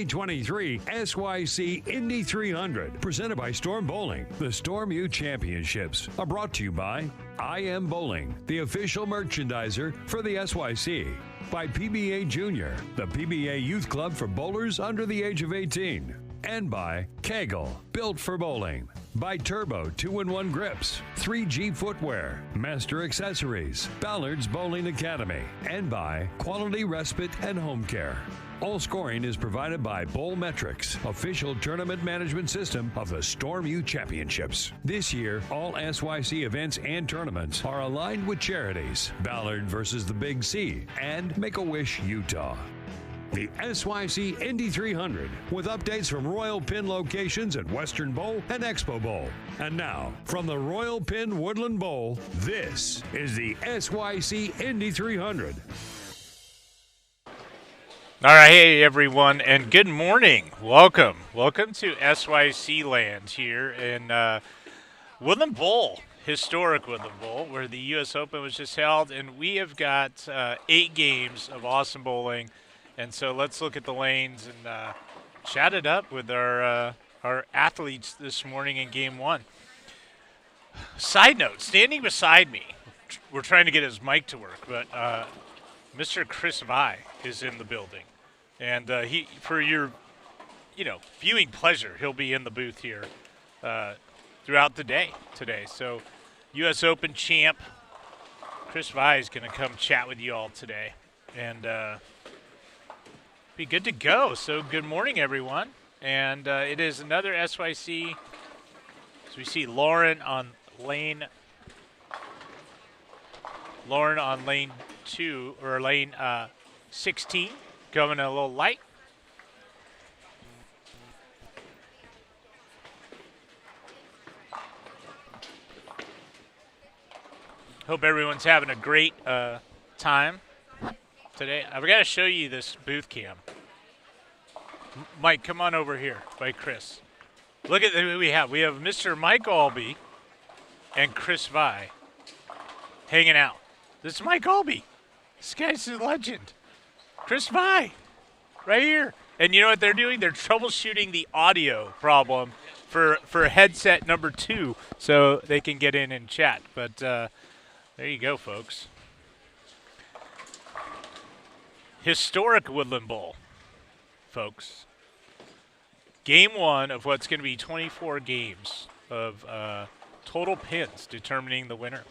2023 SYC Indy 300, presented by Storm Bowling. The Storm U Championships are brought to you by I Am Bowling, the official merchandiser for the SYC. By PBA Junior, the PBA Youth Club for bowlers under the age of 18. And by Kegel, built for bowling. By Turbo 2-in-1 Grips, 3G Footwear, Master Accessories, Ballard's Bowling Academy, and by Quality Respite and Home Care. All scoring is provided by Bowl Metrics, official tournament management system of the Storm U Championships. This year, all SYC events and tournaments are aligned with charities, Ballard versus the Big C, and Make-A-Wish Utah. The SYC Indy 300, with updates from Royal Pin locations at Western Bowl and Expo Bowl. And now, from the Royal Pin Woodland Bowl, this is the SYC Indy 300. All right, hey everyone, and good morning. Welcome to SYC land here in Woodland Bowl, historic Woodland Bowl, where the U.S. Open was just held, and we have got 8 games of awesome bowling. And so let's look at the lanes and chat it up with our athletes this morning in Game 1. Side note, standing beside me, we're trying to get his mic to work, but Mr. Chris Vi is in the building. And he, for your, viewing pleasure, he'll be in the booth here throughout the day today. So U.S. Open champ Chris Vi is going to come chat with you all today. And be good to go. So good morning, everyone. And it is another SYC. So we see Lauren on lane 2 or lane 16, coming a little light. Hope everyone's having a great time today. I've got to show you this booth cam. Mike, come on over here by Chris. Look at who we have. We have Mr. Mike Albee and Chris Vi hanging out. This is Mike Albee. This guy's a legend. Chris Vi, right here. And you know what they're doing? They're troubleshooting the audio problem for headset number 2 so they can get in and chat. But there you go, folks. Historic Woodland Bowl, folks. Game 1 of what's going to be 24 games of total pins determining the winner.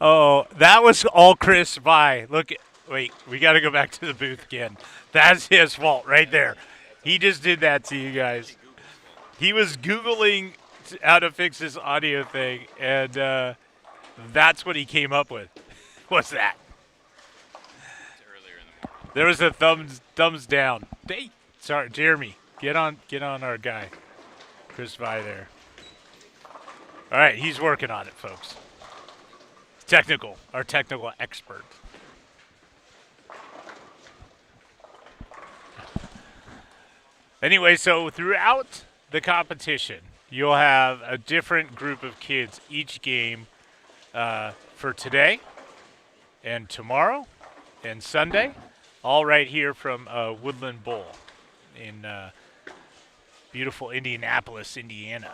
Oh, that was all Chris Vi. Look, wait, we got to go back to the booth again. That's his fault right there. He just did that to you guys. He was Googling how to fix this audio thing, and that's what he came up with. What's that? There was a thumbs down. Hey, sorry, Jeremy, get on our guy, Chris Vi there. All right, he's working on it, folks. Our technical expert. Anyway, so throughout the competition, you'll have a different group of kids each game for today and tomorrow and Sunday, all right here from Woodland Bowl in beautiful Indianapolis, Indiana.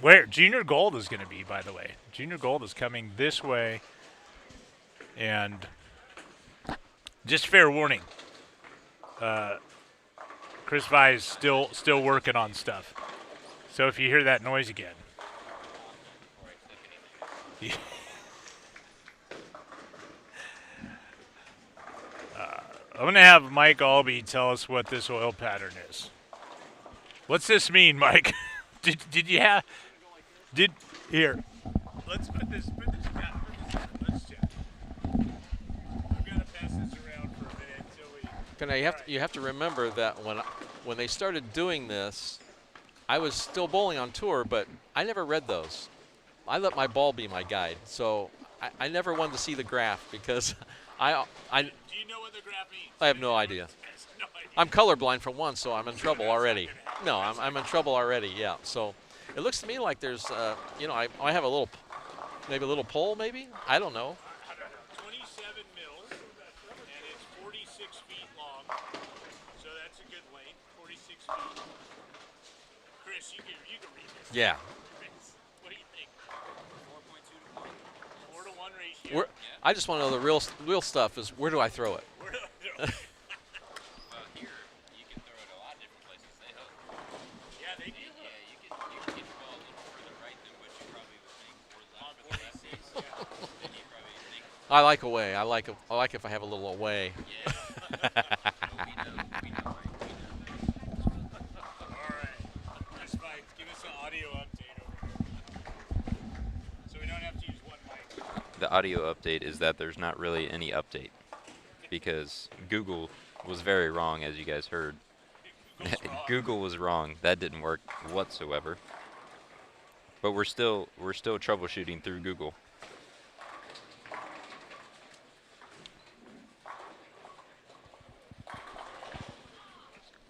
Where Junior Gold is going to be, by the way. Junior Gold is coming this way. And just fair warning, Chris Vi is still working on stuff. So if you hear that noise again. I'm going to have Mike Albee tell us what this oil pattern is. What's this mean, Mike? did you have here? Let's put this back. Let's check. I'm going to pass this around for a minute until we. Now you have to remember that when they started doing this, I was still bowling on tour, but I never read those. I let my ball be my guide, so I never wanted to see the graph because Do you know what the graph means? I have no idea. No idea. I'm colorblind for one, so I'm in trouble already. No, I'm in trouble already. Yeah. So it looks to me like there's, I have maybe a little pole, maybe. I don't know. 27 mils, and it's 46 feet long. So that's a good length, 46 feet. Chris, you can read this. Yeah. Chris, what do you think? 4.2 to 1. 4 to 1 ratio. I just want to know the real stuff is where do I throw it? Where do I throw it? Well, here you can throw it a lot of different places. They hook. Yeah, they do. Yeah, you can get the ball a little further right than what you probably would think, or left for the lefties. Than you probably think. I like away. I like if I have a little away. Yeah. we know. All right. Chris Mike, give us an audio update over here. So we don't have to use one mic. The audio update is that there's not really any update because Google was very wrong, as you guys heard. Google was wrong. That didn't work whatsoever. But we're still troubleshooting through Google.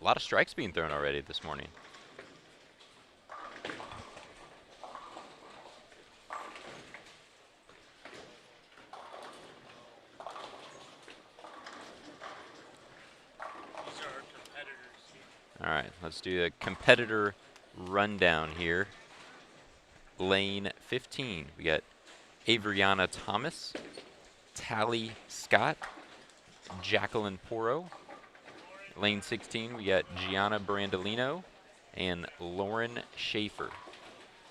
A lot of strikes being thrown already this morning. These are our competitors. All right, let's do a competitor rundown here. Lane 15, we got Avriana Thomas, Tally Scott, Jacqueline Porro. Lane 16, we got Gianna Brandolino and Lauren Schaefer.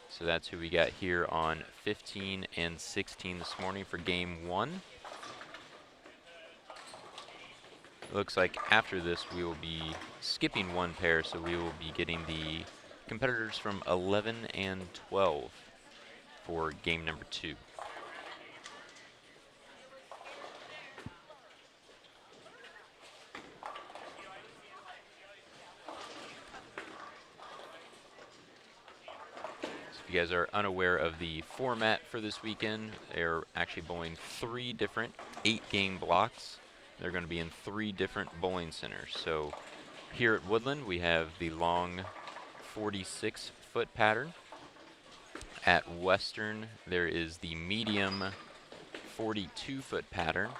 So that's who we got here on 15 and 16 this morning for game 1. Looks like after this we will be skipping one pair, so we will be getting the competitors from 11 and 12 for game number 2. If you guys are unaware of the format for this weekend, they're actually bowling 3 different 8-game blocks. They're going to be in 3 different bowling centers. So here at Woodland, we have the long 46-foot pattern. At Western, there is the medium 42-foot pattern.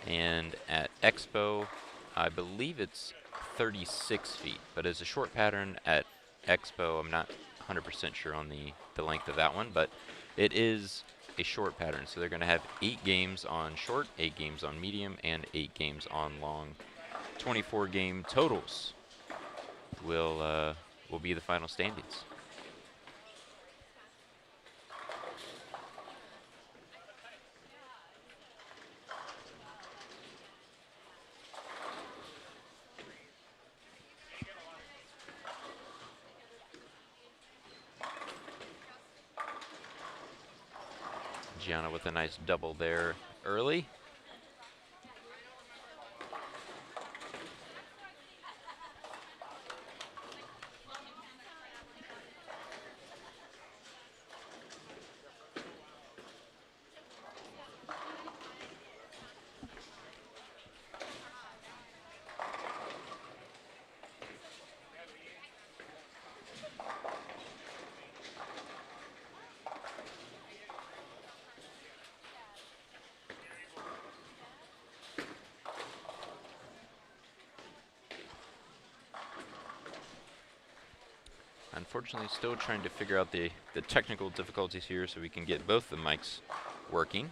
And at Expo, I believe it's 36 feet. But as a short pattern at Expo, I'm not 100% sure on the length of that one, but it is a short pattern. So they're going to have 8 games on short, 8 games on medium, and 8 games on long. 24 game totals will be the final standings. Gianna with a nice double there early. Unfortunately, still trying to figure out the technical difficulties here so we can get both the mics working.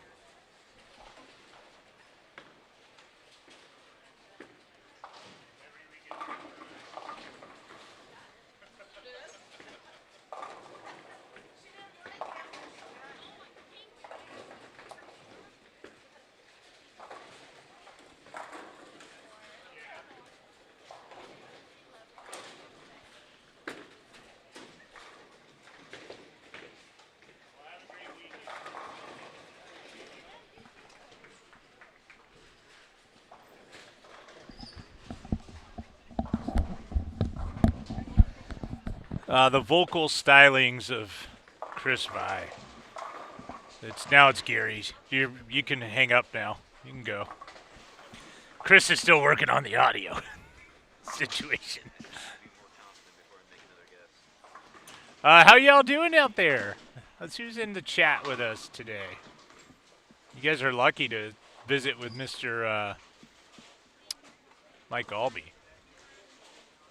The vocal stylings of Chris Vi. It's Gary's. You can hang up now. You can go. Chris is still working on the audio situation. How y'all doing out there? Let's who's in the chat with us today. You guys are lucky to visit with Mr. Mike Albee.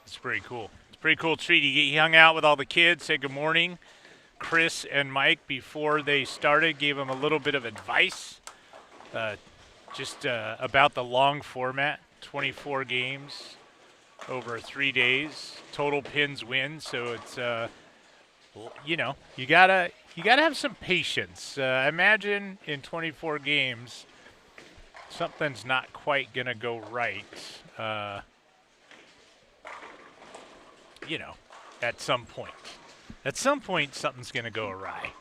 It's pretty cool. It's a pretty cool treat. He hung out with all the kids, said good morning. Chris and Mike, before they started, gave them a little bit of advice just about the long format, 24 games over 3 days, total pins win. So it's, you know, you gotta have some patience. Imagine in 24 games, something's not quite gonna go right. You know, at some point. At some point, something's going to go awry.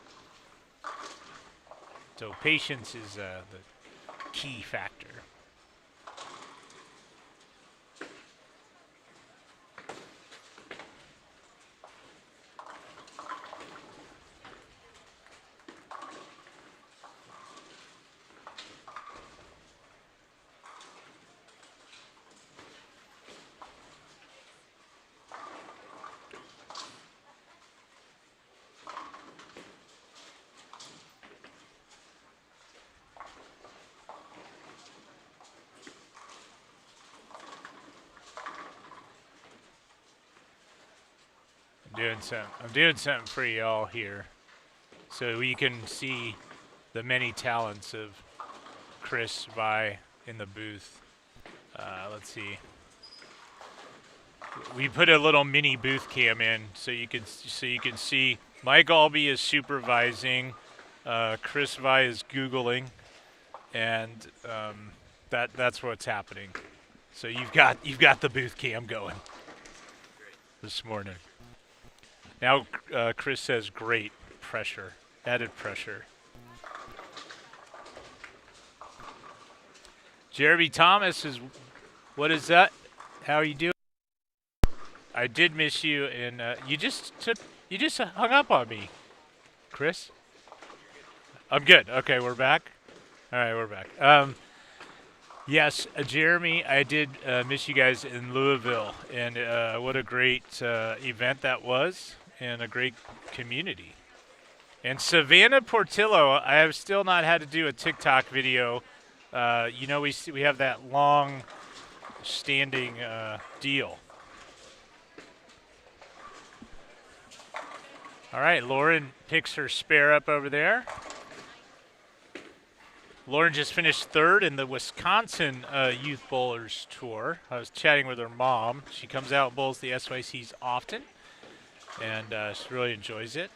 So patience is the key factor. I'm doing something for y'all here, so you can see the many talents of Chris Vi in the booth. Let's see. We put a little mini booth cam in, so you can see Mike Albee is supervising, Chris Vi is googling, and that's what's happening. So you've got the booth cam going this morning. Now, Chris says, great pressure, added pressure. Jeremy Thomas is, what is that? How are you doing? I did miss you, and you just hung up on me, Chris. I'm good. Okay, we're back. All right, we're back. Yes, Jeremy, I did miss you guys in Louisville, and what a great event that was. And a great community. And Savannah Portillo, I have still not had to do a TikTok video. You know, we have that long standing deal. All right, Lauren picks her spare up over there. Lauren just finished third in the Wisconsin Youth Bowlers Tour. I was chatting with her mom. She comes out and bowls the SYCs often. And she really enjoys it.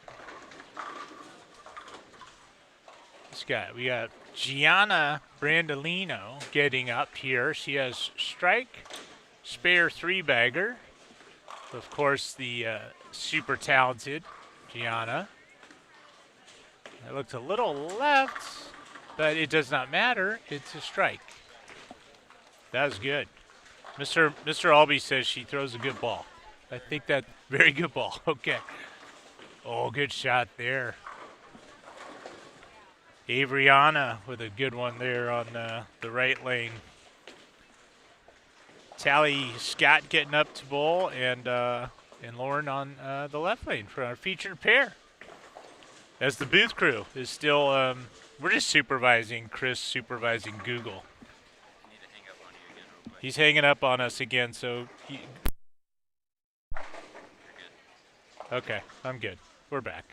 We got Gianna Brandolino getting up here. She has strike, spare 3-bagger. Of course, the super talented Gianna. It looked a little left, but it does not matter. It's a strike. That was good. Mr. Albee says she throws a good ball. I think that very good ball. Okay. Oh, good shot there. Avriana with a good one there on the right lane. Tally Scott getting up to bowl, and Lauren on the left lane for our featured pair. As the booth crew is still, we're just supervising. Chris supervising Google. He's hanging up on us again, so. Okay, I'm good. We're back.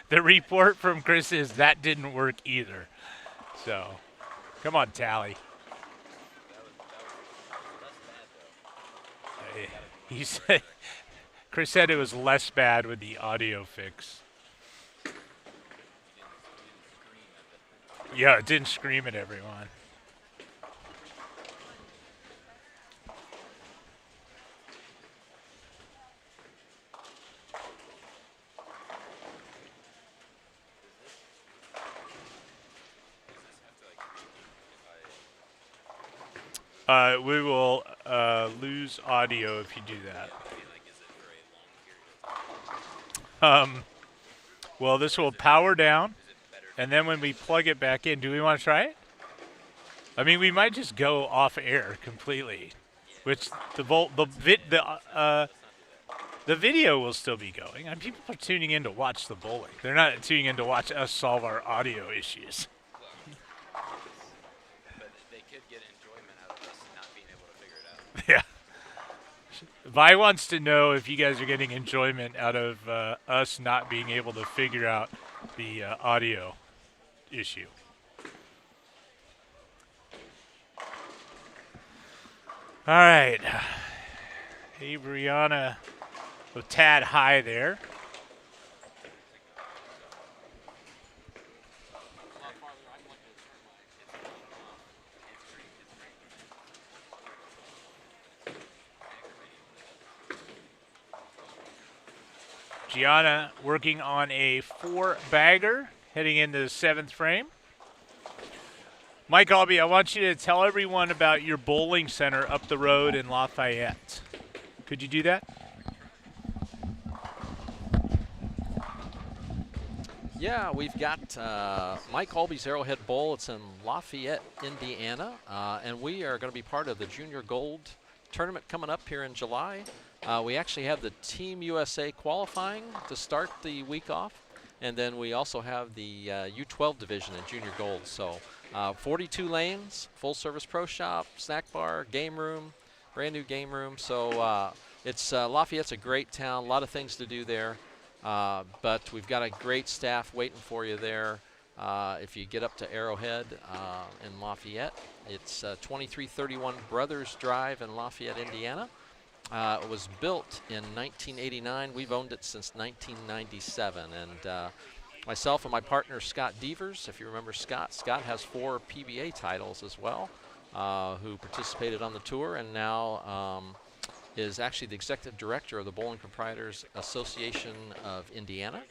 The report from Chris is that didn't work either. So, come on, Tally. He said, Chris said it was less bad with the audio fix. Yeah, it didn't scream at everyone. We will lose audio if you do that. Well, this will power down, and then when we plug it back in, do we want to try it? I mean, we might just go off air completely, which the video will still be going. And people are tuning in to watch the bowling. They're not tuning in to watch us solve our audio issues. But they could get enjoyment out of us not being able to figure it out. Yeah. Vi wants to know if you guys are getting enjoyment out of us not being able to figure out the audio issue. All right. Hey, Brianna, a tad high there. Gianna working on a 4-bagger, heading into the 7th frame. Mike Albee, I want you to tell everyone about your bowling center up the road in Lafayette. Could you do that? Yeah, we've got Mike Albee's Arrowhead Bowl. It's in Lafayette, Indiana, and we are going to be part of the Junior Gold tournament coming up here in July. We actually have the Team USA qualifying to start the week off, and then we also have the U12 division in Junior Gold. So 42 lanes, full-service pro shop, snack bar, game room, brand new game room. So it's Lafayette's a great town, a lot of things to do there, but we've got a great staff waiting for you there. If you get up to Arrowhead in Lafayette, it's 2331 Brothers Drive in Lafayette, Indiana. It was built in 1989. We've owned it since 1997. And myself and my partner, Scott Devers, if you remember Scott has 4 PBA titles as well, who participated on the tour and now is actually the executive director of the Bowling Proprietors Association of Indiana.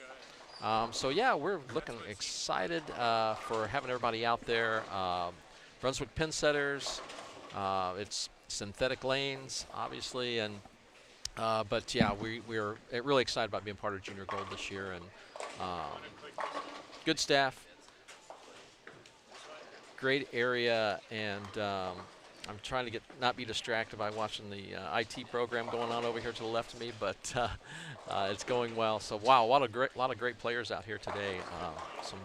So yeah, we're looking excited for having everybody out there. Brunswick pin setters, it's synthetic lanes, obviously, and but yeah, we're really excited about being part of Junior Gold this year, and good staff, great area, and I'm trying to not be distracted by watching the IT program going on over here to the left of me, but it's going well. So wow, a lot of great players out here today. Some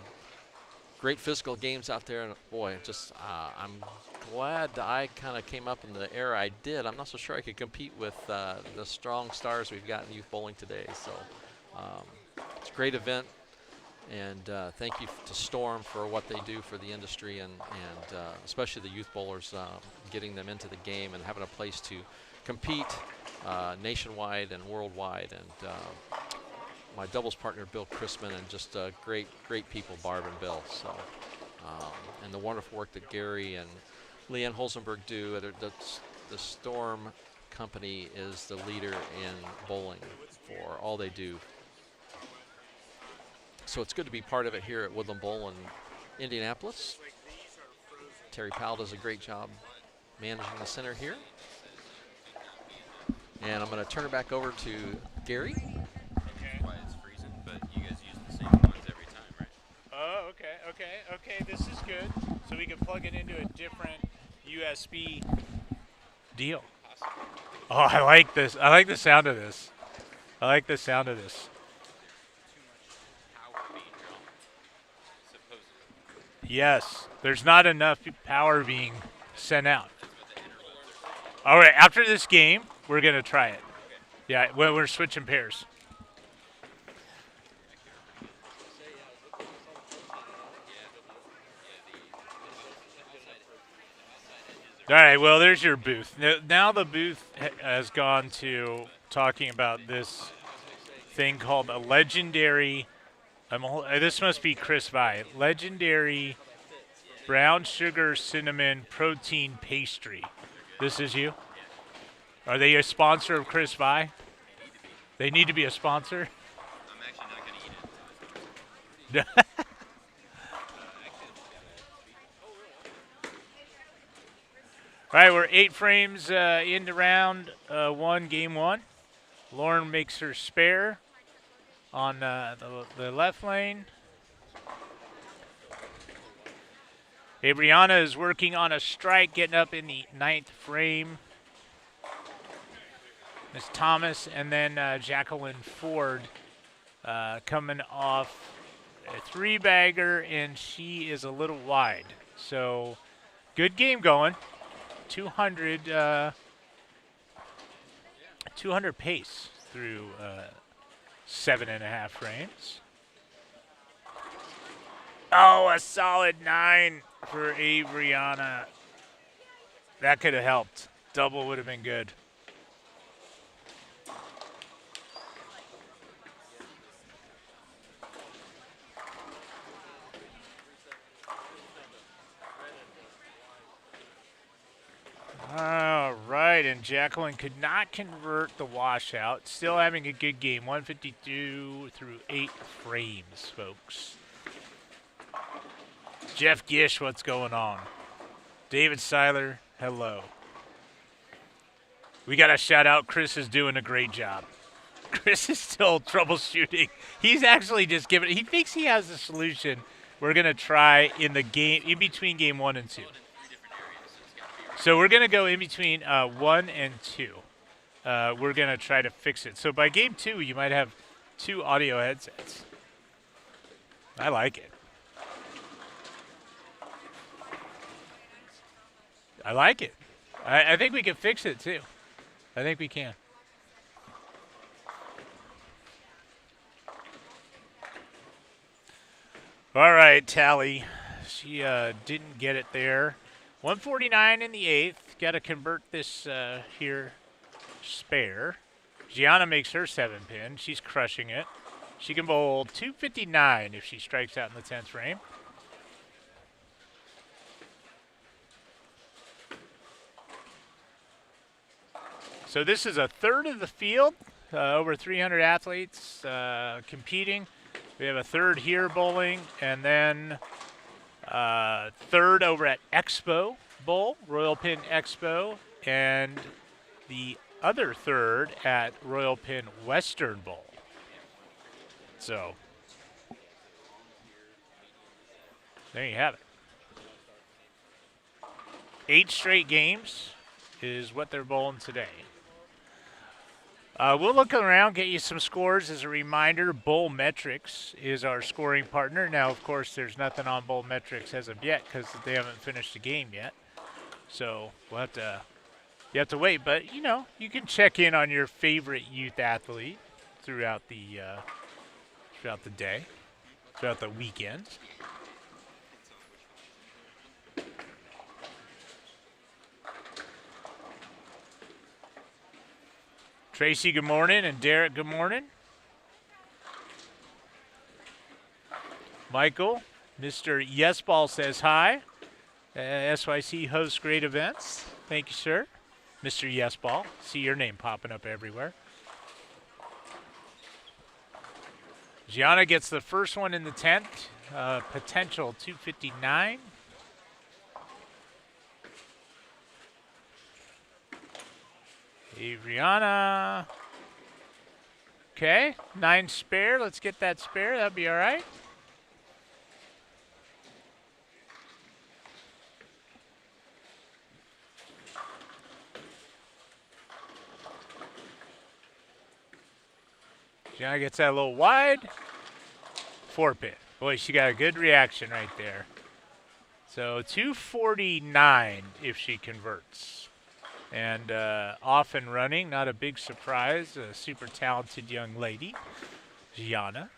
great physical games out there, and boy, just I'm glad I kind of came up in the era I did. I'm not so sure I could compete with the strong stars we've got in youth bowling today. So it's a great event, and thank you to Storm for what they do for the industry, and especially the youth bowlers, getting them into the game and having a place to compete nationwide and worldwide. And my doubles partner, Bill Chrisman, and just great people, Barb and Bill. So, and the wonderful work that Gary and Leanne Holzenberg do. The Storm Company is the leader in bowling for all they do. So it's good to be part of it here at Woodland Bowl in Indianapolis. Terry Powell does a great job managing the center here. And I'm going to turn it back over to Gary. Why it's freezing, but you guys use the same ones every time, right? Oh, okay. This is good. So we can plug it into a different USB deal. Oh, I like this. I like the sound of this. Power being drawn, supposedly. Yes, there's not enough power being sent out. All right, after this game, we're going to try it. Yeah, we're switching pairs. All right, well, there's your booth. Now the booth has gone to talking about this thing called a legendary, this must be Chris Vi, legendary brown sugar cinnamon protein pastry. This is you? Are they a sponsor of Chris Vi? They need to be a sponsor? I'm actually not going to eat it. All right, we're 8 frames into round 1, game 1. Lauren makes her spare. on the left lane. Abriana is working on a strike, getting up in the 9th frame. Miss Thomas and then Jacqueline Ford coming off a 3-bagger, and she is a little wide. So good game going. 200 pace through 7.5 frames. Oh, a solid 9 for Abriana. That could have helped. Double would have been good. All right, and Jacqueline could not convert the washout. Still having a good game. 152 through 8 frames, folks. Jeff Gish, what's going on? David Seiler, hello. We got to shout out Chris is doing a great job. Chris is still troubleshooting. He's actually just giving, he thinks he has a solution. We're going to try in the game, in between game 1 and 2. So we're going to go in between 1 and 2. We're going to try to fix it. So by game 2, you might have 2 audio headsets. I like it. I like it. I think we can fix it, too. I think we can. All right, Tally. She didn't get it there. 149 in the 8th. Got to convert this here spare. Gianna makes her 7-pin. She's crushing it. She can bowl 259 if she strikes out in the 10th frame. So this is a third of the field, over 300 athletes competing. We have a third here bowling, and then third over at Expo Bowl, Royal Pin Expo, and the other third at Royal Pin Western Bowl. So there you have it. 8 straight games is what they're bowling today. We'll look around, get you some scores. As a reminder, Bowl Metrics is our scoring partner. Now, of course, there's nothing on Bowl Metrics as of yet because they haven't finished the game yet. So we'll have to, you have to wait. But, you know, you can check in on your favorite youth athlete throughout the day, throughout the weekend. Tracy, good morning, and Derek, good morning. Michael, Mr. Yesball says hi. SYC hosts great events. Thank you, sir. Mr. Yesball, see your name popping up everywhere. Gianna gets the first one in the 10th, potential 259. Adriana. Okay, 9 spare. Let's get that spare. That'll be all right. Gianna gets that a little wide. 4-pin. Boy, she got a good reaction right there. So 249 if she converts. And off and running, not a big surprise. A super talented young lady, Gianna.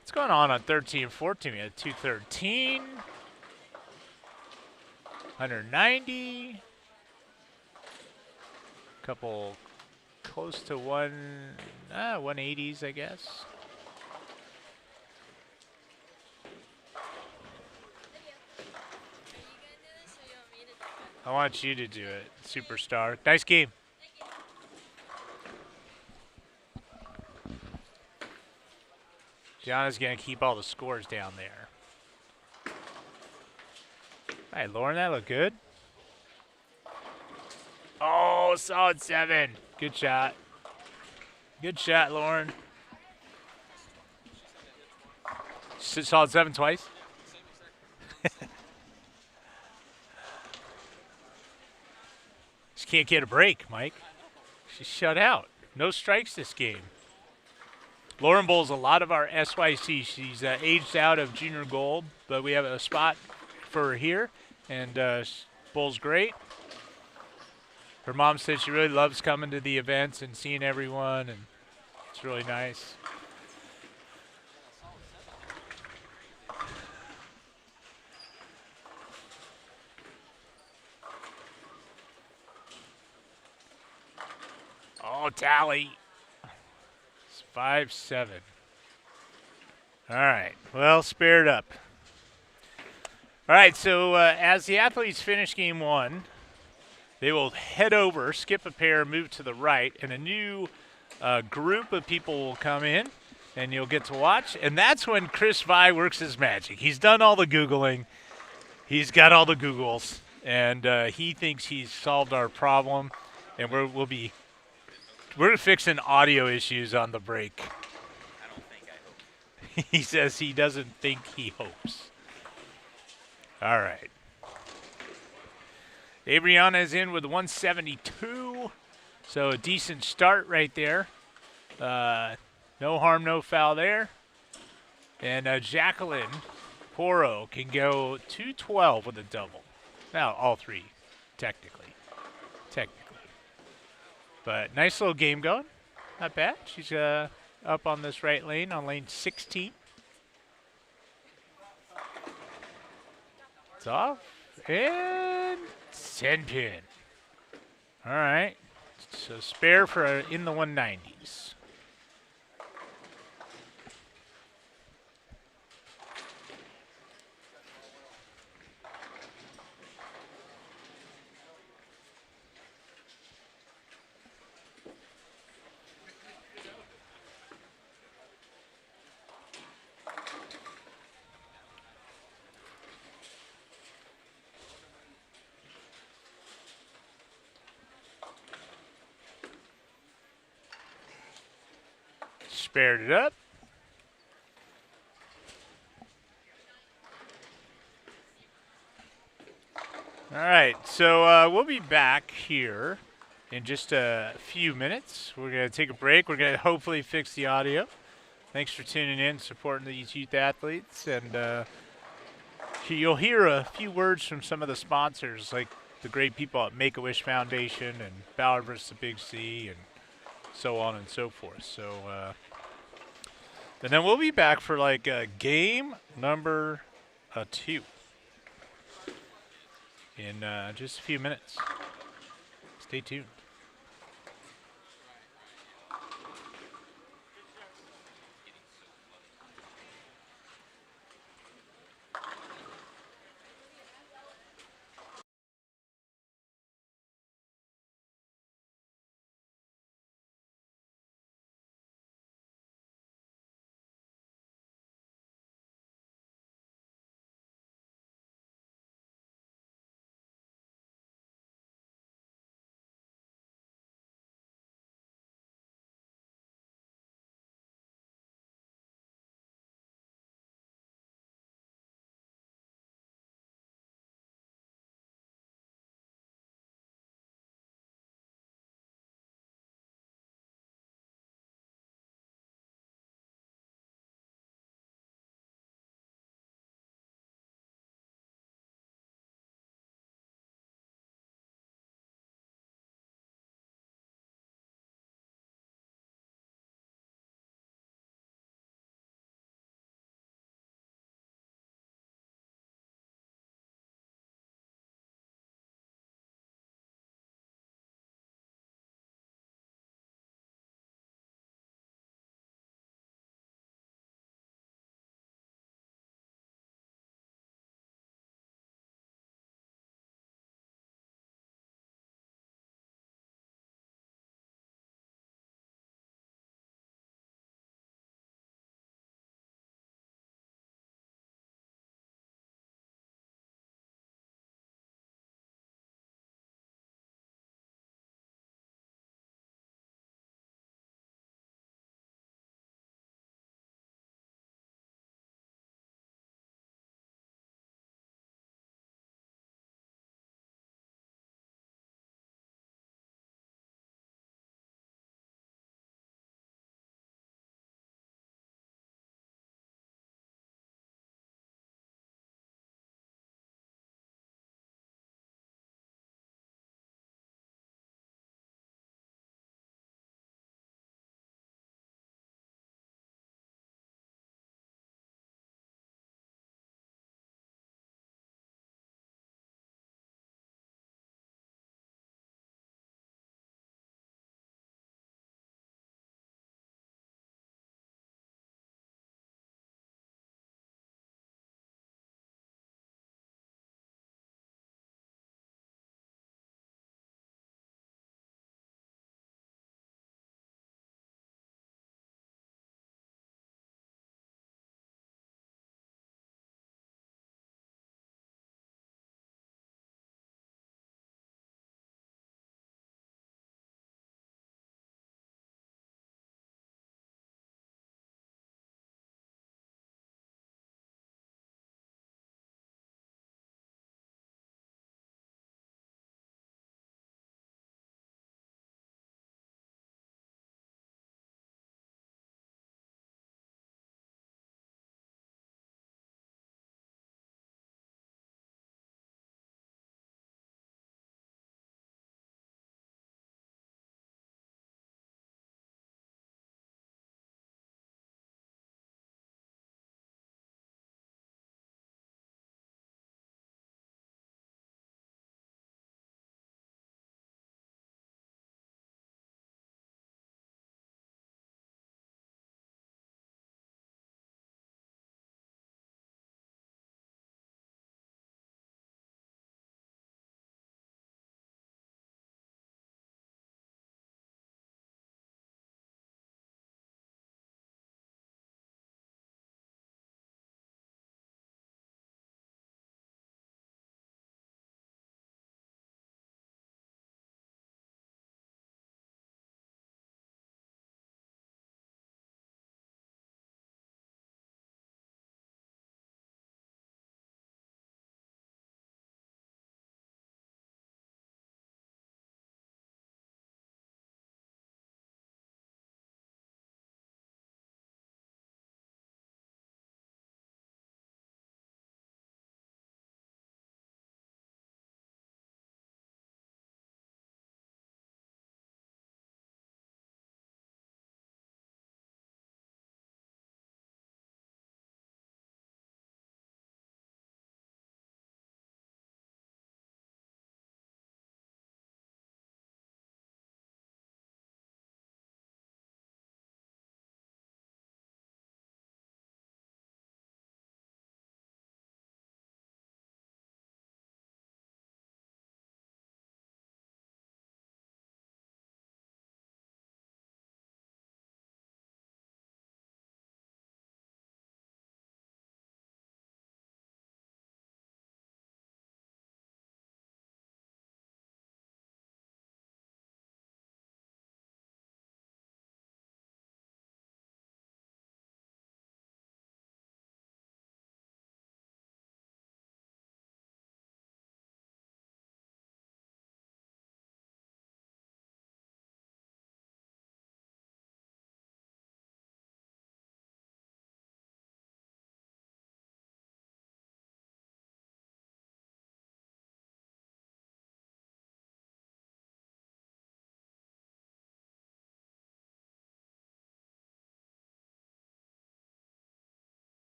What's going on 13 and 14? We had 213, 190, couple close to 180s, I guess. I want you to do it, superstar. Nice game. Gianna's going to keep all the scores down there. All right, Lauren, that looked good. Oh, solid 7. Good shot. Good shot, Lauren. Solid 7 twice. Just can't get a break, Mike. She's shut out. No strikes this game. Lauren bowls a lot of our SYC. She's aged out of junior gold, but we have a spot for her here, and bowls great. Her mom said she really loves coming to the events and seeing everyone, and it's really nice. Oh, tally. It's 5-7. All right. Well, spared up. All right, so as the athletes finish game 1, they will head over, skip a pair, move to the right, and a new group of people will come in, and you'll get to watch. And that's when Chris Vi works his magic. He's done all the Googling. He's got all the Googles, and he thinks he's solved our problem, and we're fixing audio issues on the break. I don't think I hope. He says he doesn't think, he hopes. All right. Adriana is in with 172, so a decent start right there. No harm, no foul there. And Jacqueline Poro can go 212 with a double. Now, all three, technically. But nice little game going. Not bad. She's up on this right lane, on lane 16. It's off. And 10 pin. All right. So spare for in the 190s. Spared it up. All right, so we'll be back here in just a few minutes. We're going to take a break. We're going to hopefully fix the audio. Thanks for tuning in, supporting these youth athletes. And you'll hear a few words from some of the sponsors, like the great people at Make-A-Wish Foundation and Ballard vs. the Big C and so on and so forth. So, and then we'll be back for like game number 2 in just a few minutes. Stay tuned.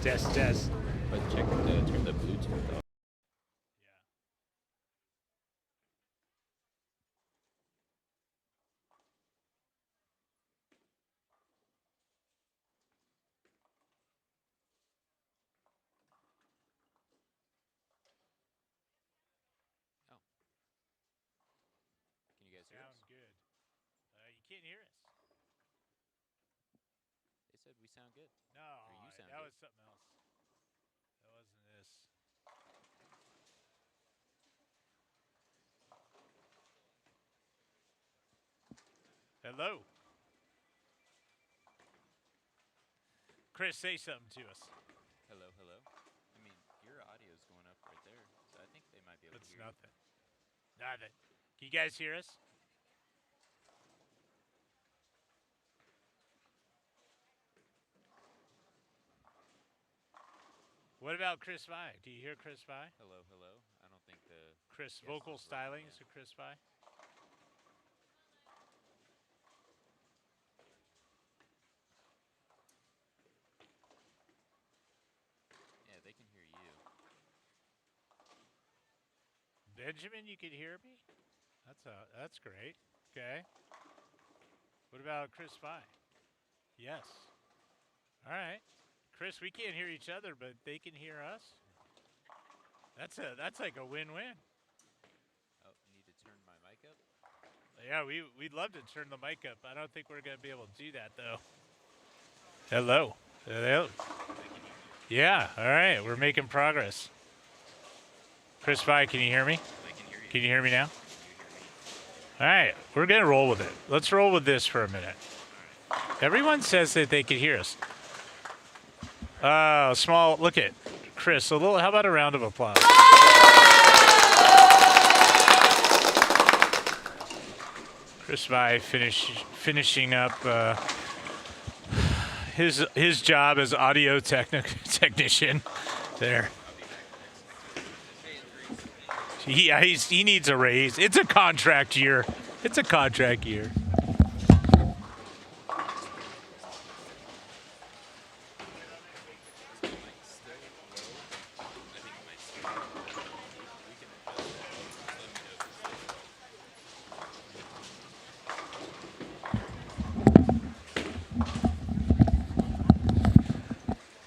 Test. But turn the Bluetooth off. Oh. Can you guys hear us? Sound good. You can't hear us. They said we sound good. No, you sound that good. was something else. That wasn't this. Hello. Chris, say something to us. Hello. I mean, your audio's going up right there, so I think they might be able It's to hear you. nothing. Nothing. Can you guys hear us? What about Chris Vi? Do you hear Chris Vi? Hello. I don't think the Chris, Yes, vocal it's working, stylings yeah. of Chris Vi? Yeah, they can hear you. Benjamin, you can hear me? That's great. Okay. What about Chris Vi? Yes. All right. Chris, we can't hear each other, but they can hear us. That's like a win-win. Oh, need to turn my mic up. Yeah, we'd love to turn the mic up. I don't think we're gonna be able to do that though. Hello. Hello. Yeah. All right. We're making progress. Chris Vi, can you hear me? Can you hear me now? All right. We're gonna roll with it. Let's roll with this for a minute. Everyone says that they could hear us. Small. Look at Chris. How about a round of applause? Chris Vi finishing up his job as audio technician there. He needs a raise. It's a contract year.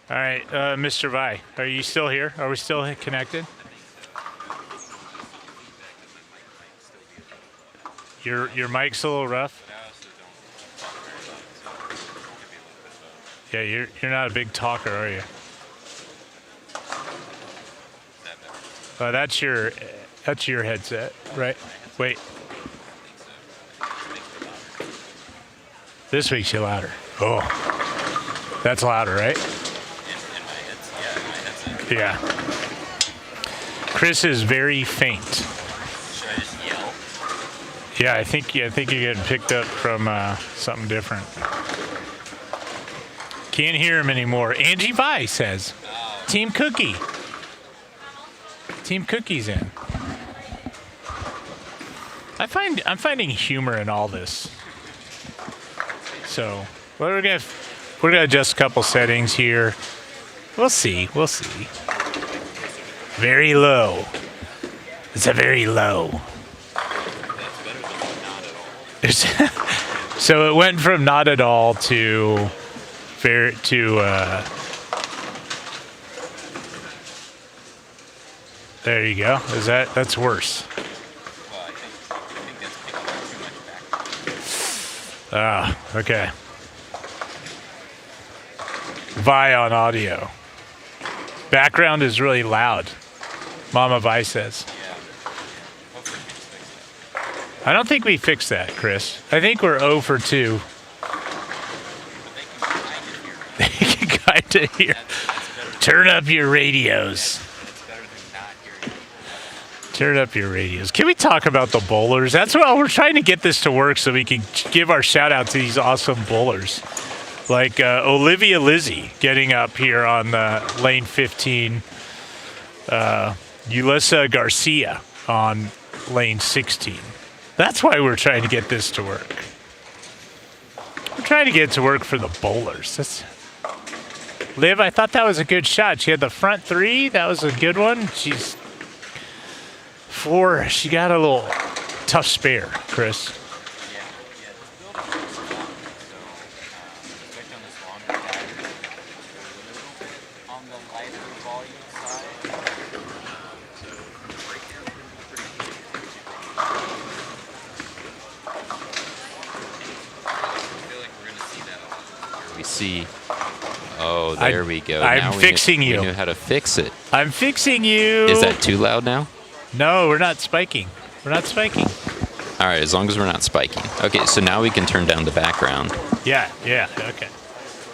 All right, Mr. Vi, are you still here? Are we still connected? Your mic's a little rough. Yeah, you're not a big talker, are you? Oh, that's your headset, right? Wait. This makes you louder. Oh, that's louder, right? Yeah. Chris is very faint. Should I just yell? Yeah, I think you're getting picked up from something different. Can't hear him anymore. Angie Vi says, Team Cookie. Team Cookie's in. I'm finding humor in all this. So we're gonna adjust a couple settings here. We'll see. Very low. It's a very low. That's better than not at all. So it went from not at all to fair to there you go. That's worse. Well, I think that's picking up too much back. Okay. Vi on audio. Background is really loud. Mama Vi says. Yeah. Hopefully we can fix that. I don't think we fixed that, Chris. I think we're 0 for 2. But they can kind of hear. Kind of hear. That's better. Turn up your radios. That's better than not hearing. Turn up your radios. Can we talk about the bowlers? That's what we're trying to get this to work so we can give our shout out to these awesome bowlers. Like Olivia Lizzie getting up here on lane 15. Ulissa Garcia on lane 16. That's why we're trying to get this to work. We're trying to get it to work for the bowlers. Liv, I thought that was a good shot. She had the front three. That was a good one. She's four. She got a little tough spare, Chris. See. Oh, there we go. I'm now fixing you. We knew how to fix it. I'm fixing you. Is that too loud now? No, we're not spiking. We're not spiking. All right, as long as we're not spiking. Okay, so now we can turn down the background. Yeah, okay.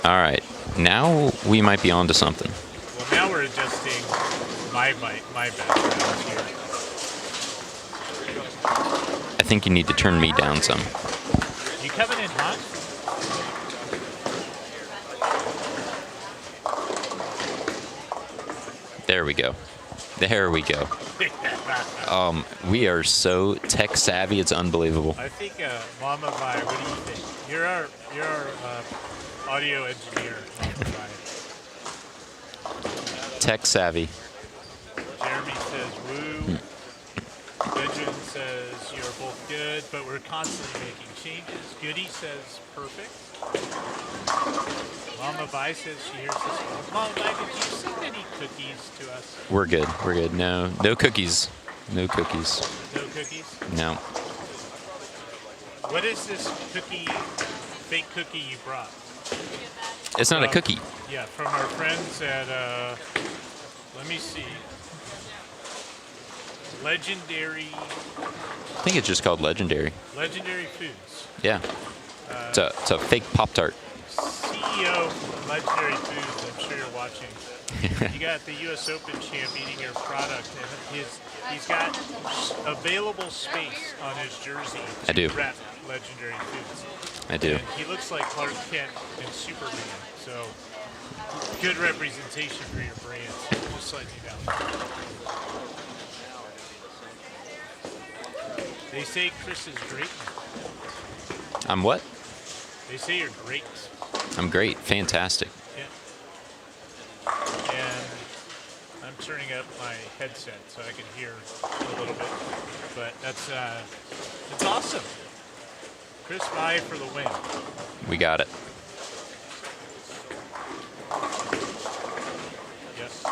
All right, now we might be on to something. Well, now we're adjusting my background here. I think you need to turn me down some. You coming in hot? There we go. There we go. We are so tech savvy, it's unbelievable. I think Mama Vi, what do you think? You're our audio engineer, Mama Vi. Tech savvy. Jeremy says woo. Benjamin says you're both good, but we're constantly making changes. Goody says perfect. Mama Vi says she hears this one. Mama Vi, did you send any cookies to us? We're good. We're good. No cookies. No cookies. No cookies? No. What is this fake cookie you brought? It's not a cookie. Yeah, from our friends at, let me see. Legendary. I think it's just called Legendary. Legendary Foods. Yeah. It's a fake Pop-Tart. CEO of Legendary Foods, I'm sure you're watching. You got the U.S. Open champ eating your product, and he's got available space on his jersey I do. to rep Legendary Foods. I do. And he looks like Clark Kent and Superman, so good representation for your brand. Just letting you know. They say Chris is great. I'm what? They say you're great. I'm great. Fantastic. Yeah. And I'm turning up my headset so I can hear a little bit. But that's it's awesome. Chris Vi for the win. We got it. Yes.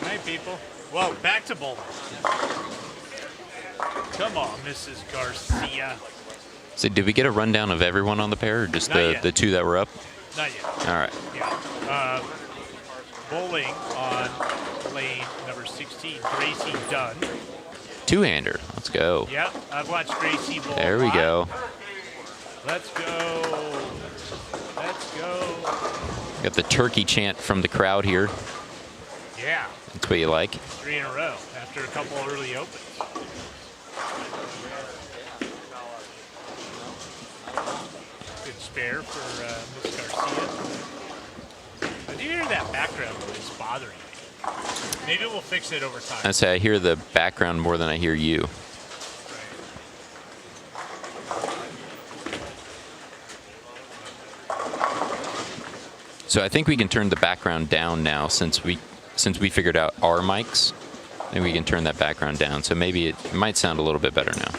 Hi, people. Well, back to bowling. Come on, Mrs. Garcia. So did we get a rundown of everyone on the pair, or just Not yet. the two that were up? Not yet. All right. Yeah. Bowling on lane number 16, Gracie Dunn. Two-hander. Let's go. Yep, I've watched Gracie bowl. There we go. Let's go. Let's go. Got the turkey chant from the crowd here. Yeah, That's what you like. 3 in a row after a couple early opens. Good spare for Miss Garcia. I do hear that background noise bothering me. Maybe we'll fix it over time. I say I hear the background more than I hear you. So I think we can turn the background down now since we figured out our mics. And we can turn that background down. So maybe it might sound a little bit better now.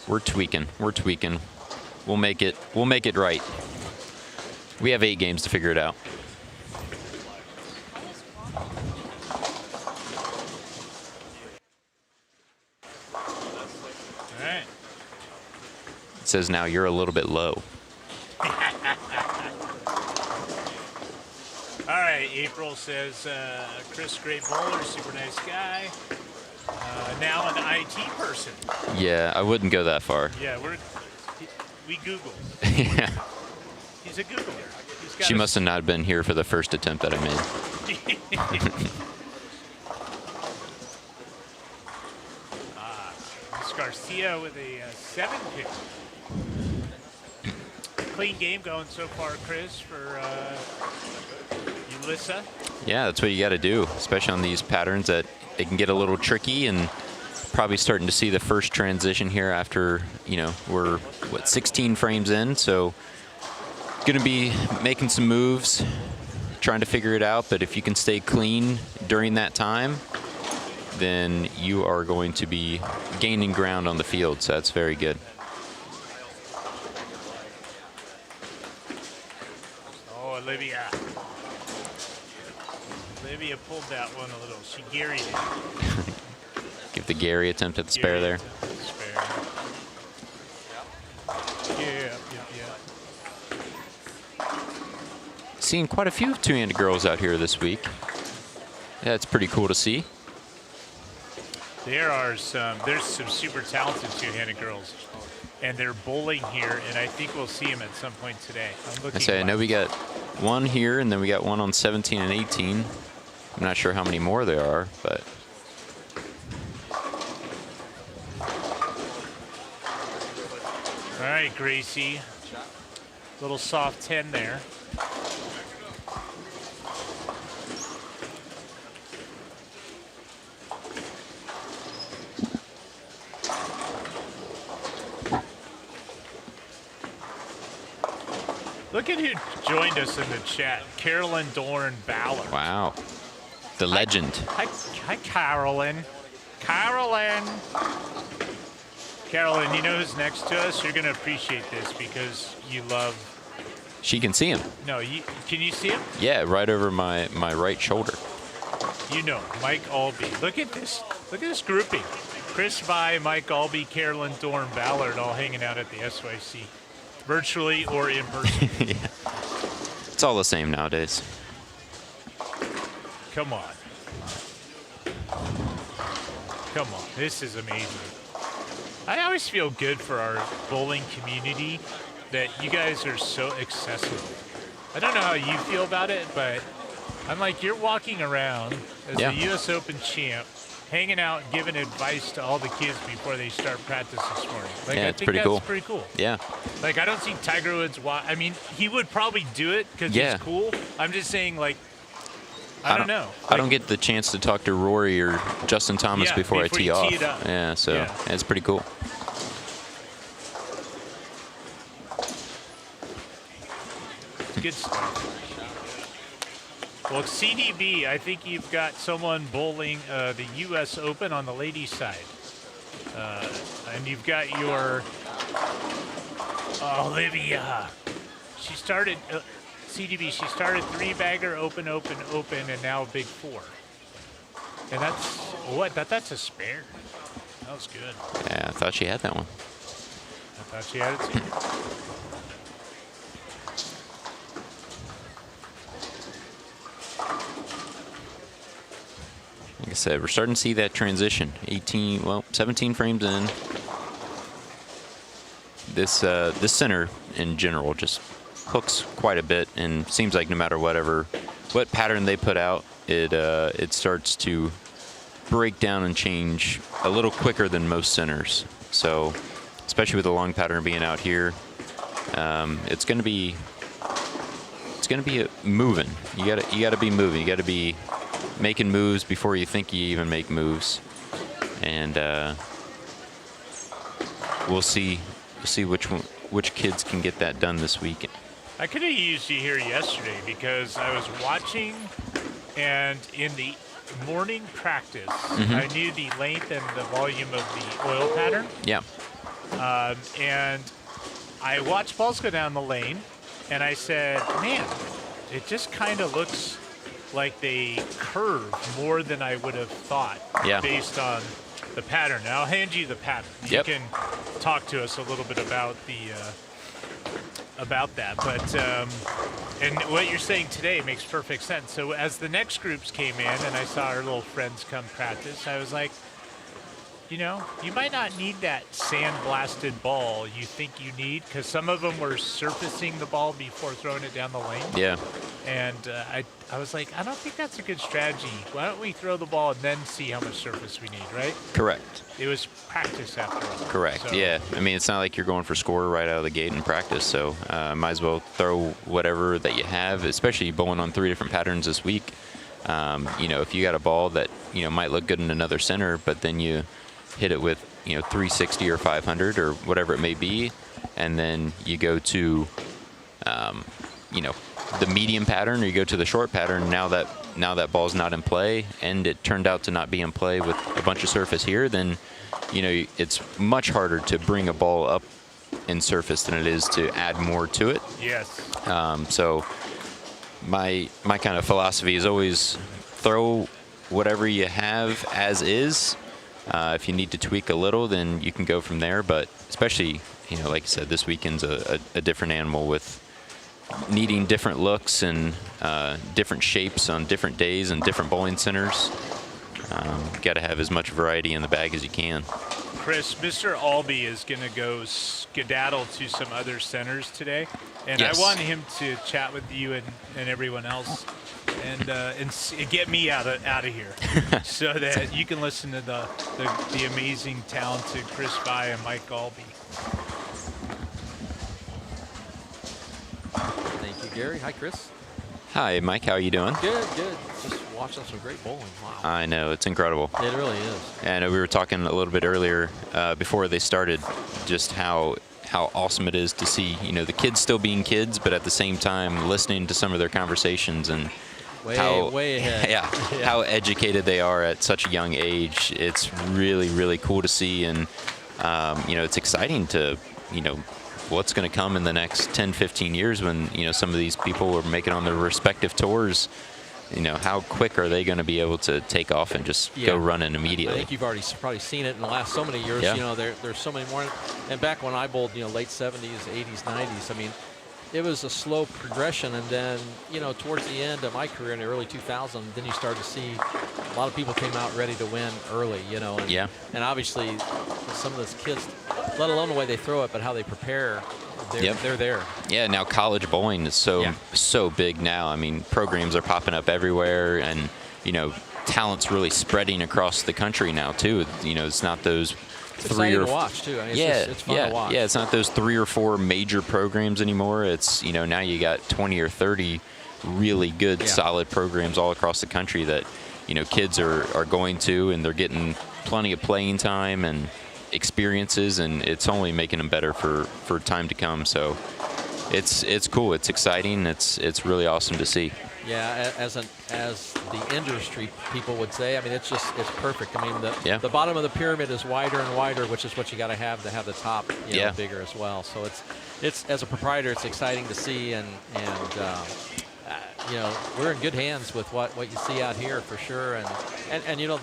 We're tweaking. We're tweaking. We'll make it right. We have 8 games to figure it out. All right. It says now you're a little bit low. All right, April says, Chris, great bowler, super nice guy. Now an IT person. Yeah, I wouldn't go that far. Yeah, we Googled. Yeah. He's a Googler. He's got She must have not been here for the first attempt that I made. Miss Garcia with a 7 pick. Clean game going so far, Chris. For you Alyssa? Yeah, that's what you got to do, especially on these patterns that it can get a little tricky, and probably starting to see the first transition here after, we're, 16 frames in, so going to be making some moves, trying to figure it out, but if you can stay clean during that time, then you are going to be gaining ground on the field, so that's very good. Oh, Olivia. Olivia pulled that one a little. She Gary'd it. Give the Gary attempt at the spare there. Spare. Yeah. Seeing quite a few two-handed girls out here this week. Yeah, it's pretty cool to see. There's some super talented two-handed girls, and they're bowling here, and I think we'll see them at some point today. I know we got one here, and then we got one on 17 and 18. I'm not sure how many more there are, but. All right, Gracie. Little soft 10 there. Look at who joined us in the chat. Carolyn Dorn Ballard. Wow. The legend. Hi, Carolyn. Carolyn, you know who's next to us? You're going to appreciate this because you love... She can see him. No, can you see him? Yeah, right over my right shoulder. You know, Mike Albee. Look at this. Look at this grouping. Chris Vi, Mike Albee, Carolyn Dorn Ballard all hanging out at the SYC. Virtually or in person. Yeah. It's all the same nowadays. Come on. Come on. This is amazing. I always feel good for our bowling community that you guys are so accessible. I don't know how you feel about it, but I'm like, you're walking around as the U.S. Open champ, hanging out, giving advice to all the kids before they start practice this morning. Like, yeah, I it's think pretty that's cool. pretty cool. Yeah. Like, I don't see Tiger Woods. I mean, he would probably do it because he's cool. I'm just saying, like, I don't know. Like, I don't get the chance to talk to Rory or Justin Thomas before I tee off. It up. Yeah, so it's pretty cool. Good stuff. Well, CDB, I think you've got someone bowling the U.S. Open on the ladies' side. And you've got your Olivia. She started, CDB, she started three-bagger, open, and now big four. And that's a spare. That was good. Yeah, I thought she had that one. I thought she had it too. Like I said, we're starting to see that transition. 17 frames in. This center in general just hooks quite a bit, and seems like no matter what pattern they put out, it starts to break down and change a little quicker than most centers. So, especially with the long pattern being out here, it's going to be moving. You got to be moving. You got to be making moves before you think you even make moves, and we'll see which kids can get that done this weekend. I could have used you here yesterday because I was watching, and in the morning practice, I knew the length and the volume of the oil pattern. Yeah. And I watched balls go down the lane, and I said, man, it just kind of looks like they curve more than I would have thought based on the pattern. Now, I'll hand you the pattern. You can talk to us a little bit about about that. But and what you're saying today makes perfect sense. So as the next groups came in and I saw our little friends come practice, I was like, you know, you might not need that sand-blasted ball you think you need, because some of them were surfacing the ball before throwing it down the lane. Yeah. And I was like, I don't think that's a good strategy. Why don't we throw the ball and then see how much surface we need, right? Correct. It was practice after all. Correct. So, Yeah. I mean, it's not like you're going for score right out of the gate in practice, so might as well throw whatever that you have, especially bowling on 3 different patterns this week. You know, if you got a ball that, you know, might look good in another center, but then you hit it with, you know, 360 or 500 or whatever it may be, and then you go to, you know, the medium pattern, or you go to the short pattern. Now that ball's not in play, and it turned out to not be in play with a bunch of surface here, then, you know, it's much harder to bring a ball up in surface than it is to add more to it. Yes. So my kind of philosophy is always throw whatever you have as is. If you need to tweak a little, then you can go from there. But especially, you know, like I said, this weekend's a different animal with needing different looks and different shapes on different days and different bowling centers. Got to have as much variety in the bag as you can. Chris, Mr. Albee is going to go skedaddle to some other centers today, and Yes. I want him to chat with you and everyone else, and get me out of here, so that you can listen to the amazing, talented Chris Vai and Mike Albee. Thank you, Gary. Hi, Chris. Hi, Mike. How are you doing? Good, good. Just watching some great bowling. Wow. I know, it's incredible. It really is. And we were talking a little bit earlier before they started, just how awesome it is to see, you know, the kids still being kids, but at the same time listening to some of their conversations and Way ahead. Yeah, how educated they are at such a young age. It's really, really cool to see, and you know, it's exciting to, you know, what's going to come in the next 10, 15 years when, you know, some of these people are making on their respective tours. You know, how quick are they going to be able to take off and just go running I immediately? think you've already probably seen it in the last so many years. Yeah. You know, there's so many more. And back when I bowled, you know, late 70s, 80s, 90s, I mean, it was a slow progression. And then, you know, towards the end of my career in the early 2000s, then you started to see a lot of people came out ready to win early, you know. And, and obviously, some of those kids, let alone the way they throw it, but how they prepare, they're there. Yeah, now college bowling is so big now. I mean, programs are popping up everywhere, and, you know, talent's really spreading across the country now too. You know, it's not those Exciting to watch too. I mean, it's fun to watch. Yeah, it's not those 3 or 4 major programs anymore. It's, you know, now you got 20 or 30 really good, solid programs all across the country that, you know, kids are going to, and they're getting plenty of playing time and experiences, and it's only making them better for time to come. So it's cool. It's exciting. It's really awesome to see. Yeah, as the industry people would say, I mean, it's perfect. I mean, the bottom of the pyramid is wider and wider, which is what you got to have the top, you know, bigger as well. So it's as a proprietor, it's exciting to see, and you know, we're in good hands with what you see out here for sure, and you know,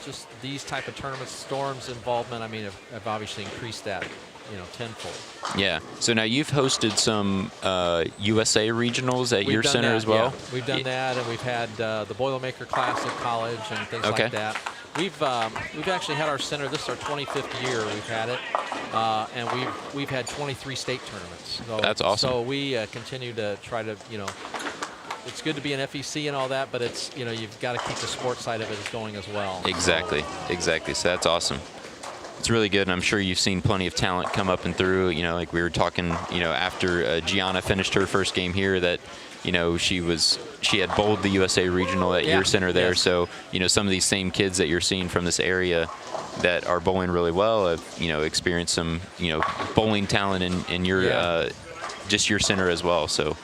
just these type of tournaments, Storm's involvement, I mean, have obviously increased that, you know, tenfold. Yeah. So now you've hosted some USA regionals at your center as well? Yeah. We've done that, and we've had the Boilermaker Classic College and things like that. We've actually had our center, this is our 25th year we've had it, and we've had 23 state tournaments. So, that's awesome. So we continue to try to, you know, it's good to be an FEC and all that, but it's, you know, you've got to keep the sports side of it going as well. Exactly. So that's awesome. It's really good, and I'm sure you've seen plenty of talent come up and through. You know, like we were talking, you know, after Gianna finished her first game here, that, you know, she had bowled the USA Regional at your center there. So, you know, some of these same kids that you're seeing from this area that are bowling really well have, you know, experienced some, you know, bowling talent in your just your center as well. So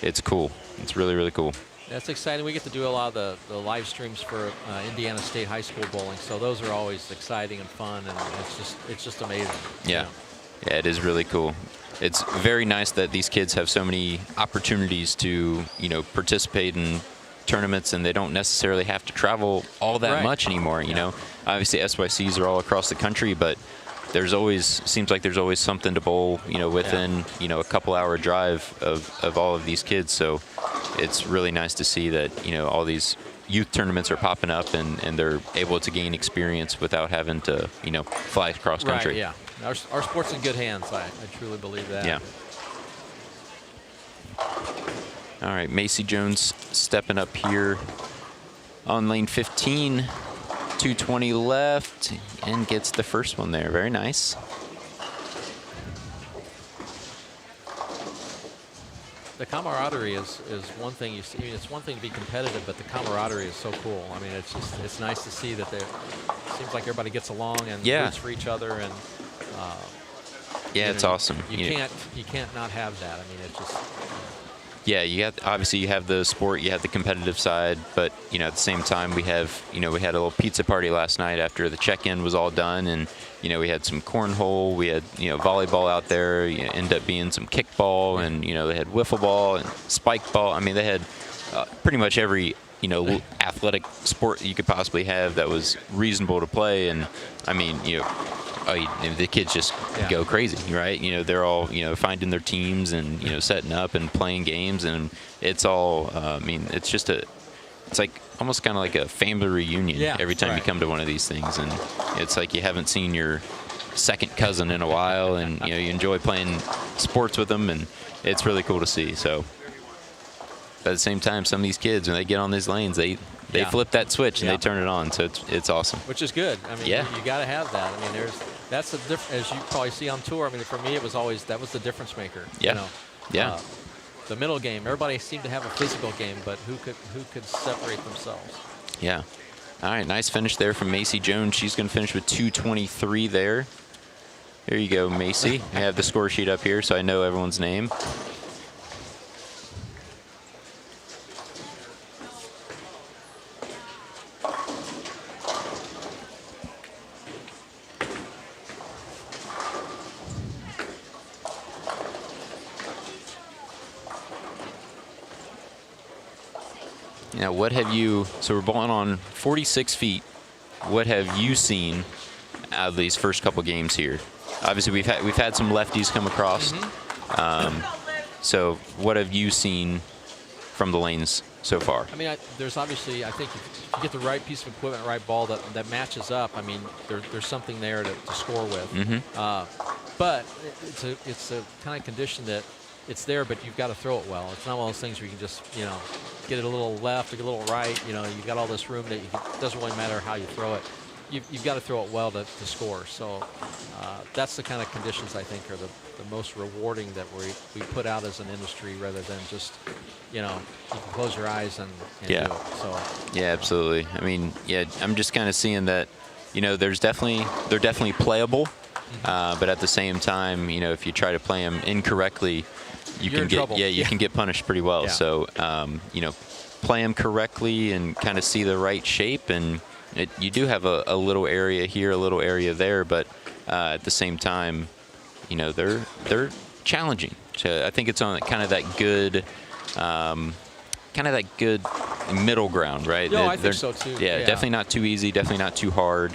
it's cool. It's really, really cool. That's exciting. We get to do a lot of the live streams for Indiana State High School bowling, so those are always exciting and fun, and it's just amazing. Yeah, yeah, it is really cool. It's very nice that these kids have so many opportunities to, you know, participate in tournaments, and they don't necessarily have to travel all that much anymore. You know, obviously SYCs are all across the country, but seems like there's always something to bowl, you know, within, you know, a couple-hour drive of all of these kids. So it's really nice to see that, you know, all these youth tournaments are popping up, and they're able to gain experience without having to, fly cross country. Right, yeah. Our sport's in good hands. I truly believe that. Yeah. All right, Macy Jones stepping up here on lane 15, 220 left, and gets the first one there. Very nice. The camaraderie is one thing you see. I mean, it's one thing to be competitive, but the camaraderie is so cool. I mean, it's nice to see that it seems like everybody gets along and roots for each other, and yeah, it's awesome. You can't not have that. I mean, it's just. Yeah, obviously you have the sport, you have the competitive side, but at the same time we have we had a little pizza party last night after the check-in was all done, and we had some cornhole, we had volleyball out there, ended up being some kickball, and they had wiffle ball and spike ball. I mean, they had pretty much every athletic sport you could possibly have that was reasonable to play, and I mean the kids just go crazy, right? They're all finding their teams and setting up and playing games, and it's all I mean, it's like almost kind of like a family reunion every time you come to one of these things, and it's like you haven't seen your second cousin in a while, and you enjoy playing sports with them, and it's really cool to see. So but at the same time, some of these kids, when they get on these lanes, they flip that switch and they turn it on, so it's awesome. Which is good. I mean, you got to have that. I mean, that's the difference, as you probably see on tour. I mean, for me, it was always that was the difference maker. Yeah. The middle game, everybody seemed to have a physical game, but who could separate themselves? Yeah. All right, nice finish there from Macy Jones. She's going to finish with 2:23 there. Here you go, Macy. I have the score sheet up here, so I know everyone's name. Now, what have you, so we're bowling on 46 feet. What have you seen out of these first couple games here? Obviously, we've had some lefties come across. So what have you seen from the lanes so far? I mean, there's obviously, I think if you get the right piece of equipment, right ball that matches up, I mean, there's something there to score with. But it's a kind of condition that it's there, but you've got to throw it well. It's not one of those things where you can just, get it a little left or a little right. You've got all this room that it doesn't really matter how you throw it. You've got to throw it well to score. So that's the kind of conditions I think are the most rewarding that we put out as an industry, rather than just, you can close your eyes and do it. So yeah, absolutely. I mean, I'm just kind of seeing that, they're definitely playable. But at the same time, if you try to play them incorrectly, you can get punished pretty well. So, play them correctly and kind of see the right shape, and you do have a little area here, a little area there, but at the same time, they're challenging. So I think it's on kind of that good, middle ground, right? No, I think so too. Yeah, definitely not too easy, definitely not too hard.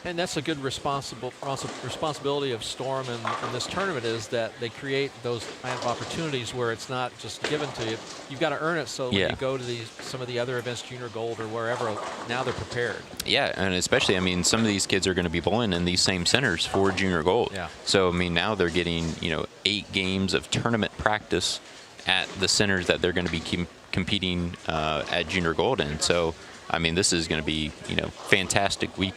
And that's a good responsibility of Storm in this tournament, is that they create those kind of opportunities where it's not just given to you. You've got to earn it, so when you go to some of the other events, Junior Gold or wherever, now they're prepared. Yeah, and especially, I mean, some of these kids are going to be bowling in these same centers for Junior Gold. Yeah. So, I mean, now they're getting, 8 games of tournament practice at the centers that they're going to be competing at Junior Gold in. So, I mean, this is going to be, fantastic week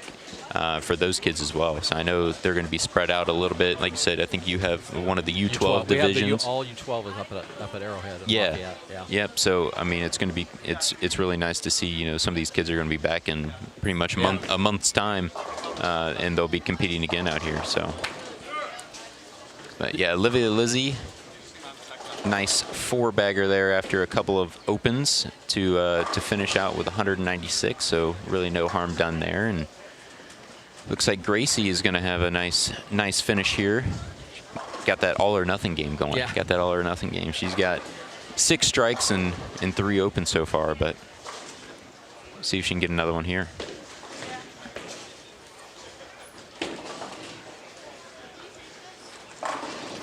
for those kids as well. So I know they're going to be spread out a little bit. Like you said, I think you have one of the U12 divisions. All U12 is up at Arrowhead. Yep. So I mean, it's going to be it's really nice to see. Some of these kids are going to be back in pretty much a month's time, and they'll be competing again out here. So, but yeah, Olivia Lizzie, nice 4-bagger there after a couple of opens to finish out with 196. So really no harm done there. And looks like Gracie is going to have a nice finish here. Got that all or nothing game going. Yeah. Got that all or nothing game. She's got 6 strikes and 3 opens so far, but see if she can get another one here.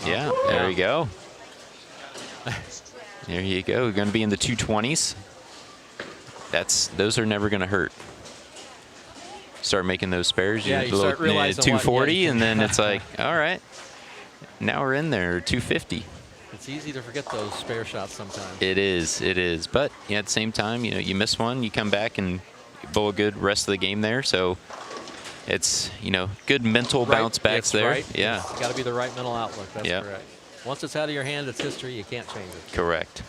Yeah, there you go. There you go. We're going to be in the 220s. those are never going to hurt. Start making those spares, Yeah, you start realizing 240, and then it's like, all right, now we're in there, 250. It's easy to forget those spare shots sometimes. It is. But yeah, at the same time, you miss one, you come back and bowl a good rest of the game there. So it's, good mental bounce backs there. Right. Yeah. It's got to be the right mental outlook. That's correct. Once it's out of your hand, it's history. You can't change it. Correct.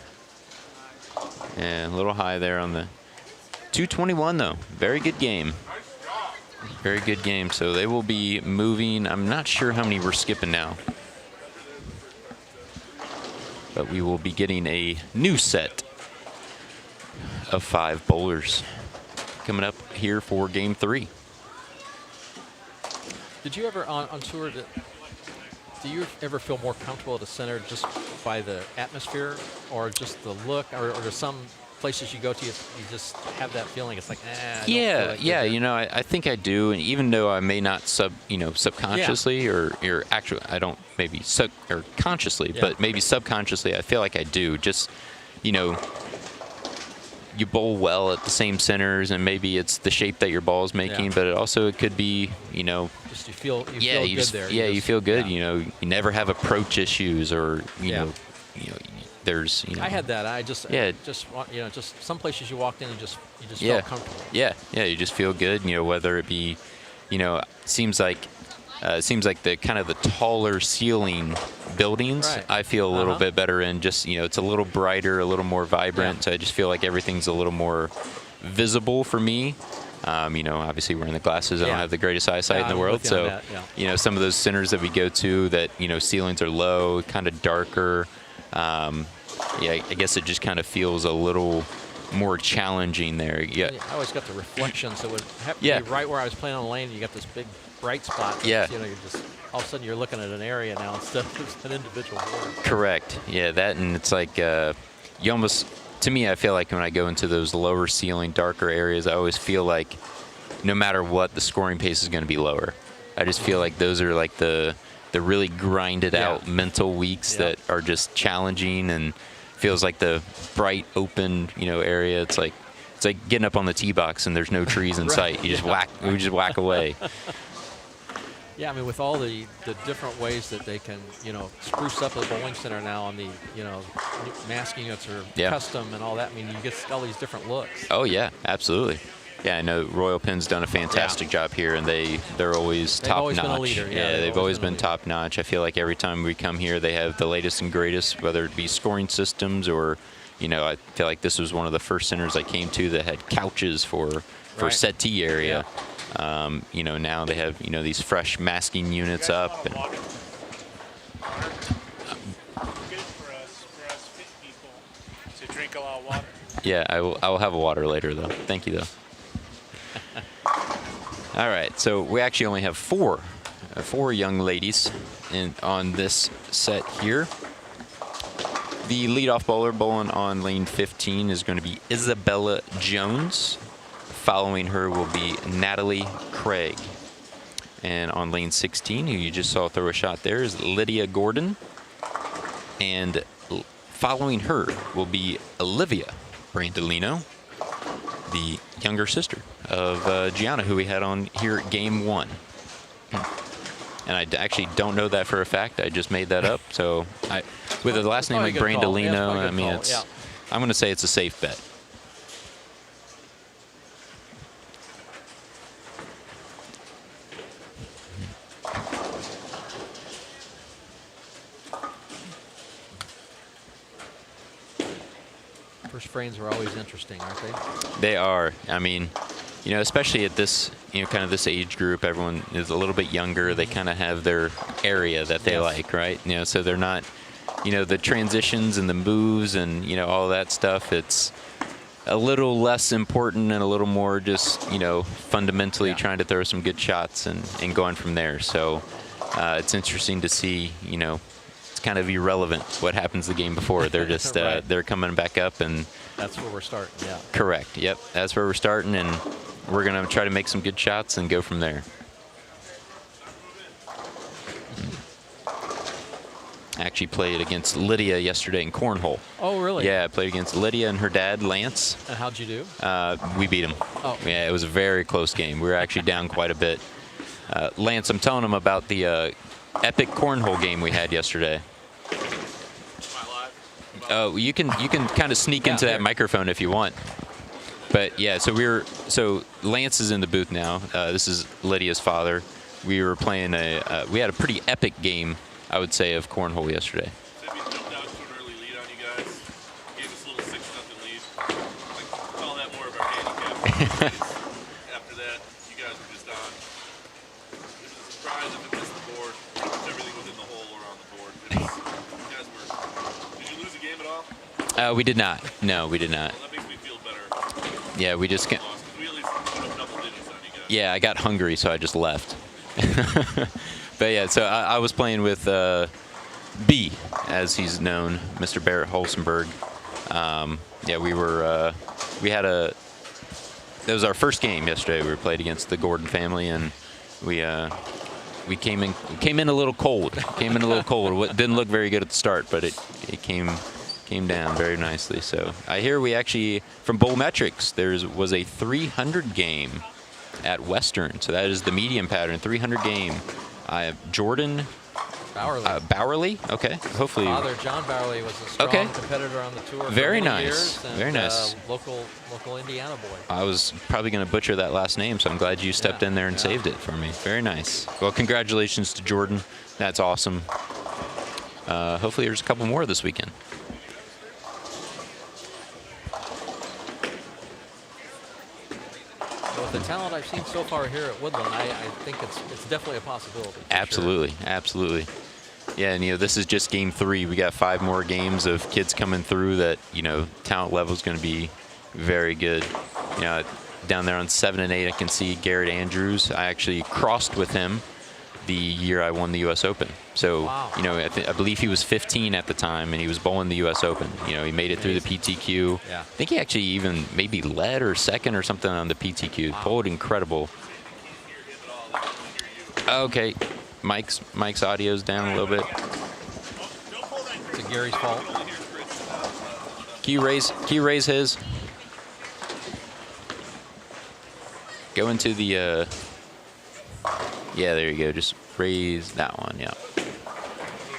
And a little high there on the 221, though. Very good game. Very good game. So they will be moving. I'm not sure how many we're skipping now. But we will be getting a new set of 5 bowlers coming up here for game 3. Did you ever on tour, do you ever feel more comfortable at the center just by the atmosphere or just the look, or some places you go to, you just have that feeling? It's like, I think I do, and even though I may not subconsciously or actually, I don't maybe consciously, but maybe subconsciously, I feel like I do. Just you bowl well at the same centers, and maybe it's the shape that your ball is making, but it could be, just you feel good there. You feel good. You never have approach issues, or there's I had that. I just just some places you walked in and just felt comfortable. Yeah, you just feel good. Whether it be, seems like the kind of the taller ceiling buildings, I feel a little bit better in. Just it's a little brighter, a little more vibrant. So I just feel like everything's a little more visible for me. Obviously wearing the glasses, I don't have the greatest eyesight in the world. So some of those centers that we go to that ceilings are low, kind of darker. I guess it just kind of feels a little more challenging there. Yeah. I always got the reflection, so it would have to be right where I was playing on the lane. You got this big bright spot. You're just all of a sudden you're looking at an area now instead of an individual board. Correct. Yeah, that, and it's like you almost, to me, I feel like when I go into those lower ceiling, darker areas, I always feel like no matter what, the scoring pace is going to be lower. I just feel like those are like the really grinded out mental weeks that are just challenging, and feels like the bright open area. It's like getting up on the tee box and there's no trees in sight. You just whack away. Yeah, I mean, with all the different ways that they can spruce up the bowling center now, on the masking units are custom and all that. I mean, you get all these different looks. Oh yeah, absolutely. Yeah, I know Royal Pin's done a fantastic job here, and they're always top notch. Been a leader. Yeah, they've always been top notch. I feel like every time we come here, they have the latest and greatest, whether it be scoring systems or, I feel like this was one of the first centers I came to that had couches for settee area. Now they have these fresh masking units up. And Good for us fit people to drink a lot of water. Yeah, I will have a water later though. Thank you though. All right, so we actually only have four young ladies on this set here. The leadoff bowler bowling on lane 15 is going to be Isabella Jones. Following her will be Natalie Craig. And on lane 16, who you just saw throw a shot there, is Lydia Gordon. And following her will be Olivia Brandolino, the younger sister of Gianna, who we had on here at game 1. And I actually don't know that for a fact. I just made that up. So with the last name like Brandolino, I mean, I'm going to say it's a safe bet. First frames are always interesting, aren't they? They are. I mean, especially at this, kind of this age group, everyone is a little bit younger. They kind of have their area that they like, right? So they're not, the transitions and the moves and, all that stuff. It's a little less important and a little more just, fundamentally trying to throw some good shots and going from there. So it's interesting to see, it's kind of irrelevant what happens the game before. They're just they're coming back up, and that's where we're starting. Yeah. Correct. Yep. That's where we're starting, and we're gonna try to make some good shots and go from there. Actually played against Lydia yesterday in cornhole. Oh, really? Yeah, I played against Lydia and her dad, Lance. And how'd you do? We beat him. Oh. Yeah, it was a very close game. We were actually down quite a bit. Lance, I'm telling him about the epic cornhole game we had yesterday. Oh, you can kind of sneak into that microphone if you want. But yeah, so Lance is in the booth now. This is Lydia's father. We were playing we had a pretty epic game, I would say, of cornhole yesterday. Sydney jumped out to an early lead on you guys. Gave us a little 6-0 lead. I call that more of our handicap. After that, you guys were just on. It was a surprise if it missed the board. Everything was in the hole or on the board. You guys were. Did you lose a game at all? We did not. No, we did not. Well, that makes me feel better. Yeah, we just can't. We at least put up double digits on you guys. Yeah, I got hungry, so I just left. But yeah, so I was playing with B, as he's known, Mr. Barrett Holsenberg. Yeah, that was our first game yesterday. We played against the Gordon family, and we came in a little cold. It didn't look very good at the start, but it came down very nicely. So I hear we actually, from Bowl Metrics, was a 300 game at Western. So that is the medium pattern, 300 game. Jordan Bowerly. Okay, hopefully. Father John Bowerly was a strong competitor on the tour. Very for many nice. Years, and, very nice. Local Indiana boy. I was probably going to butcher that last name, so I'm glad you stepped in there and saved it for me. Very nice. Well, congratulations to Jordan. That's awesome. Hopefully there's a couple more this weekend. With the talent I've seen so far here at Woodland, I think it's definitely a possibility. Absolutely. Yeah, and this is just game 3. We got 5 more games of kids coming through that talent level is going to be very good. Down there on 7 and 8, I can see Garrett Andrews. I actually crossed with him the year I won the U.S. Open. So, wow. I believe he was 15 at the time, and he was bowling the U.S. Open. He made it through the PTQ. Yeah. I think he actually even maybe led or second or something on the PTQ. Wow. Bowled incredible. Okay, Mike's audio's down a little bit. It's Gary's fault. Can you raise his? Go into the. Yeah, there you go. Just raise that one. Yeah.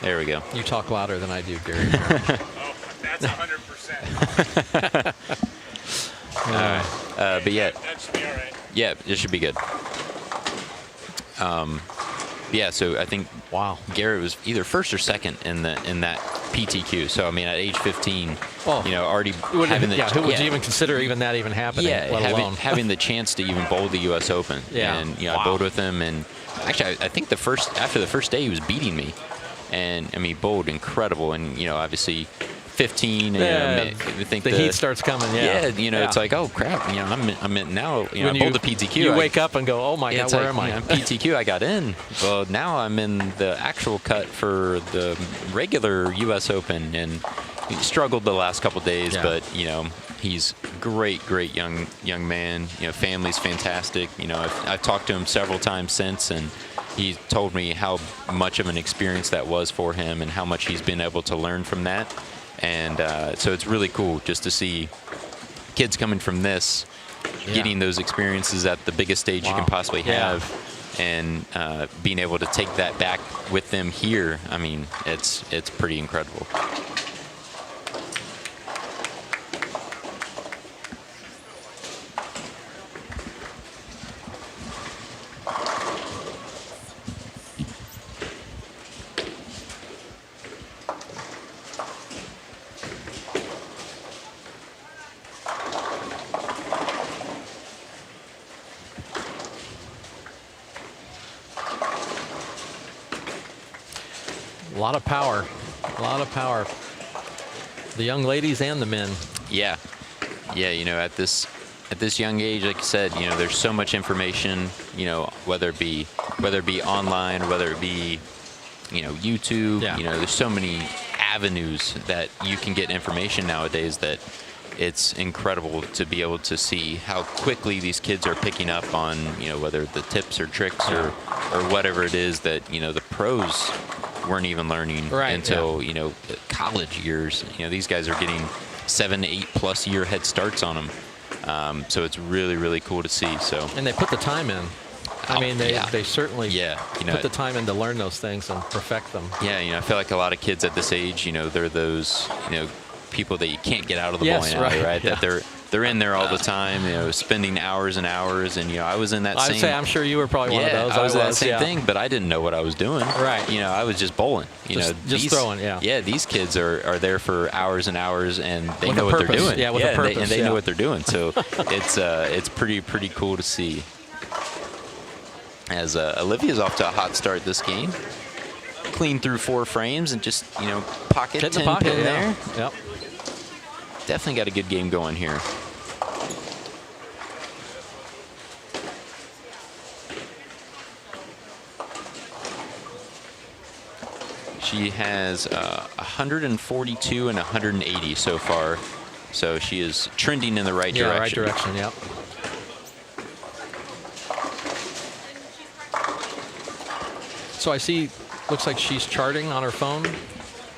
There we go. You talk louder than I do, Gary. That's 100%. All right. But yeah. That should be all right. Yeah, it should be good. Yeah, so I think Garrett was either first or second in that PTQ. So I mean, at age 15, already having the who would you even consider that even happening? Yeah, let alone having the chance to even bowl the U.S. Open. Yeah, and I bowled with him, and actually I think after the first day he was beating me, and I mean bowled incredible, and obviously 15. I think the heat starts coming. Yeah, it's like, oh crap, I'm in now. I bowled the PTQ. You wake up and go, oh my God, where am I? PTQ, I got in. Well, now I'm in the actual cut for the regular U.S. Open, and he struggled the last couple days, but he's great young man. Family's fantastic. I've talked to him several times since, and he told me how much of an experience that was for him, and how much he's been able to learn from that. And so it's really cool just to see kids coming from this, getting those experiences at the biggest stage you can possibly have, and being able to take that back with them here. I mean, it's pretty incredible. A lot of power. The young ladies and the men. Yeah. At this young age, like I said, there's so much information. Whether it be online, whether it be, YouTube. There's so many avenues that you can get information nowadays that it's incredible to be able to see how quickly these kids are picking up on, whether the tips or tricks or whatever it is that, the pros weren't even learning until college years. These guys are getting 7 to 8+ year head starts on them. So it's really, really cool to see. So and they put the time in. I mean, they certainly put the time in to learn those things and perfect them. Yeah, I feel like a lot of kids at this age, they're those, people that you can't get out of the bowling alley, right? Yeah. That they're in there all the time, spending hours and hours. And I was in that I'd same. say I'm sure you were probably one of those. I was that same thing, but I didn't know what I was doing. Right. I was just bowling. Just throwing. Yeah. Yeah, these kids are there for hours and hours, and they With know a what purpose. they're doing. Yeah, with a purpose. And they know what they're doing. So it's pretty cool to see. As Olivia's off to a hot start this game. Clean through 4 frames and just, pocket 10 pin there. Yep. Definitely got a good game going here. She has 142 and 180 so far. So she is trending in the right direction. Yeah, right direction, yep. So I see, looks like she's charting on her phone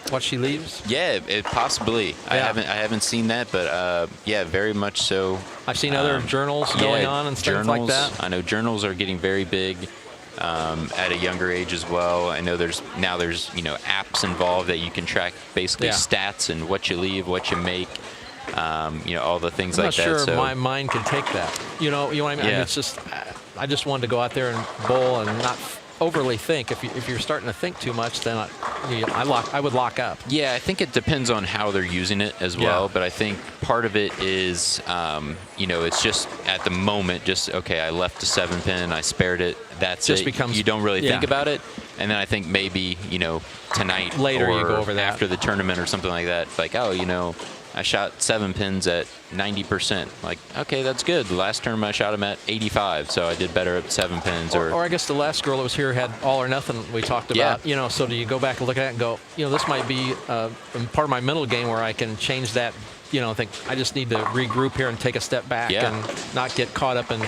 what she leaves. Yeah, possibly. Yeah. I haven't seen that, but yeah, very much so. I've seen other journals going on and stuff like that. I know journals are getting very big at a younger age as well. I know there's apps involved that you can track basically stats and what you leave, what you make. All the things like that. I'm not sure so my mind can take that. You know what I mean? Yeah. It's just, I just wanted to go out there and bowl and not overly think. If you're starting to think too much, then I would lock up. Yeah, I think it depends on how they're using it as well. But I think part of it is, it's just at the moment, just okay. I left a 7-pin, I spared it. That's just it. Becomes, you don't really think about it, and then I think maybe tonight later or you go over that after the tournament or something like that. Like I shot 7 pins at 90%. Like, okay, that's good. The last tournament I shot them at 85, so I did better at 7 pins. Or I guess the last girl that was here had all or nothing we talked about. So do you go back and look at it and go, this might be part of my mental game where I can change that. Think I just need to regroup here and take a step back and not get caught up in,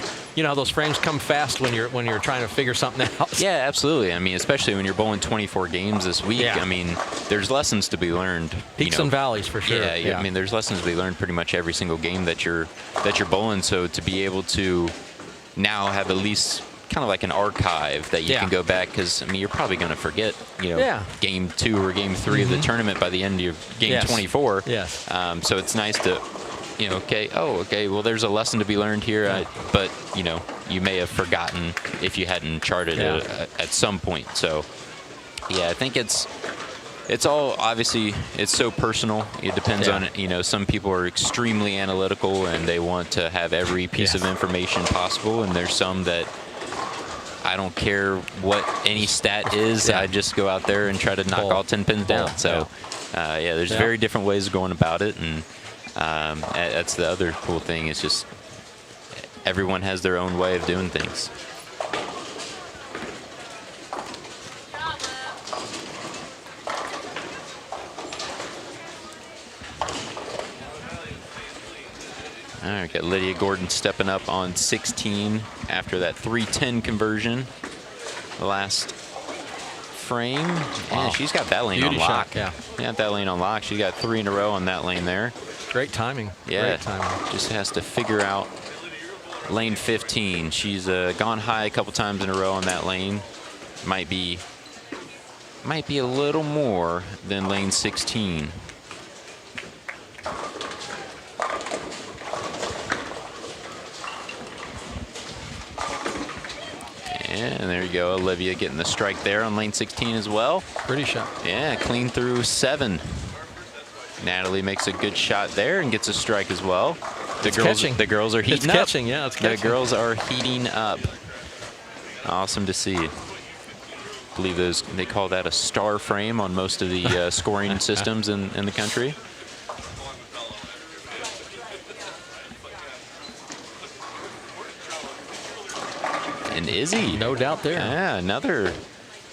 how those frames come fast when you're trying to figure something out. Yeah, absolutely. I mean, especially when you're bowling 24 games this week. Yeah. I mean, there's lessons to be learned. Peaks and valleys for sure. Yeah, I mean, there's lessons to be learned pretty much every single game that you're bowling. So to be able to now have at least kind of like an archive that you can go back, because you're probably going to forget game 2 or game 3 of the tournament by the end of game 24. Yes. So it's nice to well, there's a lesson to be learned here, but you may have forgotten if you hadn't charted it at some point. So I think it's all, obviously, it's so personal. It depends on, some people are extremely analytical and they want to have every piece of information possible, and there's some that I don't care what any stat is. I just go out there and try to knock all 10 pins down. So, there's very different ways of going about it, and that's the other cool thing. It's just everyone has their own way of doing things. All right, got Lydia Gordon stepping up on 16 after that 310 conversion. The last frame. Wow. And she's got that lane Beauty on lock. shot, Got that lane on lock. She got 3 in a row on that lane there. Great timing. Yeah. Great timing. Just has to figure out lane 15. She's gone high a couple times in a row on that lane. Might be a little more than lane 16. And there you go, Olivia getting the strike there on lane 16 as well. Pretty shot. Yeah, clean through 7. Natalie makes a good shot there and gets a strike as well. The girls are heating up. It's catching. The girls are heating up. Awesome to see. I believe they call that a star frame on most of the scoring systems in the country. And Izzy. No doubt there. Yeah, another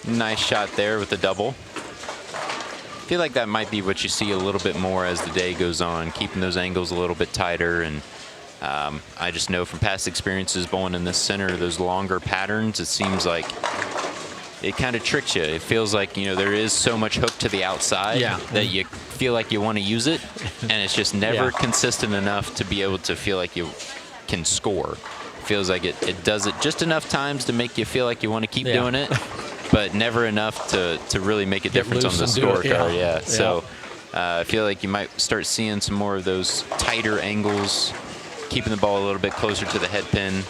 nice shot there with the double. I feel like that might be what you see a little bit more as the day goes on, keeping those angles a little bit tighter. And I just know from past experiences bowling in this center, those longer patterns, it seems like it kind of tricks you. It feels like, there is so much hook to the outside that you feel like you want to use it, and it's just never consistent enough to be able to feel like you can score. Feels like it does it just enough times to make you feel like you want to keep doing it, but never enough to really make a difference on the scorecard. So I feel like you might start seeing some more of those tighter angles, keeping the ball a little bit closer to the head pin.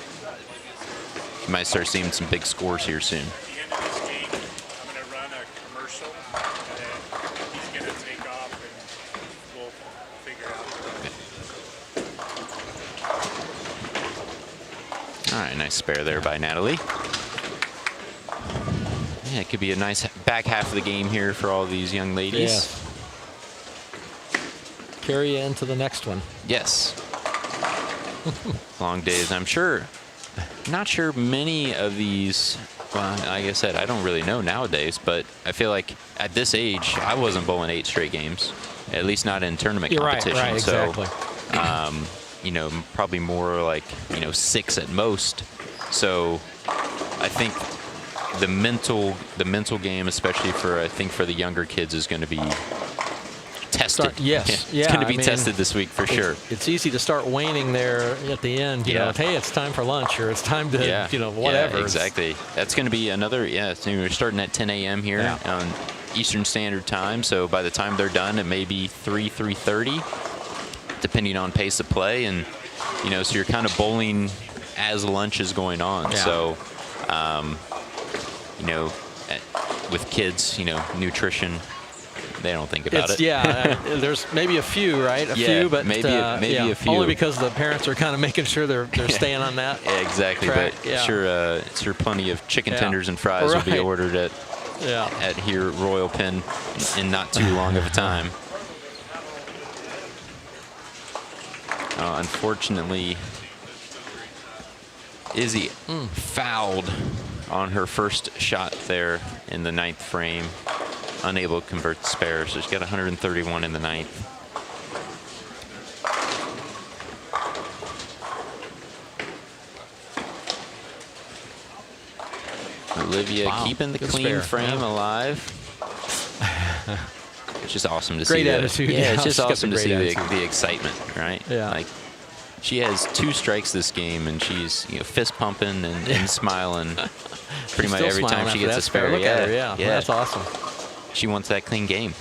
You might start seeing some big scores here soon. At the end of this game, I'm going to run a commercial, and then he's going to take off, and we'll figure it out. All right, nice spare there by Natalie. Yeah, it could be a nice back half of the game here for all these young ladies. Yes. Carry you into the next one. Yes. Long days. I'm not sure many of these, well, like I said, I don't really know nowadays, but I feel like at this age, I wasn't bowling 8 straight games, at least not in tournament competition. Right, exactly. So, probably more like, 6 at most. So I think the mental game, especially for the younger kids, is going to be tested. It's going to be tested this week for sure. It's easy to start waning there at the end. You know, hey, it's time for lunch, or it's time to, whatever. Yeah, exactly. That's going to be another. So we're starting at 10 a.m. here on Eastern Standard Time. So by the time they're done, it may be 3:30, depending on pace of play, and so you're kind of bowling as lunch is going on. Yeah. So, with kids, nutrition. They don't think about it. There's maybe a few, right? A few, but maybe a few. Only because the parents are kind of making sure they're staying on that. Yeah, exactly. Track. But sure, plenty of chicken tenders and fries will be ordered at here at Royal Pen in not too long of a time. Unfortunately, Izzy fouled on her first shot there in the 9th frame. Unable to convert the spare, so she's got 131 in the 9th. Olivia keeping the clean frame alive. It's just awesome to see. Great attitude. Yeah, it's just awesome to see the excitement, right? Yeah. Like, she has 2 strikes this game, and she's fist pumping and smiling pretty much every time she gets a spare. Look at her, yeah, that's awesome. She wants that clean game.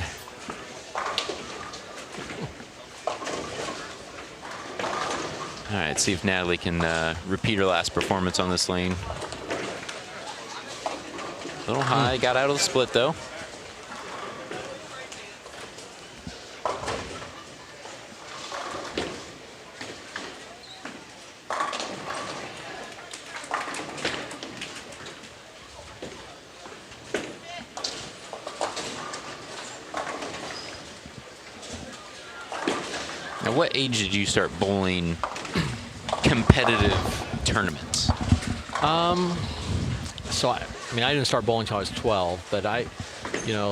All right, see if Natalie can repeat her last performance on this lane. A little high, got out of the split though. Now, what age did you start bowling competitive tournaments? So I didn't start bowling until I was 12, but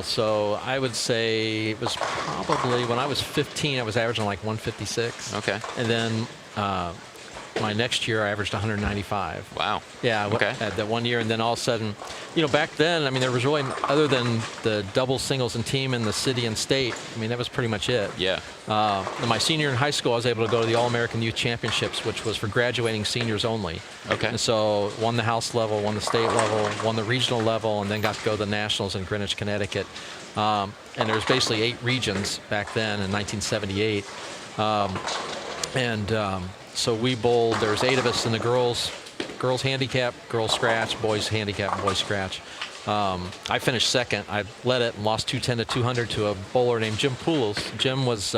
so I would say it was probably when I was 15, I was averaging like 156. Okay. And then my next year I averaged 195. Wow. Yeah. Okay. That one year, and then all of a sudden, back then, there was really, other than the double, singles, and team in the city and state, that was pretty much it. Yeah. My senior in high school, I was able to go to the All-American Youth Championships, which was for graduating seniors only. Okay. And so won the house level, won the state level, won the regional level, and then got to go to the nationals in Greenwich, Connecticut. And there was basically 8 regions back then in 1978. So we bowled, there's 8 of us in the girls handicap, girls scratch, boys handicap, boys scratch. I finished second. I led it and lost 210 to 200 to a bowler named Jim Poulos. Jim was,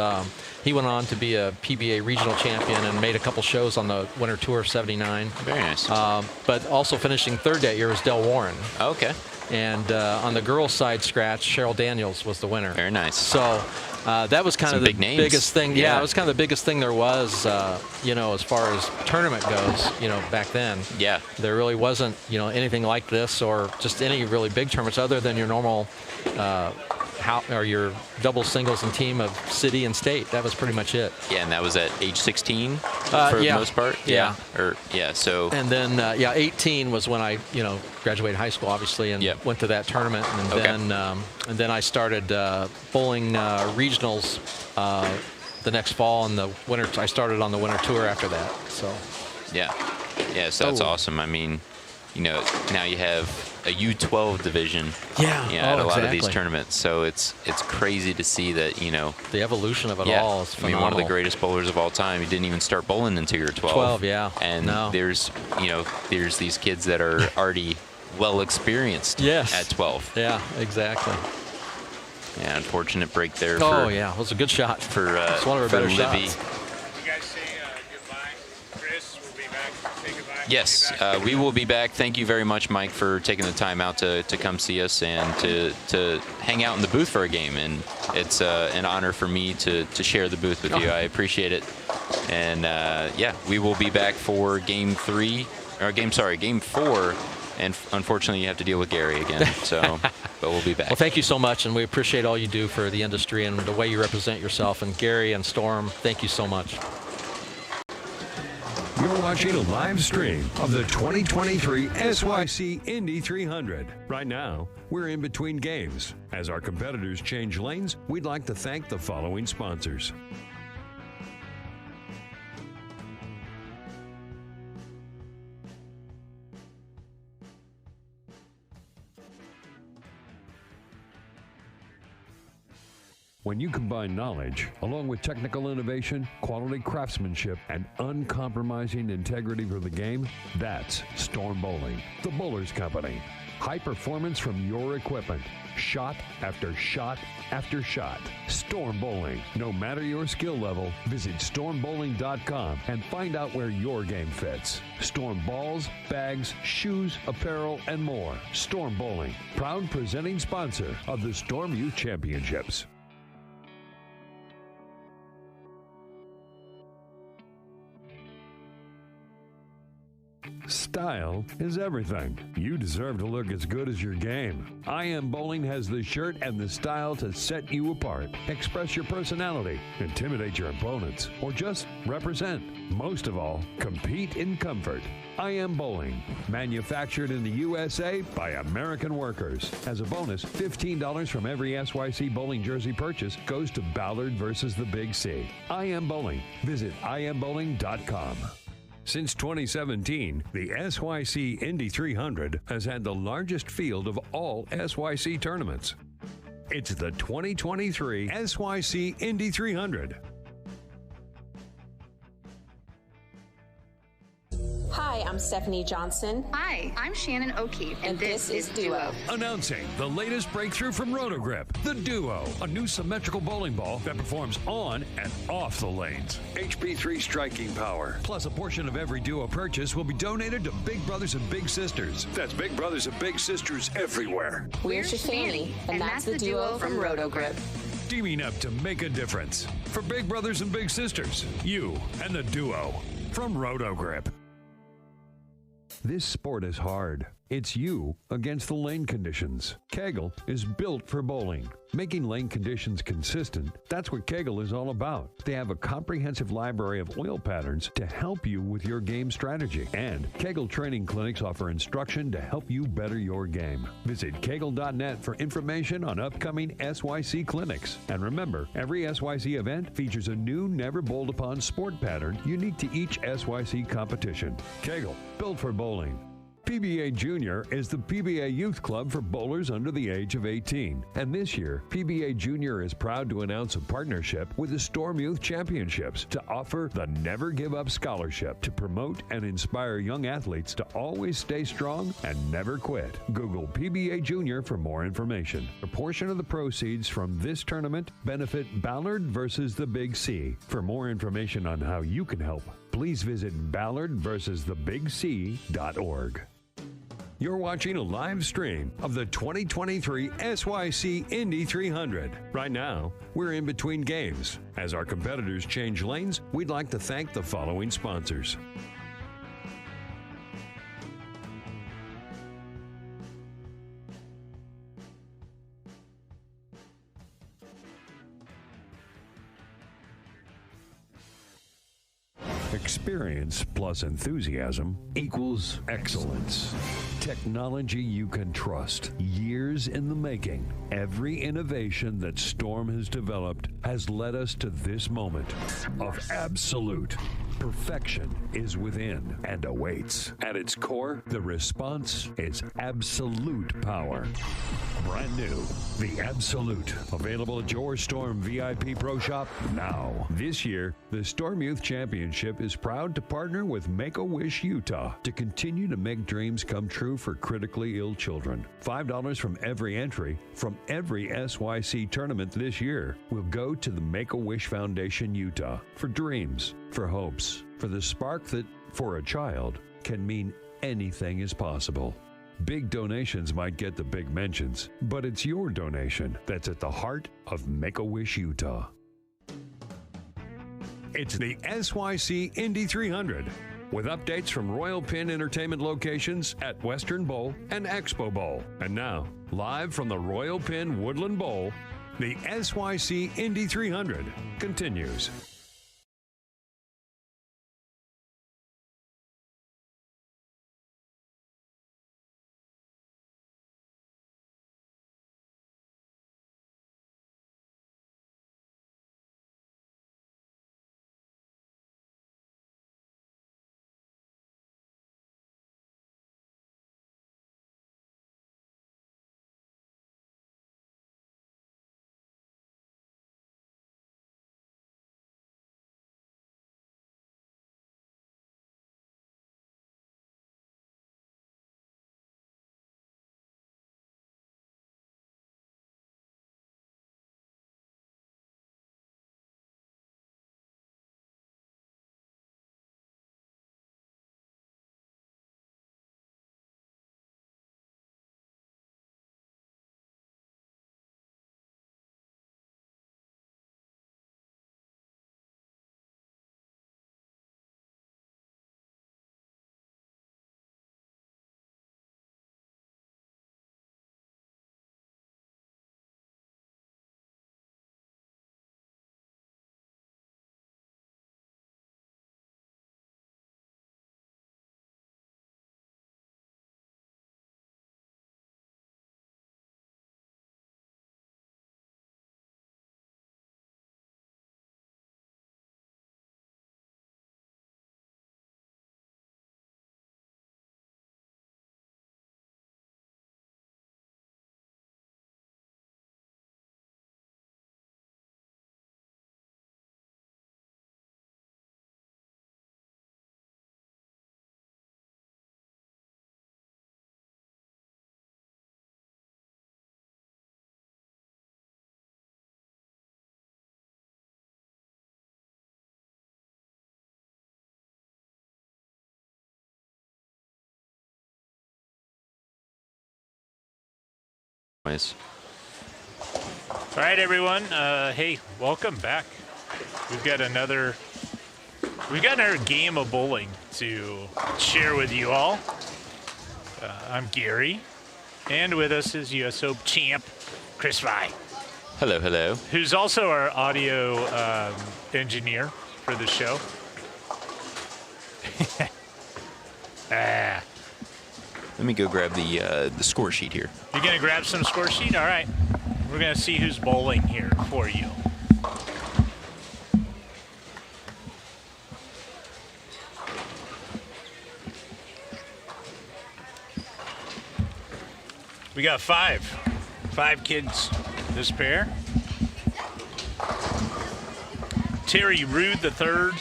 he went on to be a PBA regional champion and made a couple shows on the Winter Tour of '79. Very nice. But also finishing third that year was Del Warren. Okay. And on the girls' side scratch, Cheryl Daniels was the winner. Very nice. So that was kind of the biggest thing. Yeah, it was kind of the biggest thing there was, as far as tournament goes, back then. Yeah. There really wasn't, anything like this or just any really big tournaments other than your normal your double singles and team of city and state. That was pretty much it. Yeah, and that was at age 16 for the most part. Yeah. So. And then 18 was when I graduated high school, obviously, and went to that tournament, and then I started bowling regionals the next fall, and the winter. I started on the winter tour after that. So. Yeah. So that's awesome. I mean, now you have a U12 division. At a lot of these tournaments. So it's crazy to see that, the evolution of it all is phenomenal. I mean, one of the greatest bowlers of all time. He didn't even start bowling until you're 12. 12, yeah. And there's these kids that are already well experienced at 12. Yeah, exactly. Yeah, unfortunate break there. It was a good shot. It's one of our better Livy. shots. You guys say goodbye. Chris will be back. Say goodbye. Yes, we will be back. Thank you very much, Mike, for taking the time out to come see us and to hang out in the booth for a game. And it's an honor for me to share the booth with you. I appreciate it. And we will be back for game 4. And unfortunately, you have to deal with Gary again. So, but we'll be back. Well, thank you so much, and we appreciate all you do for the industry and the way you represent yourself. And Gary and Storm, thank you so much. You're watching a live stream of the 2023 SYC Indy 300. Right now, we're in between games. As our competitors change lanes, we'd like to thank the following sponsors. When you combine knowledge, along with technical innovation, quality craftsmanship, and uncompromising integrity for the game, that's Storm Bowling, the Bowlers Company. High performance from your equipment. Shot after shot after shot. Storm Bowling. No matter your skill level, visit stormbowling.com and find out where your game fits. Storm balls, bags, shoes, apparel, and more. Storm Bowling, proud presenting sponsor of the Storm Youth Championships. Style is everything. You deserve to look as good as your game. I Am Bowling has the shirt and the style to set you apart. Express your personality, intimidate your opponents, or just represent. Most of all, compete in comfort. I Am Bowling, manufactured in the USA by American workers. As a bonus, $15 from every SYC Bowling jersey purchase goes to Ballard versus the Big C. I Am Bowling. Visit iambowling.com. Since 2017, the SYC Indy 300 has had the largest field of all SYC tournaments. It's the 2023 SYC Indy 300. Hi, I'm Stephanie Johnson. Hi, I'm Shannon O'Keefe, and this is Duo. Announcing the latest breakthrough from Rotogrip, the Duo, a new symmetrical bowling ball that performs on and off the lanes. HP3 striking power, plus a portion of every Duo purchase will be donated to Big Brothers and Big Sisters. That's Big Brothers and Big Sisters everywhere. We're Shifani, and that's the Duo from Rotogrip. Teaming up to make a difference. For Big Brothers and Big Sisters, you and the Duo from Rotogrip. This sport is hard. It's you against the lane conditions. Kegel is built for bowling. Making lane conditions consistent, that's what Kegel is all about. They have a comprehensive library of oil patterns to help you with your game strategy. And Kegel training clinics offer instruction to help you better your game. Visit kegel.net for information on upcoming SYC clinics. And remember, every SYC event features a new never bowled upon sport pattern unique to each SYC competition. Kegel, built for bowling. PBA Junior is the PBA Youth Club for bowlers under the age of 18. And this year, PBA Junior is proud to announce a partnership with the Storm Youth Championships to offer the Never Give Up Scholarship to promote and inspire young athletes to always stay strong and never quit. Google PBA Junior for more information. A portion of the proceeds from this tournament benefit Ballard versus the Big C. For more information on how you can help, please visit ballardversusthebigc.org. You're watching a live stream of the 2023 SYC Indy 300. Right now, we're in between games. As our competitors change lanes, we'd like to thank the following sponsors. Experience plus enthusiasm equals excellence. Technology you can trust. Years in the making. Every innovation that Storm has developed has led us to this moment of absolute perfection is within and awaits. At its core, the response is absolute power. Brand new, the Absolute. Available at your Storm VIP Pro Shop now. This year, the Storm Youth Championship is proud to partner with Make-A-Wish Utah to continue to make dreams come true for critically ill children. $5 from every entry from every SYC tournament this year will go to the Make-A-Wish Foundation Utah for dreams, for hopes, for the spark that, for a child, can mean anything is possible. Big donations might get the big mentions, but it's your donation that's at the heart of Make-A-Wish Utah. It's the SYC Indy 300, with updates from Royal Pin Entertainment locations at Western Bowl and Expo Bowl. And now, live from the Royal Pin Woodland Bowl, the SYC Indy 300 continues. Nice. All right, everyone. Hey, welcome back. We've got another game of bowling to share with you all. I'm Gary, and with us is USO champ Chris Vai. Hello, hello. Who's also our audio engineer for the show. Let me go grab the score sheet here. You're gonna grab some score sheet? All right. We're gonna see who's bowling here for you. We got five kids this pair. Terry Rude III,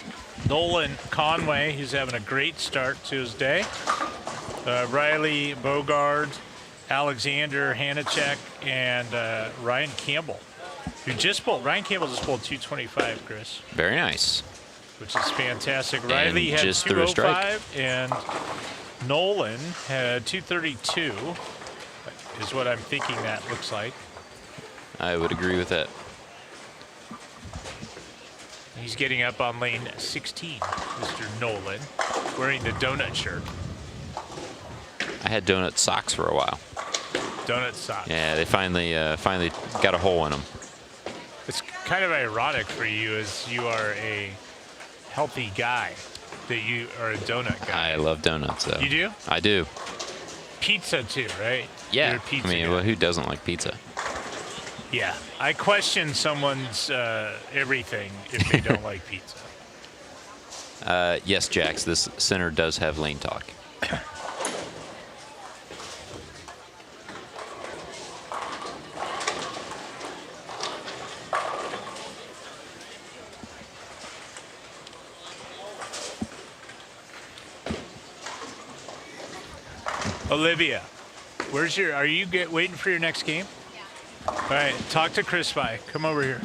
Nolan Conway, who's having a great start to his day. Riley Bogard, Alexander Hanachek, and Ryan Campbell, Ryan Campbell just bowled 225, Chris. Very nice. Which is fantastic. And Riley had just threw a strike. 205, and Nolan had 232, is what I'm thinking that looks like. I would agree with that. He's getting up on lane 16, Mr. Nolan, wearing the donut shirt. I had donut socks for a while. Donut socks. Yeah, they finally got a hole in them. It's kind of ironic for you, as you are a healthy guy. that you are a donut guy. I love donuts, though. You do? I do. Pizza too, right? Yeah. You're a pizza I mean, guy. well, who doesn't like pizza? Yeah. I question someone's everything if they don't like pizza. Yes, Jax, this center does have lane talk. Olivia, are you waiting for your next game? Yeah. All right, talk to Chris Vi. Come over here.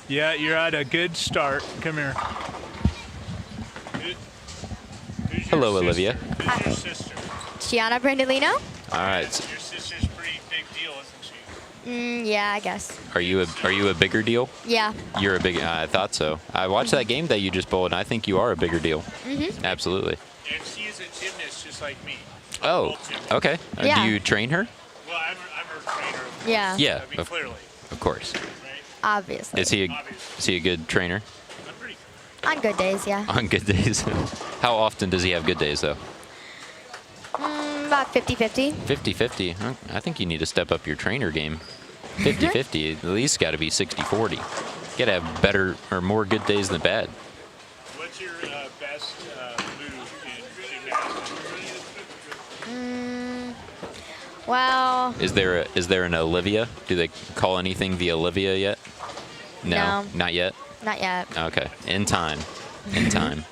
Yeah, you're at a good start. Come here. Who's Hello, your Olivia. sister? Who's your sister? Gianna Brandolino? All right. Your sister's a pretty big deal, isn't she? Yeah, I guess. Are you a bigger deal? Yeah. You're a big. I thought so. I watched that game that you just bowled, and I think you are a bigger deal. Absolutely. And she is a gymnast just like me. Oh, okay. Yeah. Do you train her? Well, I'm her trainer. Yeah. Yeah. I mean, clearly. Of course. Right? Obviously. Is he a good trainer? I'm pretty On good days, yeah. On good days. How often does he have good days, though? About 50-50. 50-50. Huh? I think you need to step up your trainer game. 50-50. At least got to be 60-40. Got to have better or more good days than bad. What's your best move in gymnastics? Well, Is there an Olivia? Do they call anything the Olivia yet? No. Not yet? not yet. Okay. In time. In time.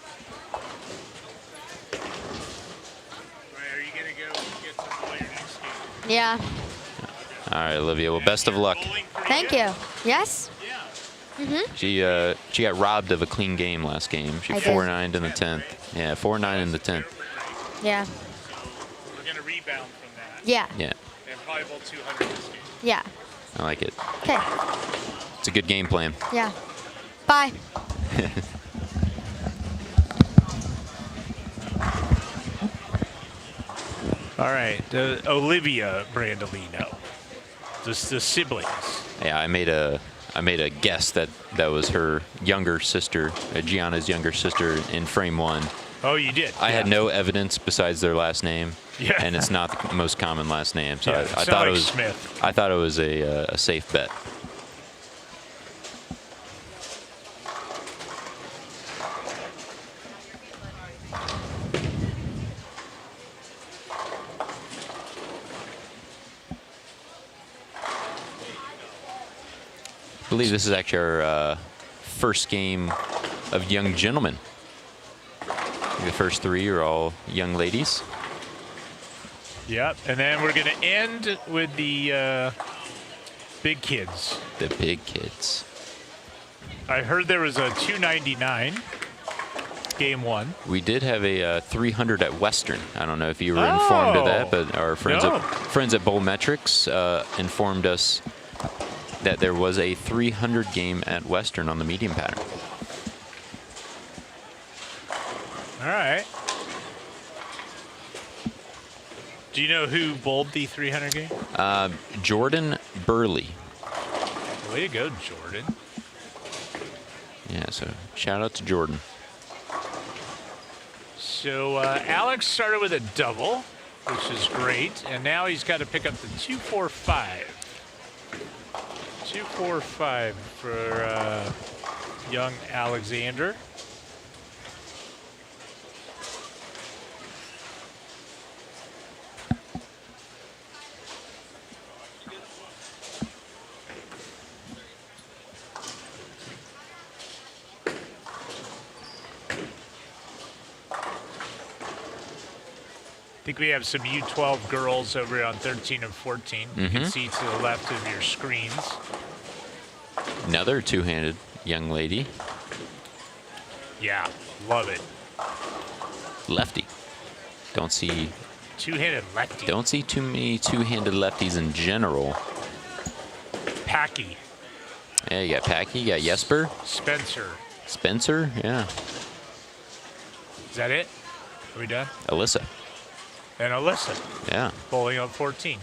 Are you going to go get to play your next game? Yeah. All right, Olivia. Well, best of luck. Thank you. Yes? She got robbed of a clean game last game. She I did. 4-9'd in the 10th. Yeah, 4-9 in the 10th. Yeah. We're going to rebound from that. Yeah. Yeah, And probably bowl 200 this game. Yeah. I like it. Okay. It's a good game plan. Yeah. Bye. All right, Olivia Brandolino, the siblings. Yeah, I made a guess that was her younger sister, Gianna's younger sister in frame one. Oh, you did? I had no evidence besides their last name, Yeah. and it's not the most common last name, so Yeah, I it's thought not it like was Smith. I thought it was a safe bet. I believe this is actually our first game of young gentlemen. The first three are all young ladies. Yep, and then we're going to end with the big kids. The big kids. I heard there was a 299 game one. We did have a 300 at Western. I don't know if you were informed of that, but our friends at Bowl Metrics informed us that there was a 300 game at Western on the medium pattern. All right. Do you know who bowled the 300 game? Jordan Burley. Way to go, Jordan. Yeah, so shout out to Jordan. So Alex started with a double, which is great, and now he's got to pick up the 245. 245 for young Alexander. I think we have some U12 girls over on 13 and 14. You can see to the left of your screens. Another two-handed young lady. Yeah, love it. Lefty. Don't see Two-handed lefty. Don't see too many two-handed lefties in general. Packy. Yeah, you got Packy, you got Jesper. Spencer, yeah. Is that it? Are we done? Alyssa. And Alyssa. Yeah. Bowling on 14.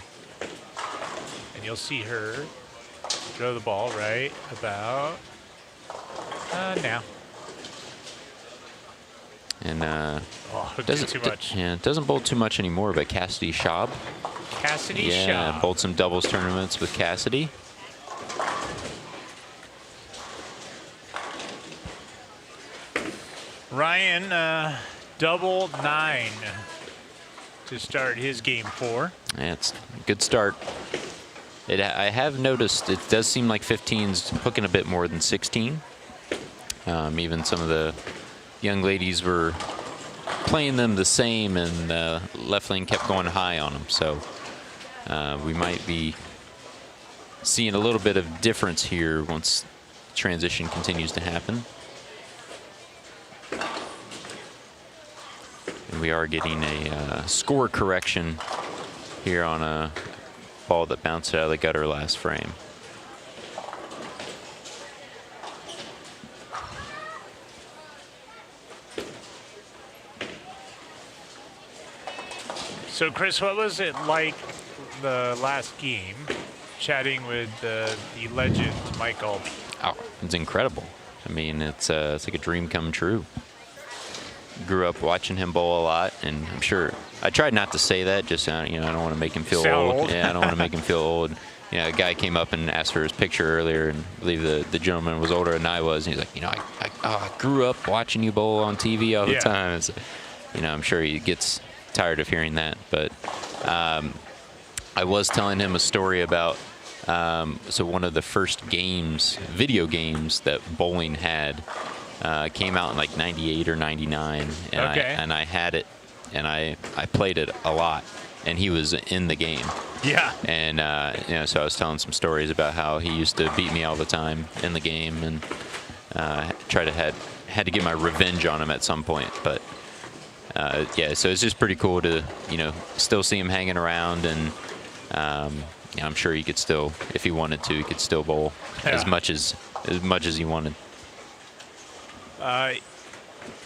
And you'll see her throw the ball right about now. And doesn't too much. Yeah, doesn't bowl too much anymore. But Cassidy Schaub. Cassidy Yeah, Schaub. bowled some doubles tournaments with Cassidy. Ryan, double 9 to start his game 4. Yeah, it's a good start. I have noticed it does seem like 15's hooking a bit more than 16. Even some of the young ladies were playing them the same, and left lane kept going high on them. So we might be seeing a little bit of difference here once transition continues to happen. And we are getting a score correction here on a ball that bounced out of the gutter last frame. So, Chris, what was it like the last game, chatting with the legend, Mike Albee? Oh, it's incredible. I mean, it's like a dream come true. Grew up watching him bowl a lot, and I'm sure I tried not to say that. Just I don't want to make him feel old. Yeah, I don't want to make him feel old. A guy came up and asked for his picture earlier, and I believe the gentleman was older than I was. And he's like, I grew up watching you bowl on TV all the time. It's, I'm sure he gets tired of hearing that. But I was telling him a story about so one of the first video games that bowling had. Came out in like 98 or 99, and I had it, and I played it a lot, and he was in the game. Yeah. And so I was telling some stories about how he used to beat me all the time in the game, and had to get my revenge on him at some point. But yeah, so it's just pretty cool to still see him hanging around, and I'm sure he could still, if he wanted to, he could still bowl as much as he wanted.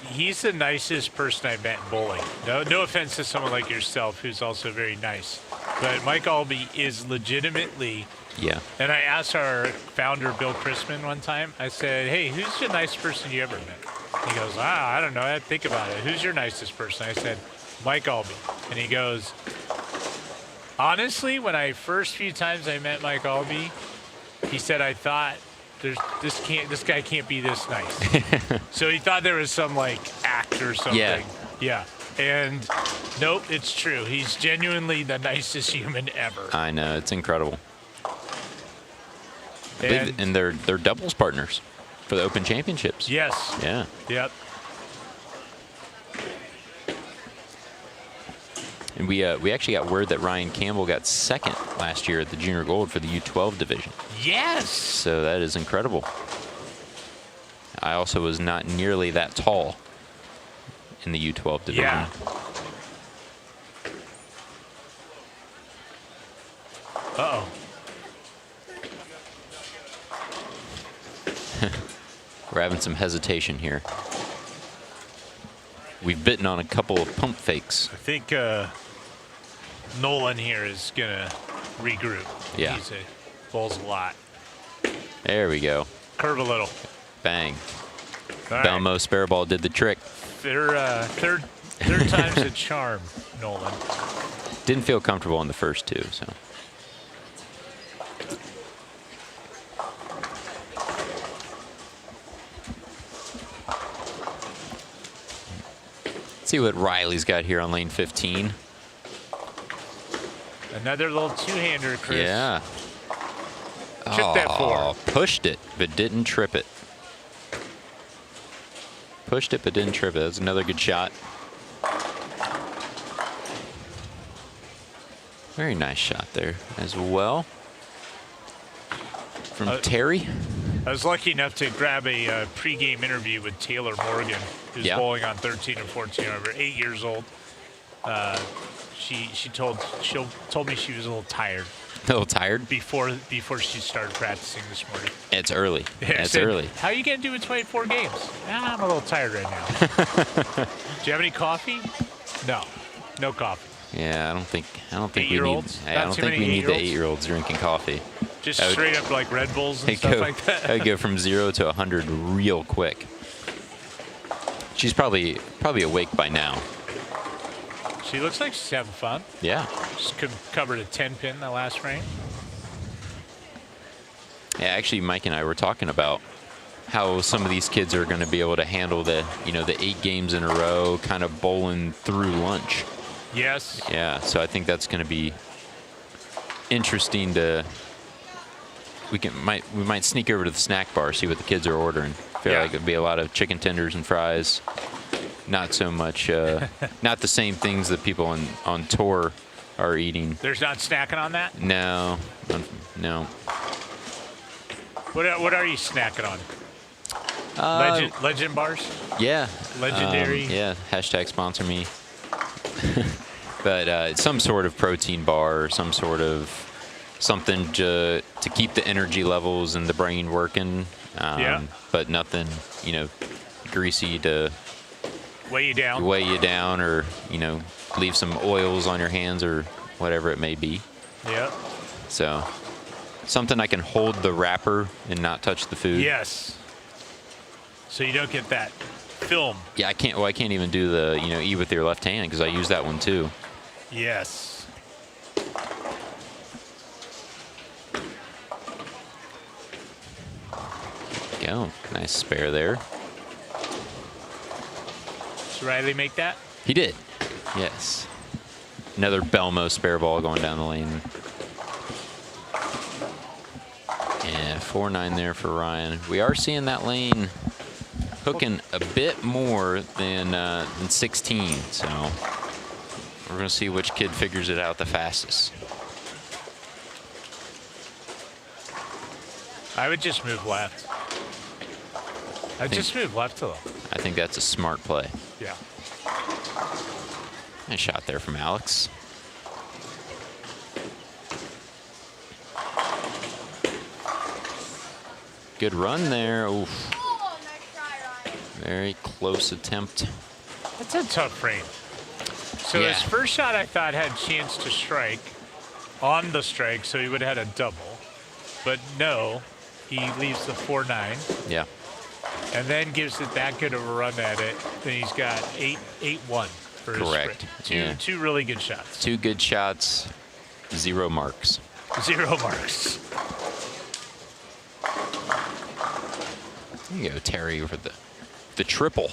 He's the nicest person I've met in bowling. No offense to someone like yourself, who's also very nice. But Mike Albee is legitimately. Yeah. And I asked our founder, Bill Chrisman, one time, I said, hey, who's the nicest person you ever met? He goes, I don't know. I had to think about it. Who's your nicest person? I said, Mike Albee. And he goes, honestly, when first few times I met Mike Albee, he said, I thought, this guy can't be this nice. So he thought there was some act or something. Yeah. And nope, it's true. He's genuinely the nicest human ever. I know, it's incredible. And they're doubles partners for the Open Championships. Yes. Yeah. Yep. And we actually got word that Ryan Campbell got second last year at the Junior Gold for the U12 division. Yes. So that is incredible. I also was not nearly that tall in the U12 division. Yeah. Uh-oh. We're having some hesitation here. We've bitten on a couple of pump fakes. I think Nolan here is going to regroup. Yeah. He bowls a lot. There we go. Curve a little. Bang. All Belmo right. spare ball did the trick. Third time's a charm, Nolan. Didn't feel comfortable on the first two, so. Let's see what Riley's got here on lane 15. Another little two-hander, Chris. Yeah. Trip that four. Pushed it, but didn't trip it. Pushed it, but didn't trip it. That's another good shot. Very nice shot there as well. From Terry. I was lucky enough to grab a pregame interview with Taylor Morgan, who's bowling on 13 and 14 over 8 years old. She told me she was a little tired. A little tired? Before she started practicing this morning. It's early. Yeah, it's early. How are you going to do in 24 games? I'm a little tired right now. Do you have any coffee? No coffee. Yeah, I don't think we need. I don't think we need the 8-year-olds drinking coffee. Just straight up like Red Bulls and stuff like that. I'd go from 0 to 100 real quick. She's probably awake by now. She looks like she's having fun. Yeah. She's covered a 10-pin the last frame. Yeah, actually, Mike and I were talking about how some of these kids are going to be able to handle the 8 games in a row, kind of bowling through lunch. Yes. Yeah, so I think that's going to be interesting to. We might sneak over to the snack bar, see what the kids are ordering. Feel like it'd be a lot of chicken tenders and fries. Not so much, not the same things that people on tour are eating. There's not snacking on that? No, no. What are you snacking on? Legend bars? Yeah. Legendary? Yeah, hashtag sponsor me. But some sort of protein bar, or some sort of something to keep the energy levels and the brain working. But nothing, greasy to weigh you down or, leave some oils on your hands or whatever it may be. Yeah. So something I can hold the wrapper and not touch the food. Yes. So you don't get that film. Yeah, I can't even do the, eat with your left hand because I use that one too. Yes. Go. Nice spare there. Did Riley make that? He did. Yes. Another Belmo spare ball going down the lane. Yeah, 4-9 there for Ryan. We are seeing that lane hooking a bit more than 16, so we're going to see which kid figures it out the fastest. I would just move left. I'd just move left to them. I think that's a smart play. Yeah. Nice shot there from Alex. Good run there. Oof. Very close attempt. That's a tough frame. So his first shot, I thought, had chance to strike on the strike, so he would have had a double. But no, he leaves the 4-9. Yeah. And then gives it that good of a run at it. Then he's got 8-1 for his Correct. sprint. Two really good shots. 2 good shots, 0 marks. 0 marks. There you go, Terry, for the triple.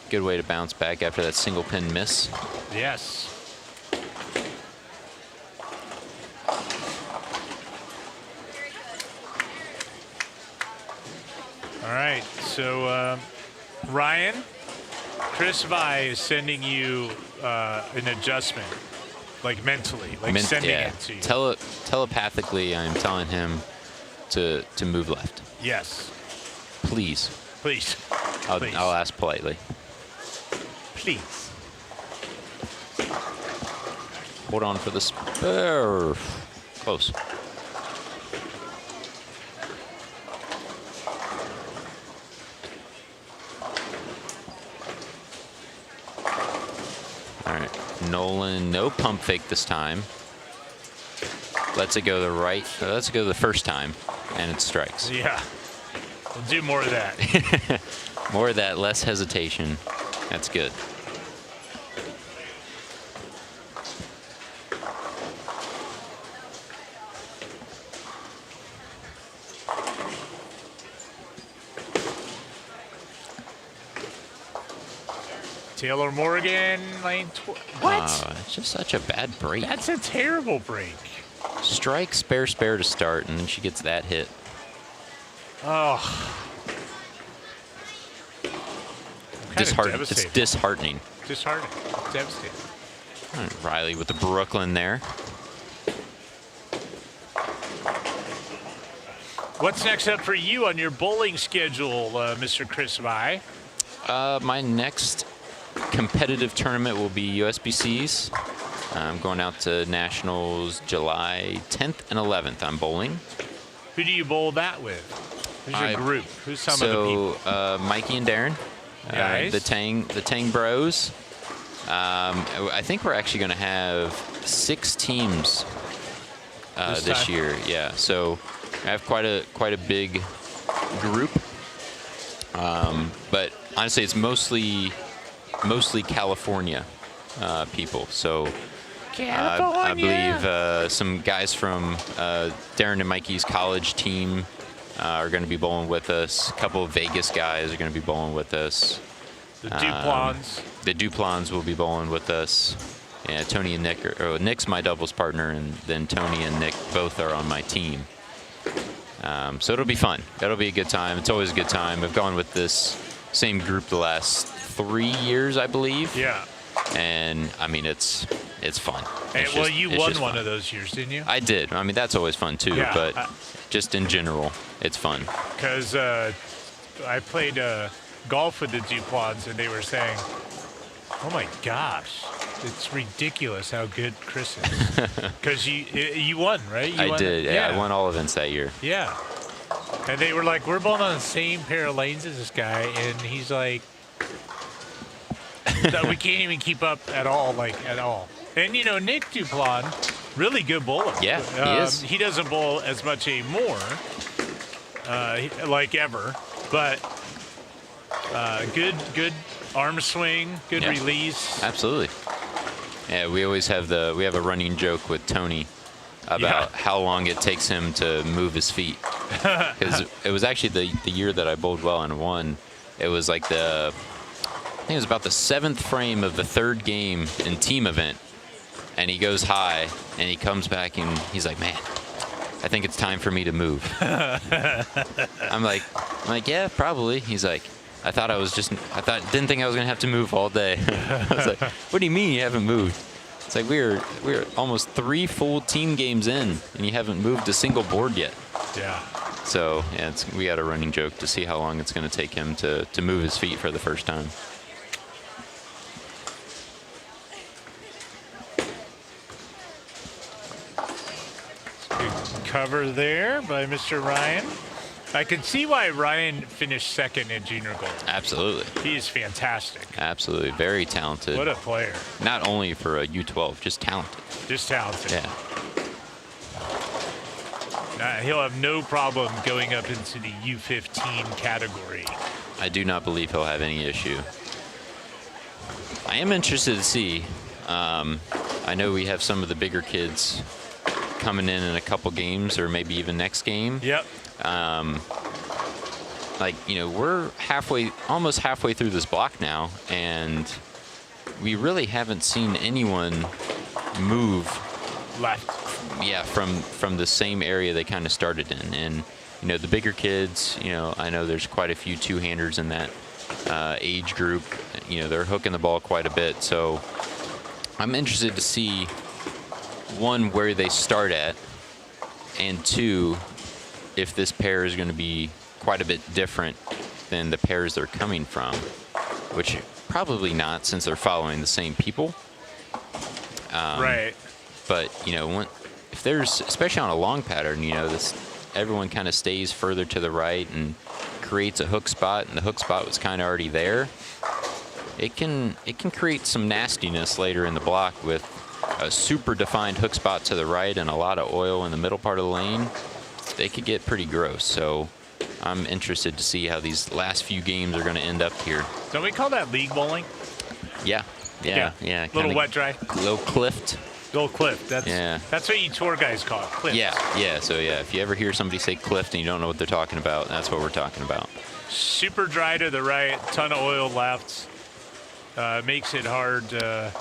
Good way to bounce back after that single pin miss. Yes. All right, so Ryan, Chris Vi is sending you an adjustment, like mentally, like sending it to you. Telepathically, I'm telling him to move left. Yes. Please. Please. I'll ask politely. Please. Hold on for the spare. Close. All right, Nolan, no pump fake this time. Lets it go the right. Lets it go the first time, and it strikes. Yeah. We'll do more of that. More of that, less hesitation. That's good. Taylor Morgan, lane what? It's just such a bad break. That's a terrible break. Strike, spare to start, and then she gets that hit. Oh. It's disheartening. Disheartening. Devastating. All right, Riley with the Brooklyn there. What's next up for you on your bowling schedule, Mr. Chris Vi? My next competitive tournament will be USBCs. I'm going out to Nationals July 10th and 11th. I'm bowling. Who do you bowl that with? Who's your group? Who's some of the people? So Mikey and Darren, nice. the Tang Bros. I think we're actually going to have 6 teams this year. Yeah, so I have quite a big group. But honestly, it's mostly California people. So I believe some guys from Darren and Mikey's college team are going to be bowling with us. A couple of Vegas guys are going to be bowling with us. The Duplons. The Duplons will be bowling with us. Yeah, Tony and Nick Nick's my doubles partner, and then Tony and Nick both are on my team. So it'll be fun. That'll be a good time. It's always a good time. I've gone with this same group the last 3 years, I believe. Yeah. And I mean, it's fun. Well, you won one of those years, didn't you? I did. I mean, that's always fun too. Yeah, but just in general, it's fun. Because I played golf with the Duplons, and they were saying, "Oh my gosh, it's ridiculous how good Chris is." Because you won, right? I did. Yeah, I won all events that year. Yeah. And they were like, "We're bowling on the same pair of lanes as this guy," and he's like, "We can't even keep up at all, And Nick Duplon, really good bowler. Yeah, he is. He doesn't bowl as much anymore, like ever, but good arm swing, good release. Absolutely. Yeah, we always have we have a running joke with Tony about how long it takes him to move his feet. Because it was actually the year that I bowled well and won. It was like I think it was about the 7th frame of the 3rd game in team event. And he goes high, and he comes back, and he's like, "Man, I think it's time for me to move." I'm like, "Yeah, probably." He's like, didn't think I was gonna have to move all day." I was like, "What do you mean you haven't moved?" It's like we're almost 3 full team games in, and you haven't moved a single board yet. Yeah. So yeah, we had a running joke to see how long it's gonna take him to move his feet for the first time. Cover there by Mr. Ryan. I can see why Ryan finished 2nd in junior gold. Absolutely. He is fantastic. Absolutely. Very talented. What a player. Not only for a U12, just talented. Just talented. Yeah. He'll have no problem going up into the U15 category. I do not believe he'll have any issue. I am interested to see. I know we have some of the bigger kids coming in a couple games, or maybe even next game. Yep. We're almost halfway through this block now, and we really haven't seen anyone move left. Yeah, from the same area they kind of started in. And the bigger kids, I know there's quite a few two-handers in that age group. They're hooking the ball quite a bit. So I'm interested to see, 1, where they start at, and 2, if this pair is going to be quite a bit different than the pairs they're coming from, which probably not, since they're following the same people. Right. But if there's, especially on a long pattern, everyone kind of stays further to the right and creates a hook spot, and the hook spot was kind of already there. It can create some nastiness later in the block with a super defined hook spot to the right and a lot of oil in the middle part of the lane. They could get pretty gross. So I'm interested to see how these last few games are going to end up here. Don't we call that league bowling? Yeah. Little wet dry. Little cliffed. Little cliff. That's what you tour guys call it. Cliff. Yeah. So if you ever hear somebody say cliffed and you don't know what they're talking about, that's what we're talking about. Super dry to the right, ton of oil left. Makes it hard to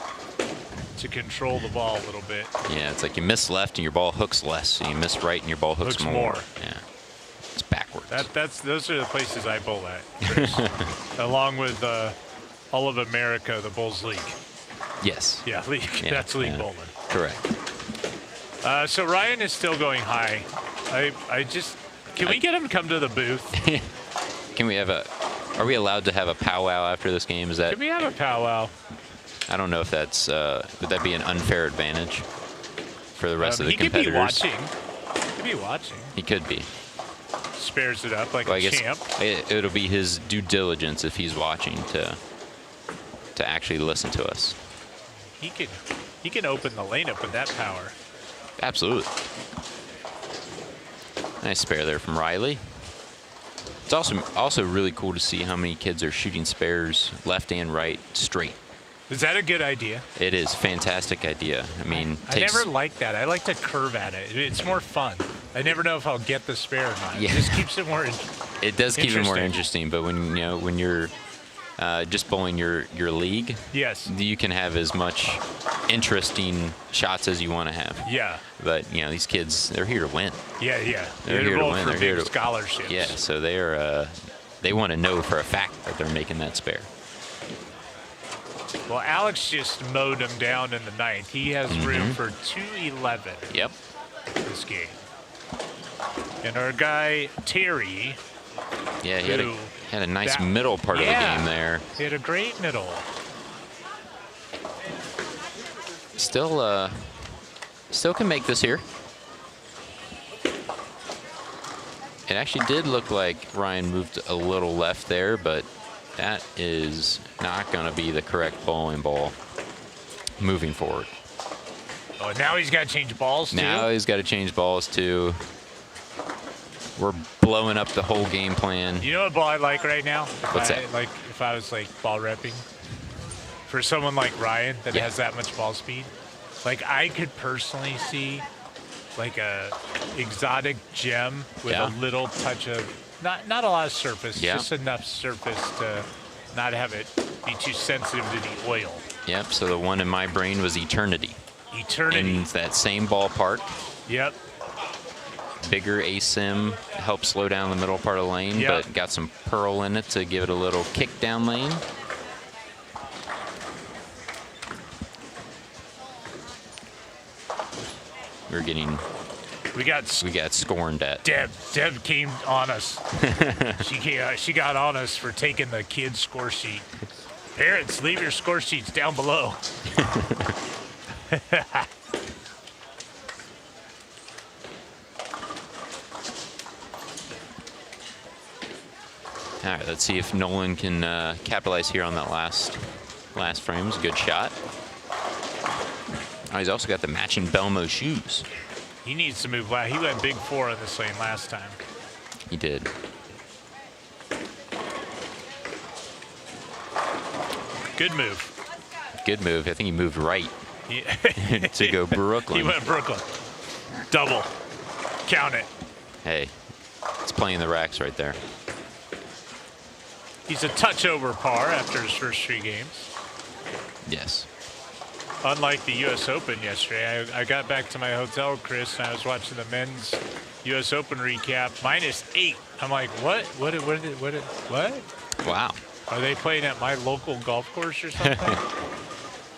control the ball a little bit. Yeah, it's like you miss left and your ball hooks less, so you miss right and your ball hooks more. Yeah, it's backwards. Those are the places I bowl at, Chris. Along with all of America, the Bowls League. Yes. Yeah, league. Yeah, that's league bowling. Correct. So Ryan is still going high. Can we get him to come to the booth? Can we have are we allowed to have a powwow after this game? Can we have a powwow? I don't know if that's, would that be an unfair advantage for the rest of the competitors? He could be watching. He could be. Spares it up like a champ. It'll be his due diligence if he's watching to actually listen to us. He can open the lane up with that power. Absolutely. Nice spare there from Riley. It's also really cool to see how many kids are shooting spares left and right straight. Is that a good idea? It is fantastic idea. I mean, I never like that. I like to curve at it. It's more fun. I never know if I'll get the spare or not. Yeah. It just keeps it more It does keep it more interesting, but when you're just bowling your league, yes, you can have as much interesting shots as you want to have. Yeah. But these kids, they're here to win. Yeah, yeah. They're here to win. For They're here big to scholarships. Yeah, so they want to know for a fact that they're making that spare. Well, Alex just mowed him down in the ninth. He has room for 211. Yep. This game. And our guy Terry. Yeah, he had a nice middle part of the game there. He had a great middle. Still can make this here. It actually did look like Ryan moved a little left there, but that is not going to be the correct bowling ball moving forward. Oh, now he's got to change balls too? Now he's got to change balls too. We're blowing up the whole game plan. You know what ball I like right now? What's that? Like if I was like ball repping for someone like Ryan that has that much ball speed. Like I could personally see like a exotic gem with a little touch of not a lot of surface, just enough surface to not have it be too sensitive to the oil. Yep. So the one in my brain was Eternity. Eternity. In that same ballpark. Yep. Bigger asim, helps slow down the middle part of the lane, but got some pearl in it to give it a little kick down lane. We got scorned at. Deb came on us. She got on us for taking the kids' score sheet. Parents, leave your score sheets down below. All right, let's see if Nolan can capitalize here on that last frame. It's a good shot. Oh, he's also got the matching Belmo shoes. He needs to move left. He went big 4 on this lane last time. He did. Good move. Good move. I think he moved right to go Brooklyn. He went Brooklyn. Double. Count it. Hey, it's playing the racks right there. He's a touch over par after his first 3 games. Yes. Unlike the U.S. Open yesterday, I got back to my hotel, Chris, and I was watching the men's U.S. Open recap. -8. I'm like, what? What? Wow. Are they playing at my local golf course or something?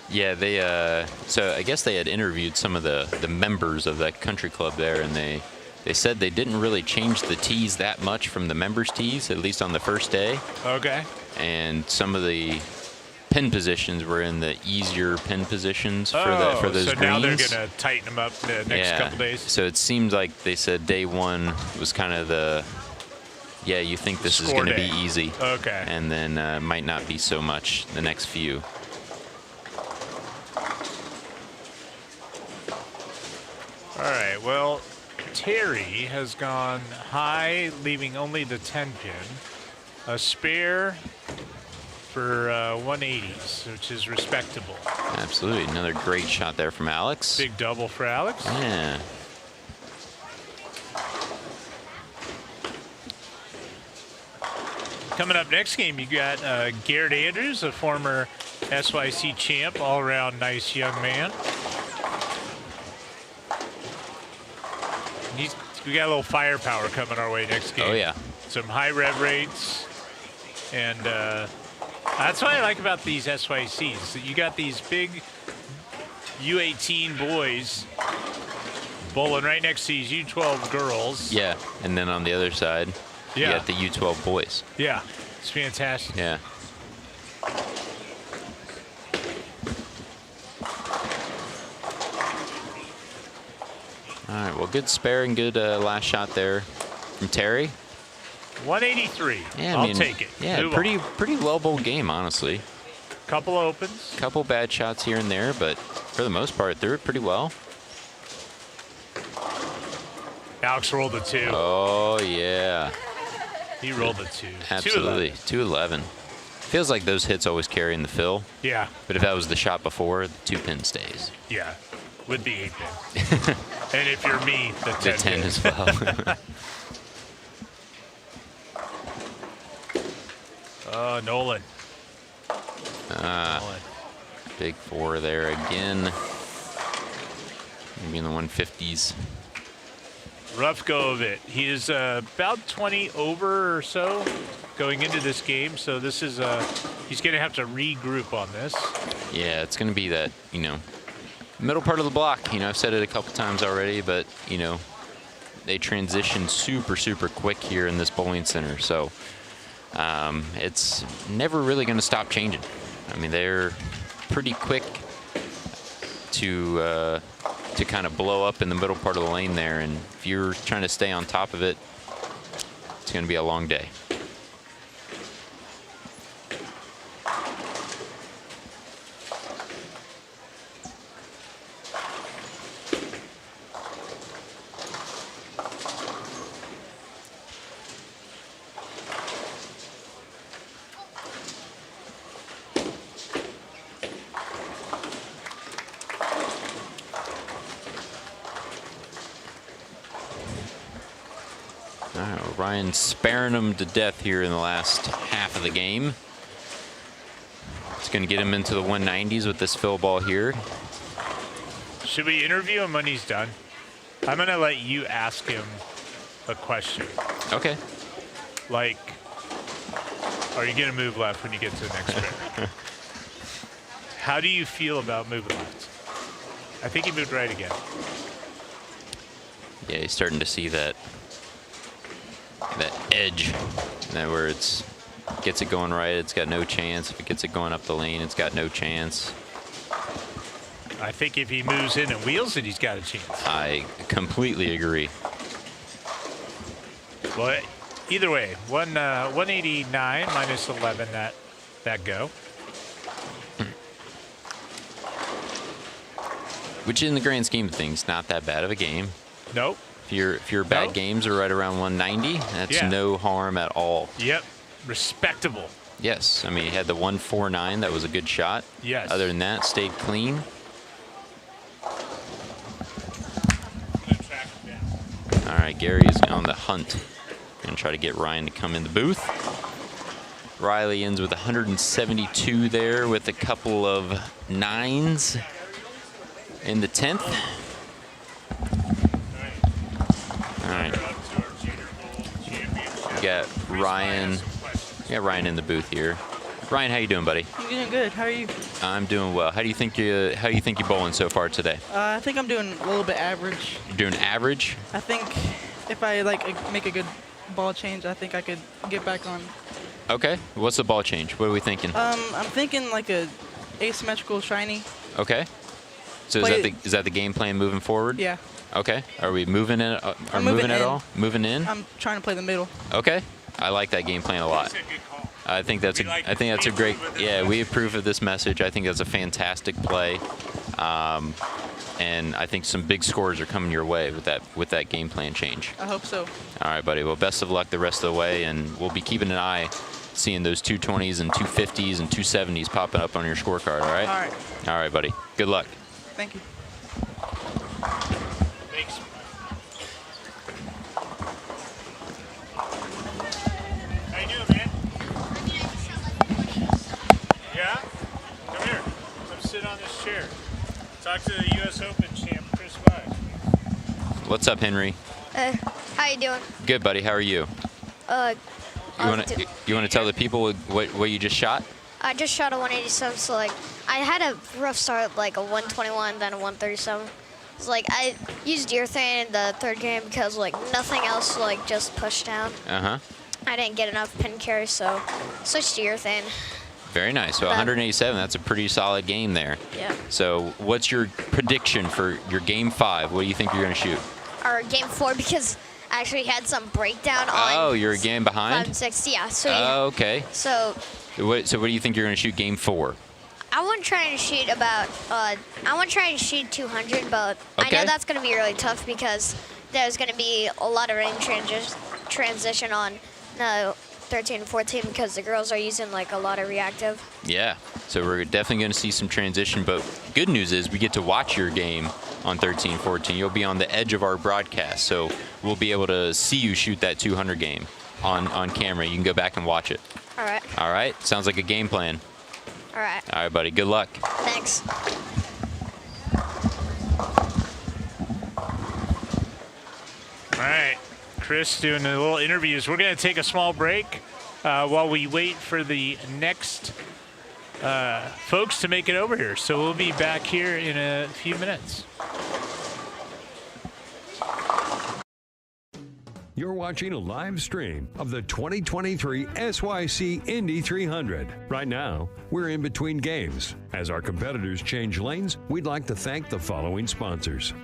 Yeah, they. So I guess they had interviewed some of the members of that country club there, and they said they didn't really change the tees that much from the members' tees, at least on the first day. Okay. And some of the pin positions were in the easier pin positions for those so greens. Now they're going to tighten them up the next couple days? So it seems like they said day 1 was kind of you think this is going to be easy. Okay. And then might not be so much the next few. All right, well, Terry has gone high, leaving only the 10-pin. A spare for 180s, which is respectable. Absolutely. Another great shot there from Alex. Big double for Alex. Yeah. Coming up next game, you got Garrett Andrews, a former SYC champ, all-around nice young man. We got a little firepower coming our way next game. Oh, yeah. Some high rev rates. And that's what I like about these SYCs. That you got these big U18 boys bowling right next to these U12 girls. Yeah, and then on the other side, you got the U12 boys. Yeah, it's fantastic. Yeah. All right, well, good spare and good last shot there from Terry. 183. Yeah, I'll take it. Yeah, Move pretty well bowled game, honestly. Couple opens. Couple bad shots here and there, but for the most part, threw it pretty well. Alex rolled a 2. Oh, yeah. He rolled a 2. Absolutely. 211. Feels like those hits always carry in the fill. Yeah. But if that was the shot before, the 2-pin stays. Yeah. With the 8-pin. And if you're me, the 10 The 10 as well. Nolan. Big 4 there again. Maybe in the 150s. Rough go of it. He is about 20 over or so going into this game, so this is he's going to have to regroup on this. Yeah, it's going to be that, middle part of the block. I've said it a couple times already, but, they transition super, super quick here in this bowling center. So it's never really going to stop changing. I mean, they're pretty quick to kind of blow up in the middle part of the lane there. And if you're trying to stay on top of it, it's going to be a long day. Ryan sparing him to death here in the last half of the game. It's going to get him into the 190s with this fill ball here. Should we interview him when he's done? I'm going to let you ask him a question. Okay. Like, are you going to move left when you get to the next spin? How do you feel about moving left? I think he moved right again. Yeah, he's starting to see that edge, where it's gets it going right, it's got no chance. If it gets it going up the lane, it's got no chance. I think if he moves in and wheels it, he's got a chance. I completely agree. Well, either way, 189 minus 11 that go. Which in the grand scheme of things, not that bad of a game. Nope. If your bad games are right around 190, that's no harm at all. Yep. Respectable. Yes. I mean, he had the 149. That was a good shot. Yes. Other than that, stayed clean. All right, Gary is on the hunt. Going to try to get Ryan to come in the booth. Riley ends with 172 there with a couple of 9s in the 10th. All right. We got Ryan in the booth here. Ryan, how you doing, buddy? I'm doing good. How are you? I'm doing well. How do you think you're bowling so far today? I think I'm doing a little bit average. You're doing average? I think if I make a good ball change, I think I could get back on. Okay. What's the ball change? What are we thinking? I'm thinking like a asymmetrical shiny. Okay. So is that the game plan moving forward? Yeah. Okay. Are we moving in? moving at in. all? Moving in? I'm trying to play the middle. Okay. I like that game plan a lot. I think that's a great. Yeah, we approve of this message. I think that's a fantastic play, and I think some big scores are coming your way with that game plan change. I hope so. All right, buddy. Well, best of luck the rest of the way, and we'll be keeping an eye, seeing those 220s and 250s and 270s popping up on your scorecard. All right. All right. All right, buddy. Good luck. Thank you. Thanks. How you doing, man? Yeah? Come here. Come sit on this chair. Talk to the U.S. Open champ, Chris By. What's up, Henry? How you doing? Good, buddy. How are you? You want to tell the people what you just shot? I just shot a 187, so I had a rough start, like a 121, then a 137. It's I used urethane in the third game because nothing else just pushed down. Uh-huh. I didn't get enough pin carry, so switched to urethane. Very nice. So 187, that's a pretty solid game there. Yeah. So what's your prediction for your game 5? What do you think you're going to shoot? Or game 4, because I actually had some breakdown on. Oh, you're a game behind? 5 and 6, yeah. So oh, okay. So what do you think you're going to shoot game 4? I want to try and shoot about, 200, but okay. I know that's going to be really tough because there's going to be a lot of range transition on No, 13 and 14 because the girls are using like a lot of reactive. Yeah, so we're definitely going to see some transition, but good news is we get to watch your game on 13-14. You'll be on the edge of our broadcast, so we'll be able to see you shoot that 200 game on camera. You can go back and watch it. All right. All right, sounds like a game plan. All right. All right, buddy, good luck. Thanks. All right, Chris doing a little interviews. We're going to take a small break while we wait for the next folks to make it over here. So we'll be back here in a few minutes. You're watching a live stream of the 2023 SYC Indy 300. Right now, we're in between games. As our competitors change lanes, we'd like to thank the following sponsors.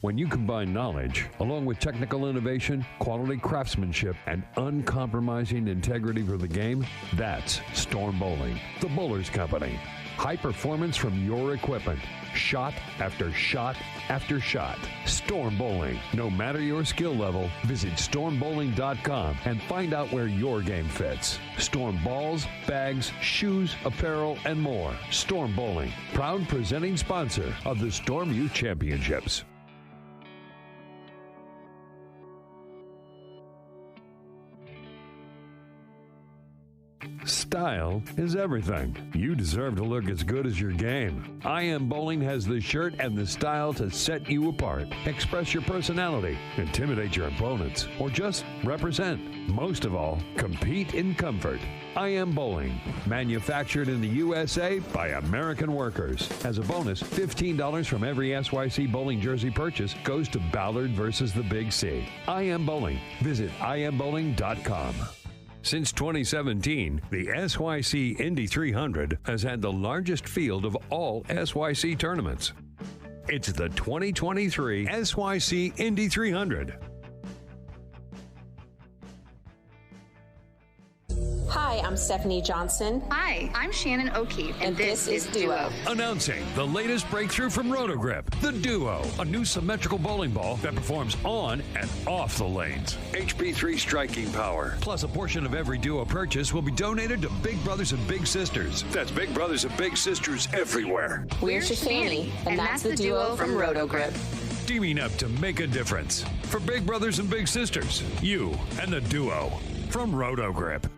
When you combine knowledge, along with technical innovation, quality craftsmanship, and uncompromising integrity for the game, that's Storm Bowling, the Bowlers Company. High performance from your equipment. Shot after shot after shot. Storm Bowling. No matter your skill level, visit stormbowling.com and find out where your game fits. Storm balls, bags, shoes, apparel, and more. Storm Bowling, proud presenting sponsor of the Storm Youth Championships. Style is everything. You deserve to look as good as your game. IM Bowling has the shirt and the style to set you apart. Express your personality, intimidate your opponents, or just represent. Most of all, compete in comfort. IM Bowling, manufactured in the USA by American workers. As a bonus, $15 from every SYC Bowling jersey purchase goes to Ballard versus the Big C. IM Bowling. Visit imbowling.com. Since 2017, the SYC Indy 300 has had the largest field of all SYC tournaments. It's the 2023 SYC Indy 300. Hi, I'm Stephanie Johnson. Hi, I'm Shannon O'Keefe, and this is Duo. Announcing the latest breakthrough from Rotogrip, the Duo, a new symmetrical bowling ball that performs on and off the lanes. HP3 striking power, plus a portion of every Duo purchase will be donated to Big Brothers and Big Sisters. That's Big Brothers and Big Sisters everywhere. We're Shafani, and that's the Duo from Rotogrip. Teaming up to make a difference. For Big Brothers and Big Sisters, you and the Duo from Rotogrip.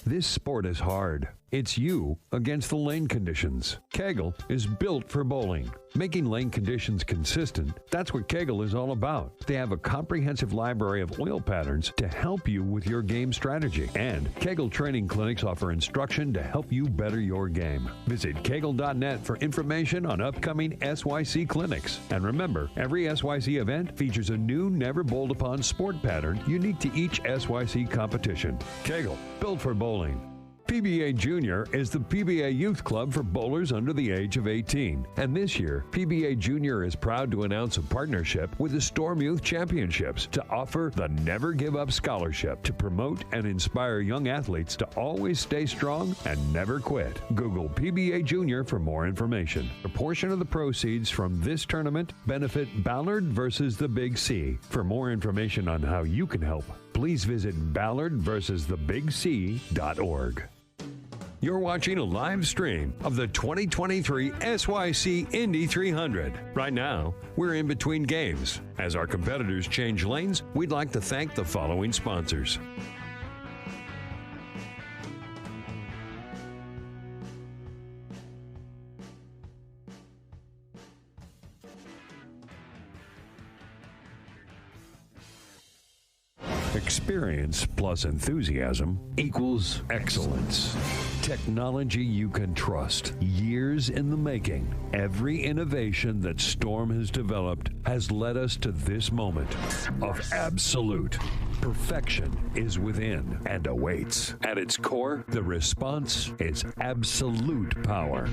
This sport is hard. It's you against the lane conditions. Kegel is built for bowling. Making lane conditions consistent, that's what Kegel is all about. They have a comprehensive library of oil patterns to help you with your game strategy. And Kegel training clinics offer instruction to help you better your game. Visit kegel.net for information on upcoming SYC clinics. And remember, every SYC event features a new, never bowled upon sport pattern unique to each SYC competition. Kegel, built for bowling. PBA Junior is the PBA Youth Club for bowlers under the age of 18. And this year, PBA Junior is proud to announce a partnership with the Storm Youth Championships to offer the Never Give Up Scholarship to promote and inspire young athletes to always stay strong and never quit. Google PBA Junior for more information. A portion of the proceeds from this tournament benefit Ballard versus the Big C. For more information on how you can help, please visit ballardversustheBigC.org. You're watching a live stream of the 2023 SYC Indy 300. Right now, we're in between games. As our competitors change lanes, we'd like to thank the following sponsors. Experience plus enthusiasm equals excellence. Technology you can trust. Years in the making. Every innovation that Storm has developed has led us to this moment of absolute perfection is within and awaits. At its core, the response is absolute power.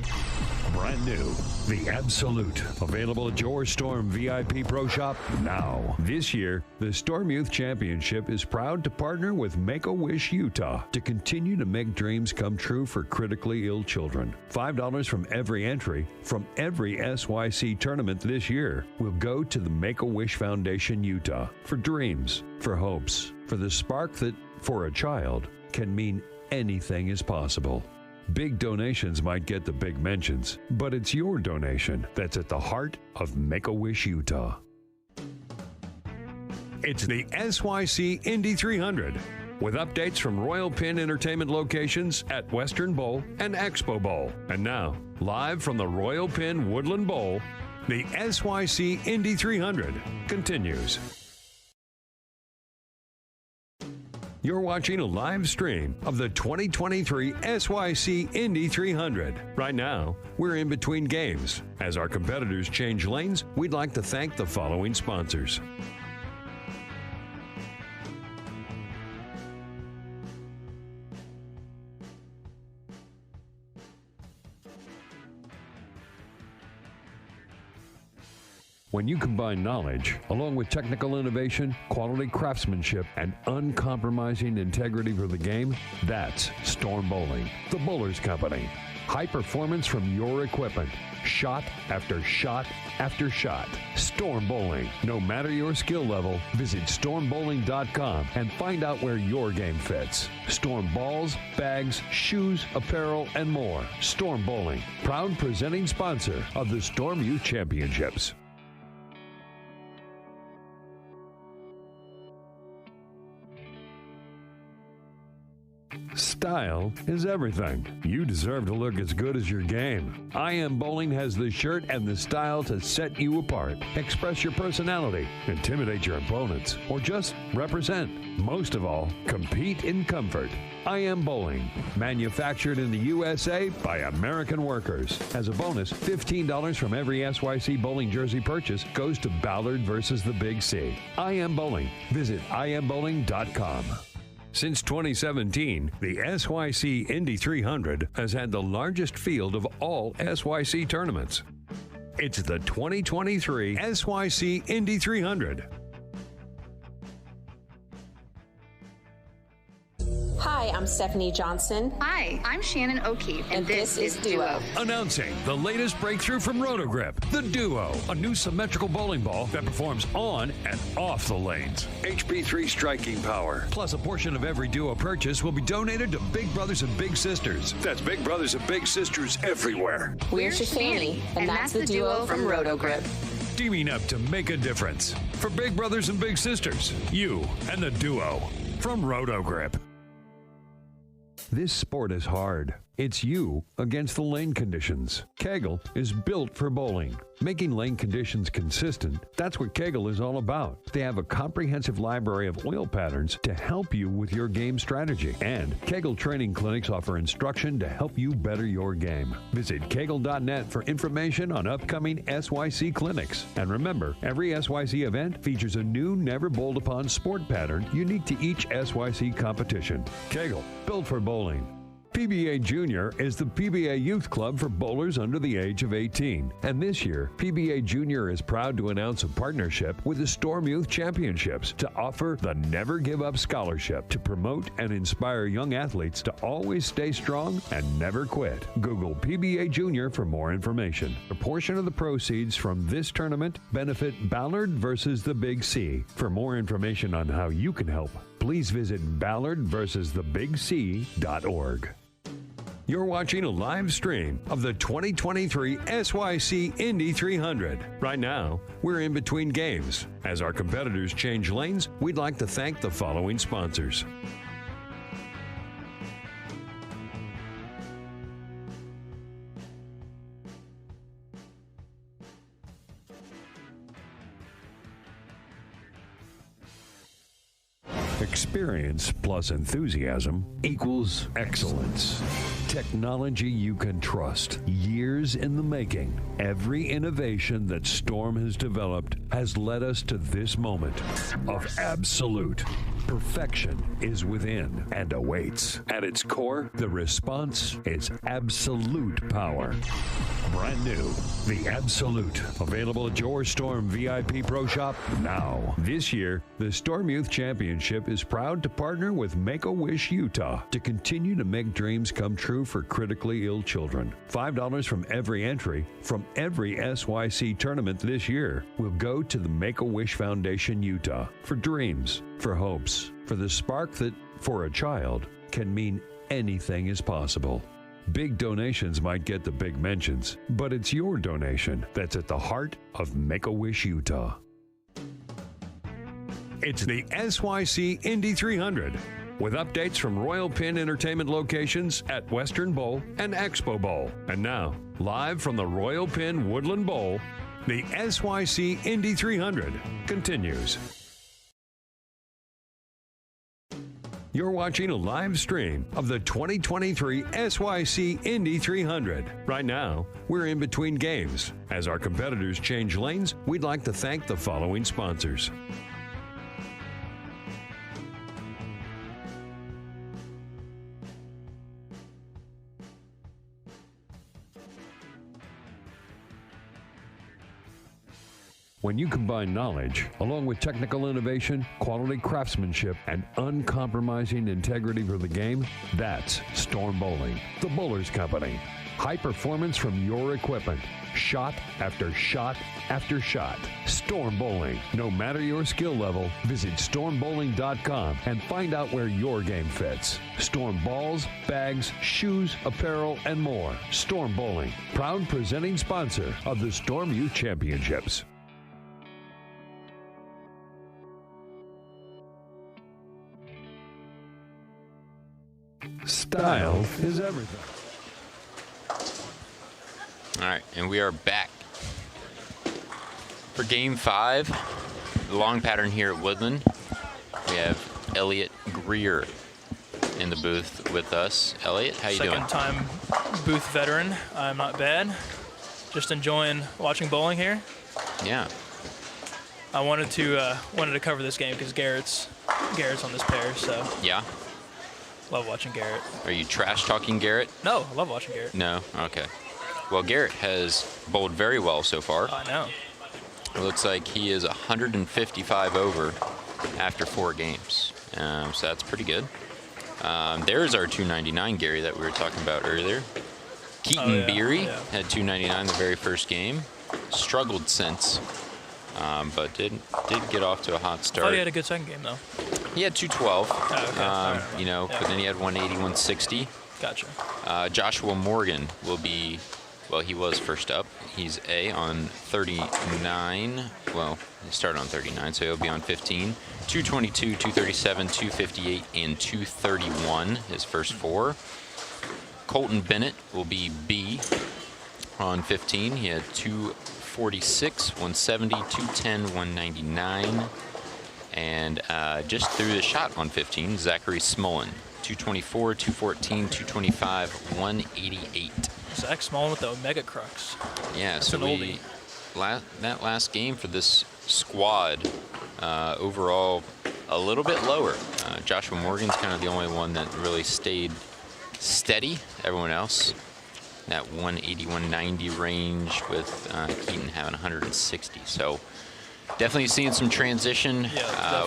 Brand new, the Absolute. Available at your Storm VIP Pro Shop now. This year, the Storm Youth Championship is proud to partner with Make-A-Wish Utah to continue to make dreams come true for critically ill children. $5 from every entry from every SYC tournament this year will go to the Make-A-Wish Foundation Utah for dreams, for hopes, for the spark that, for a child, can mean anything is possible. Big donations might get the big mentions, but it's your donation that's at the heart of Make-A-Wish Utah. It's the SYC Indy 300, with updates from Royal Pin Entertainment locations at Western Bowl and Expo Bowl. And now, live from the Royal Pin Woodland Bowl, the SYC Indy 300 continues. You're watching a live stream of the 2023 SYC Indy 300. Right now, we're in between games. As our competitors change lanes, we'd like to thank the following sponsors. When you combine knowledge, along with technical innovation, quality craftsmanship, and uncompromising integrity for the game, that's Storm Bowling, the Bowlers Company. High performance from your equipment. Shot after shot after shot. Storm Bowling. No matter your skill level, visit stormbowling.com and find out where your game fits. Storm balls, bags, shoes, apparel, and more. Storm Bowling, proud presenting sponsor of the Storm Youth Championships. Style is everything. You deserve to look as good as your game. I Am Bowling has the shirt and the style to set you apart. Express your personality, intimidate your opponents, or just represent. Most of all, compete in comfort. I Am Bowling, manufactured in the USA by American workers. As a bonus, $15 from every SYC Bowling jersey purchase goes to Ballard versus the Big C. I Am Bowling. Visit iambowling.com. Since 2017, the SYC Indy 300 has had the largest field of all SYC tournaments. It's the 2023 SYC Indy 300. Hi, I'm Stephanie Johnson. Hi, I'm Shannon O'Keefe, and this is Duo. Announcing the latest breakthrough from Rotogrip, the Duo, a new symmetrical bowling ball that performs on and off the lanes. HP3 striking power, plus a portion of every Duo purchase will be donated to Big Brothers and Big Sisters. That's Big Brothers and Big Sisters everywhere. We're Shafani, and that's the Duo from Rotogrip. Teaming up to make a difference. For Big Brothers and Big Sisters, you and the Duo from Rotogrip. This sport is hard. It's you against the lane conditions. Kegel is built for bowling. Making lane conditions consistent, that's what Kegel is all about. They have a comprehensive library of oil patterns to help you with your game strategy. And Kegel training clinics offer instruction to help you better your game. Visit kegel.net for information on upcoming SYC clinics. And remember, every SYC event features a new, never bowled upon sport pattern unique to each SYC competition. Kegel, built for bowling. PBA Junior is the PBA Youth Club for bowlers under the age of 18. And this year, PBA Junior is proud to announce a partnership with the Storm Youth Championships to offer the Never Give Up Scholarship to promote and inspire young athletes to always stay strong and never quit. Google PBA Junior for more information. A portion of the proceeds from this tournament benefit Ballard versus the Big C. For more information on how you can help, please visit ballardversustheBigC.org. You're watching a live stream of the 2023 SYC Indy 300. Right now, we're in between games. As our competitors change lanes, we'd like to thank the following sponsors. Experience plus enthusiasm equals excellence. Technology you can trust. Years in the making. Every innovation that Storm has developed has led us to this moment of absolute perfection is within and awaits. At its core, the response is absolute power. brand new, the Absolute, available at your Storm VIP Pro Shop now. This year, the Storm Youth Championship is proud to partner with Make-A-Wish Utah to continue to make dreams come true for critically ill children. $5 from every entry from every SYC tournament this year will go to the Make-A-Wish Foundation Utah for dreams, for hopes, for the spark that, for a child, can mean anything is possible. Big donations might get the big mentions, but it's your donation that's at the heart of Make-A-Wish Utah. It's the SYC Indy 300, with updates from Royal Pin Entertainment locations at Western Bowl and Expo Bowl. And now, live from the Royal Pin Woodland Bowl, the SYC Indy 300 continues. You're watching a live stream of the 2023 SYC Indy 300. Right now, we're in between games. As our competitors change lanes, we'd like to thank the following sponsors. When you combine knowledge, along with technical innovation, quality craftsmanship, and uncompromising integrity for the game, that's Storm Bowling, the Bowlers Company. High performance from your equipment. Shot after shot after shot. Storm Bowling. No matter your skill level, visit stormbowling.com and find out where your game fits. Storm balls, bags, shoes, apparel, and more. Storm Bowling, proud presenting sponsor of the Storm Youth Championships. Style is everything. All right, and we are back for Game 5. The long pattern here at Woodland. We have Elliot Greer in the booth with us. Elliot, how you doing? Second-time booth veteran. I'm not bad. Just enjoying watching bowling here. Yeah. I wanted to cover this game because Garrett's on this pair, so. Yeah. Love watching Garrett. Are you trash talking Garrett? No, I love watching Garrett. No? Okay. Well, Garrett has bowled very well so far. I know. It looks like he is 155 over after 4 games. So that's pretty good. There's our 299 Gary that we were talking about earlier. Keaton Beery had 299 the very first game. Struggled since, but did get off to a hot start. I thought he had a good second game, though. He had 212, right. You know, but then he had 180, 160. Gotcha. Joshua Morgan will be, well, he was first up. He's A on 39. Well, he started on 39, so he'll be on 15. 222, 237, 258, and 231, his first 4. Colton Bennett will be B on 15. He had 246, 170, 210, 199. And just threw the shot on 15, Zachary Smolin, 224, 214, 225, 188. Zach Smolin with the Omega Crux. Yeah, that's so that last game for this squad, overall, a little bit lower. Joshua Morgan's kind of the only one that really stayed steady. Everyone else, that 180, 190 range, with Keaton having 160. So. Definitely seeing some transition. Yeah,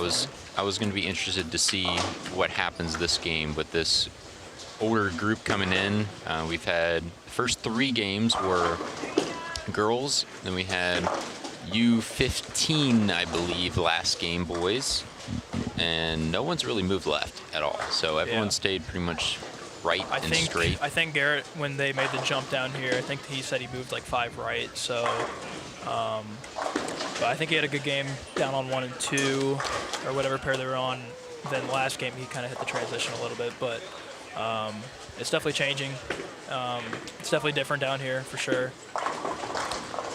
I was going to be interested to see what happens this game with this older group coming in. We've had the first 3 games were girls. Then we had U15, I believe, last game boys, and no one's really moved left at all. So everyone stayed pretty much right and straight. I think Garrett, when they made the jump down here, I think he said he moved like 5 right. So. But I think he had a good game down on 1 and 2, or whatever pair they were on. Then last game he kind of hit the transition a little bit, but it's definitely changing. It's definitely different down here for sure.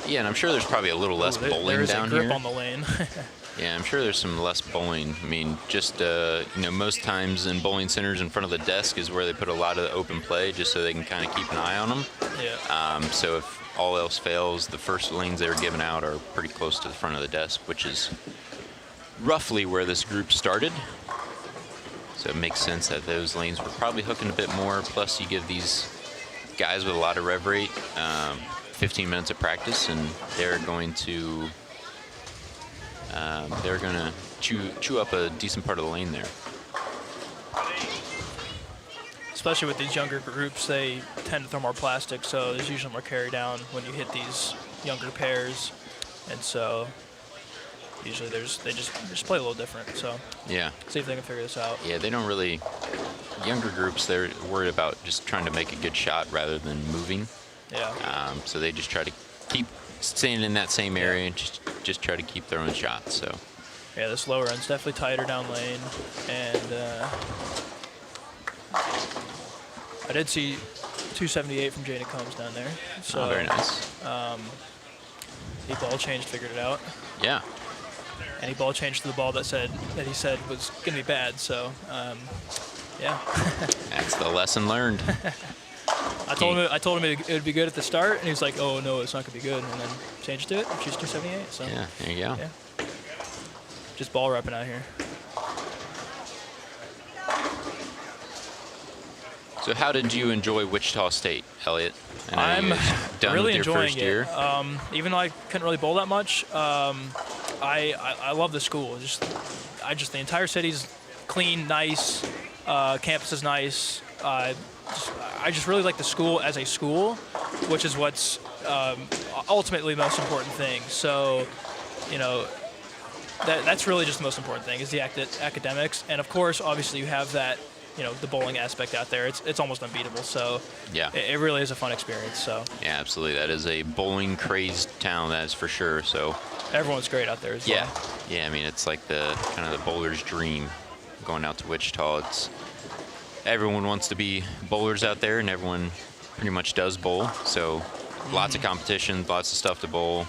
Yeah, and I'm sure there's probably a little less bowling down here. There's a grip on the lane. Yeah, I'm sure there's some less bowling. I mean, just, you know, most times in bowling centers in front of the desk is where they put a lot of the open play just so they can kind of keep an eye on them. Yeah. So if all else fails, the first lanes they were giving out are pretty close to the front of the desk, which is roughly where this group started. So it makes sense that those lanes were probably hooking a bit more. Plus, you give these guys with a lot of rev rate 15 minutes of practice, and they're going to chew up a decent part of the lane there. Especially with these younger groups, they tend to throw more plastic, so there's usually more carry down when you hit these younger pairs, and so usually they just play a little different. So yeah, see if they can figure this out. Yeah, they don't really. Younger groups, they're worried about just trying to make a good shot rather than moving. Yeah. So they just try to keep staying in that same area and just try to keep throwing shots. So. Yeah, this lower end's definitely tighter down lane, and I did see 278 from Jada Combs down there. So, very nice. He ball changed, figured it out. Yeah. And he ball changed to the ball that he said was going to be bad. So, yeah. That's the lesson learned. I told him it would be good at the start, and he was like, "Oh no, it's not going to be good," and then changed it. She's 278. So yeah, there you go. Yeah. Just ball repping out here. So how did you enjoy Wichita State, Elliot? I'm really enjoying it. Year. Even though I couldn't really bowl that much, I love the school. The entire city's clean, nice. Campus is nice. I just really like the school as a school, which is what's ultimately the most important thing. So, that's really just the most important thing is the academics, and of course, obviously, you have that. The bowling aspect out there, it's almost unbeatable. So yeah, it really is a fun experience. So yeah, absolutely, that is a bowling crazed town, that is for sure. So everyone's great out there as well. Yeah, I mean, it's like the kind of the bowler's dream going out to Wichita. Everyone wants to be bowlers out there, and everyone pretty much does bowl. So lots of competition, lots of stuff to bowl.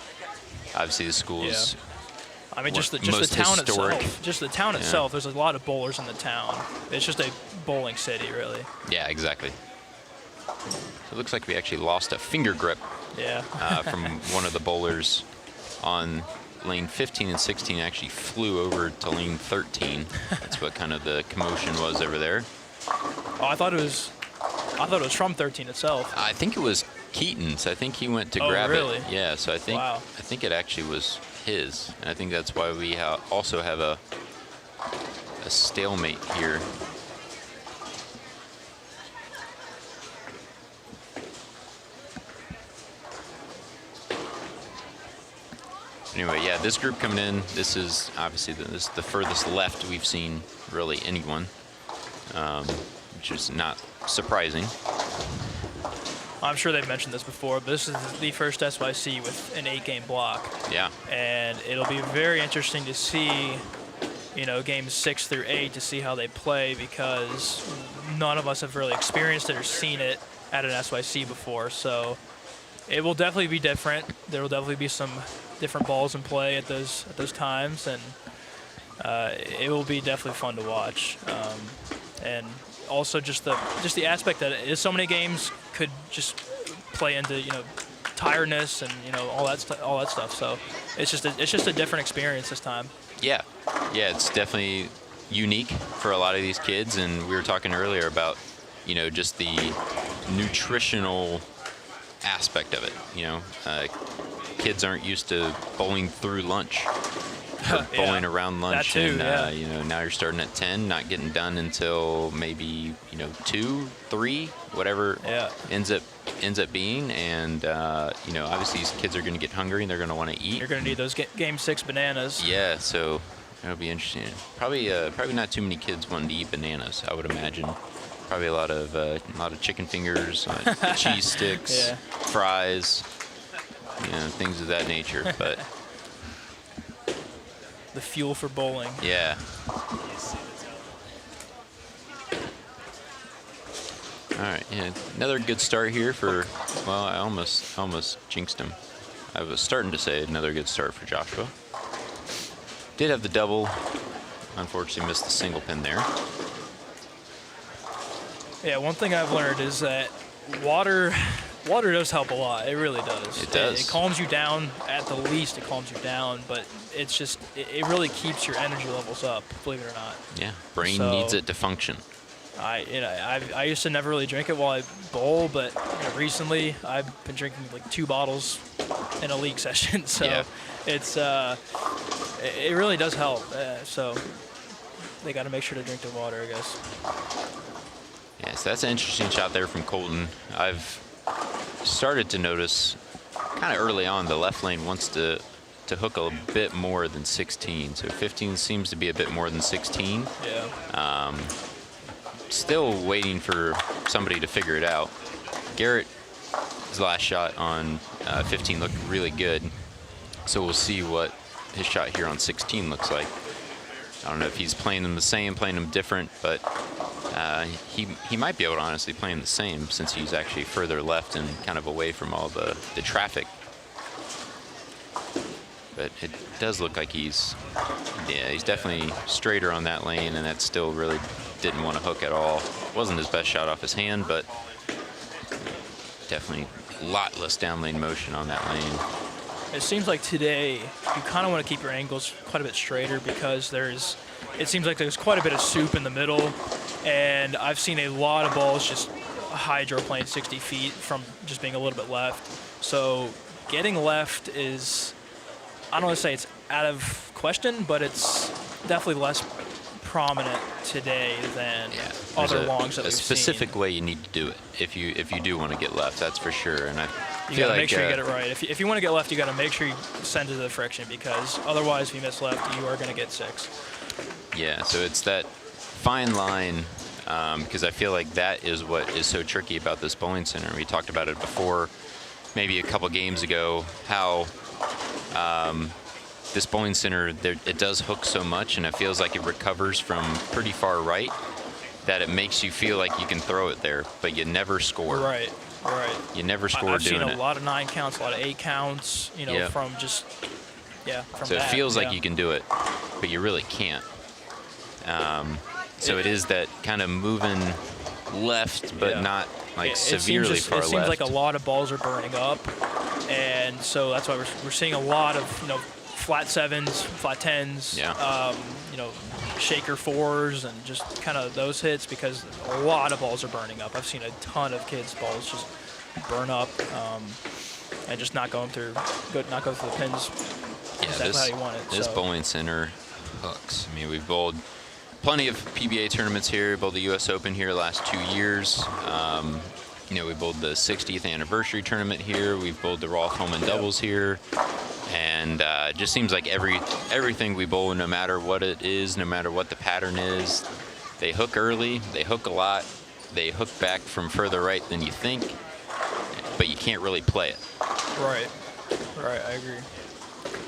Obviously, the schools. Yeah. I mean, just the town itself. Just the town itself. There's a lot of bowlers in the town. It's just a bowling city, really. Yeah, exactly. So it looks like we actually lost a finger grip. Yeah. From one of the bowlers on lane 15 and 16. Actually flew over to lane 13. That's what kind of the commotion was over there. Oh, I thought it was from 13 itself. I think it was Keaton's. I think he went to grab really? it. Yeah. So I think it actually was his, and I think that's why we also have a stalemate here. Anyway, yeah, this group coming in, this is obviously the furthest left we've seen really anyone, which is not surprising. I'm sure they've mentioned this before, but this is the first SYC with an 8-game block. Yeah. And it'll be very interesting to see, games 6 through 8 to see how they play, because none of us have really experienced it or seen it at an SYC before. So it will definitely be different. There will definitely be some different balls in play at those times, and it will be definitely fun to watch. And also just the aspect that so many games could just play into tiredness and all that stuff. So it's just a different experience this time. Yeah, it's definitely unique for a lot of these kids, and we were talking earlier about just the nutritional aspect of it. Kids aren't used to bowling through lunch. Bowling around lunch, that too, and now you're starting at 10, not getting done until maybe 2, 3, whatever ends up being, and obviously these kids are going to get hungry and they're going to want to eat. You're going to need those game 6 bananas. Yeah, so that'll be interesting. Probably not too many kids wanting to eat bananas, I would imagine. Probably a lot of chicken fingers, cheese sticks, fries, things of that nature, but. The fuel for bowling. Yeah. All right. Yeah. Another good start here for. Well, I almost jinxed him. I was starting to say another good start for Joshua. Did have the double. Unfortunately, missed the single pin there. Yeah. One thing I've learned is that water does help a lot. It really does. It does. It calms you down. At the least, it calms you down. But it's just, it really keeps your energy levels up, believe it or not. Yeah. Brain needs it to function. I used to never really drink it while I bowl, but recently I've been drinking like 2 bottles in a league session. So it's it really does help. So they got to make sure to drink the water, I guess. Yeah, so that's an interesting shot there from Colton. I've started to notice kind of early on the left lane wants to hook a bit more than 16. So 15 seems to be a bit more than 16. Yeah. Still waiting for somebody to figure it out. Garrett's last shot on 15 looked really good. So we'll see what his shot here on 16 looks like. I don't know if he's playing them the same, playing them different, but he might be able to honestly play them the same since he's actually further left and kind of away from all the traffic. But it does look like he's definitely straighter on that lane, and that still really didn't want to hook at all. Wasn't his best shot off his hand, but definitely a lot less down lane motion on that lane. It seems like today you kind of want to keep your angles quite a bit straighter because it seems like there's quite a bit of soup in the middle, and I've seen a lot of balls just hydroplaned 60 feet from just being a little bit left. So getting left is, I don't want to say it's out of question, but it's definitely less prominent today than other longs that we've seen. A specific way you need to do it if you do want to get left, that's for sure. And you got to make sure you get it right. If you want to get left, you got to make sure you send to the friction, because otherwise, if you miss left, you are going to get 6. Yeah, so it's that fine line, because I feel like that is what is so tricky about this bowling center. We talked about it before, maybe a couple games ago, how this bowling center, it does hook so much, and it feels like it recovers from pretty far right, that it makes you feel like you can throw it there, but you never score. Right. You never score I've doing it. I've seen a lot of 9 counts, a lot of 8 counts, from just, from so that. It feels like you can do it, but you really can't. So it is that kind of moving left, but not like severely far left. It seems like a lot of balls are burning up, and so that's why we're seeing a lot of flat 7s, flat 10s, shaker 4s, and just kind of those hits, because a lot of balls are burning up. I've seen a ton of kids' balls just burn up and just not going through the pins exactly how you want it. This bowling center hooks. I mean, we've bowled plenty of PBA tournaments here. Bowled the U.S. Open here last 2 years. We bowled the 60th anniversary tournament here. We've bowled the Rolf Homan doubles here. And it just seems like everything we bowl, no matter what it is, no matter what the pattern is, they hook early, they hook a lot, they hook back from further right than you think, but you can't really play it. Right, I agree.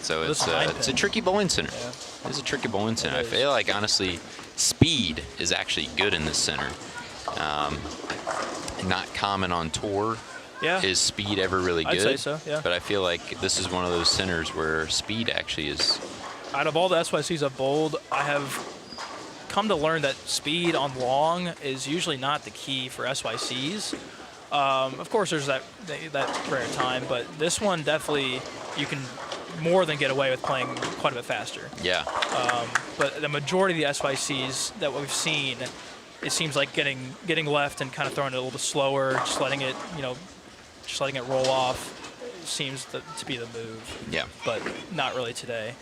So it's a tricky bowling center. Yeah. It's a tricky bowling center. I feel like, honestly, speed is actually good in this center. Not common on tour. Yeah. Is speed ever really good? I'd say so, yeah. But I feel like this is one of those centers where speed actually is. Out of all the SYCs I've bowled, I have come to learn that speed on long is usually not the key for SYCs. Of course, there's that rare time, but this one definitely you can more than get away with playing quite a bit faster. Yeah. But the majority of the SYCs that we've seen, it seems like getting left and kind of throwing it a little bit slower, just letting it roll off seems to be the move. Yeah. But not really today.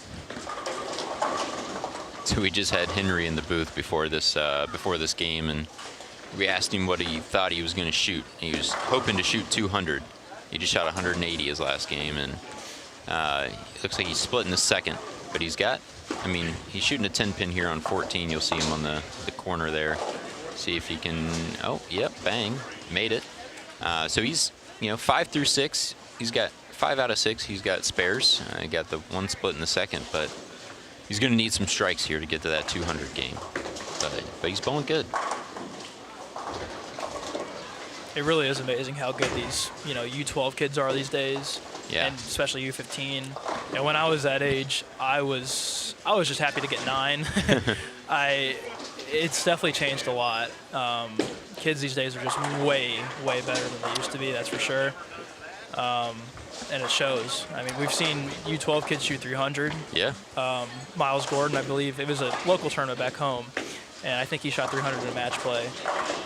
So we just had Henry in the booth before this game, and we asked him what he thought he was going to shoot. He was hoping to shoot 200. He just shot 180 his last game, and it looks like he's split in the second. But he's shooting a 10-pin here on 14. You'll see him on the corner there. See if he can. Oh, yep, bang, made it. So he's 5 through 6. He's got 5 out of 6. He's got spares. He got the 1 split in the second, but he's going to need some strikes here to get to that 200 game. But he's bowling good. It really is amazing how good these U12 kids are these days. Yeah. And especially U15. And when I was that age, I was just happy to get 9. It's definitely changed a lot. Kids these days are just way better than they used to be. That's for sure. And it shows. I mean, we've seen U12 kids shoot 300. Yeah. Miles Gordon, I believe, it was a local tournament back home. and I think he shot 300 in a match play.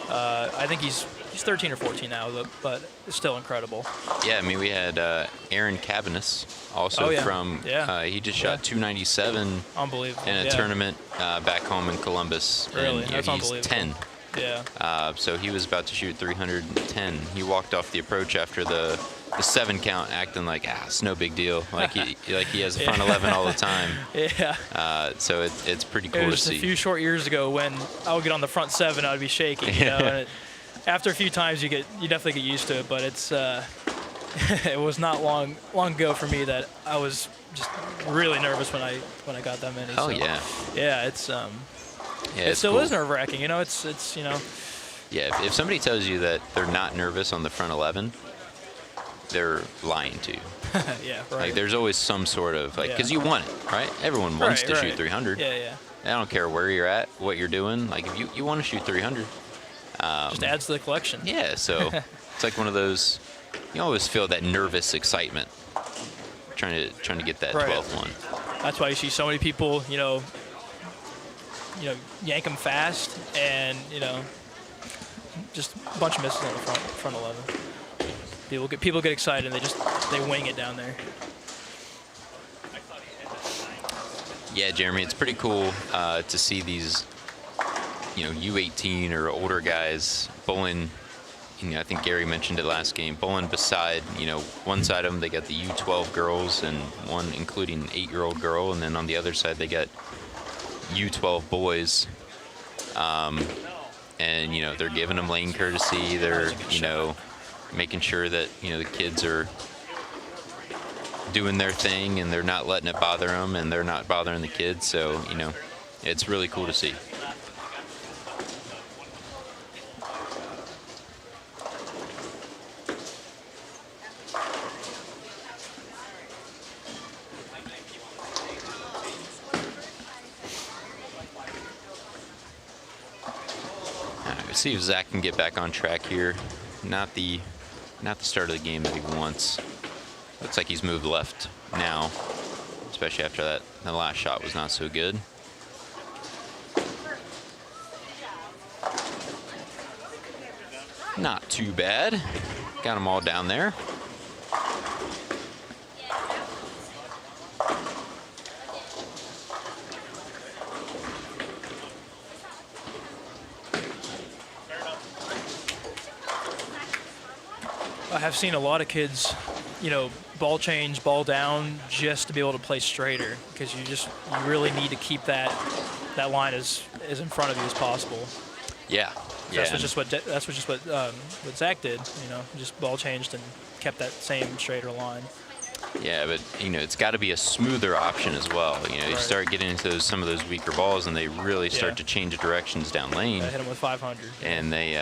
I think he's 13 or 14 now, but it's still incredible. Yeah, I mean, we had Aaron Cabanis also from, he just shot 297 unbelievable. in a tournament back home in Columbus. Really? And, That's he's unbelievable. 10. Yeah. So he was about to shoot 310. He walked off the approach after the 7 count, acting like it's no big deal, like he has a front 11 all the time. Yeah. So it's pretty cool It to was see. a few short years ago when I would get on the front 7, I would be shaking. You know, and after a few times, you definitely get used to it. But it's it was not long ago for me that I was just really nervous when I got that many. Oh so, yeah. Yeah, it's it's still cool. is nerve-wracking. You know, it's you know. Yeah, if somebody tells you that they're not nervous on the front 11, they're lying to you. Yeah, right. Like there's always some sort of because you want it, right? Everyone wants to shoot 300. Yeah. I don't care where you're at, what you're doing. Like if you want to shoot 300, just adds to the collection. Yeah, so it's like one of those. You always feel that nervous excitement, trying to get that 12th one. That's why you see so many people, you know, yank them fast, and just a bunch of misses on the front 11. People get excited, and they wing it down there. Yeah, Jeremy, it's pretty cool to see these, U18 or older guys bowling. I think Gary mentioned it last game. Bowling beside, one side of them they got the U12 girls and one including an 8-year-old girl, and then on the other side they got U12 boys. And they're giving them lane courtesy. They're making sure that the kids are doing their thing and they're not letting it bother them and they're not bothering the kids. So it's really cool to see. See if Zach can get back on track here. Not the start of the game that he wants. Looks like he's moved left now, especially after that last shot was not so good. Not too bad. Got them all down there. I have seen a lot of kids, ball change, ball down, just to be able to play straighter, because you really need to keep that line as in front of you as possible. Yeah. That's just what Zach did. Just ball changed and kept that same straighter line. Yeah, but it's got to be a smoother option as well. You start getting into some of those weaker balls, and they really start to change directions down lane. I hit them with 500. And they,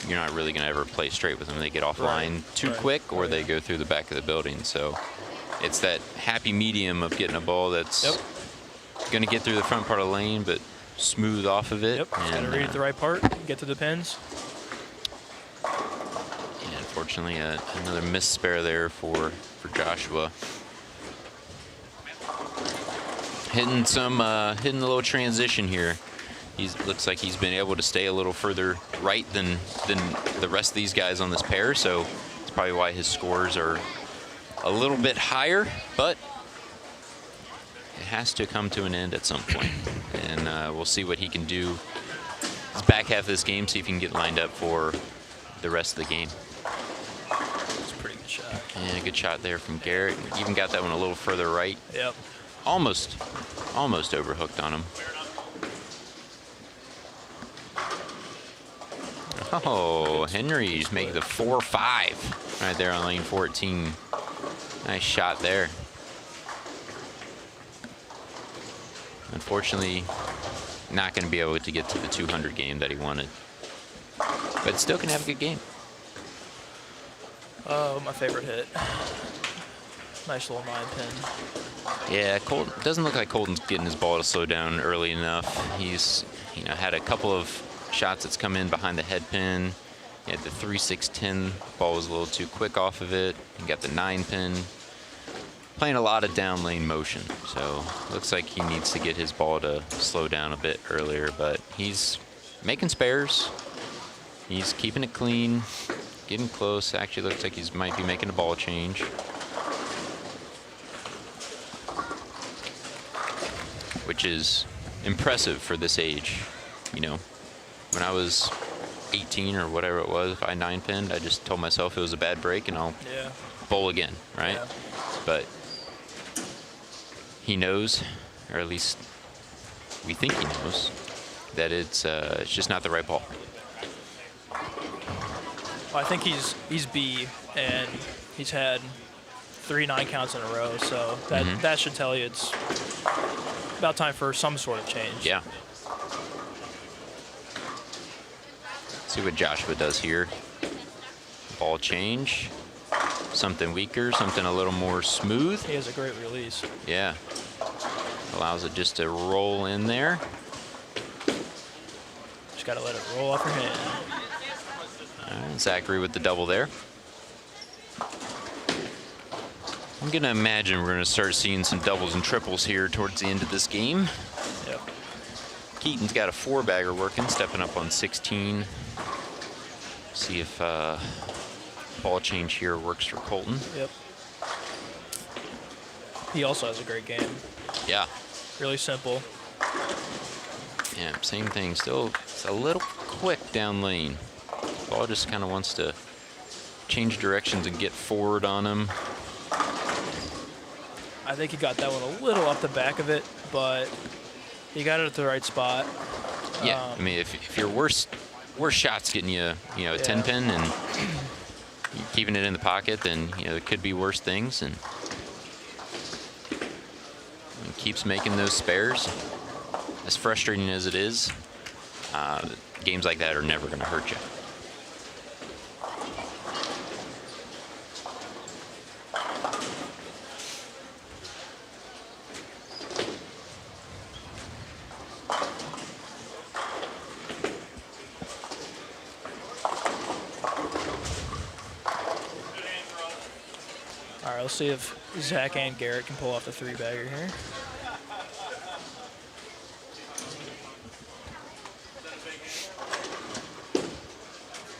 you're not really going to ever play straight with them. They get offline too quick, or they go through the back of the building. So it's that happy medium of getting a ball that's going to get through the front part of the lane, but smooth off of it. Yep, got to read it the right part, get to the pins. And unfortunately, another missed spare there for Joshua. Hitting a little transition here. Looks like he's been able to stay a little further right than the rest of these guys on this pair, so it's probably why his scores are a little bit higher, but it has to come to an end at some point. And we'll see what he can do his back half of this game, see if he can get lined up for the rest of the game. It's a pretty good shot. And a good shot there from Garrett. Even got that one a little further right. Yep. Almost overhooked on him. Oh, Henry's making the 4-5 right there on lane 14. Nice shot there. Unfortunately, not going to be able to get to the 200 game that he wanted, but still can have a good game. Oh, my favorite hit. Nice little 9-pin. Yeah, Colton doesn't look like Colton's getting his ball to slow down early enough. He's had a couple of shots that's come in behind the head pin. He had the 3-6-10 ball was a little too quick off of it. He got the 9-pin. playing a lot of down lane motion. So looks like he needs to get his ball to slow down a bit earlier, but he's making spares. He's keeping it clean, getting close. Actually looks like he might be making a ball change. Which is impressive for this age. You know, when I was 18 or whatever it was, if I 9-pinned, I just told myself it was a bad break and I'll bowl again, right? Yeah. But he knows, or at least we think he knows, that it's just not the right ball. Well, I think he's B, and he's had 3 9 counts in a row, so that should tell you it's about time for some sort of change. Yeah. See what Joshua does here. Ball change. Something weaker, something a little more smooth. He has a great release. Yeah. Allows it just to roll in there. Just got to let it roll off your hand. All right, Zachary with the double there. I'm going to imagine we're going to start seeing some doubles and triples here towards the end of this game. Yep. Keaton's got a 4-bagger working, stepping up on 16. See if ball change here works for Colton. Yep. He also has a great game. Yeah. Really simple. Yeah, same thing. Still, it's a little quick down lane. Ball just kind of wants to change directions and get forward on him. I think he got that one a little off the back of it, but he got it at the right spot. Yeah, I mean, if your worst shot's getting you, a 10-pin and keeping it in the pocket, then there could be worse things. And he keeps making those spares. As frustrating as it is, games like that are never going to hurt you. All right, let's see if Zach and Garrett can pull off the 3-bagger here.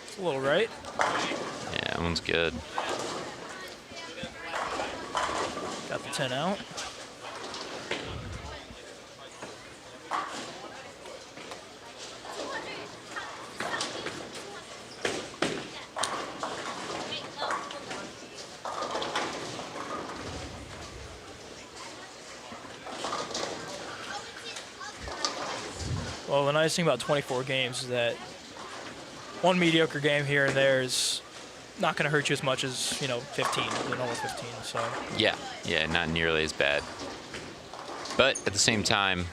It's a little right. Yeah, that one's good. Got the 10 out. Well, the nice thing about 24 games is that one mediocre game here and there is not going to hurt you as much as, 15, the normal 15. So Yeah, not nearly as bad. But at the same time,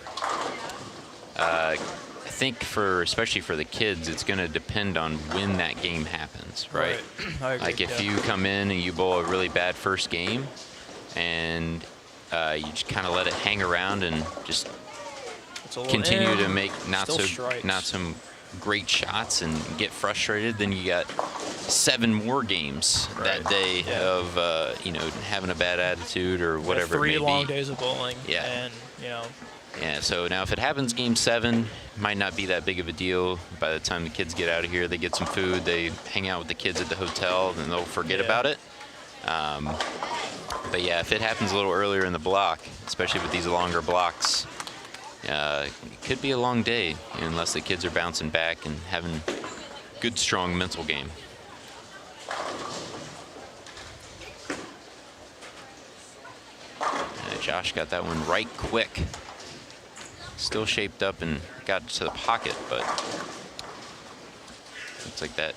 I think especially for the kids, it's going to depend on when that game happens, right? I agree, like if you come in and you bowl a really bad first game, and you just kind of let it hang around and just continue to make not some great shots and get frustrated, then you got 7 more games that day of having a bad attitude or whatever. 3 it may long be. days of bowling. Yeah. And Yeah. So now, if it happens game 7, might not be that big of a deal. By the time the kids get out of here, they get some food, they hang out with the kids at the hotel, and they'll forget about it. But yeah, if it happens a little earlier in the block, especially with these longer blocks, it could be a long day unless the kids are bouncing back and having good, strong mental game. Josh got that one right quick. Still shaped up and got to the pocket, but looks like that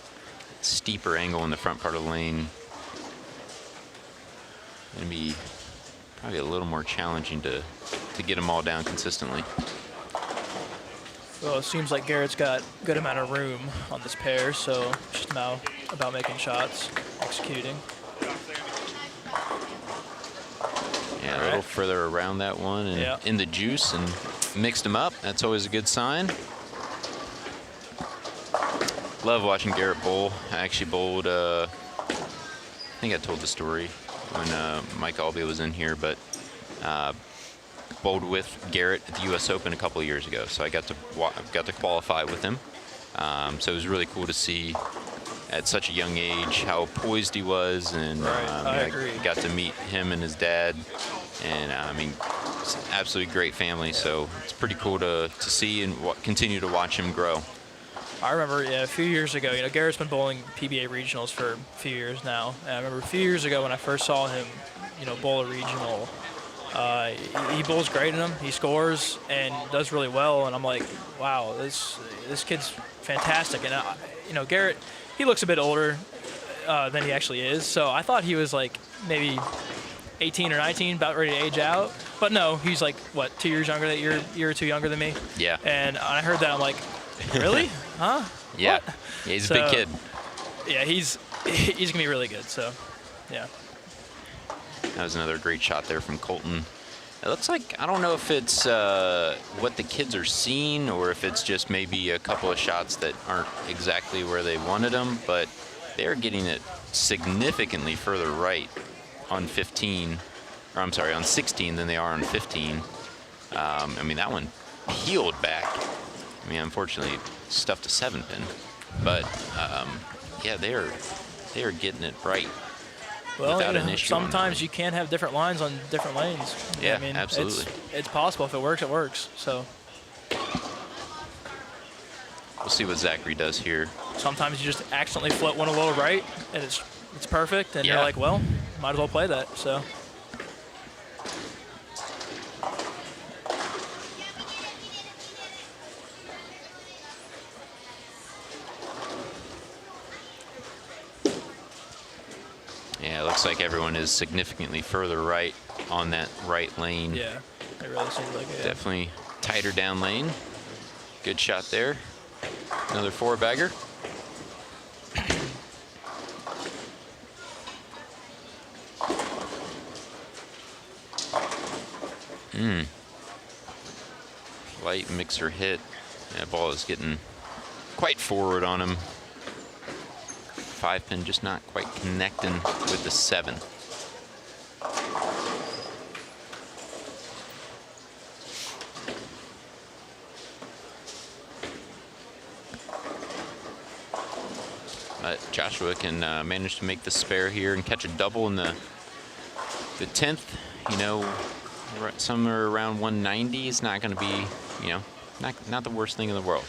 steeper angle in the front part of the lane going to be probably a little more challenging to get them all down consistently. Well, it seems like Garrett's got a good amount of room on this pair, so it's just now about making shots, executing. Yeah, a little further around that one and in the juice and mixed them up. That's always a good sign. Love watching Garrett bowl. I actually bowled, I think I told the story when Mike Albee was in here, but bowled with Garrett at the U.S. Open a couple of years ago, so I got to qualify with him. So it was really cool to see at such a young age how poised he was, and I agree. got to meet him and his dad, and I mean, it's an absolutely great family. So it's pretty cool to see and continue to watch him grow. I remember, a few years ago, Garrett's been bowling PBA regionals for a few years now. And I remember a few years ago when I first saw him, bowl a regional. He bowls great in them. He scores and does really well. And I'm like, wow, this kid's fantastic. And Garrett, he looks a bit older than he actually is. So I thought he was like maybe 18 or 19, about ready to age out. But no, he's like, what, 2 years younger, year or two younger than me? Yeah. And I heard that, I'm like, really? Huh? Yeah. What? Yeah, he's a big kid. Yeah, he's going to be really good. So, yeah. That was another great shot there from Colton. It looks like, I don't know if it's what the kids are seeing or if it's just maybe a couple of shots that aren't exactly where they wanted them, but they're getting it significantly further right on 15, or I'm sorry, on 16 than they are on 15. I mean, that one peeled back. I mean, unfortunately, stuffed a 7-pin, but yeah, they are getting it right. Well, without an issue. Sometimes you can't have different lines on different lanes. Yeah, I mean, absolutely. It's possible. If it works, it works. So we'll see what Zachary does here. Sometimes you just accidentally float one a little right, and it's perfect, and you're like, well, might as well play that. So. Yeah, it looks like everyone is significantly further right on that right lane. Yeah, it really seems like it. Definitely tighter down lane. Good shot there. Another 4-bagger. Light mixer hit. That ball is getting quite forward on him. 5-pin just not quite connecting with the 7. But Joshua can manage to make the spare here and catch a double in the 10th. Somewhere around 190 is not going to be, not the worst thing in the world.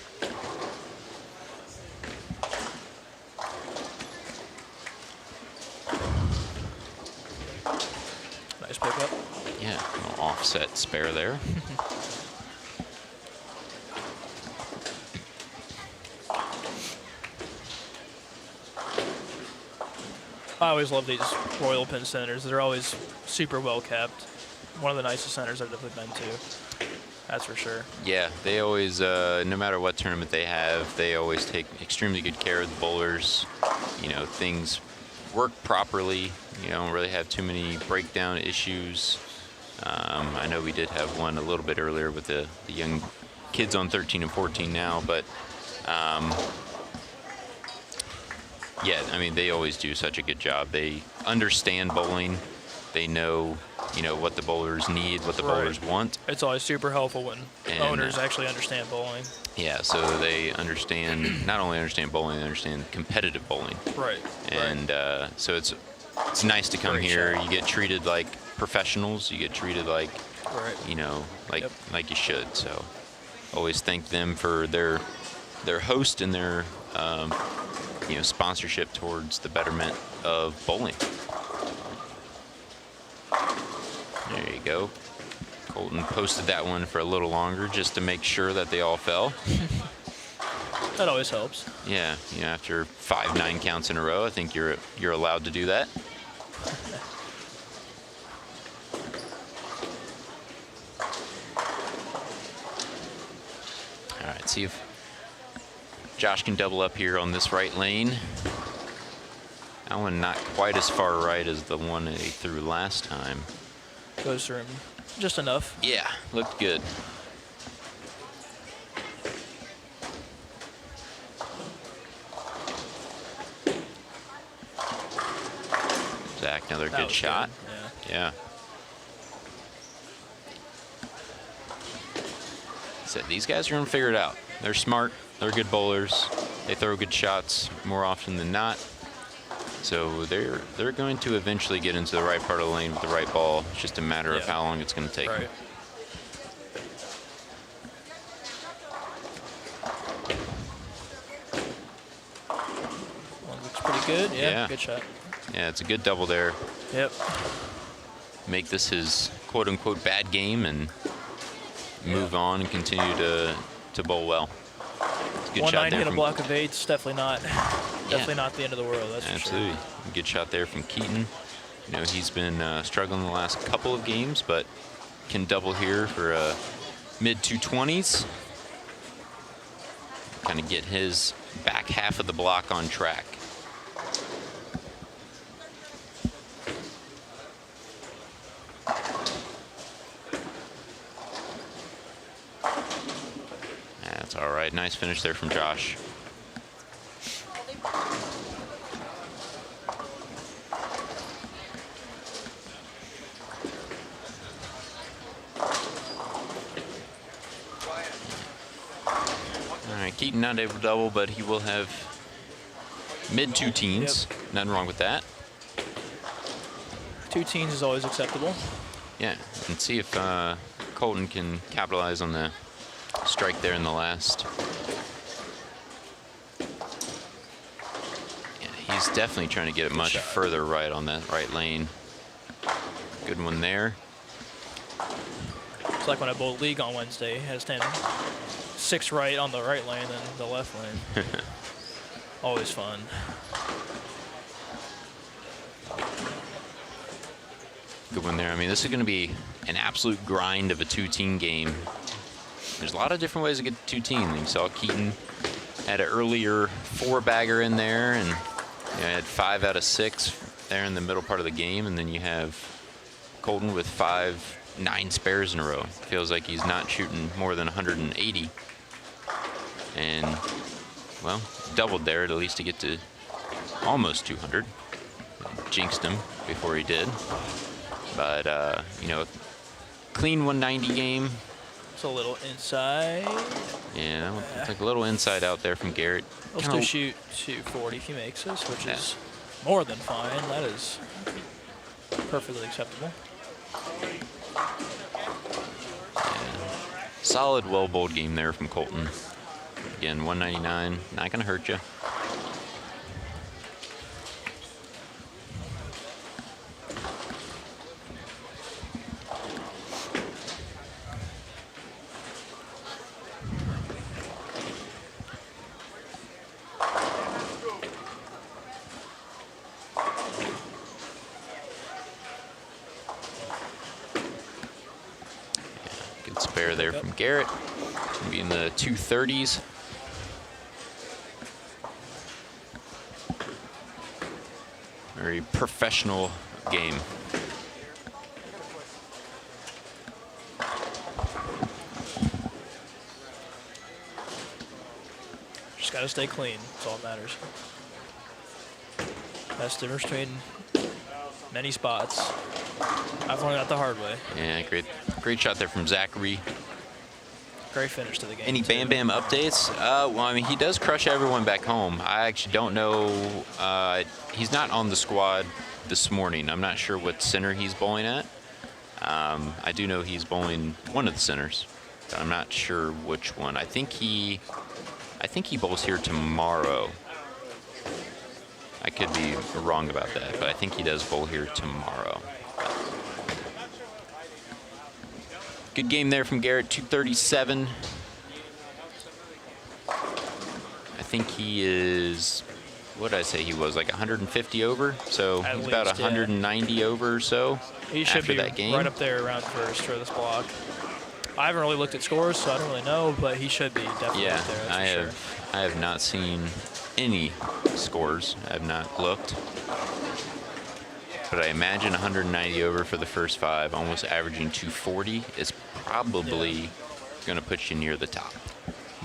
Nice pickup. Yeah, a little offset spare there. I always love these Royal Pin centers. They're always super well kept. One of the nicest centers I've ever been to. That's for sure. Yeah, they always, no matter what tournament they have, they always take extremely good care of the bowlers. Things work properly. You don't really have too many breakdown issues. I know we did have one a little bit earlier with the young kids on 13 and 14 now, but yeah, I mean, they always do such a good job. They understand bowling. They know, what the bowlers need, what the bowlers want. It's always super helpful when owners actually understand bowling. Yeah, so they understand, not only understand bowling, they understand competitive bowling. Right. And so it's nice to come here. You get treated like professionals. You get treated like, like you should. So always thank them for their host and their sponsorship towards the betterment of bowling. There you go. Colton posted that one for a little longer just to make sure that they all fell. That always helps. Yeah, after 5 9 counts in a row, I think you're allowed to do that. All right, see if Josh can double up here on this right lane. That one not quite as far right as the one that he threw last time. Goes through him just enough. Yeah, looked good. Zach Another That good was shot. good, Yeah. So these guys are going to figure it out. They're smart. They're good bowlers. They throw good shots more often than not. So they're going to eventually get into the right part of the lane with the right ball. It's just a matter of how long it's going to take. Right. One looks pretty good. Yeah, good shot. Yeah, it's a good double there. Yep. Make this his quote-unquote bad game and move on and continue to bowl well. It's a good shot 190 there in a from, block of 8's definitely not the end of the world. That's absolutely. For sure. Good shot there from Keaton. You know, he's been struggling the last couple of games, but can double here for mid 220s. Kind of get his back half of the block on track. That's all right. Nice finish there from Josh. All right, Keaton not able to double, but he will have mid 2 teens. Nothing wrong with that. 2 teens is always acceptable. Yeah, and see if Colton can capitalize on the strike there in the last. Yeah, he's definitely trying to get it much further right on that right lane. Good one there. It's like when I bowled league on Wednesday. I had to stand 6 right on the right lane and the left lane. Always fun. Good one there. I mean, this is going to be an absolute grind of a 2-teen game. There's a lot of different ways to get 2-teen. You saw Keaton had an earlier 4-bagger in there, and you had 5 out of 6 there in the middle part of the game, and then you have Colton with 9 spares in a row. Feels like he's not shooting more than 180. And, well, doubled there at least to get to almost 200. Jinxed him before he did. But, you know, clean 190 game. It's a little inside. Yeah, it's like a little inside out there from Garrett. He'll still shoot 240 if he makes this, which is more than fine. That is perfectly acceptable. Solid, well-bowled game there from Colton. Again, 199, not going to hurt you. Good spare there from Garrett. Gonna be in the 230s. Very professional game. Just got to stay clean. That's all that matters. That's the difference between many spots. I've learned that the hard way. Yeah, great shot there from Zachary. Great finish to the game. Any Bam Bam updates? Well, I mean, he does crush everyone back home. I actually don't know. He's not on the squad this morning. I'm not sure what center he's bowling at. I do know he's bowling one of the centers, but I'm not sure which one. I think he bowls here tomorrow. I could be wrong about that, but I think he does bowl here tomorrow. Good game there from Garrett, 237. I think he is, what did I say he was, like 150 over? So At he's least, about 190 over or so He should after be that game. right up there around first for this block. I haven't really looked at scores, so I don't really know, but he should be definitely up there. That's for sure. I have not seen any scores. I have not looked. But I imagine 190 over for the first 5, almost averaging 240 is probably going to put you near the top.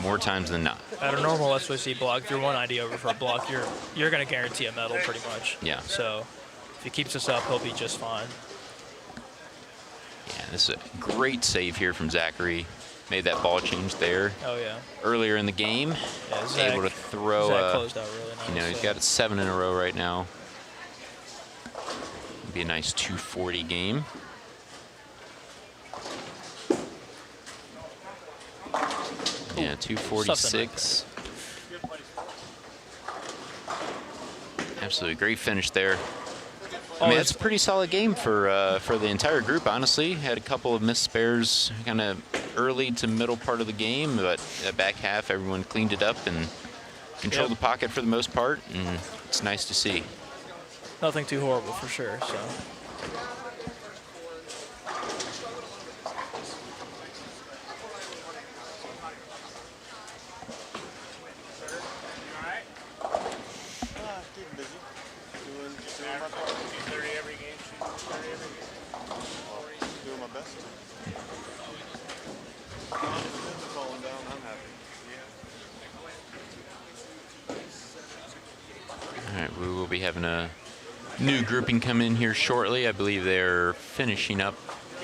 More times than not. At a normal SYC block, if you're 190 over for a block, you're going to guarantee a medal pretty much. Yeah. So if he keeps this up, he'll be just fine. Yeah, this is a great save here from Zachary. Made that ball change there. Oh, yeah. Earlier in the game, Yeah, Zach, able to throw. Zach closed out really nice. You know, he's got 7 in a row right now. Be a nice 240 game. Yeah, 246. Absolutely great finish there. I mean, that's a pretty solid game for the entire group, honestly. Had a couple of missed spares kind of early to middle part of the game, but the back half, everyone cleaned it up and controlled the pocket for the most part, and it's nice to see. Nothing too horrible for sure, so. All right, we will be having a new grouping come in here shortly. I believe they're finishing up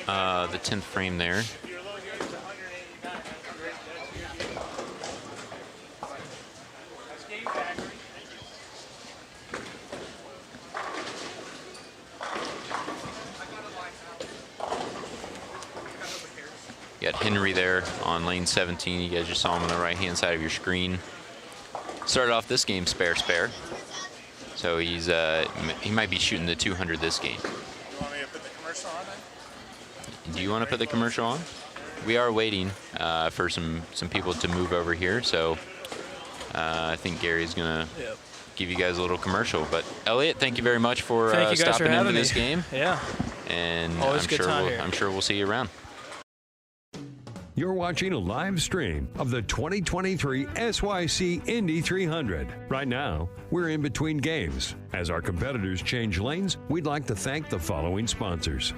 the 10th frame there. You got Henry there on lane 17. You guys just saw him on the right-hand side of your screen. Started off this game spare. So he's he might be shooting the 200 this game. You want me to put the commercial on then? Do you want to put the commercial on? We are waiting for some people to move over here. So I think Gary's going to give you guys a little commercial. But Elliot, thank you very much for stopping into this game. Yeah. And always good time here. I'm sure we'll see you around. You're watching a live stream of the 2023 SYC Indy 300. Right now, we're in between games. As our competitors change lanes, we'd like to thank the following sponsors.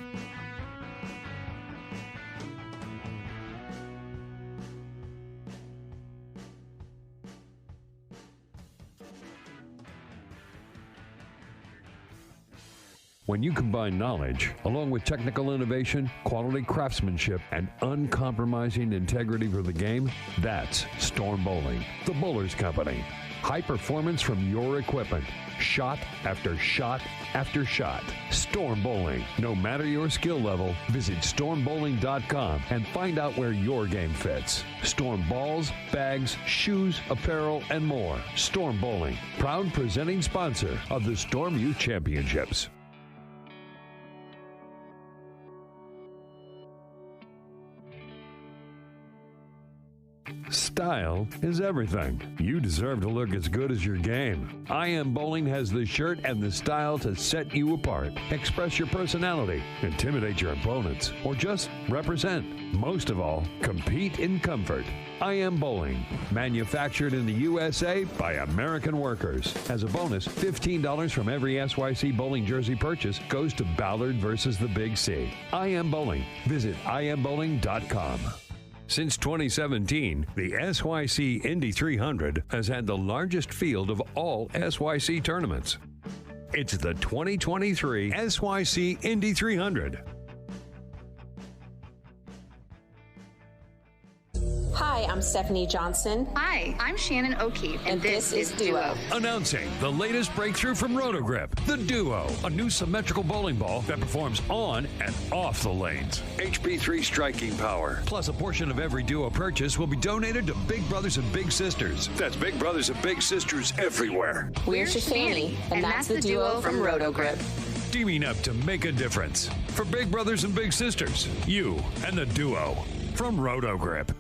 When you combine knowledge, along with technical innovation, quality craftsmanship, and uncompromising integrity for the game, that's Storm Bowling, the Bowlers Company. High performance from your equipment, shot after shot after shot. Storm Bowling. No matter your skill level, visit stormbowling.com and find out where your game fits. Storm balls, bags, shoes, apparel, and more. Storm Bowling, proud presenting sponsor of the Storm Youth Championships. Style is everything. You deserve to look as good as your game. I Am Bowling has the shirt and the style to set you apart. Express your personality, intimidate your opponents, or just represent. Most of all, compete in comfort. I Am Bowling, manufactured in the USA by American workers. As a bonus, $15 from every SYC Bowling jersey purchase goes to Ballard versus the Big C. I Am Bowling. Visit iambowling.com. Since 2017, the SYC Indy 300 has had the largest field of all SYC tournaments. It's the 2023 SYC Indy 300. Hi, I'm Stephanie Johnson. Hi, I'm Shannon O'Keefe, and this is Duo. Announcing the latest breakthrough from Rotogrip, the Duo, a new symmetrical bowling ball that performs on and off the lanes. HP3 striking power, plus a portion of every Duo purchase will be donated to Big Brothers and Big Sisters. That's Big Brothers and Big Sisters everywhere. We're Shafani, and that's the Duo from Rotogrip. Teaming up to make a difference. For Big Brothers and Big Sisters, you and the Duo from Rotogrip.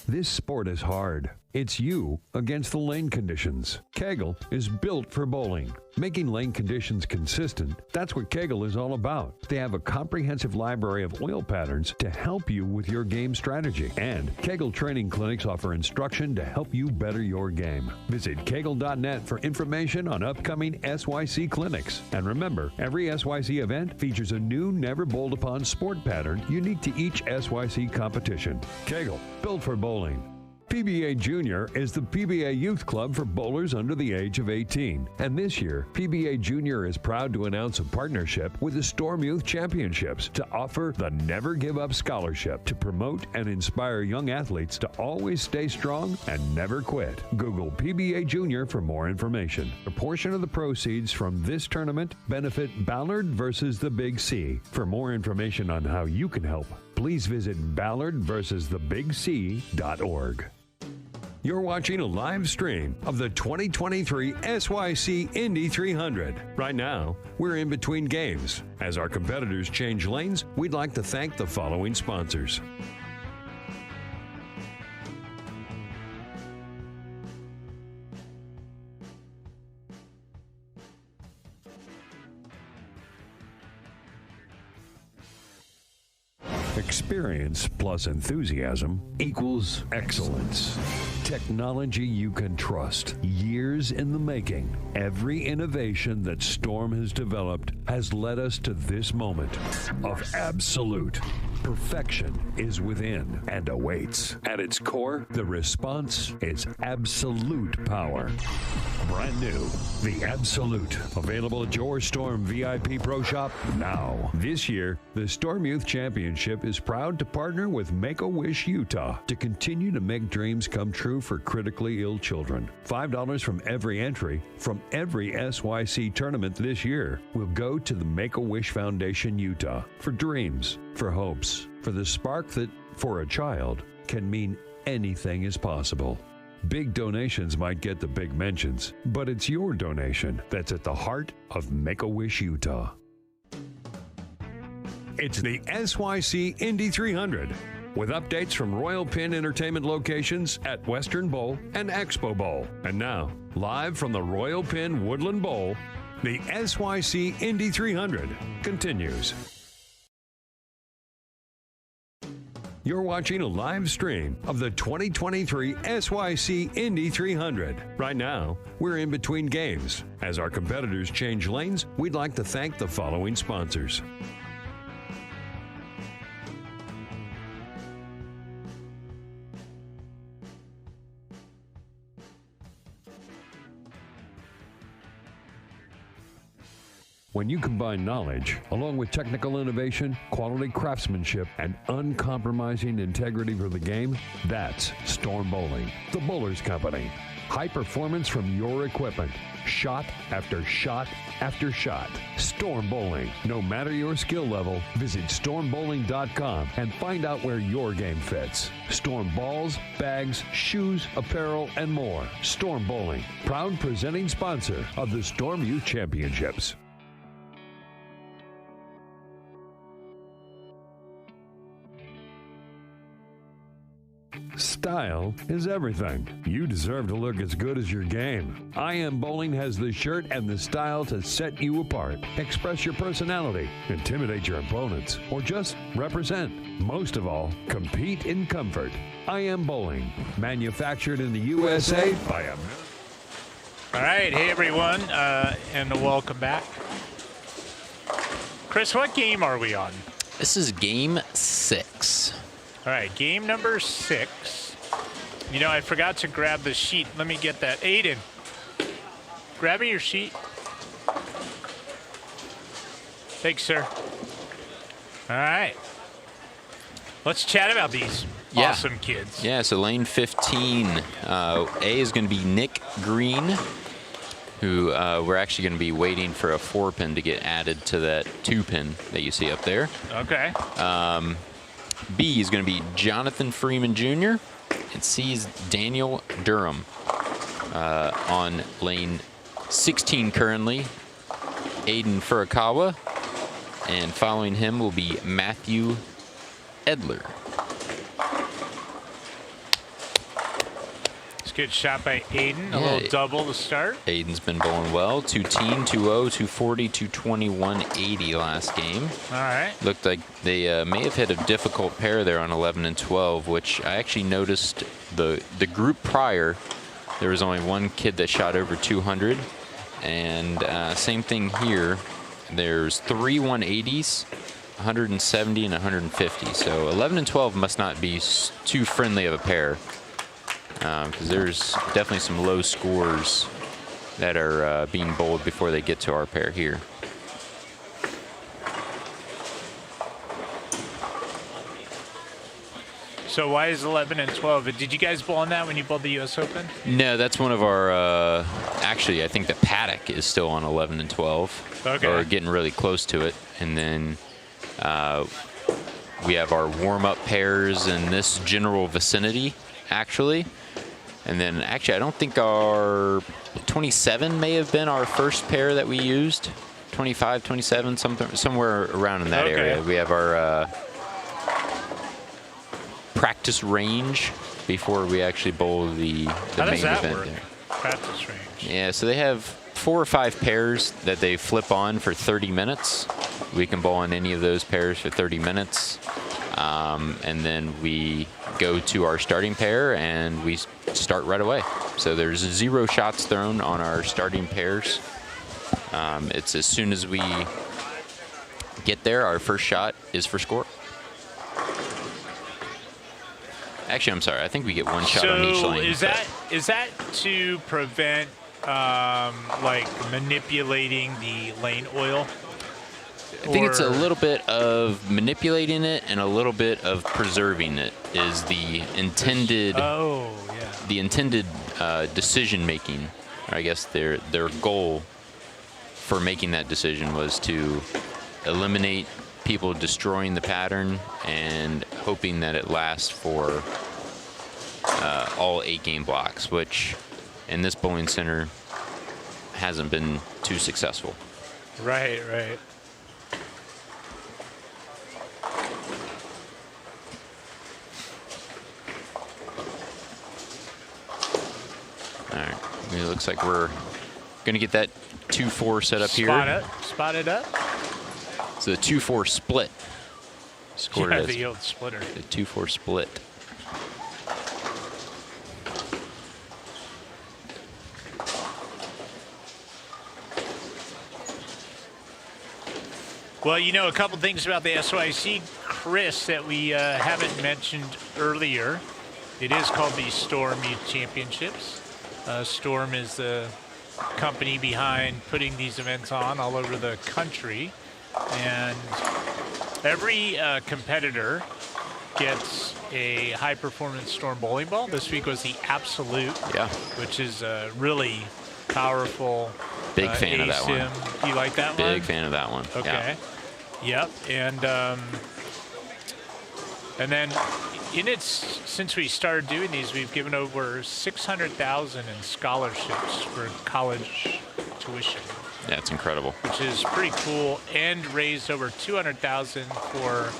This sport is hard. It's you against the lane conditions. Kegel is built for bowling. Making lane conditions consistent, that's what Kegel is all about. They have a comprehensive library of oil patterns to help you with your game strategy. And Kegel training clinics offer instruction to help you better your game. Visit kegel.net for information on upcoming SYC clinics. And remember, every SYC event features a new, never bowled upon sport pattern unique to each SYC competition. Kegel, built for bowling. PBA Junior is the PBA Youth Club for bowlers under the age of 18. And this year, PBA Junior is proud to announce a partnership with the Storm Youth Championships to offer the Never Give Up Scholarship to promote and inspire young athletes to always stay strong and never quit. Google PBA Junior for more information. A portion of the proceeds from this tournament benefit Ballard versus the Big C. For more information on how you can help, please visit ballardversustheBigC.org. You're watching a live stream of the 2023 SYC Indy 300. Right now, we're in between games. As our competitors change lanes, we'd like to thank the following sponsors. Experience plus enthusiasm equals excellence. Technology you can trust. Years in the making. Every innovation that Storm has developed has led us to this moment of absolute perfection is within and awaits. At its core, the response is absolute power. Brand new, the Absolute. Available at your Storm VIP Pro Shop now. This year, the Storm Youth Championship is proud to partner with Make-A-Wish Utah to continue to make dreams come true for critically ill children. $5 from every entry from every SYC tournament this year will go to the Make-A-Wish Foundation Utah for dreams, for hopes, for the spark that, for a child, can mean anything is possible. Big donations might get the big mentions, but it's your donation that's at the heart of Make-A-Wish Utah. It's the SYC Indy 300, with updates from Royal Pin Entertainment locations at Western Bowl and Expo Bowl. And now, live from the Royal Pin Woodland Bowl, the SYC Indy 300 continues. You're watching a live stream of the 2023 SYC Indy 300. Right now, we're in between games. As our competitors change lanes, we'd like to thank the following sponsors. When you combine knowledge, along with technical innovation, quality craftsmanship, and uncompromising integrity for the game, that's Storm Bowling, the Bowlers Company. High performance from your equipment. Shot after shot after shot. Storm Bowling. No matter your skill level, visit stormbowling.com and find out where your game fits. Storm balls, bags, shoes, apparel, and more. Storm Bowling, proud presenting sponsor of the Storm Youth Championships. Style is everything. You deserve to look as good as your game. I Am Bowling has the shirt and the style to set you apart. Express your personality, intimidate your opponents, or just represent. Most of all, compete in comfort. I Am Bowling, manufactured in the USA by a... All right, hey everyone, and welcome back. Chris, what game are we on? This is game 6. All right, game number 6. You know, I forgot to grab the sheet. Let me get that. Aiden, grab me your sheet. Thanks, sir. All right. Let's chat about these awesome kids. Yeah, so lane 15, A is going to be Nick Green, who we're actually going to be waiting for a 4-pin to get added to that 2-pin that you see up there. Okay. B is going to be Jonathan Freeman Jr. and C is Daniel Durham. On lane 16 currently, Aiden Furukawa, and following him will be Matthew Edler. Good shot by Aiden. A little double to start. Aiden's been bowling well. 2-teen, 2-0, 240, 220, 180 last game. All right. Looked like they may have hit a difficult pair there on 11 and 12, which I actually noticed the group prior, there was only one kid that shot over 200. And same thing here. There's 3 180s, 170 and 150. So 11 and 12 must not be too friendly of a pair. because there's definitely some low scores that are being bowled before they get to our pair here. So why is 11 and 12? Did you guys bowl on that when you bowled the U.S. Open? No, that's one of our, actually, I think the paddock is still on 11 and 12. Okay. Or getting really close to it. And then we have our warm-up pairs in this general vicinity, actually. And then, actually, I don't think our 27 may have been our first pair that we used. 25, 27, somewhere around in that area. We have our practice range before we actually bowl the main event there. Practice range. Yeah, so they have 4 or 5 pairs that they flip on for 30 minutes. We can bowl on any of those pairs for 30 minutes. And then we go to our starting pair and we start right away. So there's 0 shots thrown on our starting pairs. It's as soon as we get there, our first shot is for score. Actually, I'm sorry. I think we get 1 shot on each lane. So is that to prevent like manipulating the lane oil? I think it's a little bit of manipulating it and a little bit of preserving it is the intended. The intended decision making. I guess their goal for making that decision was to eliminate people destroying the pattern and hoping that it lasts for all 8 game blocks, which in this bowling center hasn't been too successful. Right. All right, it looks like we're going to get that 2-4 set up here. Spot it up. So the 2-4 split. Scored as the old splitter. The 2-4 split. Well, you know, a couple things about the SYC, Chris, that we haven't mentioned earlier. It is called the Storm Youth Championships. Storm is the company behind putting these events on all over the country. And every competitor gets a high-performance Storm bowling ball. This week was the Absolute, which is a really powerful Big fan of that one. You like that one? Big fan of that one. Okay. Yep. And then since we started doing these, we've given over $600,000 in scholarships for college tuition. That's incredible. Which is pretty cool, and raised over $200,000 for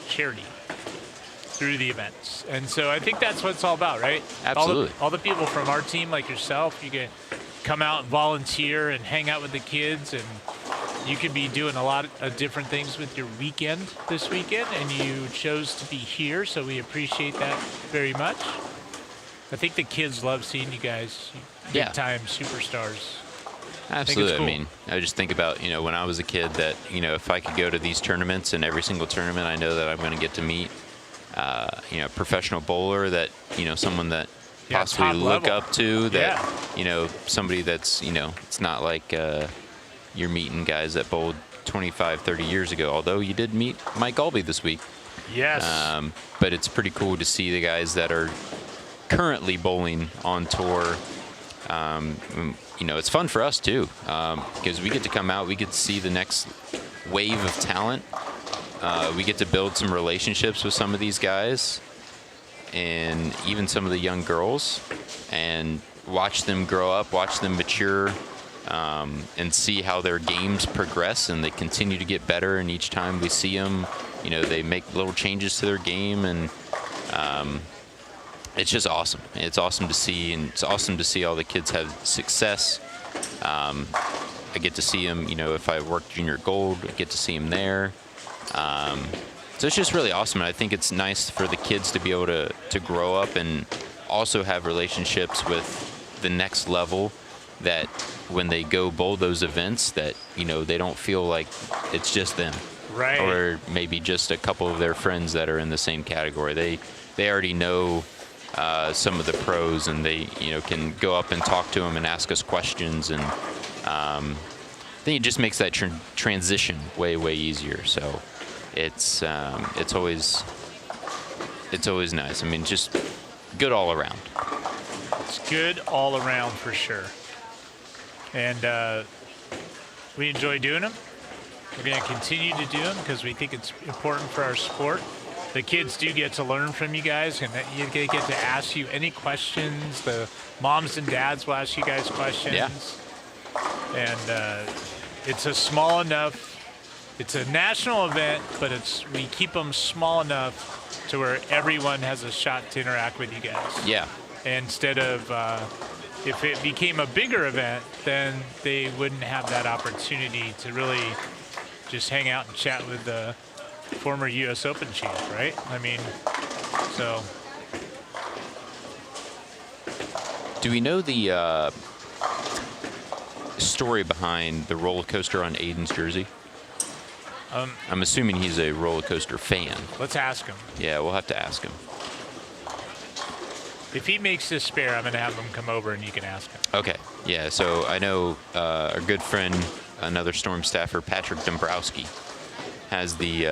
charity through the events. And so I think that's what it's all about, right? Absolutely. All the people from our team, like yourself, you can come out and volunteer and hang out with the kids, and you could be doing a lot of different things with your weekend this weekend, and you chose to be here, so we appreciate that very much. I think the kids love seeing you guys, big-time superstars. Absolutely. Cool. I mean, I just think about, when I was a kid that, if I could go to these tournaments, and every single tournament I know that I'm going to get to meet, a professional bowler that, someone that possibly look up to, that, somebody that's, it's not like you're meeting guys that bowled 25, 30 years ago, although you did meet Mike Albee this week. Yes. But it's pretty cool to see the guys that are currently bowling on tour. It's fun for us too, because we get to come out, we get to see the next wave of talent. We get to build some relationships with some of these guys and even some of the young girls, and watch them grow up, watch them mature, and see how their games progress, and they continue to get better. And each time we see them, they make little changes to their game, and it's just awesome. It's awesome to see, and it's awesome to see all the kids have success. I get to see them, if I work Junior Gold, I get to see them there. So it's just really awesome. And I think it's nice for the kids to be able to grow up and also have relationships with the next level, that when they go bowl those events, that, they don't feel like it's just them. Right. Or maybe just a couple of their friends that are in the same category. They already know some of the pros, and they can go up and talk to them and ask us questions, and I think it just makes that transition way easier. So it's always nice. I mean, just good all around. It's good all around for sure. And we enjoy doing them. We're going to continue to do them because we think it's important for our sport. The kids do get to learn from you guys, and you get to ask you any questions. The moms and dads will ask you guys questions. Yeah. And it's a small enough, it's a national event, but we keep them small enough to where everyone has a shot to interact with you guys. Yeah. Instead of, if it became a bigger event, then they wouldn't have that opportunity to really just hang out and chat with the former U.S. Open champ, right? I mean, so. Do we know the story behind the roller coaster on Aiden's jersey? I'm assuming he's a roller coaster fan. Let's ask him. Yeah, we'll have to ask him. If he makes this spare, I'm going to have him come over and you can ask him. Okay. Yeah, so I know our good friend, another Storm staffer, Patrick Dombrowski, has the,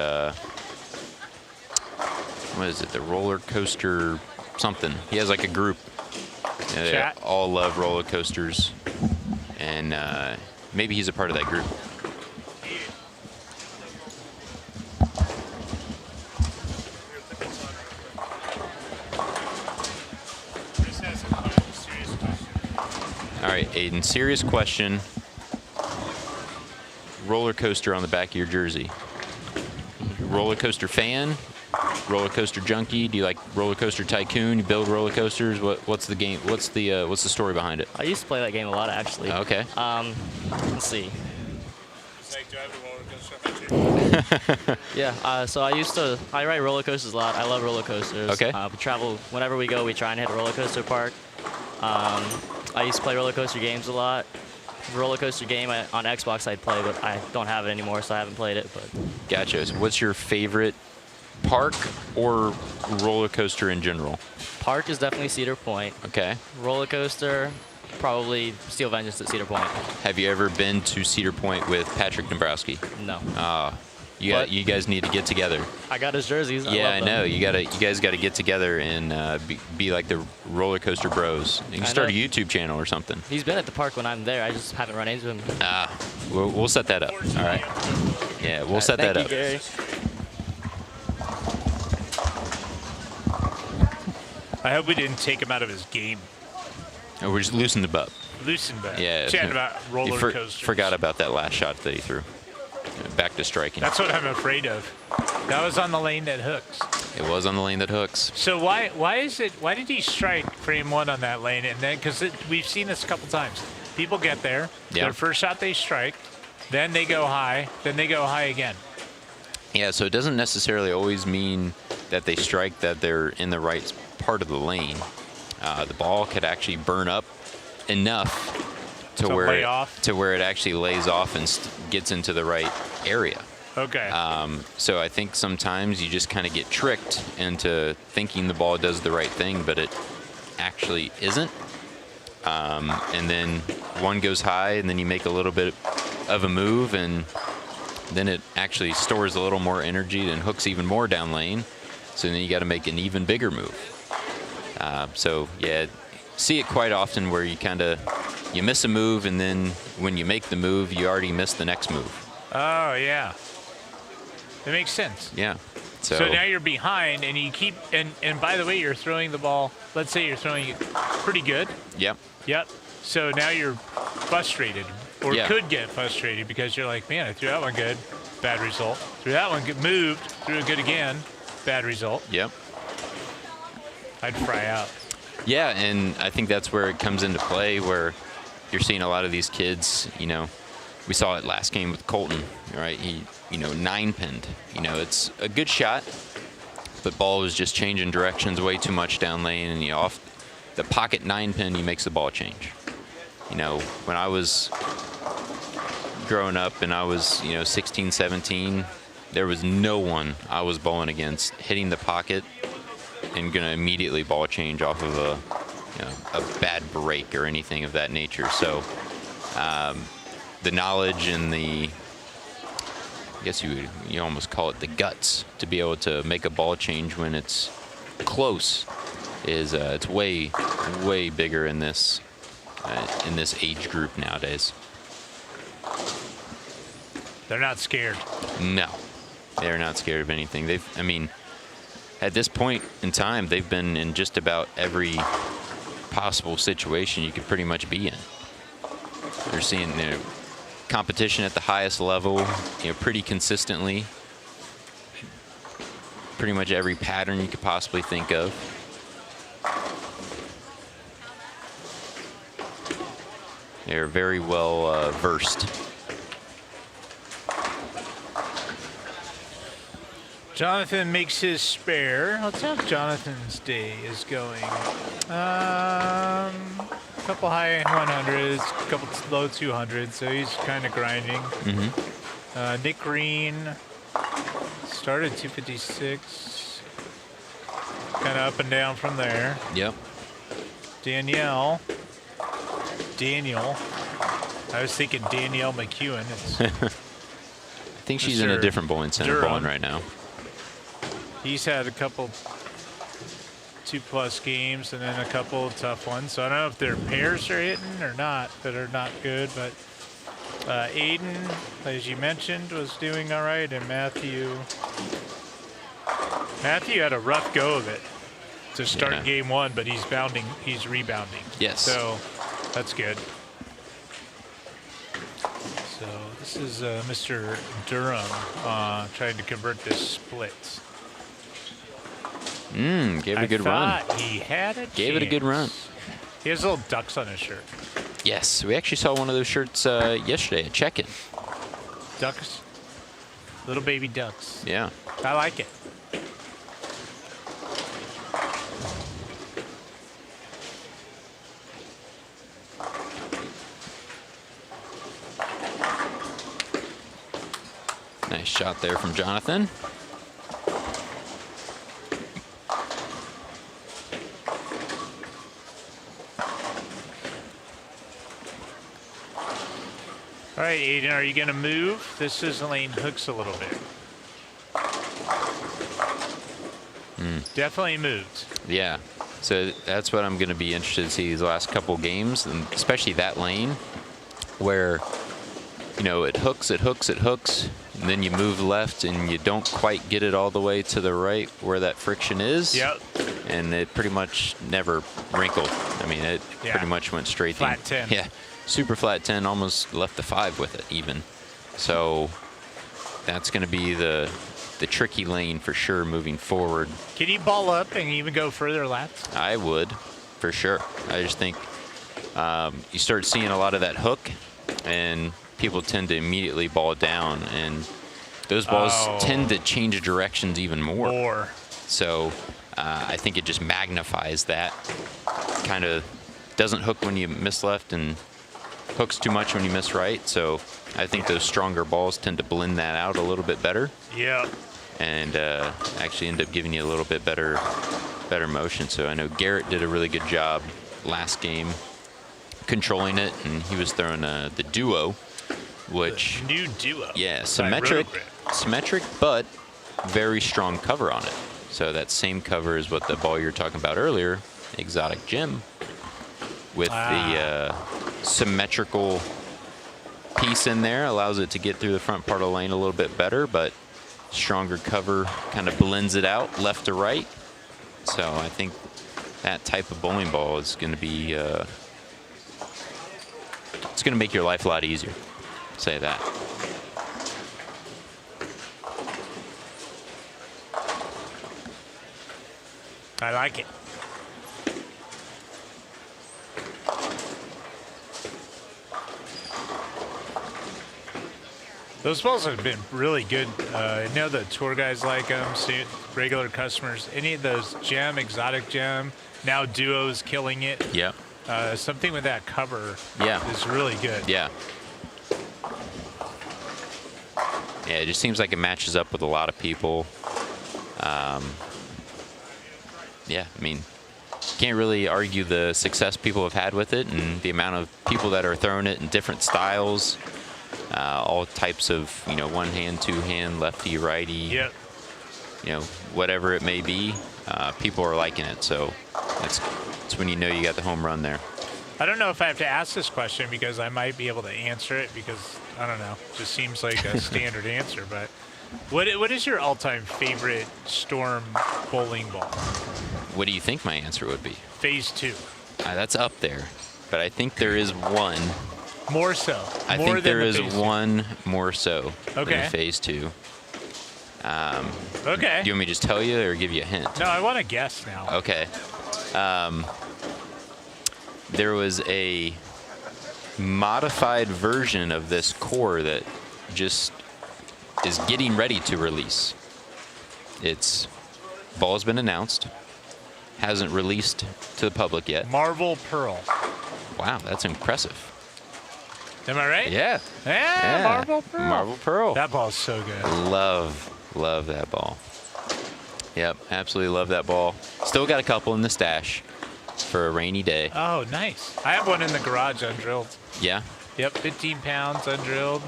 what is it, the roller coaster something. He has like a group. They all love roller coasters. And maybe he's a part of that group. All right, Aiden, serious question. Roller coaster on the back of your jersey. Roller coaster fan? Roller coaster junkie? Do you like Roller Coaster Tycoon? You build roller coasters? What's the game? What's the story behind it? I used to play that game a lot, actually. Okay. Let's see. Yeah. So I ride roller coasters a lot. I love roller coasters. Okay. We travel whenever we go. We try and hit a roller coaster park. I used to play roller coaster games a lot. Roller coaster game on Xbox I'd play, but I don't have it anymore, so I haven't played it. But Gotcha. So what's your favorite park or roller coaster in general? Park is definitely Cedar Point. Okay. Roller coaster, probably Steel Vengeance at Cedar Point. Have you ever been to Cedar Point with Patrick Dombrowski? No. You guys need to get together. I got his jerseys. Yeah, I know. You guys got to get together and be like the roller coaster bros. You can start a YouTube channel or something. He's been at the park when I'm there. I just haven't run into him. We'll set that up. All right. Yeah, we'll set that up. Thank you, Gary. I hope we didn't take him out of his game. Oh, we're just loosened him up. Loosened up. Yeah. Chatting about roller coasters. Forgot about that last shot that he threw. Back to striking. That's what I'm afraid of. That was on the lane that hooks. It was on the lane that hooks. So why did he strike frame one on that lane? And then, because we've seen this a couple times. People get there. Yeah. Their first shot they strike. Then they go high. Then they go high again. Yeah, so it doesn't necessarily always mean that they strike that they're in the right part of the lane. The ball could actually burn up enough to where it actually lays off and gets into the right area. Okay. So I think sometimes you just kind of get tricked into thinking the ball does the right thing, but it actually isn't. And then one goes high, and then you make a little bit of a move, and then it actually stores a little more energy and hooks even more down lane. So then you got to make an even bigger move. So yeah, see it quite often where you miss a move, and then when you make the move, you already missed the next move. Oh yeah, that makes sense. Yeah. So now you're behind, and you keep and by the way, you're throwing the ball. Let's say you're throwing it pretty good. Yep. Yep. So now you're frustrated, or could get frustrated because you're like, man, I threw that one good, bad result. Threw that one good, moved, threw it good again, bad result. Yep. I'd fry out. Yeah, and I think that's where it comes into play, where you're seeing a lot of these kids, we saw it last game with Colton, right? He, 9-pinned. It's a good shot, but ball was just changing directions way too much down lane, and off the pocket 9-pin, he makes the ball change. When I was growing up and I was, 16, 17, there was no one I was bowling against hitting the pocket and going to immediately ball change off of a bad break or anything of that nature. So the knowledge and the, I guess you almost call it the guts to be able to make a ball change when it's close is it's way bigger in this age group nowadays. They're not scared. No, they're not scared of anything. I mean, at this point in time, they've been in just about every possible situation you could pretty much be in. They're seeing competition at the highest level, pretty consistently. Pretty much every pattern you could possibly think of. They're very well versed. Jonathan makes his spare. Let's see how Jonathan's day is going. A couple high 100s, a couple low 200s, so he's kind of grinding. Nick Green started 256. Kind of up and down from there. Yep. Danielle. I was thinking Danielle McEwen. I think she's in a different bowling center bowling right now. He's had a couple 2+ games and then a couple tough ones. So I don't know if their pairs are hitting or not that are not good. But Aiden, as you mentioned, was doing all right. And Matthew had a rough go of it to start game one, but he's rebounding. Yes. So that's good. So this is Mr. Durham trying to convert this split. Gave it a good run. He had it. Gave it a good run. He has little ducks on his shirt. Yes, we actually saw one of those shirts yesterday at check-in. Ducks. Little baby ducks. Yeah. I like it. Nice shot there from Jonathan. All right, Aiden, are you going to move? This is lane hooks a little bit. Definitely moved. Yeah. So that's what I'm going to be interested to see these last couple games, and especially that lane where, it hooks, and then you move left and you don't quite get it all the way to the right where that friction is. Yep. And it pretty much never wrinkled. I mean, it pretty much went straight flat 10. Yeah. Super flat 10, almost left the 5 with it even. So that's going to be the tricky lane for sure moving forward. Can you ball up and even go further laps? I would, for sure. I just think you start seeing a lot of that hook, and people tend to immediately ball down, and those balls tend to change directions even more. So I think it just magnifies that. Kind of doesn't hook when you miss left and hooks too much when you miss right. So I think those stronger balls tend to blend that out a little bit better. Yeah. And actually end up giving you a little bit better motion. So I know Garrett did a really good job last game controlling it, and he was throwing the duo, which the new duo. Yeah, symmetric, but very strong cover on it. So that same cover is what the ball you were talking about earlier, Exotic Gem, with the symmetrical piece in there, allows it to get through the front part of the lane a little bit better, but stronger cover kind of blends it out left to right. So I think that type of bowling ball is going to be, it's going to make your life a lot easier. Say that. I like it. Those balls have been really good. I know the tour guys like them, regular customers. Any of those Gem, Exotic Gem, now Duo's killing it. Yeah. Something with that cover is really good. Yeah. Yeah, it just seems like it matches up with a lot of people. Yeah, I mean, can't really argue the success people have had with it and the amount of people that are throwing it in different styles, all types of, you know, one hand, two hand, lefty, righty, Yep. you know, whatever it may be, people are liking it. So that's when you know you got the home run there. I don't know if I have to ask this question because I might be able to answer it because, I don't know, it just seems like a standard answer. But what is your all-time favorite Storm bowling ball? What do you think my answer would be? Phase 2. That's up there, but I think there is one. More so. I More think than there the is Phase 2. one more so Okay. than Phase 2. Okay. Do you want me to just tell you or give you a hint? No, I want to guess now. Okay. There was a modified version of this core that just is getting ready to release. Its ball's been announced, hasn't released to the public yet. Marble Pearl. Wow, that's impressive. Am I right? Yeah. Yeah, Marble Pearl. Marble Pearl. That ball's so good. Love that ball. Yep, absolutely love that ball. Still got a couple in the stash for a rainy day. Oh, nice. I have one in the garage undrilled. Yeah. Yep, 15 pounds undrilled.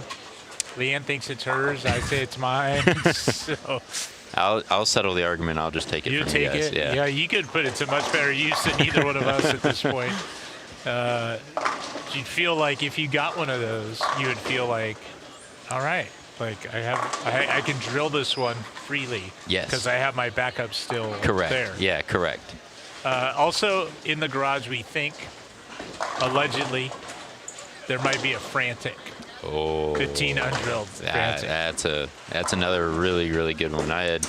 Leanne thinks it's hers. I say it's mine. So I'll settle the argument. I'll just take it you from take you guys. it. Yeah. Yeah, you could put it to much better use than either one of us at this point. You'd feel like if you got one of those, you would feel like, all right, like I can drill this one freely. Yes. Because I have my backup still Correct. there. Yeah, correct. Also, in the garage, we think, allegedly, there might be a Frantic. Oh, 15 undrilled Frantic. That's another really, really good one. I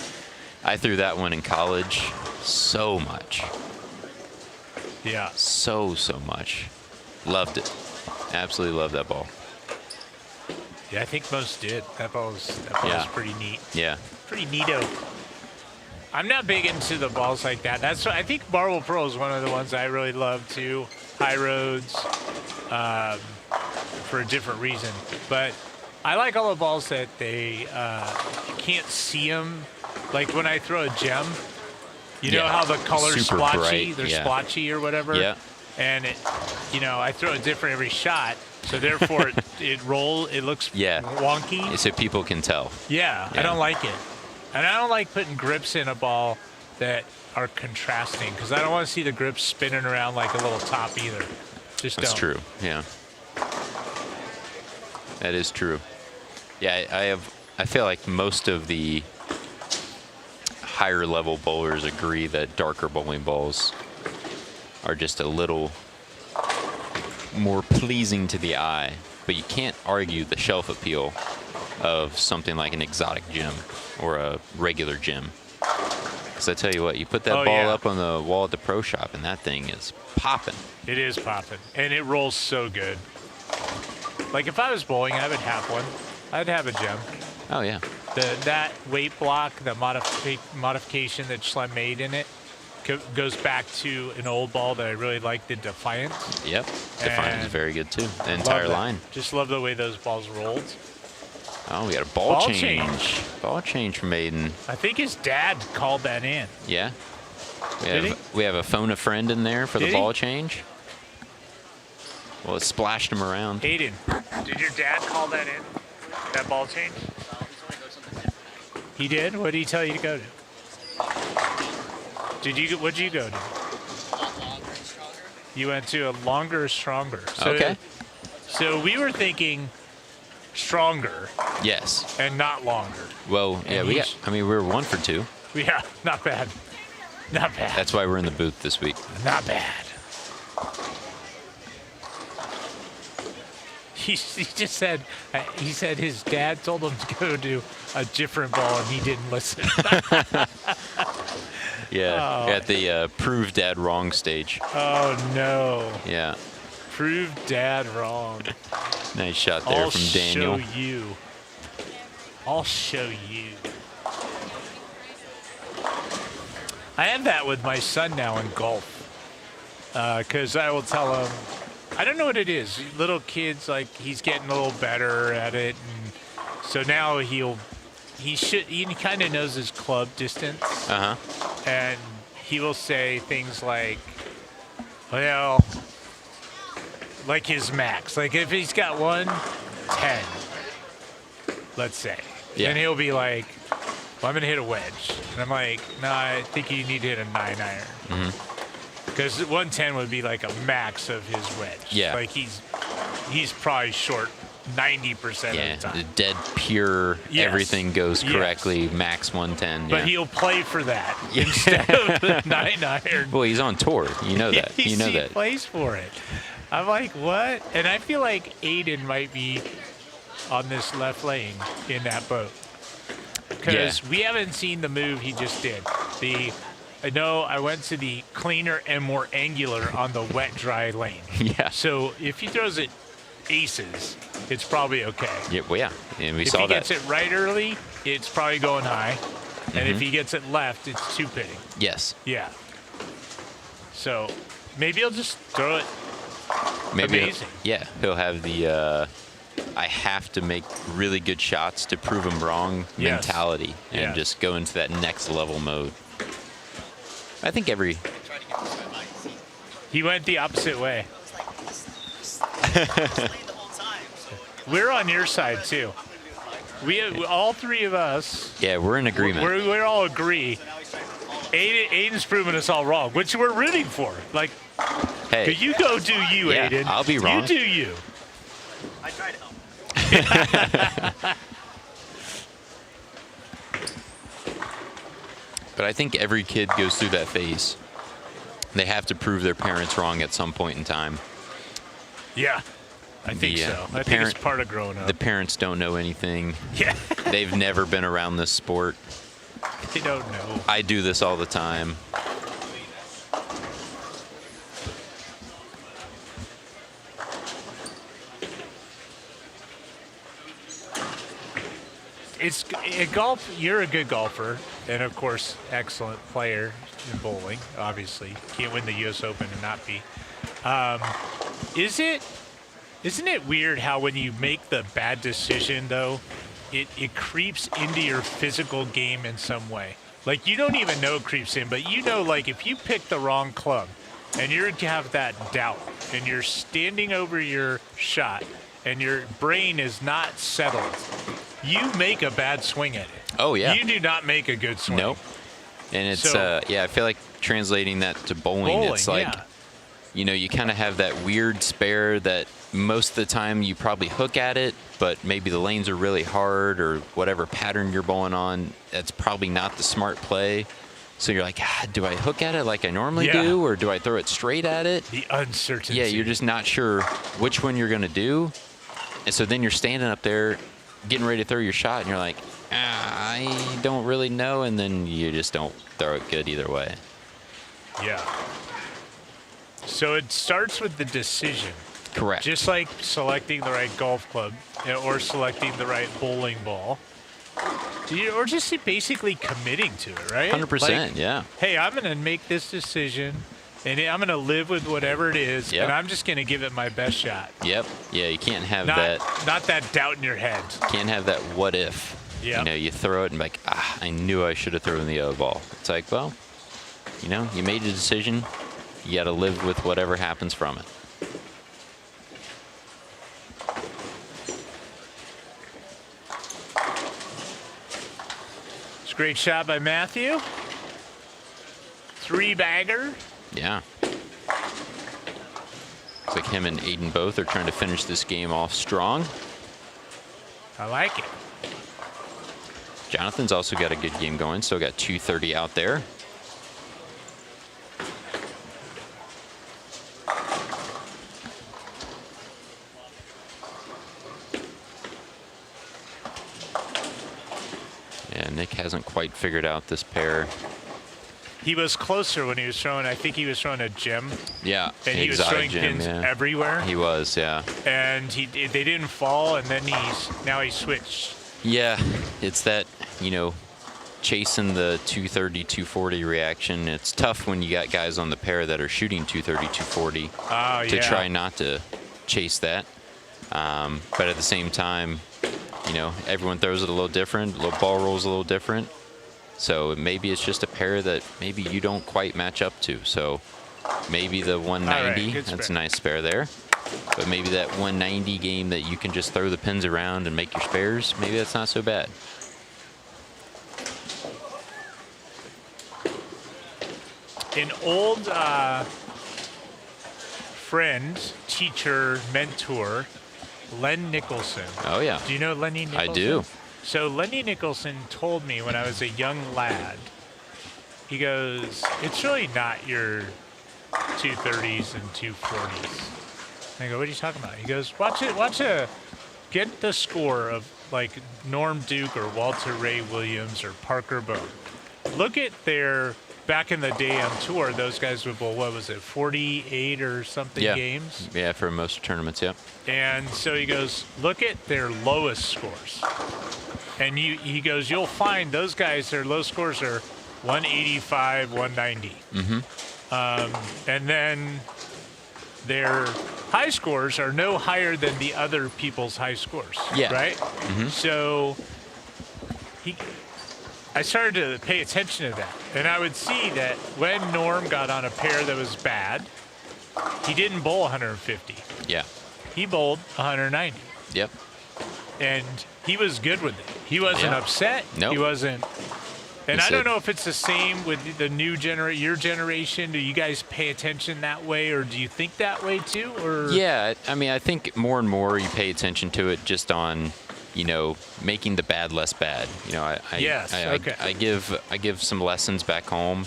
threw that one in college so much. Yeah. So much. Loved it. Absolutely loved that ball. Yeah, I think most did. That ball was pretty neat. Yeah. Pretty neato. I'm not big into the balls like that. That's why I think Marble Pearl is one of the ones I really love too. High roads, for a different reason. But I like all the balls that you can't see them. Like when I throw a gem, you know how the color's super splotchy? bright, They're yeah. splotchy or whatever. Yeah. And I throw it different every shot. So therefore it looks wonky. So people can tell. Yeah, I don't like it. And I don't like putting grips in a ball that are contrasting because I don't want to see the grips spinning around like a little top either. Just That's don't. true. Yeah. That is true. Yeah, I feel like most of the higher level bowlers agree that darker bowling balls are just a little more pleasing to the eye, but you can't argue the shelf appeal of something like an exotic gem or a regular gem. Because I tell you what, you put that ball up on the wall at the pro shop and that thing is popping. It is popping, and it rolls so good. Like if I was bowling, I would have one. I'd have a gem. Oh yeah. That weight block, the modification that Schlem made in it, goes back to an old ball that I really liked, the Defiance. Yep, Defiance is very good too. The entire line. Just love the way those balls rolled. Oh, we got a ball change. Ball change from Aiden. I think his dad called that in. Yeah. Did We have a phone a friend in there for the ball change. Well, it splashed him around. Aiden, did your dad call that in? That ball change? He did? What did he tell you to go to? What did you go to? You went to a longer, stronger. So, okay. So we were thinking stronger. Yes. And not longer. Well, yeah, we were 1 for 2. Yeah, not bad. Not bad. That's why we're in the booth this week. Not bad. He just said, his dad told him to go to a different ball and he didn't listen. Yeah, at the prove dad wrong stage. Oh, no. Yeah. Prove dad wrong. Nice shot there from Daniel. I'll show you. I have that with my son now in golf. Because I will tell him, I don't know what it is. Little kids, like, he's getting a little better at it. And so now he kind of knows his club distance. Uh-huh. And he will say things like, well, like his max. Like if he's got 110, let's say, then he'll be like, well, I'm going to hit a wedge. And I'm like, no, I think you need to hit a 9-iron. Because 110 would be like a max of his wedge. Yeah. Like he's probably short 90% of the time. Dead pure, everything goes correctly, max 110. But he'll play for that instead of the 9-iron. Well, he's on tour. You know that. You know He that. plays for it. I'm like, what? And I feel like Aiden might be on this left lane in that boat. Because we haven't seen the move he just did. I went to the cleaner and more angular on the wet, dry lane. Yeah. So if he throws it aces, it's probably okay. Yeah, well, yeah. And we if saw he that. gets it right early, it's probably going high. And if he gets it left, it's two-pitting. Yes. Yeah. So maybe he'll just throw it amazing. He'll have the I have to make really good shots to prove him wrong mentality and just go into that next level mode. I think he went the opposite way. We're on your side too. All three of us. Yeah, we're in agreement. We all agree. Aiden's proven us all wrong, which we're rooting for. Like, hey, you go do you, Aiden. I'll be wrong. You do you. I try to help. But I think every kid goes through that phase. They have to prove their parents wrong at some point in time. Yeah, I think so. I think it's part of growing up. The parents don't know anything. Yeah. They've never been around this sport. They don't know. I do this all the time. It's golf. You're a good golfer, and of course, excellent player in bowling. Obviously, can't win the U.S. Open and not be. Isn't it weird how when you make the bad decision though, it creeps into your physical game in some way? Like you don't even know it creeps in, but you know, like if you pick the wrong club, and you have that doubt, and you're standing over your shot, and your brain is not settled. You make a bad swing at it. Oh, yeah. You do not make a good swing. Nope. And it's, I feel like translating that to bowling it's like, you kind of have that weird spare that most of the time you probably hook at it, but maybe the lanes are really hard or whatever pattern you're bowling on, that's probably not the smart play. So you're like, do I hook at it like I normally do, or do I throw it straight at it? The uncertainty. Yeah, you're just not sure which one you're going to do. And so then you're standing up there getting ready to throw your shot, and you're like, I don't really know, and then you just don't throw it good either way. Yeah. So it starts with the decision. Correct. Just like selecting the right golf club or selecting the right bowling ball. Or just basically committing to it, right? 100%, yeah. Hey, I'm going to make this decision, and I'm going to live with whatever it is, and I'm just going to give it my best shot. Yep. Yeah, you can't have not that doubt in your head. Can't have that what if. Yeah. You throw it and be like, I knew I should have thrown the other ball. It's like, well, you made a decision. You got to live with whatever happens from it. It's a great shot by Matthew. 3-bagger. Yeah. Looks like him and Aiden both are trying to finish this game off strong. I like it. Jonathan's also got a good game going, still got 230 out there. Yeah, Nick hasn't quite figured out this pair. He was closer when he was throwing. I think he was throwing a gem. Yeah, and he was throwing pins everywhere. He was, yeah. And they didn't fall, and then now he switched. Yeah, it's that, chasing the 230, 240 reaction. It's tough when you got guys on the pair that are shooting 230, 240 to try not to chase that. But at the same time, everyone throws it a little different. Ball rolls a little different. So maybe it's just a pair that maybe you don't quite match up to. So maybe the 190, good that's a spare. nice spare there. But maybe that 190 game that you can just throw the pins around and make your spares, maybe that's not so bad. An old friend, teacher, mentor, Len Nicholson. Oh, yeah. Do you know Lenny Nicholson? I do. So Lenny Nicholson told me when I was a young lad, he goes, it's really not your 230s and 240s. I go, what are you talking about? He goes, get the score of like Norm Duke or Walter Ray Williams or Parker Bone. Look at their, back in the day on tour, those guys would bowl, what was it, 48 or something games? Yeah, for most tournaments, yeah. And so he goes, look at their lowest scores. And he goes, you'll find those guys, their low scores are 185, 190. And then their high scores are no higher than the other people's high scores. Yeah. Right? So I started to pay attention to that. And I would see that when Norm got on a pair that was bad, he didn't bowl 150. Yeah. He bowled 190. Yep. And he was good with it. He wasn't upset. Nope. He wasn't. And He I don't said- know if it's the same with the new your generation. Do you guys pay attention that way, or do you think that way too? Or Yeah, I mean, I think more and more you pay attention to it just on, you know, making the bad less bad. You know, I give some lessons back home,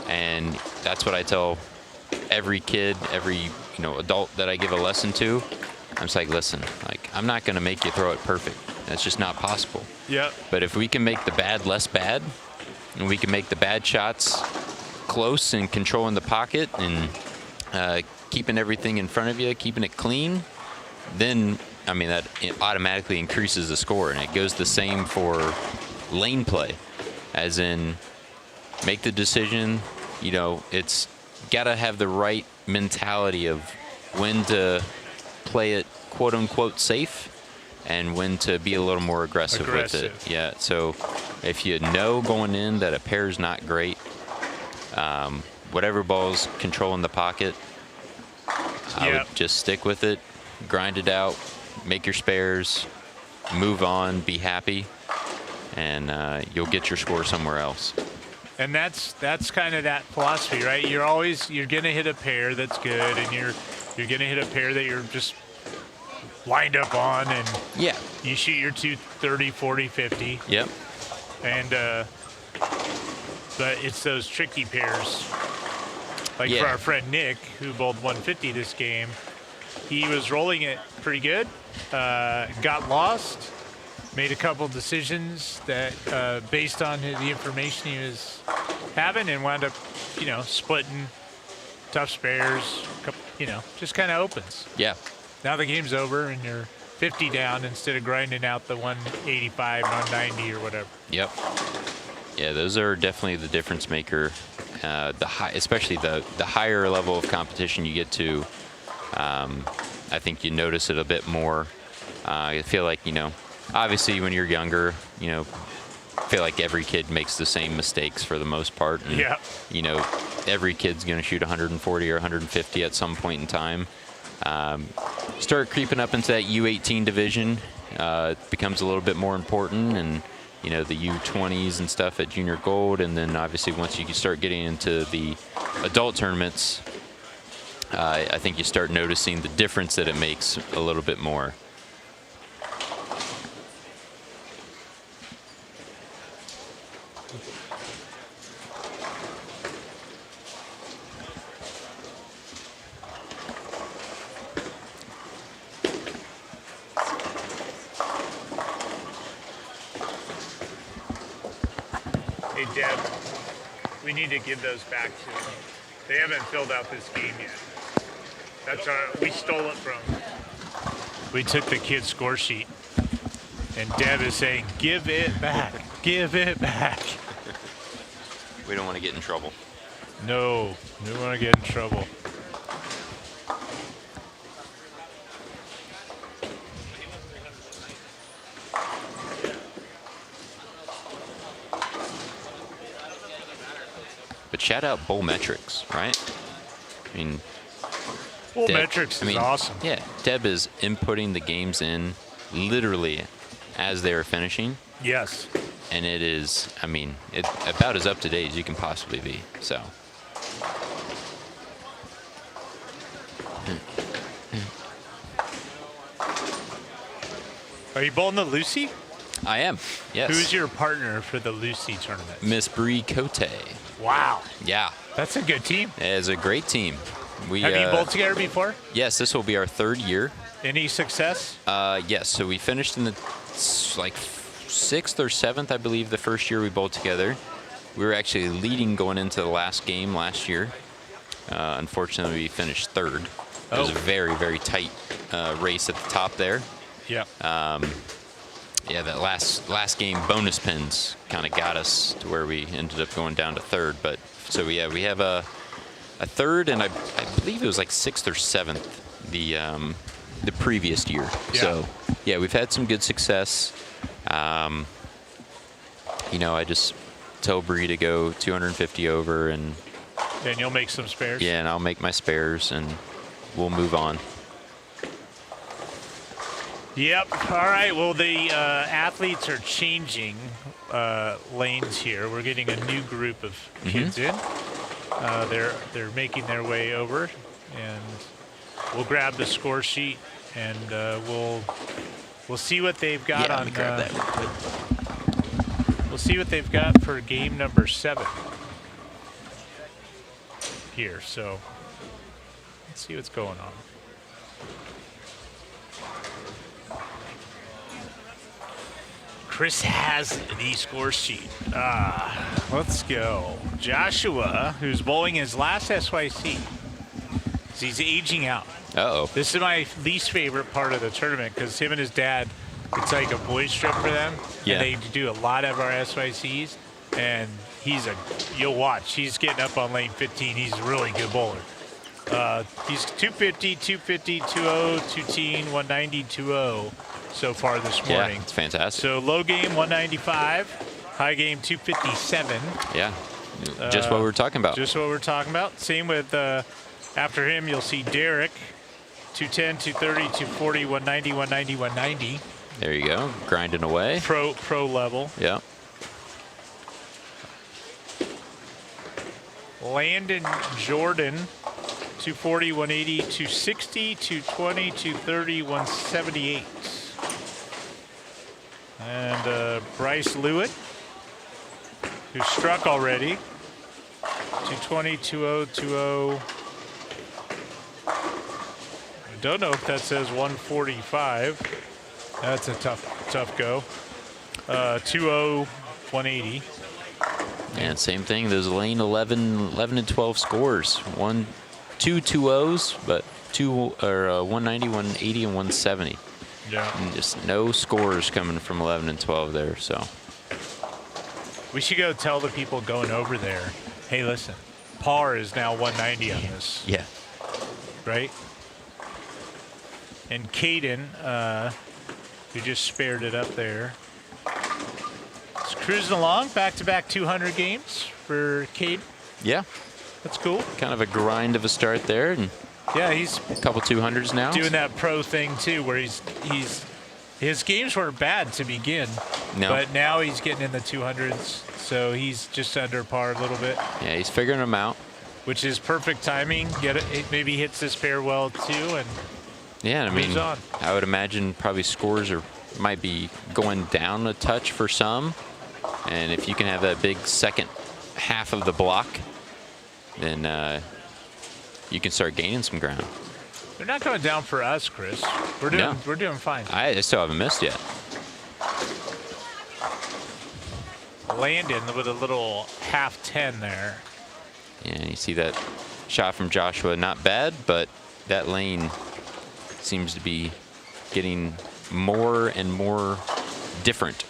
and that's what I tell every kid, every adult that I give a lesson to. I'm just like, listen, like I'm not going to make you throw it perfect. That's just not possible. Yep. But if we can make the bad less bad, and we can make the bad shots close and controlling the pocket and keeping everything in front of you, keeping it clean, then I mean that it automatically increases the score. And it goes the same for lane play, as in make the decision. You know, it's got to have the right mentality of when to play it quote unquote safe and when to be a little more aggressive with it. Yeah. So if you know going in that a pair is not great, whatever ball's controlling the pocket, I would just stick with it, grind it out, make your spares, move on, be happy, and you'll get your score somewhere else. And that's kind of that philosophy, right? You're gonna hit a pair that's good, and you're gonna hit a pair that you're just lined up on, and you shoot your 230, 40, 50. Yep. And but it's those tricky pairs. Like for our friend Nick, who bowled 150 this game, he was rolling it pretty good, got lost, made a couple decisions that based on the information he was having, and wound up, splitting tough spares, just kind of opens. Yeah. Now the game's over and you're 50 down instead of grinding out the 185, 190 or whatever. Yep. Yeah, those are definitely the difference maker. Especially the higher level of competition you get to, I think you notice it a bit more. I feel like, obviously when you're younger, I feel like every kid makes the same mistakes for the most part. And, every kid's going to shoot 140 or 150 at some point in time. Start creeping up into that U18 division, it becomes a little bit more important, and the U20s and stuff at junior gold, and then obviously once you start getting into the adult tournaments, I think you start noticing the difference that it makes a little bit more. Hey, Deb, we need to give those back to them. They haven't filled out this game yet. We stole it from. We took the kid's score sheet, and Deb is saying, give it back, give it back. We don't want to get in trouble. No, we don't want to get in trouble. But shout out Bowl Metrics, right? I mean, Bowl Deb, Metrics is awesome. Yeah, Deb is inputting the games in literally as they are finishing. Yes. And it is, I mean, it's about as up to date as you can possibly be. So. Are you bowling the Lucy? I am, yes. Who's your partner for the Lucy tournament? Miss Bree Cote. Wow. Yeah. That's a good team. It is a great team. Have you bowled together before? Yes, this will be our 3rd year. Any success? Yes, so we finished in the like 6th or 7th, I believe, the first year we bowled together. We were actually leading going into the last game last year. Unfortunately, we finished 3rd. It was a very, very tight race at the top there. Yeah. Yeah, that last game bonus pins kind of got us to where we ended up going down to 3rd. But so yeah, we have a 3rd, and I believe it was like 6th or 7th the previous year. Yeah. So yeah, we've had some good success. You know, I just tell Bree to go 250 over, and you'll make some spares. Yeah, and I'll make my spares, and we'll move on. Yep. All right. Well, the athletes are changing lanes here. We're getting a new group of kids in. They're making their way over, and we'll grab the score sheet, and we'll see what they've got on. Let me grab that real quick. We'll see what they've got for game number 7 here. So let's see what's going on. Chris has the score sheet. Let's go. Joshua, who's bowling his last SYC, he's aging out. Uh-oh. This is my least favorite part of the tournament because him and his dad, it's like a boys trip for them. Yeah. And they do a lot of our SYCs. And you'll watch, he's getting up on lane 15. He's a really good bowler. He's 250, 250, 20, 210, 190, 20 so far this morning. Yeah, it's fantastic. So low game 195, high game 257. Yeah, just what we're talking about. Just what we're talking about. Same with after him, you'll see Derek 210, 230, 240, 190, 190, 190. There you go, grinding away. Pro level. Yeah. Landon Jordan 240, 180, 260, 220, 230, 178. And Bryce Lewitt, who struck already, 220, 20, 20. I don't know if that says 145. That's a tough go. 20, 180. And same thing, those lane 11 and 12 scores. 2 2-0s, but 190, 180, and 170. Yeah. And just no scores coming from 11 and 12 there, so. We should go tell the people going over there, hey, listen, par is now 190 on this. Yeah. Right? And Caden, who just spared it up there, is cruising along, back-to-back 200 games for Caden. Yeah. That's cool. Kind of a grind of a start there, and yeah, he's a couple 200s now. Doing that pro thing too, where his games weren't bad to begin, but now he's getting in the 200s, so he's just under par a little bit. Yeah, he's figuring them out, which is perfect timing. Maybe hits this pair well too, and yeah, I mean, I would imagine probably scores might be going down a touch for some, and if you can have that big second half of the block, then you can start gaining some ground. They're not going down for us, Chris. We're doing fine. I still haven't missed yet. Landon with a little half 10 there. Yeah, you see that shot from Joshua, not bad, but that lane seems to be getting more and more different.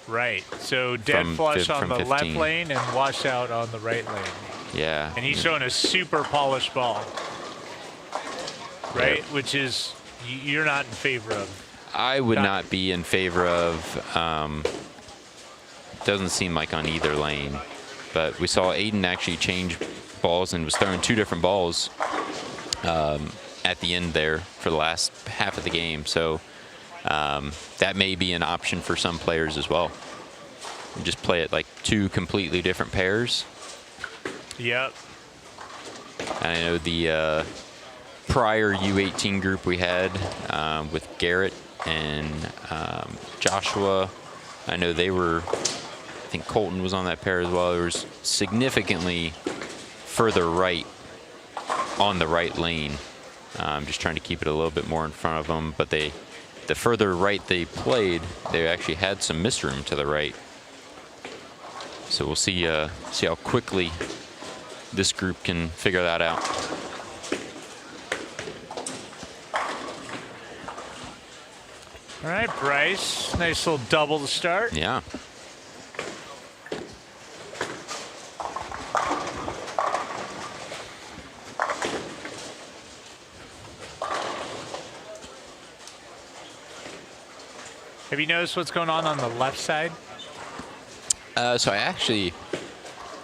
Right. So dead flush on the 15. left lane and wash out on the right lane. Yeah. And he's showing a super polished ball. Right? Yep. Which is, you're not in favor of. I would not be in favor of, doesn't seem like on either lane. But we saw Aiden actually change balls and was throwing 2 different balls at the end there for the last half of the game. So that may be an option for some players as well. You just play it like 2 completely different pairs. Yep. I know the prior U18 group we had with Garrett and Joshua, I know they were, I think Colton was on that pair as well. It was significantly further right on the right lane. Just trying to keep it a little bit more in front of them. But the further right they played, they actually had some misroom to the right. So we'll see how quickly this group can figure that out. All right, Bryce. Nice little double to start. Yeah. Have you noticed what's going on the left side? So I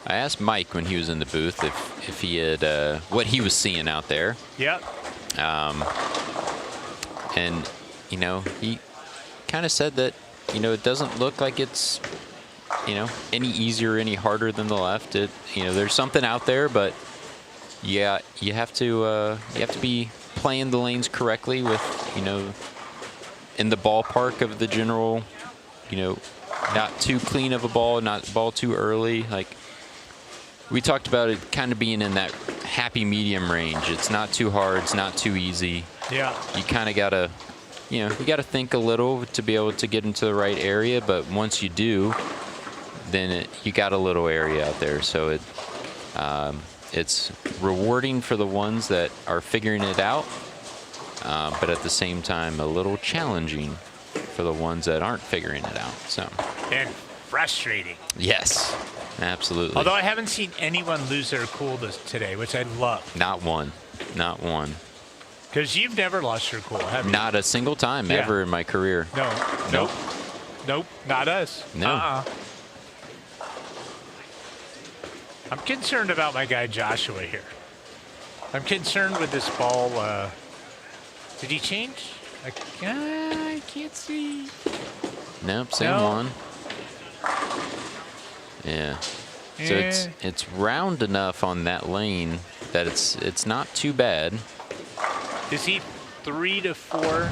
asked Mike when he was in the booth if he had what he was seeing out there. Yep. And you know, he kind of said that, you know, it doesn't look like it's, you know, any easier, any harder than the left. You know, there's something out there, but yeah, you have to be playing the lanes correctly with, you know, in the ballpark of the general, you know, not too clean of a ball, not ball too early. Like we talked about it kind of being in that happy medium range. It's not too hard, it's not too easy. Yeah. You kind of gotta, you know, you gotta think a little to be able to get into the right area. But once you do, then you got a little area out there. So it's rewarding for the ones that are figuring it out, but at the same time a little challenging for the ones that aren't figuring it out. So. And frustrating. Yes, absolutely. Although I haven't seen anyone lose their cool today, which I love. Not one. Not one. Because you've never lost your cool, have you? Not a single time ever in my career. No. Nope. Nope. Not us. No. I'm concerned about my guy Joshua here. I'm concerned with this ball. Did he change? I can't see. Nope, same one. Yeah. So it's round enough on that lane that it's not too bad. Is he 3 to 4?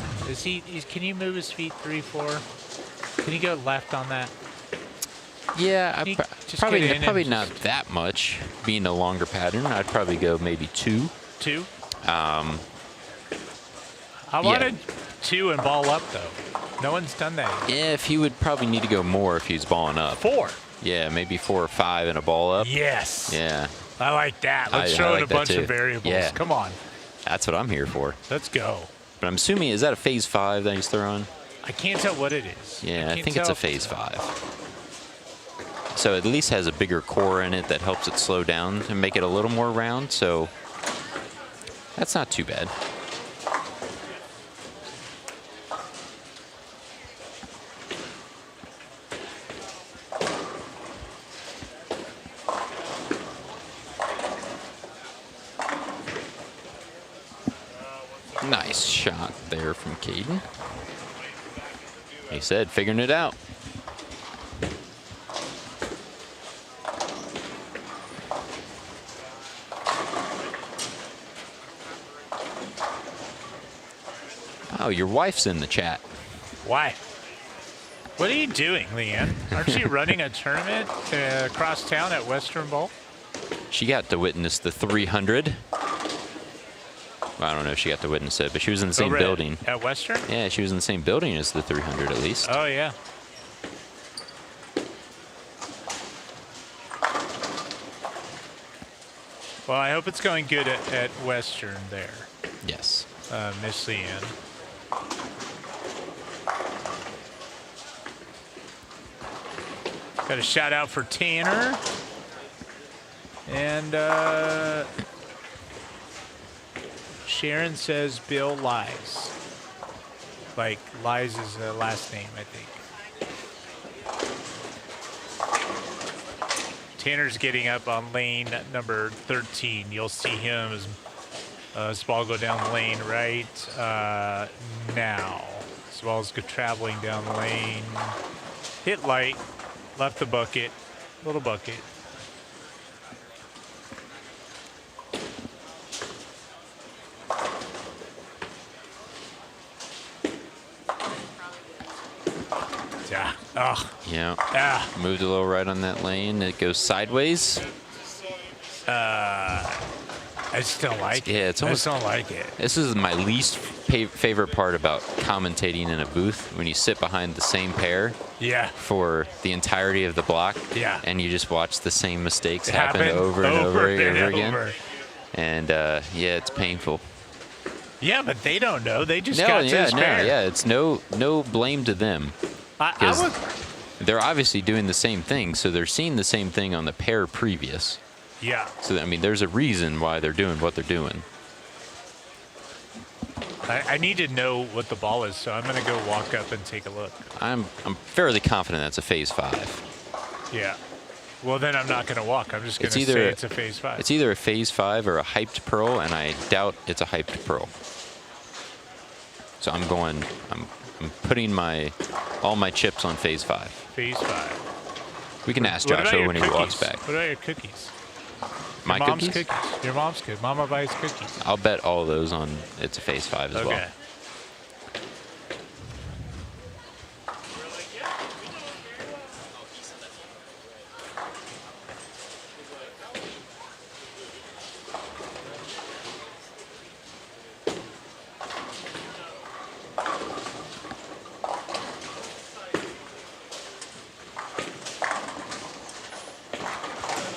Can you move his feet 3, 4? Can he go left on that? Yeah, probably not that much. Being a longer pattern, I'd probably go maybe 2. 2? I wanted 2 and ball up though. No one's done that yet. Yeah, if he would probably need to go more if he's balling up. 4. Yeah, maybe 4 or 5 and a ball up. Yes. Yeah. I like that. Let's throw in a bunch of variables. Yeah. Come on. That's what I'm here for. Let's go. But I'm assuming, is that a phase 5 that he's throwing? I can't tell what it is. Yeah, I think it's a phase 5. So it at least has a bigger core in it that helps it slow down and make it a little more round. So that's not too bad. Nice shot there from Caden. He said, figuring it out. Oh, your wife's in the chat. Why? What are you doing, Leanne? Aren't you running a tournament across town at Western Bowl? She got to witness the 300. Well, I don't know if she got to witness it, but she was in the same building. At Western? Yeah, she was in the same building as the 300 at least. Oh, yeah. Well, I hope it's going good at Western there. Yes. Miss Leanne. Got a shout out for Tanner. And Sharon says Bill lies. Like, lies is the last name, I think. Tanner's getting up on lane number 13. You'll see him as this ball go down the lane right now. This ball's traveling down the lane. Hit light, left the bucket, little bucket. Yeah. Oh. Yeah. Ah. Moved a little right on that lane. It goes sideways. I just don't like it. Yeah, it's almost. I just don't like it. This is my least favorite part about commentating in a booth, when you sit behind the same pair. Yeah. For the entirety of the block. Yeah. And you just watch the same mistakes happen over and over again. And yeah, it's painful. Yeah, but they don't know. They just got this pair. Yeah, it's no blame to them. They're obviously doing the same thing, so they're seeing the same thing on the pair previous. Yeah. So, I mean, there's a reason why they're doing what they're doing. I need to know what the ball is, so I'm going to go walk up and take a look. I'm fairly confident that's a phase 5. Yeah. Well, then I'm not going to walk. I'm just going to say it's a phase 5. It's either a phase 5 or a hyped pearl, and I doubt it's a hyped pearl. So I'm putting all my chips on phase 5. Phase 5. We can ask Joshua when he walks back. What about your cookies? My mom's cookies? Your mom's cookies. Mama buys cookies. I'll bet all those on it's a phase 5 as well.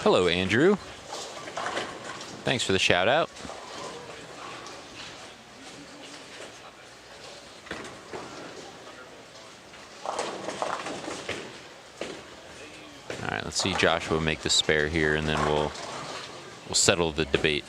Hello, Andrew. Thanks for the shout out. All right, let's see Joshua make the spare here, and then we'll settle the debate.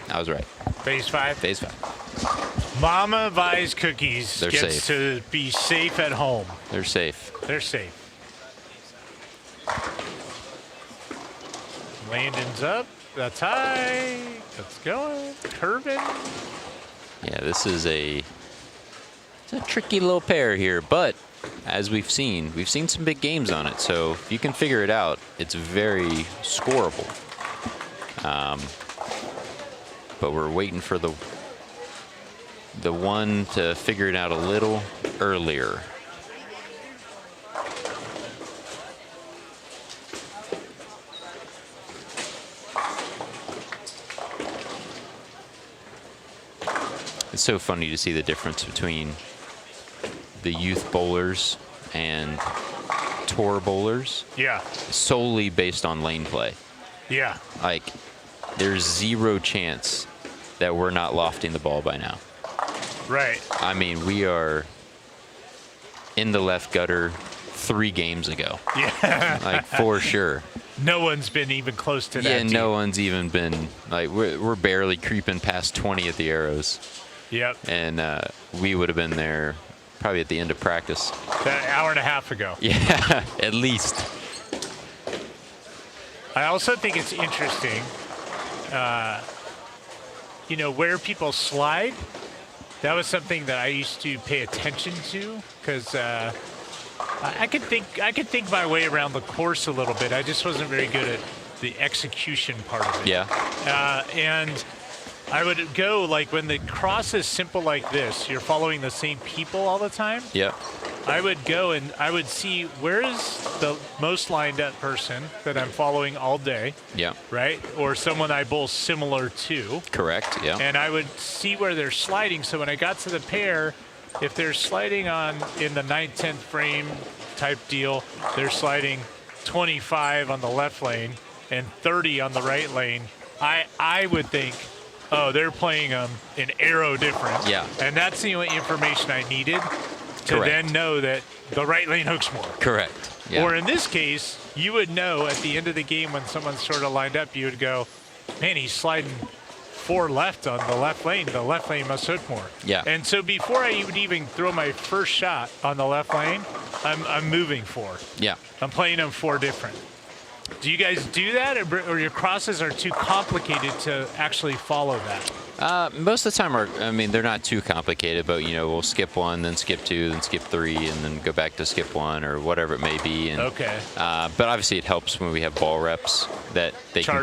I was right. Phase 5? Phase 5. Mama buys cookies. They're gets safe. to be safe at home. They're safe. They're safe. Landon's up. That's high. That's going. Curving. Yeah, this is it's a tricky little pair here, but as we've seen some big games on it. So if you can figure it out, it's very scoreable. But we're waiting for the one to figure it out a little earlier. It's so funny to see the difference between the youth bowlers and tour bowlers. Yeah. Solely based on lane play. Yeah. Like, there's zero chance that we're not lofting the ball by now. Right. I mean, we are in the left gutter 3 games ago. Yeah. Like, for sure. No one's been even close to that. Yeah, deep. no one's even been, like, we're barely creeping past 20 at the arrows. Yep. And we would have been there probably at the end of practice. An hour and a half ago. Yeah, at least. I also think it's interesting, where people slide. That was something that I used to pay attention to, because I could think my way around the course a little bit. I just wasn't very good at the execution part of it. Yeah. And I would go, like, when the cross is simple like this, you're following the same people all the time. Yeah. I would go and I would see where is the most lined up person that I'm following all day. Yeah. Right? Or someone I bowl similar to. Correct, yeah. And I would see where they're sliding. So when I got to the pair, if they're sliding in the 9th, 10th frame type deal, they're sliding 25 on the left lane and 30 on the right lane. I would think, oh, they're playing them in arrow different. Yeah. And that's the only information I needed. to Correct. then know that the right lane hooks more. Correct. Yeah. Or in this case, you would know at the end of the game when someone's sort of lined up, you would go, man, he's sliding 4 left on the left lane. The left lane must hook more. Yeah. And so before I would even throw my first shot on the left lane, I'm moving 4. Yeah. I'm playing them 4 different. Do you guys do that, or your crosses are too complicated to actually follow that? Most of the time, they're not too complicated, but we'll skip 1, then skip 2, then skip 3, and then go back to skip 1 or whatever it may be. And, okay. But obviously, it helps when we have ball reps that they can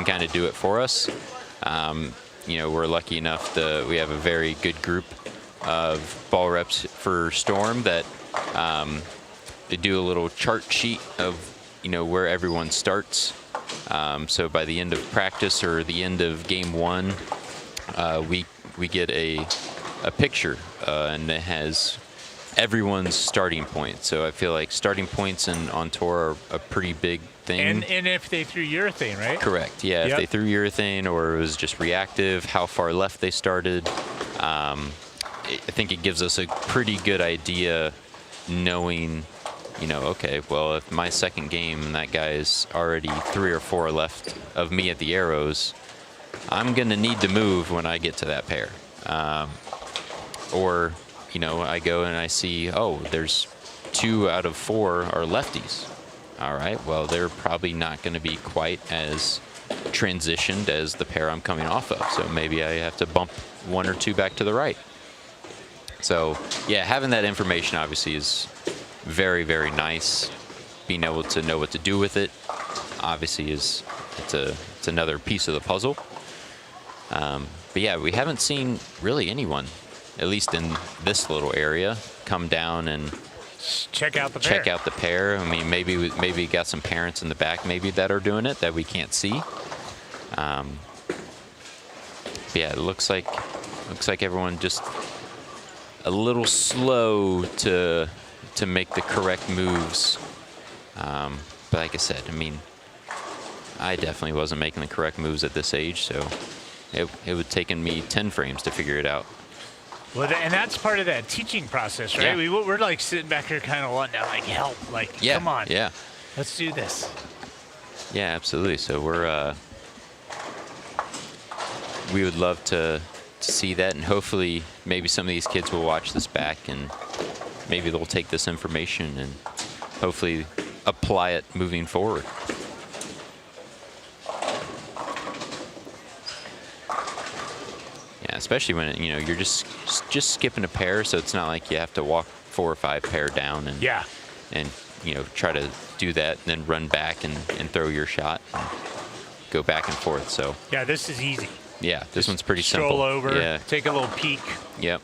kind of do it for us. We're lucky enough that we have a very good group of ball reps for Storm that they do a little chart sheet of where everyone starts. So by the end of practice or the end of game 1, we get a picture and it has everyone's starting point. So I feel like starting points on tour are a pretty big thing. And if they threw urethane, right? Correct. Yeah. Yep. If they threw urethane or it was just reactive, how far left they started. I think it gives us a pretty good idea, knowing, okay, well, if my second game that guy is already 3 or 4 left of me at the arrows, I'm going to need to move when I get to that pair. Or, I go and I see, oh, there's 2 out of 4 are lefties. All right, well, they're probably not going to be quite as transitioned as the pair I'm coming off of. So maybe I have to bump 1 or 2 back to the right. So, yeah, having that information obviously is very, very nice. Being able to know what to do with it, obviously, it's another piece of the puzzle. But yeah, we haven't seen really anyone, at least in this little area, come down and check out the pair. I mean, maybe we got some parents in the back maybe that are doing it that we can't see. But yeah, it looks like everyone just a little slow to make the correct moves. But like I said, I definitely wasn't making the correct moves at this age, so it would taken me 10 frames to figure it out. Well, and that's part of that teaching process, right? Yeah. We're like sitting back here kind of wanting to help, come on, let's do this. Yeah, absolutely. So we would love to see that, and hopefully maybe some of these kids will watch this back and maybe they'll take this information and hopefully apply it moving forward. Yeah, especially when you're just skipping a pair, so it's not like you have to walk 4 or 5 pair down and try to do that and then run back and throw your shot and go back and forth. So yeah, this is easy. Yeah, this one's pretty simple. simple. Stroll over, take a little peek. Yep.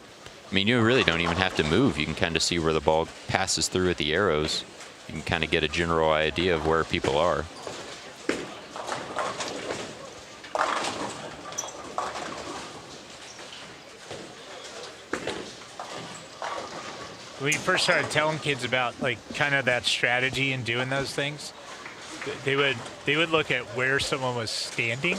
You really don't even have to move. You can kind of see where the ball passes through at the arrows. You can kind of get a general idea of where people are. When we first started telling kids about kind of that strategy and doing those things, they would look at where someone was standing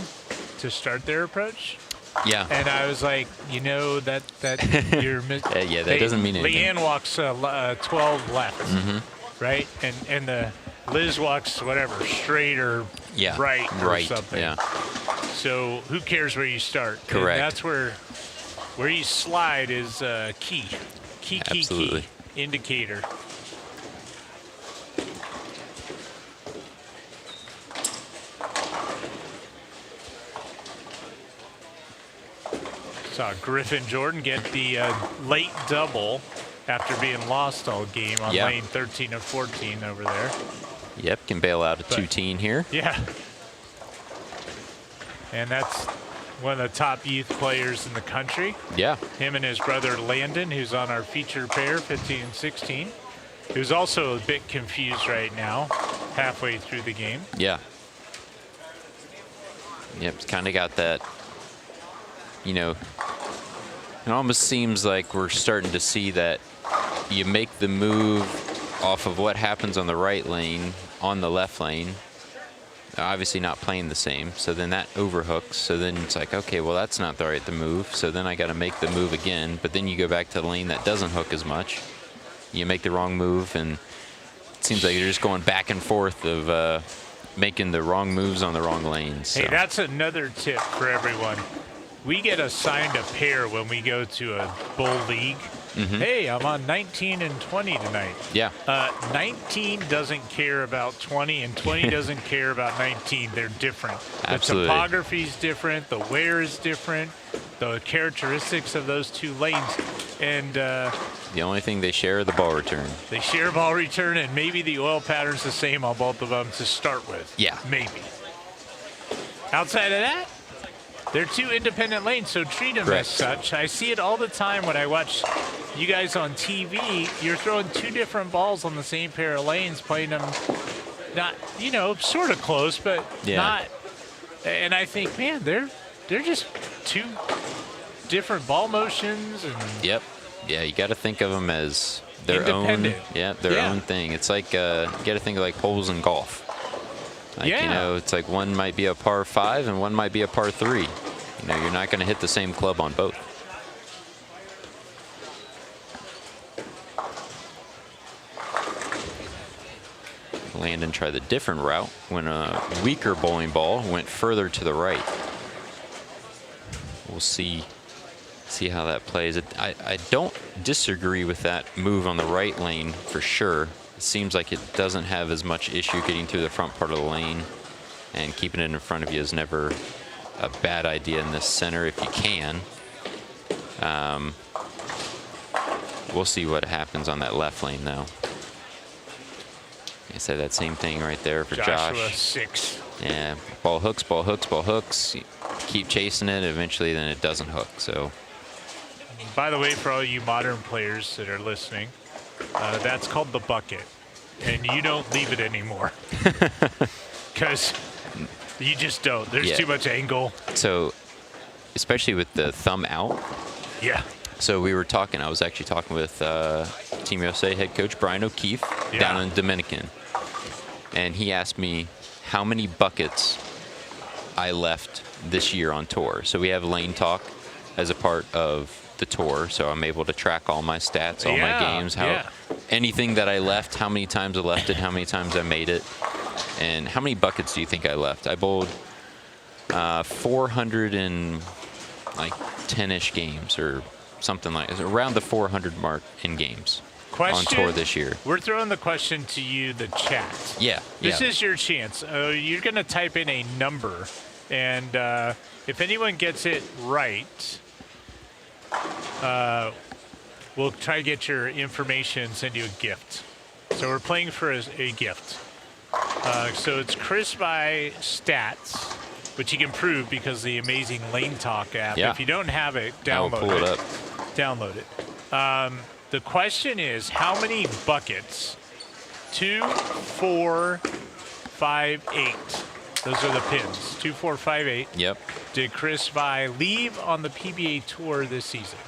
to start their approach. Yeah. And I was like, that you're yeah, that doesn't mean anything. Leanne walks 12 left, right? And the Liz walks whatever, straight or right or something. Yeah. So who cares where you start? Correct. And that's where you slide is key. Key indicator. Saw Griffin Jordan get the late double after being lost all game on lane 13 of 14 over there. Yep, can bail out a 2-teen here. Yeah. And that's one of the top youth players in the country. Yeah. Him and his brother Landon, who's on our feature pair, 15 and 16, who's also a bit confused right now, halfway through the game. Yeah. Yep, it's kind of got that, it almost seems like we're starting to see that you make the move off of what happens on the right lane, on the left lane. Obviously not playing the same, so then that overhooks, so then it's like, okay, well, that's not the move, so then I got to make the move again, but then you go back to the lane that doesn't hook as much, You make the wrong move, and it seems like you're just going back and forth of making the wrong moves on the wrong lanes. Hey, that's another tip for everyone. We get assigned a pair when we go to a bowl league. Hey, I'm on 19 and 20 tonight. Yeah. 19 doesn't care about 20, and 20 doesn't care about 19. They're different. Absolutely. The topography is different. The wear is different. The characteristics of those two lanes. And the only thing they share are the ball return. they share ball return, and maybe the oil pattern's the same on both of them to start with. Yeah. Maybe. Outside of that, they're two independent lanes, so treat them Correct. as such. I see it all the time when I watch you guys on TV. You're throwing two different balls on the same pair of lanes, playing them not, sort of close, but not. And I think, man, they're just two different ball motions. And Yep. Yeah, you got to think of them as their own. Yeah, their own thing. It's like you got to think of like holes in golf. Like, it's like one might be a par 5 and one might be a par 3. You're not going to hit the same club on both. Landon tried the different route when a weaker bowling ball went further to the right. We'll see how that plays. I don't disagree with that move on the right lane for sure. It seems like it doesn't have as much issue getting through the front part of the lane, and keeping it in front of you is never a bad idea in this center if you can. We'll see what happens on that left lane though. I said that same thing right there for Joshua Josh. 6. Yeah, ball hooks, ball hooks, ball hooks. You keep chasing it, eventually then it doesn't hook. So, by the way, for all you modern players that are listening, that's called the bucket, and you don't leave it anymore because you just don't. There's too much angle. So, especially with the thumb out. Yeah. So we were talking. I was actually talking with Team USA head coach Brian O'Keefe down in Dominican, and he asked me how many buckets I left this year on tour. So we have Lane Talk as a part of the tour, so I'm able to track all my stats, all my games, anything that I left, how many times I left it, how many times I made it, and how many buckets do you think I left? I bowled 410-ish games, or something like around the 400 mark in games on tour this year. We're throwing the question to you, the chat. Yeah. This is your chance. You're going to type in a number, and if anyone gets it right, we'll try to get your information and send you a gift. So we're playing for a gift. So it's Chris by Stats, which you can prove because of the amazing Lane Talk app. Yeah. If you don't have it, download pull it up. Download it. The question is, how many buckets? 2, 4, 5, 8. Those are the pins. 2, 4, 5, 8. Yep. Did Chris Vi leave on the PBA Tour this season?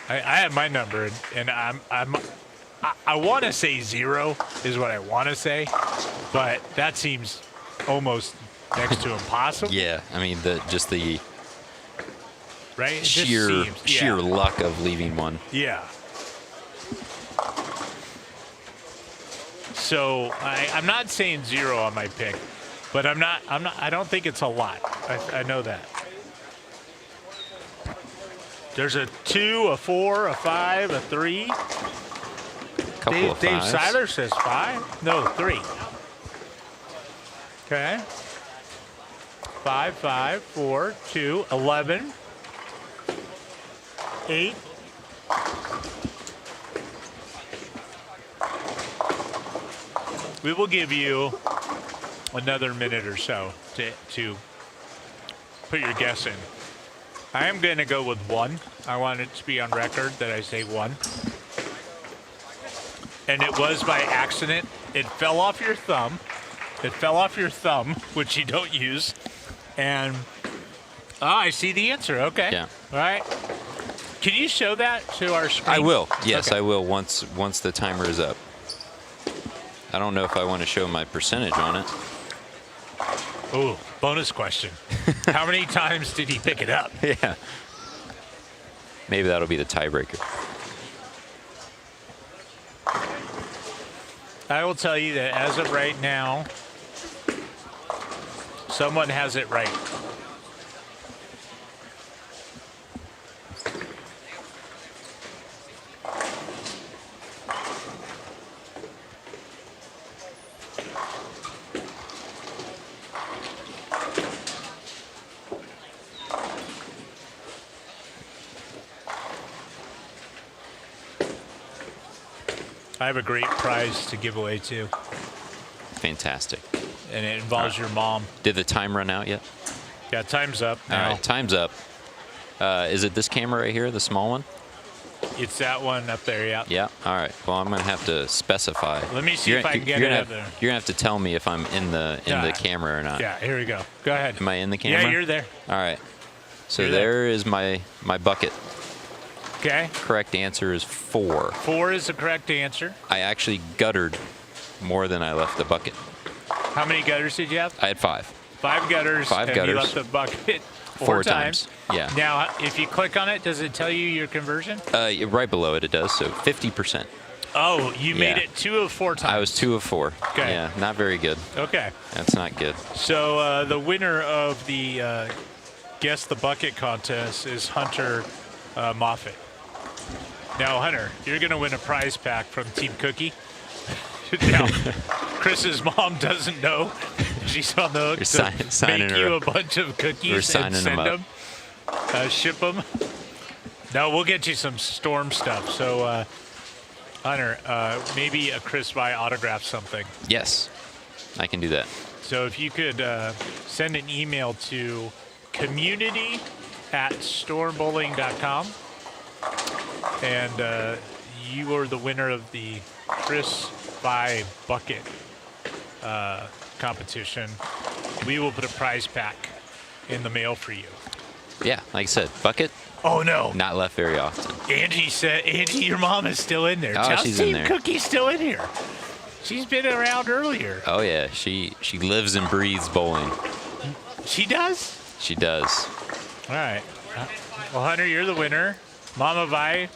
I have my number, and I want to say 0 is what I want to say, but that seems almost next to impossible. Yeah, I mean just the right? It sheer just seems, luck of leaving one. Yeah. So I'm not saying 0 on my pick, but I don't think it's a lot. I know that. There's a 2, a 4, a 5, a 3. Dave Seiler says 5. No, 3. Okay. 5, 5, 4, 2, 11, 8. We will give you another minute or so to put your guess in. I am going to go with 1. I want it to be on record that I say 1. And it was by accident. It fell off your thumb. It fell off your thumb, which you don't use. And, I see the answer. Okay. Yeah. All right. Can you show that to our screen? I will. Yes, Okay. I will once the timer is up. I don't know if I want to show my percentage on it. Ooh, bonus question. How many times did he pick it up? Yeah. Maybe that'll be the tiebreaker. I will tell you that as of right now, someone has it right. I have a great prize to give away too. Fantastic. And it involves your mom. Did the time run out yet? Yeah, time's up now. All right, time's up. Is it this camera right here, the small one? It's that one up there, yeah. Yeah. All right. Well, I'm gonna have to specify. Let me see if I can get it up there. You're gonna have to tell me if I'm in the camera or not. Yeah. Here we go. Go ahead. Am I in the camera? Yeah, you're there. All right. So You're there is my bucket. Okay. Correct answer is 4. 4 is the correct answer. I actually guttered more than I left the bucket. How many gutters did you have? I had 5. 5 gutters. 5 and gutters. you left the bucket 4 times. Yeah. Now, if you click on it, does it tell you your conversion? Right below it does. So 50%. Oh, you made it 2 of 4 times. I was 2 of 4. Okay. Yeah, not very good. Okay. That's not good. So the winner of the Guess the Bucket contest is Hunter Moffitt. Now, Hunter, you're going to win a prize pack from Team Cookie. Now, Chris's mom doesn't know. She's on the hook to make you a bunch of cookies and send them, ship them. No, we'll get you some Storm stuff. So, Hunter, maybe a Chris Vi autograph something. Yes, I can do that. So if you could send an email to community@stormbowling.com, and you are the winner of the Chris Vi bucket competition. We will put a prize pack in the mail for you. Yeah, like I said, bucket. Oh no! Not left very often. Angie, your mom is still in there. Oh, she's in there. Cookie's still in here. She's been around earlier. Oh yeah, she lives and breathes bowling. She does? She does. All right. Well, Hunter, you're the winner. Mama Vi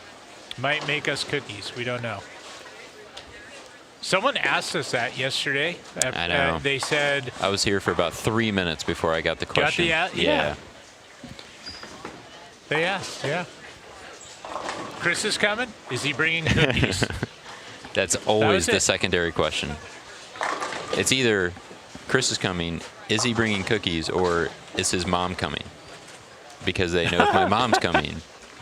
might make us cookies. We don't know. Someone asked us that yesterday. I know. They said... I was here for about 3 minutes before I got the question. Got the yeah. They asked, yeah. Chris is coming? Is he bringing cookies? That's always the secondary question. It's either Chris is coming, is he bringing cookies, or is his mom coming? Because they know if my mom's coming,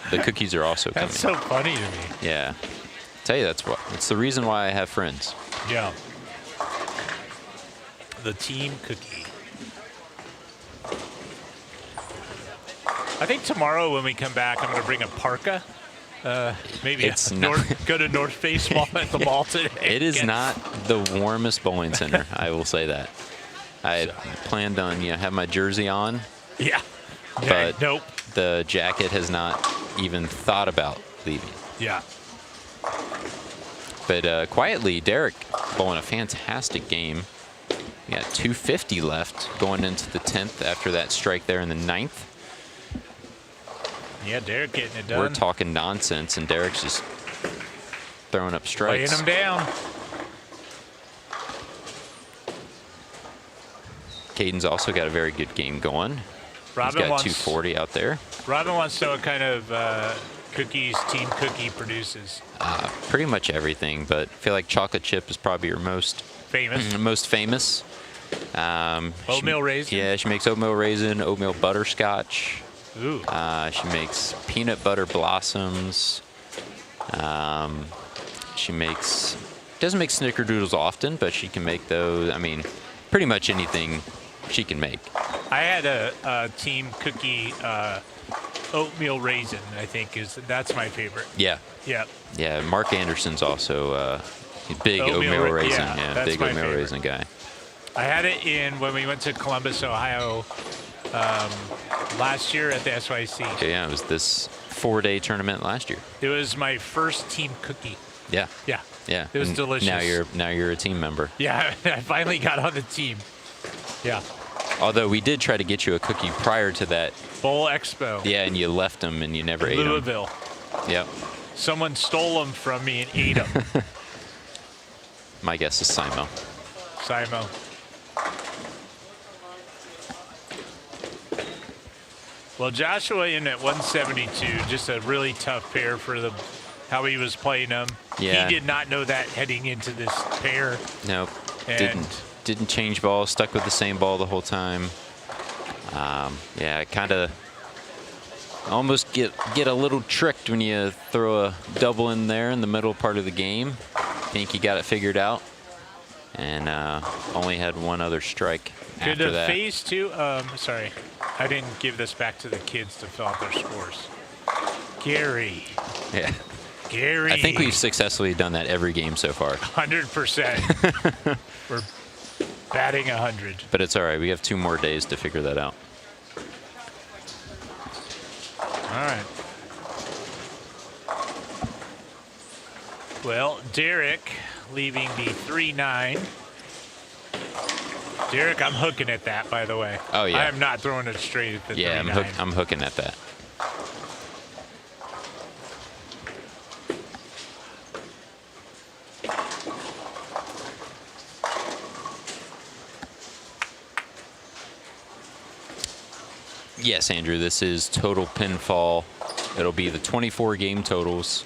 the cookies are also coming. That's so funny to me. Yeah. Tell you it's the reason why I have friends. Yeah. The team cookie. I think tomorrow when we come back, I'm going to bring a parka. Maybe go to North Face Mall at the mall today. It is not the warmest bowling center. I will say that. I planned on have my jersey on. Yeah. But nope. The jacket has not even thought about leaving. Yeah. But quietly, Derek bowling a fantastic game. We got 250 left going into the 10th after that strike there in the 9th. Yeah, Derek getting it done. We're talking nonsense, and Derek's just throwing up strikes. Laying them down. Caden's also got a very good game going. Robin He's got 240 out there. Robin wants to know what kind of cookies Team Cookie produces. Pretty much everything, but I feel like chocolate chip is probably your most famous. Oatmeal raisin? Yeah, she makes oatmeal raisin, oatmeal butterscotch. Ooh. She makes peanut butter blossoms. She doesn't make snickerdoodles often, but she can make those. I mean, pretty much anything she can make. I had a Team Cookie oatmeal raisin, I think that's my favorite. Yeah. Yeah. Yeah, Mark Anderson's also a big oatmeal raisin. Yeah, big oatmeal raisin guy. I had it when we went to Columbus, Ohio last year at the SYC. Yeah, it was this 4-day tournament last year. It was my first Team Cookie. Yeah. Yeah. Yeah. It was delicious. Now you're a team member. Yeah, I finally got on the team. Yeah. Although we did try to get you a cookie prior to that Bowl Expo. Yeah, and you left them and you never ate them. Louisville. Yep. Someone stole them from me and ate them. My guess is Simo. Simo. Well, Joshua in at 172, just a really tough pair for how he was playing them. Yeah. He did not know that heading into this pair. Nope. And Didn't change ball. Stuck with the same ball the whole time. Yeah, kind of almost get a little tricked when you throw a double in there in the middle part of the game. Think he got it figured out, and only had one other strike after that. phase two? Sorry, I didn't give this back to the kids to fill out their scores. Gary. Yeah. Gary. I think we've successfully done that every game so far. 100%. We're batting 100. But it's all right. We have 2 more days to figure that out. All right. Well, Derek leaving the 3-9. Derek, I'm hooking at that, by the way. Oh, yeah. I am not throwing it straight at the 3-9. I'm hooking at that. Yes, Andrew, this is total pinfall. It'll be the 24 game totals.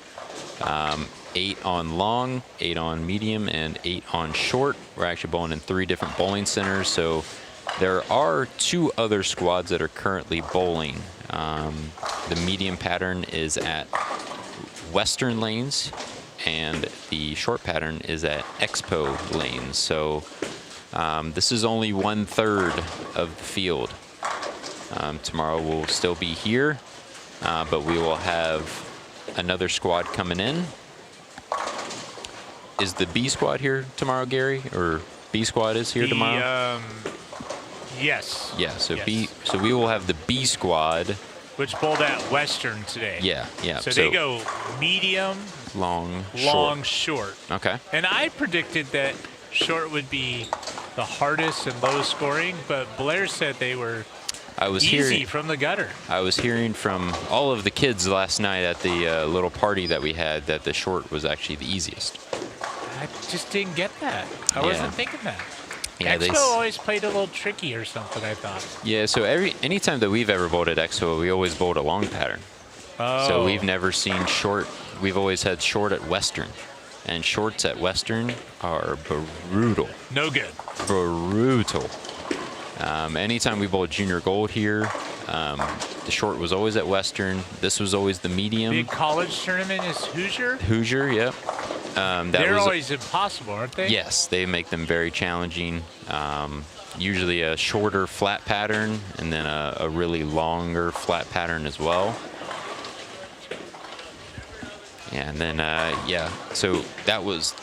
8 on long, 8 on medium, and 8 on short. We're actually bowling in 3 different bowling centers, so there are 2 other squads that are currently bowling. The medium pattern is at Western Lanes, and the short pattern is at Expo Lanes. So this is only 1/3 of the field. Tomorrow we'll still be here, but we will have another squad coming in. Is the B squad here tomorrow, Gary? Or B squad is here tomorrow? Yes. Yeah, so yes. So we will have the B squad. Which bowled at Western today. Yeah, yeah. So they go medium, long, short. Okay. And I predicted that short would be the hardest and lowest scoring, but Blair said they were easy from the gutter. I was hearing from all of the kids last night at the little party that we had that the short was actually the easiest. I just didn't get that. I wasn't thinking that. Yeah, Expo always played a little tricky or something, I thought. Yeah, so anytime that we've ever bowled at Expo, we always bowled a long pattern. Oh. So we've never seen short. We've always had short at Western. And shorts at Western are brutal. No good. Brutal. Anytime we bowled junior gold here, the short was always at Western. This was always the medium. Big college tournament is Hoosier? Hoosier, yep. They're always impossible, aren't they? Yes, they make them very challenging. Usually a shorter flat pattern and then a really longer flat pattern as well. Yeah, and then, so that was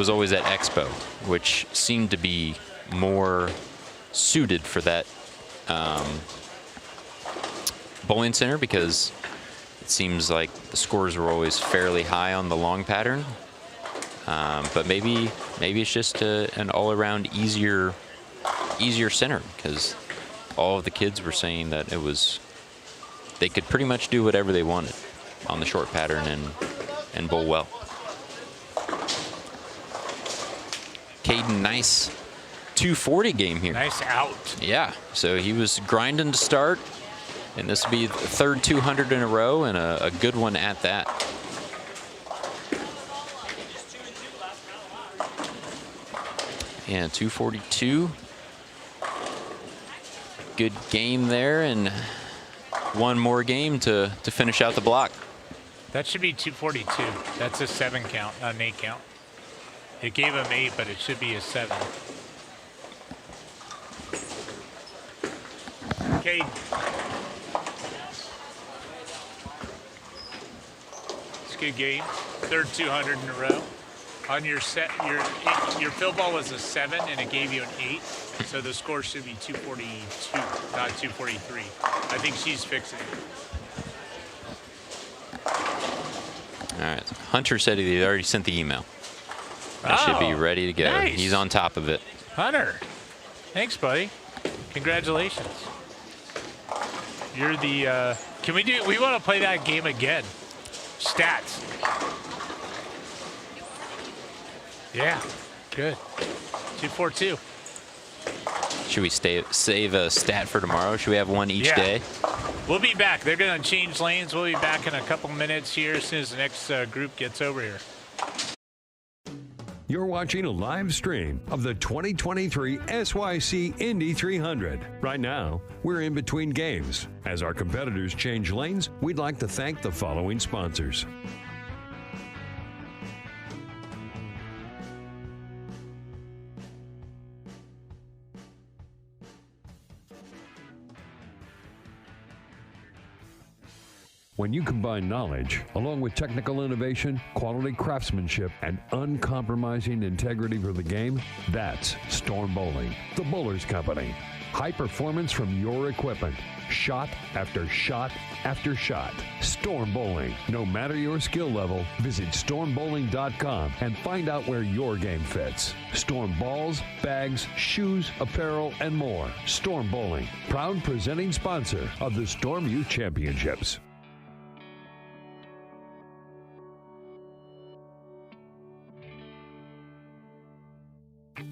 always at Expo, which seemed to be more suited for that bowling center because it seems like the scores were always fairly high on the long pattern. But maybe it's just an all-around easier center because all of the kids were saying that they could pretty much do whatever they wanted on the short pattern and bowl well. Caden, nice 240 game here. Nice out. Yeah, so he was grinding to start, and this will be the 3rd 200 in a row and a good one at that. And 242. Good game there, and one more game to finish out the block. That should be 242. That's a 7 count, not an 8 count. It gave him 8, but it should be a 7. Okay. It's a good game. 3rd 200 in a row. On your set, your fill ball was a 7, and it gave you an 8. So the score should be 242, not 243. I think she's fixing it. All right. Hunter said he already sent the email. That should be ready to go. Nice. He's on top of it. Hunter, thanks, buddy. Congratulations. You're the. We want to play that game again. Stats. Yeah. Good. 242. Should we save a stat for tomorrow? Should we have one each day? We'll be back. They're going to change lanes. We'll be back in a couple minutes here as soon as the next group gets over here. You're watching a live stream of the 2023 SYC Indy 300. Right now, we're in between games. As our competitors change lanes, we'd like to thank the following sponsors. When you combine knowledge, along with technical innovation, quality craftsmanship, and uncompromising integrity for the game, that's Storm Bowling, the Bowlers Company. High performance from your equipment. Shot after shot after shot. Storm Bowling. No matter your skill level, visit stormbowling.com and find out where your game fits. Storm balls, bags, shoes, apparel, and more. Storm Bowling, proud presenting sponsor of the Storm Youth Championships.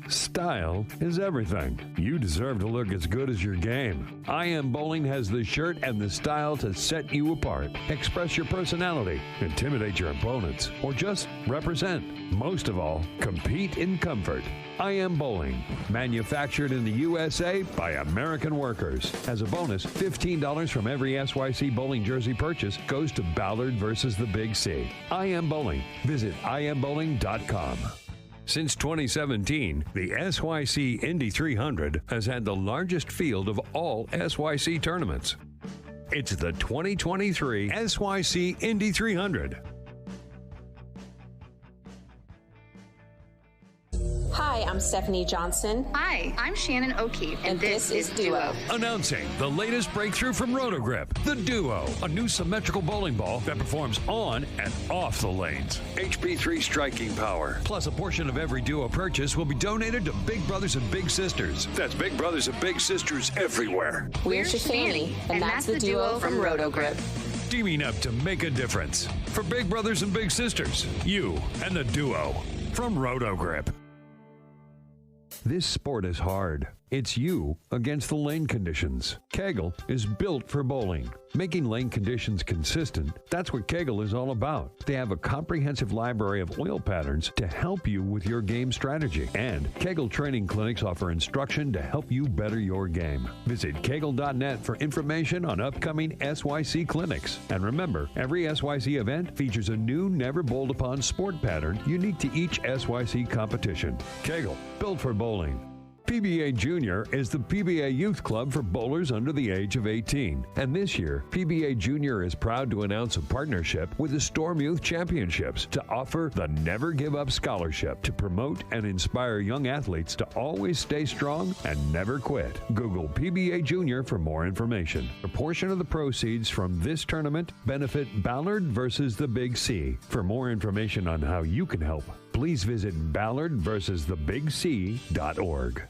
Style is everything. You deserve to look as good as your game. IM Bowling has the shirt and the style to set you apart. Express your personality, intimidate your opponents, or just represent. Most of all, compete in comfort. IM Bowling, manufactured in the USA by American workers. As a bonus, $15 from every SYC Bowling jersey purchase goes to Ballard versus the Big C. IM Bowling. Visit imbowling.com. Since 2017, the SYC Indy 300 has had the largest field of all SYC tournaments. It's the 2023 SYC Indy 300. Hi, I'm Stephanie Johnson. Hi, I'm Shannon O'Keefe, and this is Duo. Announcing the latest breakthrough from Rotogrip, the Duo, a new symmetrical bowling ball that performs on and off the lanes. HP3 striking power, plus a portion of every Duo purchase will be donated to Big Brothers and Big Sisters. That's Big Brothers and Big Sisters everywhere. We're Shafani, and that's the Duo from Rotogrip. Teaming up to make a difference. For Big Brothers and Big Sisters, you and the Duo from Rotogrip. This sport is hard. It's you against the lane conditions. Kegel is built for bowling. Making lane conditions consistent, that's what Kegel is all about. They have a comprehensive library of oil patterns to help you with your game strategy. And Kegel training clinics offer instruction to help you better your game. Visit kegel.net for information on upcoming SYC clinics. And remember, every SYC event features a new never bowled upon sport pattern unique to each SYC competition. Kegel, built for bowling. PBA Junior is the PBA Youth Club for bowlers under the age of 18. And this year, PBA Junior is proud to announce a partnership with the Storm Youth Championships to offer the Never Give Up Scholarship to promote and inspire young athletes to always stay strong and never quit. Google PBA Junior for more information. A portion of the proceeds from this tournament benefit Ballard versus the Big C. For more information on how you can help, please visit ballardversusthebigc.org.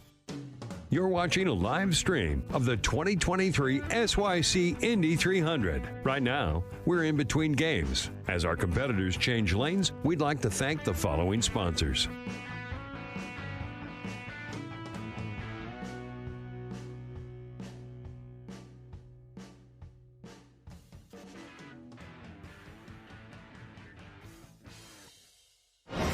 You're watching a live stream of the 2023 SYC Indy 300. Right now, we're in between games. As our competitors change lanes, we'd like to thank the following sponsors.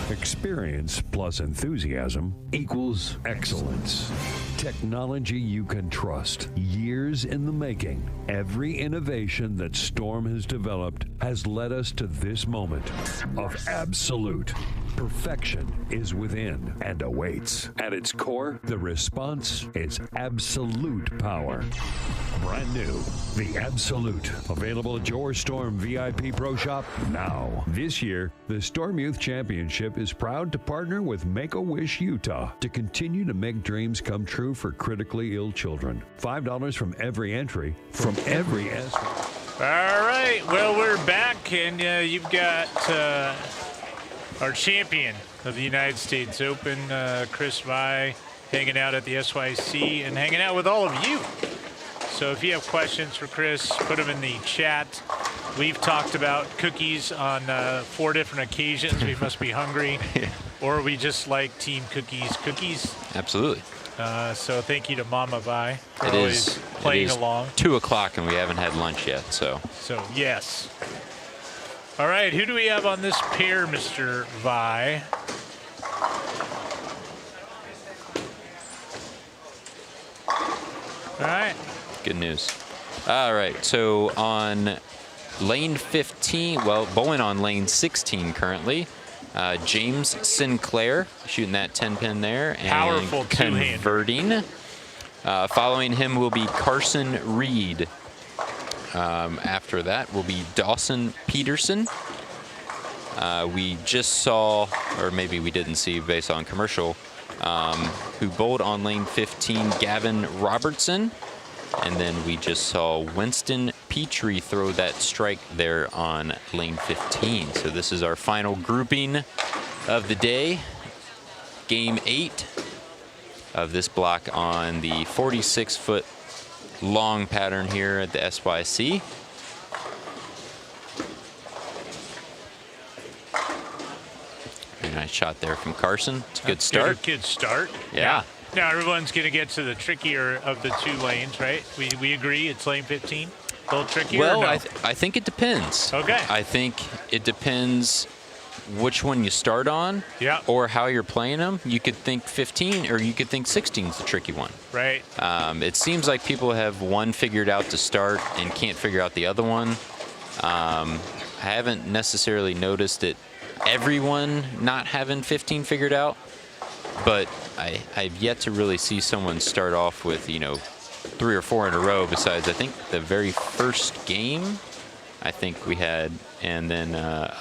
Experience plus enthusiasm equals excellence. Technology you can trust. Years in the making. Every innovation that Storm has developed has led us to this moment of absolute perfection is within and awaits. At its core, the response is absolute power. Brand new, the Absolute. Available at your Storm VIP Pro Shop now. This year, the Storm Youth Championship is proud to partner with Make-A-Wish Utah to continue to make dreams come true for critically ill children. $5 from every entry, from every S. All right, well, we're back, and you've got our champion of the United States Open, Chris Vai, hanging out at the SYC and hanging out with all of you. So if you have questions for Chris, put them in the chat. We've talked about cookies on 4 different occasions. We must be hungry. or we just like Team Cookies. Absolutely. So thank you to Mama Vi for It always is playing along. 2 o'clock and we haven't had lunch yet, so. So yes. All right, who do we have on this pair, Mr. Vi? All right. Good news. All right, so on lane 15, well, bowling on lane 16 currently. James Sinclair shooting that 10-pin there and Powerful converting. Following him will be Carson Reed. After that will be Dawson Peterson. We just saw, or maybe we didn't see based on commercial, who bowled on lane 15, Gavin Robertson. And then we just saw Winston Petrie throw that strike there on lane 15. So this is our final grouping of the day. Game 8 of this block on the 46-foot long pattern here at the SYC. Very nice shot there from Carson. It's a good start. Good start. Yeah. Now everyone's going to get to the trickier of the 2 lanes, right? We agree it's lane 15? A little trickier? Well, or no? I think it depends. Okay. I think it depends which one you start on, or how you're playing them. You could think 15, or you could think 16 is the tricky one. Right. It seems like people have one figured out to start and can't figure out the other one. I haven't necessarily noticed it. Everyone not having 15 figured out, but I've yet to really see someone start off with 3 or 4 in a row. Besides, I think the very first game, I think we had, and then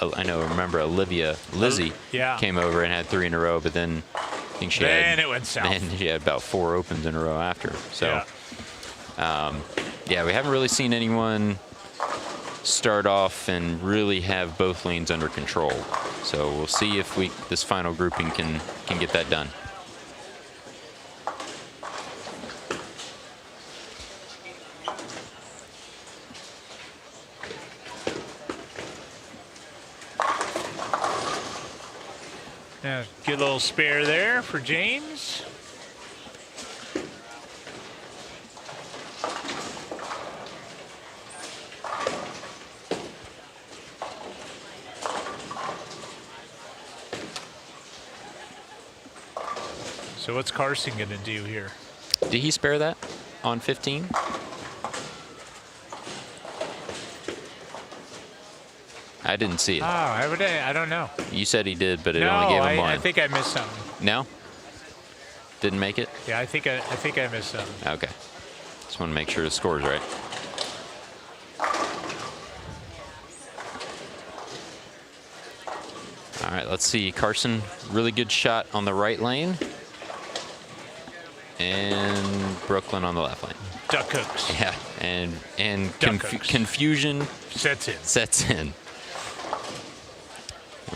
remember Lizzie came over and had 3 in a row, but then I think she had. It went south. Then she had about 4 opens in a row after. So, we haven't really seen anyone start off and really have both lanes under control. So we'll see if this final grouping can get that done. Yeah, good little spare there for James. So what's Carson going to do here? Did he spare that on 15? I didn't see it. Oh, I don't know. You said he did, but it only gave him one. I think I missed something. No? Didn't make it? Yeah, I think I missed something. Okay. Just want to make sure the score's right. All right, let's see. Carson, really good shot on the right lane. And Brooklyn on the left lane. Duck hooks. Yeah, and confusion sets in.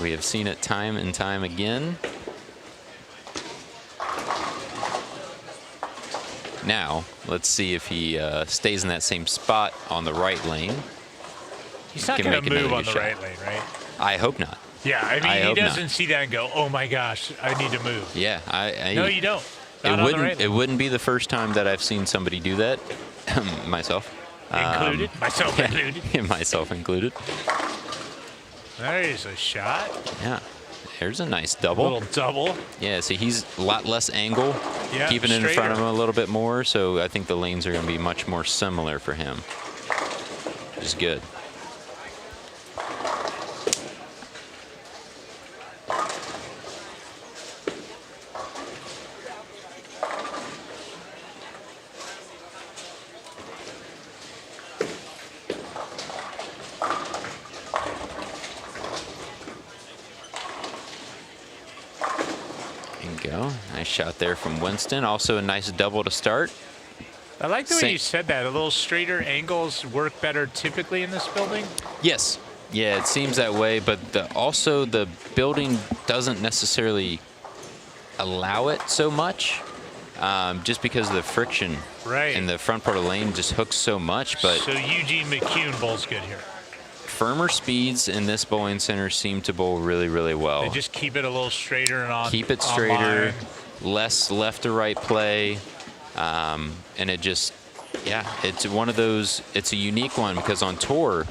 We have seen it time and time again. Now, let's see if he stays in that same spot on the right lane. He's not going to move on the right lane, right? I hope not. Yeah, I mean, he doesn't see that and go, oh my gosh, I need to move. Yeah, no, you don't. It wouldn't be the first time that I've seen somebody do that. Myself. Included? Myself included? Myself included. There's a shot. Yeah. There's a nice double. Little double. Yeah, see, he's a lot less angle. Yeah, keeping it in front of him a little bit more, so I think the lanes are going to be much more similar for him. Which is good. Nice shot there from Winston. Also a nice double to start. I like the way you said that. A little straighter angles work better typically in this building. Yes. Yeah, it seems that way, but also the building doesn't necessarily allow it so much, just because of the friction. Right. And the front part of the lane just hooks so much. But so Eugene McCune bowls good here. firmer speeds in this bowling center seem to bowl really, really well. They just keep it a little straighter and on. Keep it straighter, online. less left to right play, and it just, yeah, it's one of those. It's a unique one because on tour,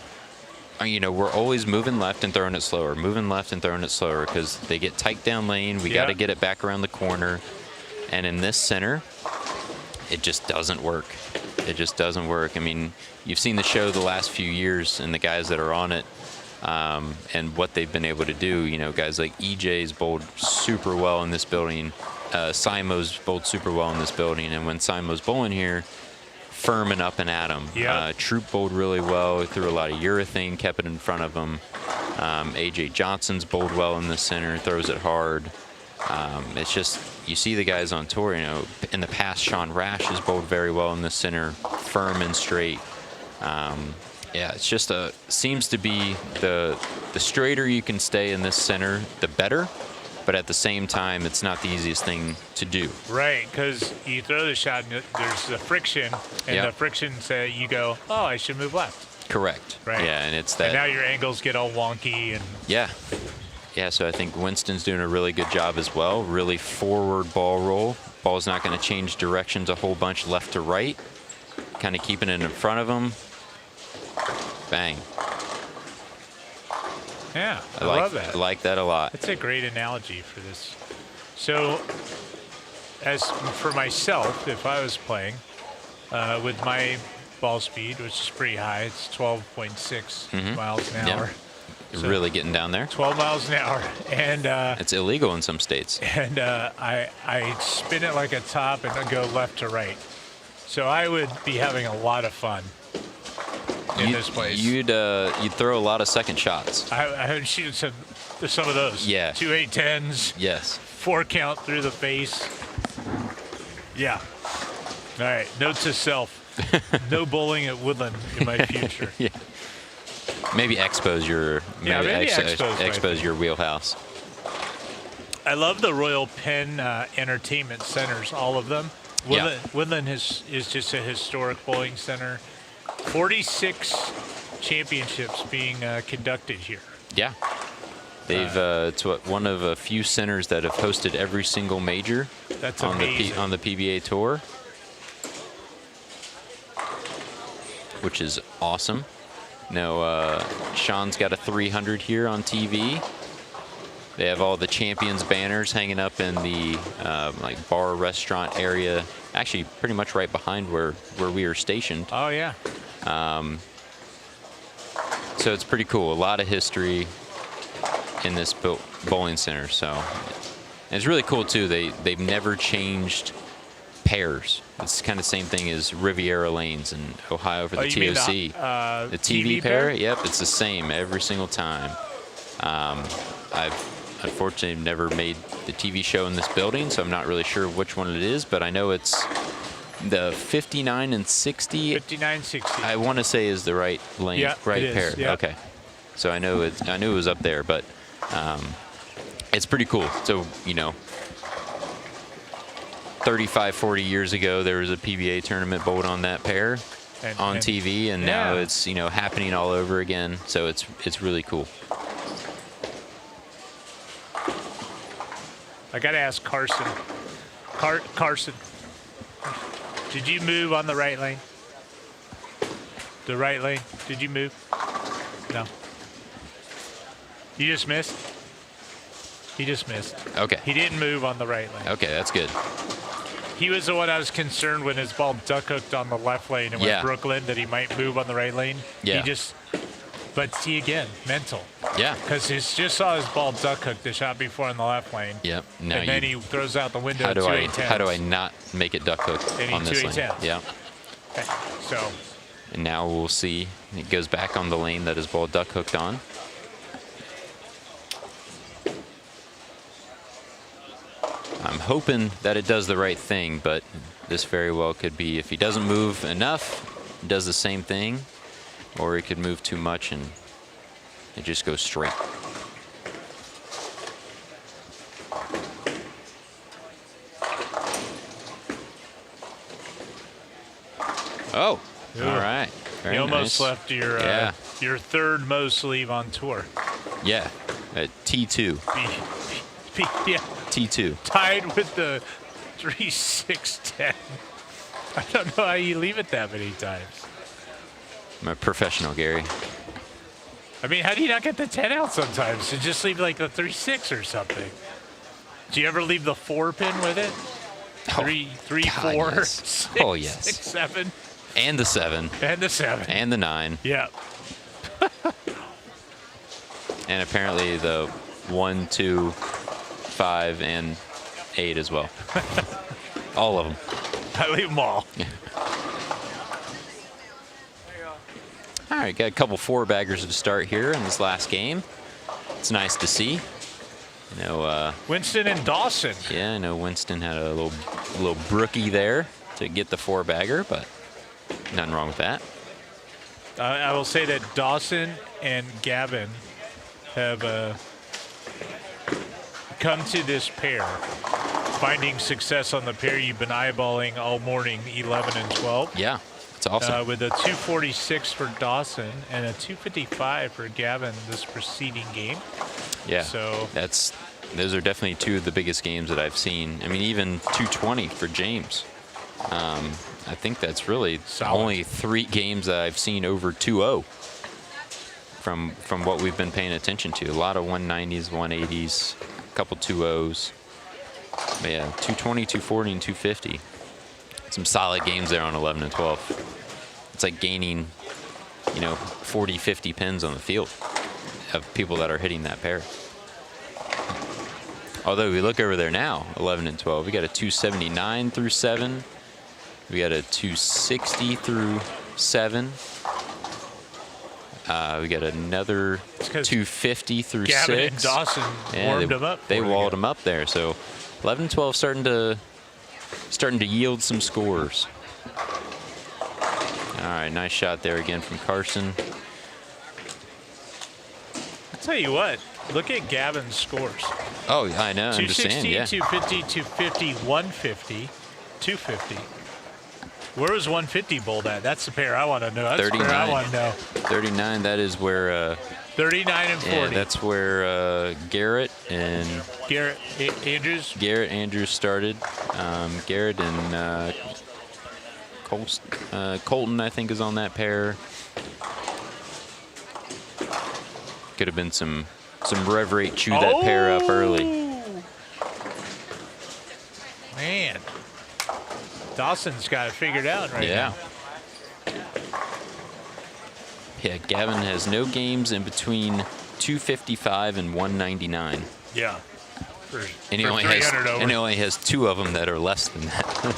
you know, we're always moving left and throwing it slower, moving left and throwing it slower because they get tight down lane. We got to get it back around the corner, and in this center, it just doesn't work. It just doesn't work. I mean, you've seen the show the last few years and the guys that are on it and what they've been able to do. You know, guys like EJ's bowled super well in this building. Simo's bowled super well in this building. And when Simo's bowling here, firm and up and at him. Troop bowled really well. He threw a lot of urethane, kept it in front of him. AJ Johnson's bowled well in the center, throws it hard. It's just, you see the guys on tour, you know, in the past, Sean Rash has bowled very well in the center, firm and straight. Yeah, it's just seems to be the straighter you can stay in this center, the better. But at the same time, it's not the easiest thing to do. Right, because you throw the shot and there's the friction, and the friction says you go, oh, I should move left. Correct. Right. Yeah, and it's that. And now your angles get all wonky and. Yeah. Yeah, so I think Winston's doing a really good job as well. Really forward ball roll. Ball's not going to change directions a whole bunch left to right. Kind of keeping it in front of him. Bang. Yeah, I love that. I like that a lot. That's a great analogy for this. So, as for myself, if I was playing with my ball speed, which is pretty high, it's 12.6 miles an hour. You're really getting down there. 12 miles an hour, and it's illegal in some states. And I spin it like a top and I go left to right. So I would be having a lot of fun in this place. You'd throw a lot of second shots. I would shoot some of those. Yeah. 2 8-10s. Yes. 4 count through the face. Yeah. All right. Note to self: no bowling at Woodland in my future. Yeah. Maybe expose your expose your wheelhouse. I love the Royal Penn Entertainment Centers, all of them. Woodland is just a historic bowling center. 46 championships being conducted here. Yeah. They've it's one of a few centers that have hosted every single major on the PBA tour, which is awesome. Now, Sean's got a 300 here on TV. They have all the champions banners hanging up in the like bar restaurant area, actually pretty much right behind where we are stationed. Oh yeah. So it's pretty cool. A lot of history in this bowling center. So and it's really cool too. They've never changed pairs. It's kind of the same thing as Riviera Lanes in Ohio for the TOC. The TV pair? Yep, it's the same every single time. I've unfortunately never made the TV show in this building, so I'm not really sure which one it is, but I know it's the 59 and 60. 59-60. I want to say is the right lane, right pair. Yeah. Okay. So I knew it was up there, but it's pretty cool. So, you know, 35, 40 years ago, there was a PBA tournament bowled on that pair on TV, and now it's, you know, happening all over again. So it's really cool. I got to ask Carson. Carson, did you move on the right lane? The right lane? Did you move? No. You just missed? He just missed. Okay. He didn't move on the right lane. Okay, that's good. He was the one I was concerned when his ball duck hooked on the left lane and went Brooklyn that he might move on the right lane. Yeah. But see again, mental. Yeah. Because he just saw his ball duck hook the shot before on the left lane. Yep. And then he throws out the window how do 2 I 8-10s. How do I not make it duck hook on this lane? 2 8-10s. Yeah. Okay. So. And now we'll see. It goes back on the lane that his ball duck hooked on. I'm hoping that it does the right thing, but this very well could be, if he doesn't move enough, it does the same thing, or he could move too much and it just goes straight. Oh, all right. Very You almost nice. left your your third most leave on tour. Yeah, at T2. Yeah. T2. Tied with the 3-6-10. I don't know how you leave it that many times. I'm a professional, Gary. I mean, how do you not get the 10 out sometimes? You just leave like the 3-6 or something. Do you ever leave the 4 pin with it? Oh, 3, God, 4, yes. 6, Oh, yes. 6, 7. And the 7. And the 7. And the 9. Yeah. And apparently the 1, 2, 5, and 8 as well. All of them. I leave them all. All right, got a couple 4-baggers to start here in this last game. It's nice to see. You know, Winston and Dawson. Yeah, I know Winston had a little brookie there to get the 4-bagger, but nothing wrong with that. I will say that Dawson and Gavin have come to this pair, finding success on the pair you've been eyeballing all morning, 11 and 12. Yeah, it's awesome. With a 246 for Dawson and a 255 for Gavin this preceding game. Yeah, so those are definitely two of the biggest games that I've seen. I mean, even 220 for James. I think that's really only 3 games that I've seen over 2-0 from what we've been paying attention to. A lot of 190s, 180s, a couple 2-0s. But yeah, 220, 240, and 250. Some solid games there on 11 and 12. It's like gaining, 40, 50 pins on the field of people that are hitting that pair. Although we look over there now, 11 and 12, we got a 279 through 7. We got a 260 through 7. We got another 250 through Gavin 6. and Dawson warmed them up. They walled them up there. So 11 and 12 starting to yield some scores. All right, nice shot there again from Carson. I'll tell you what, look at Gavin's scores. Oh, I know. 260, yeah. 250, 250, 150, 250. Where was 150 bowled at? That's the pair I want to know. That's 39. the pair I want to know. 39, that is where... 39 and 40. Yeah, that's where Garrett Andrews started. Garrett and Colton, I think, is on that pair. Could have been some rev rate chew that pair up early. Man, Dawson's got it figured out right now. Yeah, Gavin has no games in between 255 and 199. Yeah. And he only has 2 of them that are less than that.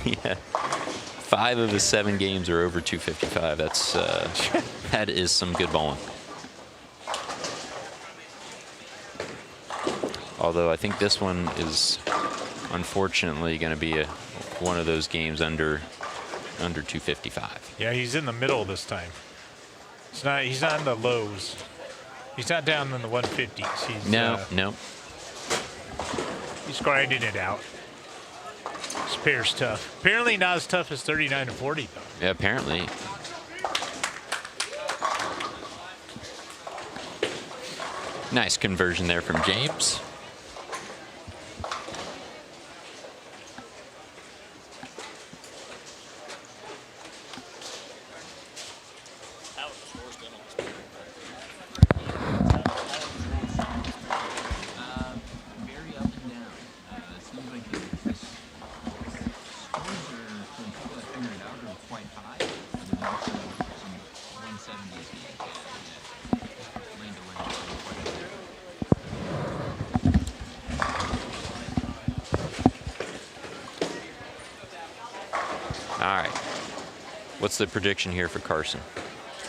Yeah. 5 of his 7 games are over 255. That is some good bowling. Although I think this one is unfortunately going to be one of those games under 255. Yeah, he's in the middle this time. He's not in the lows. He's not down in the 150s. No. He's grinding it out. This pair's tough. Apparently not as tough as 39 and 40 though. Yeah, apparently. Nice conversion there from James. What's the prediction here for Carson?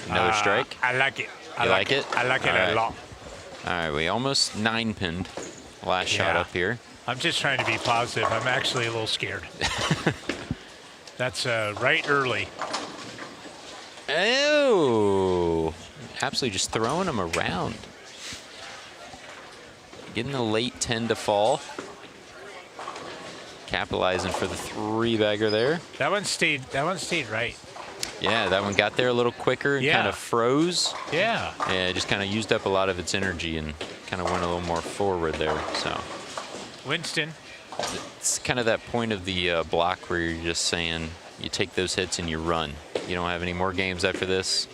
Another strike? I like it. You like it? I like it a lot. All right, we almost 9-pinned. Last shot up here. I'm just trying to be positive. I'm actually a little scared. That's right early. Oh, absolutely just throwing them around. Getting the late 10 to fall. Capitalizing for the 3-bagger there. That one stayed right. Yeah, that one got there a little quicker and kind of froze. Yeah. Yeah, it just kind of used up a lot of its energy and kind of went a little more forward there. So Winston. It's kind of that point of the block where you're just saying you take those hits and you run. You don't have any more games after this.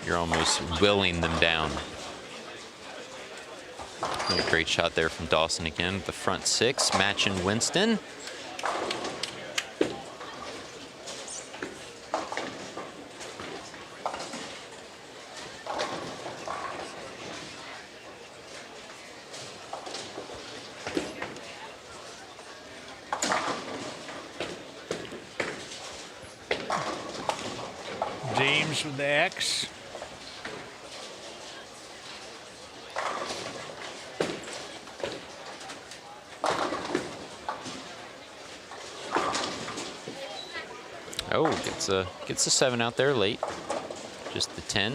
You're almost willing them down. A great shot there from Dawson again with the front 6, matching Winston. James with the X. Oh, gets a 7 out there late. Just the 10.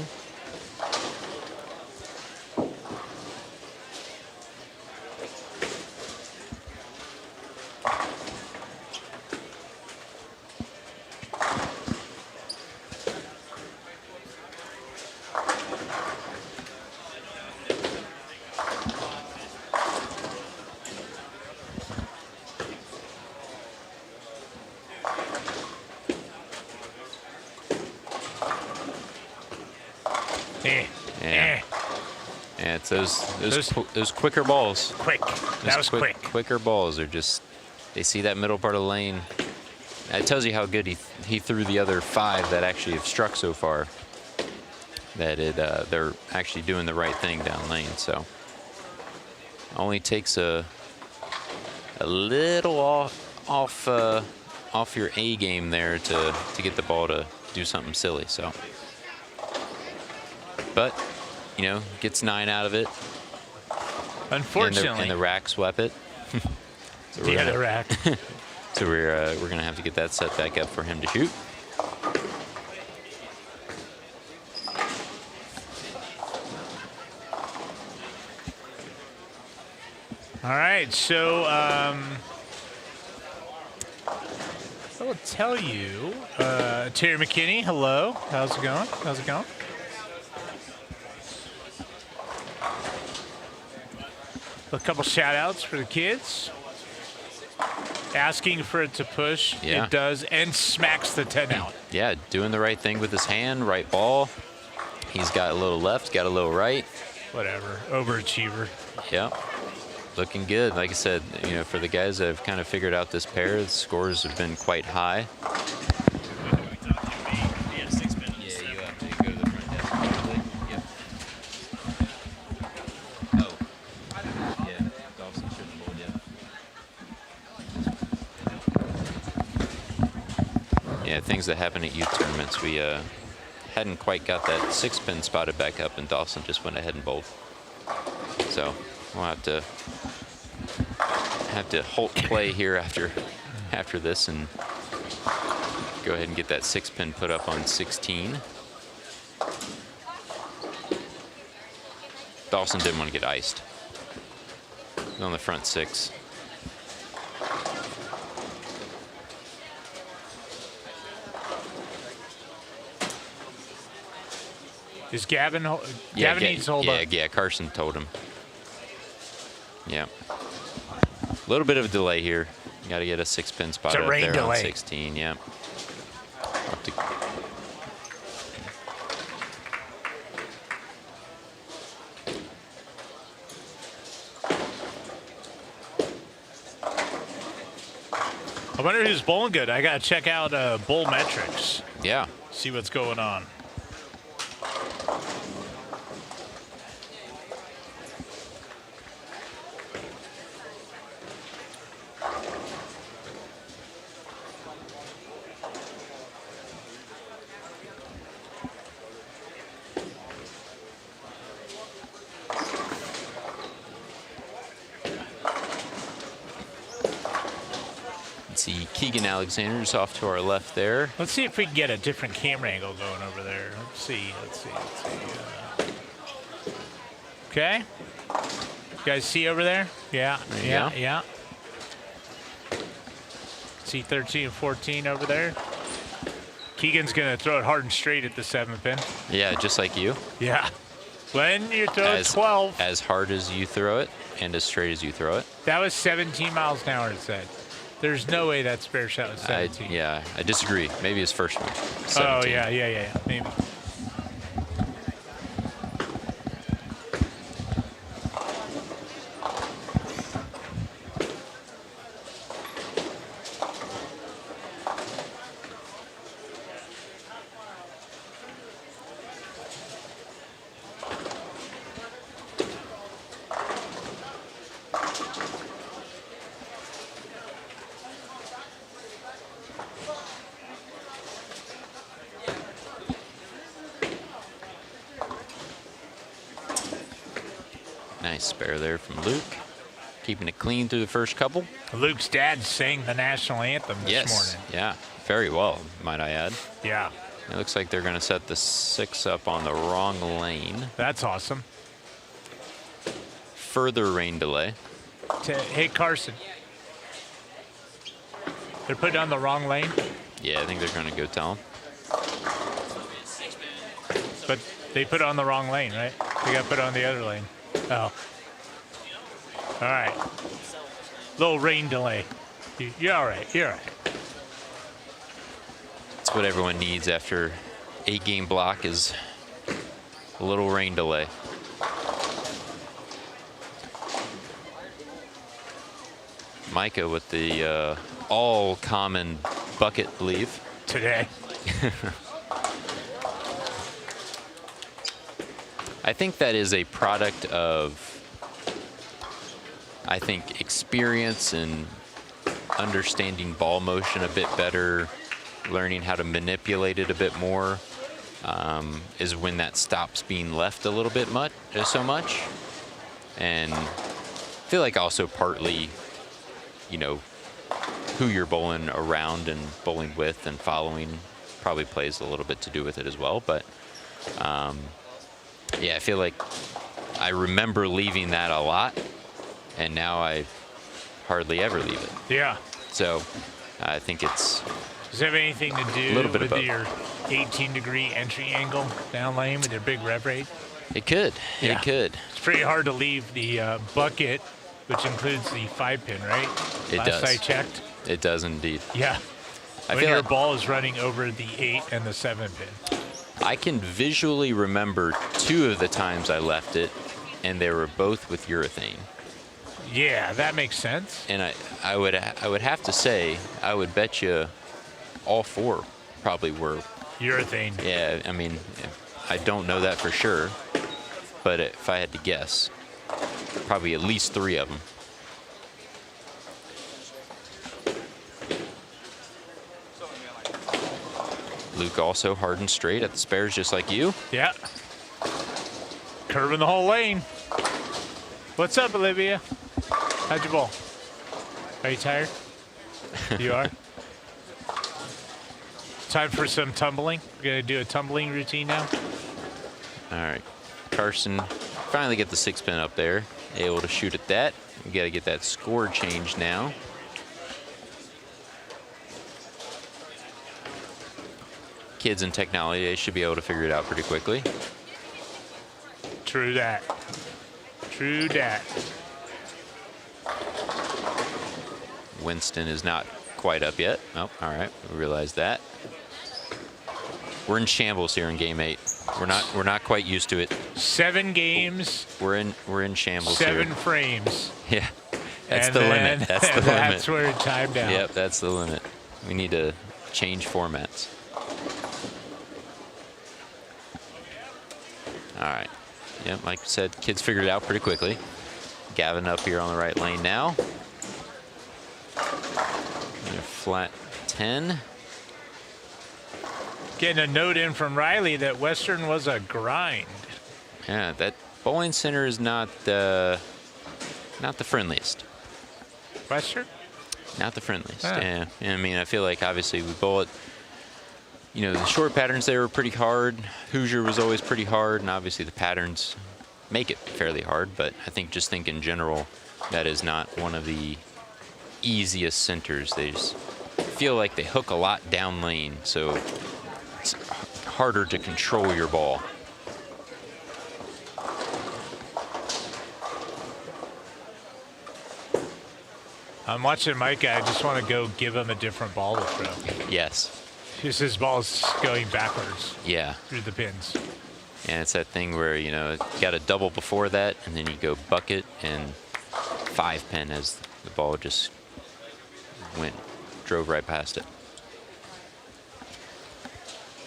Yeah, it's those quicker balls. Quick. That was quick. Quicker balls are just, they see that middle part of the lane. That tells you how good he threw the other 5 that actually have struck so far. That they're actually doing the right thing down lane. So only takes a little off your A game there to get the ball to do something silly. So, but you know, gets 9 out of it. Unfortunately, and the rack swept it. So the rack. So we're gonna have to get that set back up for him to shoot. All right, so I will tell you, Terry McKinney, hello. How's it going? How's it going? A couple shout outs for the kids. Asking for it to push, Yeah. It does, and smacks the 10 out. Yeah, doing the right thing with his hand, right ball. He's got a little left, got a little right. Whatever, overachiever. Yeah, looking good. Like I said, you know, for the guys that have kind of figured out this pair, the scores have been quite high. Yeah, things that happen at youth tournaments. We hadn't quite got that 6-pin spotted back up, and Dawson just went ahead and bowled. So we'll have to halt play here after this and go ahead and get that 6-pin put up on 16. Dawson didn't want to get iced on the front 6. Is Gavin needs to hold up. Yeah, Carson told him. Yeah. A little bit of a delay here. You got to get a 6-pin spot up there delay. on 16. Yeah. I wonder who's bowling good. I got to check out bowl metrics. Yeah. See what's going on. See Keegan Alexander's off to our left there. Let's see if we can get a different camera angle going over there. Let's see. Okay. You guys see over there? Yeah. Yeah. See 13 and 14 over there. Keegan's going to throw it hard and straight at the 7 pin. Yeah, just like you. Yeah. When you throw 12. As hard as you throw it and as straight as you throw it. That was 17 miles an hour, it said. There's no way that spare shot was 17. Yeah, I disagree. Maybe his first one. 17. Oh, yeah. Maybe. Nice spare there from Luke. Keeping it clean through the first couple. Luke's dad sang the national anthem this morning. Yeah, very well, might I add. Yeah. It looks like they're going to set the 6 up on the wrong lane. That's awesome. Further rain delay. Hey, Carson. They're putting on the wrong lane? Yeah, I think they're going to go tell him. But they put on the wrong lane, right? They got put on the other lane. Oh. All right. Little rain delay. You're all right. You're all right. That's what everyone needs after 8-game block is a little rain delay. Micah with the all-common bucket leave. Today. I think that is a product of, I think, experience and understanding ball motion a bit better, learning how to manipulate it a bit more, is when that stops being left a little bit so much. And I feel like also partly, you know, who you're bowling around and bowling with and following probably plays a little bit to do with it as well. But yeah, I feel like I remember leaving that a lot, and now I hardly ever leave it. Yeah. So I think it's. Does it have anything to do with your 18-degree entry angle down lane with your big rev rate? It could. Yeah. It could. It's pretty hard to leave the bucket, which includes the 5-pin, right? It does. Last I checked. It does indeed. Yeah. I when feel your like ball is running over the 8 and the 7-pin. I can visually remember 2 of the times I left it, and they were both with urethane. Yeah, that makes sense. And I would have to say, I would bet you all 4 probably were urethane. Yeah, I mean, I don't know that for sure, but if I had to guess, probably at least 3 of them. Luke also hard and straight at the spares, just like you. Yeah. Curving the whole lane. What's up, Olivia? How'd you bowl? Are you tired? You are? Time for some tumbling. We're going to do a tumbling routine now. All right. Carson finally get the 6-pin up there. Able to shoot at that. We got to get that score changed now. Kids and technology, they should be able to figure it out pretty quickly. True that. True that. Winston is not quite up yet. Oh, all right. We realize that. We're in shambles here in game 8. We're not quite used to it. 7 games. We're in shambles 7 here. frames. Yeah. That's the limit. That's the limit. That's where it timed out. Yep, that's the limit. We need to change formats. All right. Yep, like I said, kids figured it out pretty quickly. Gavin up here on the right lane now. And a flat 10. Getting a note in from Riley that Western was a grind. Yeah, that bowling center is not the friendliest. Western? Not the friendliest. Ah. Yeah. I mean, I feel like obviously we bowl it. You know, the short patterns there were pretty hard. Hoosier was always pretty hard, and obviously the patterns make it fairly hard. But I think in general, that is not one of the easiest centers. They just feel like they hook a lot down lane. So harder to control your ball. I'm watching Micah. I just want to go give him a different ball to throw. Yes. Just his ball's going backwards. Yeah. Through the pins. And it's that thing where, you know, you got a double before that, and then you go bucket and 5-pin as the ball just drove right past it.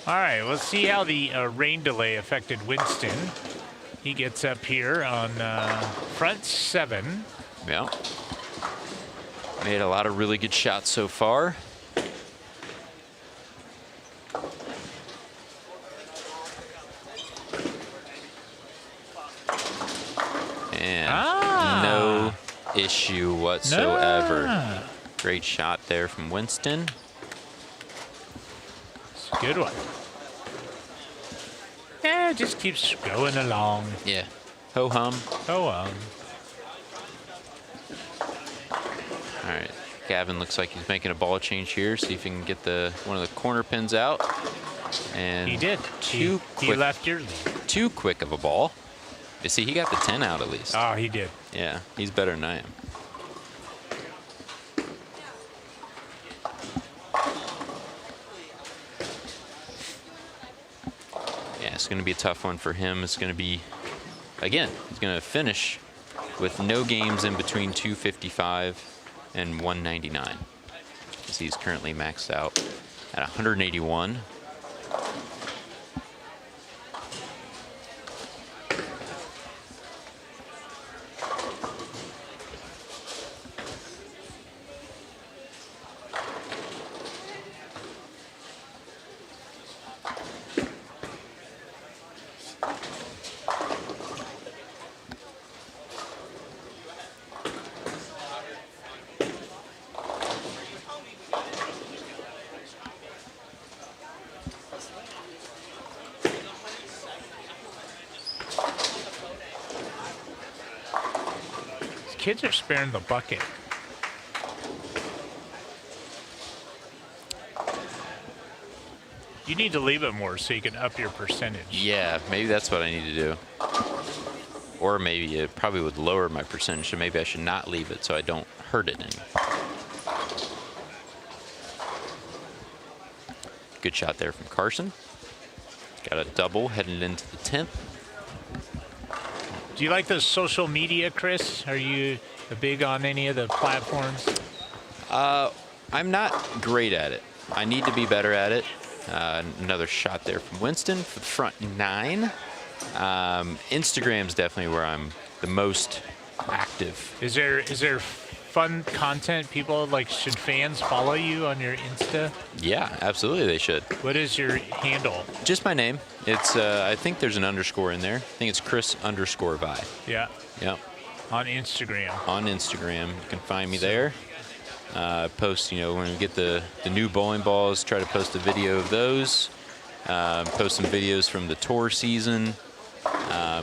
All right, let's see how the rain delay affected Winston. He gets up here on front 7. Yeah. Made a lot of really good shots so far. And no issue whatsoever. Great shot there from Winston. It's a good one. Yeah, it just keeps going along. Yeah. Ho-hum. Ho-hum. All right. Gavin looks like he's making a ball change here. See if he can get one of the corner pins out. And he did. He left your lead. Too quick of a ball. You see, he got the 10 out at least. Oh, he did. Yeah, he's better than I am. Yeah, it's going to be a tough one for him. It's going to be, again, he's going to finish with no games in between 255 and 199. As he's currently maxed out at 181. Kids are sparing the bucket. You need to leave it more so you can up your percentage. Yeah, maybe that's what I need to do. Or maybe it probably would lower my percentage, so maybe I should not leave it so I don't hurt it any. Good shot there from Carson. Got a double heading into the 10th. Do you like the social media, Chris? Are you big on any of the platforms? I'm not great at it. I need to be better at it. Another shot there from Winston for the front 9. Instagram's definitely where I'm the most active. Is there fun content? People should fans follow you on your Insta? Yeah, absolutely they should. What is your handle? Just my name. It's I think there's an underscore in there. I think it's Chris_by. Yeah. Yep. On Instagram. On Instagram, you can find me there. Post, when we get the new bowling balls, try to post a video of those. Post some videos from the tour season,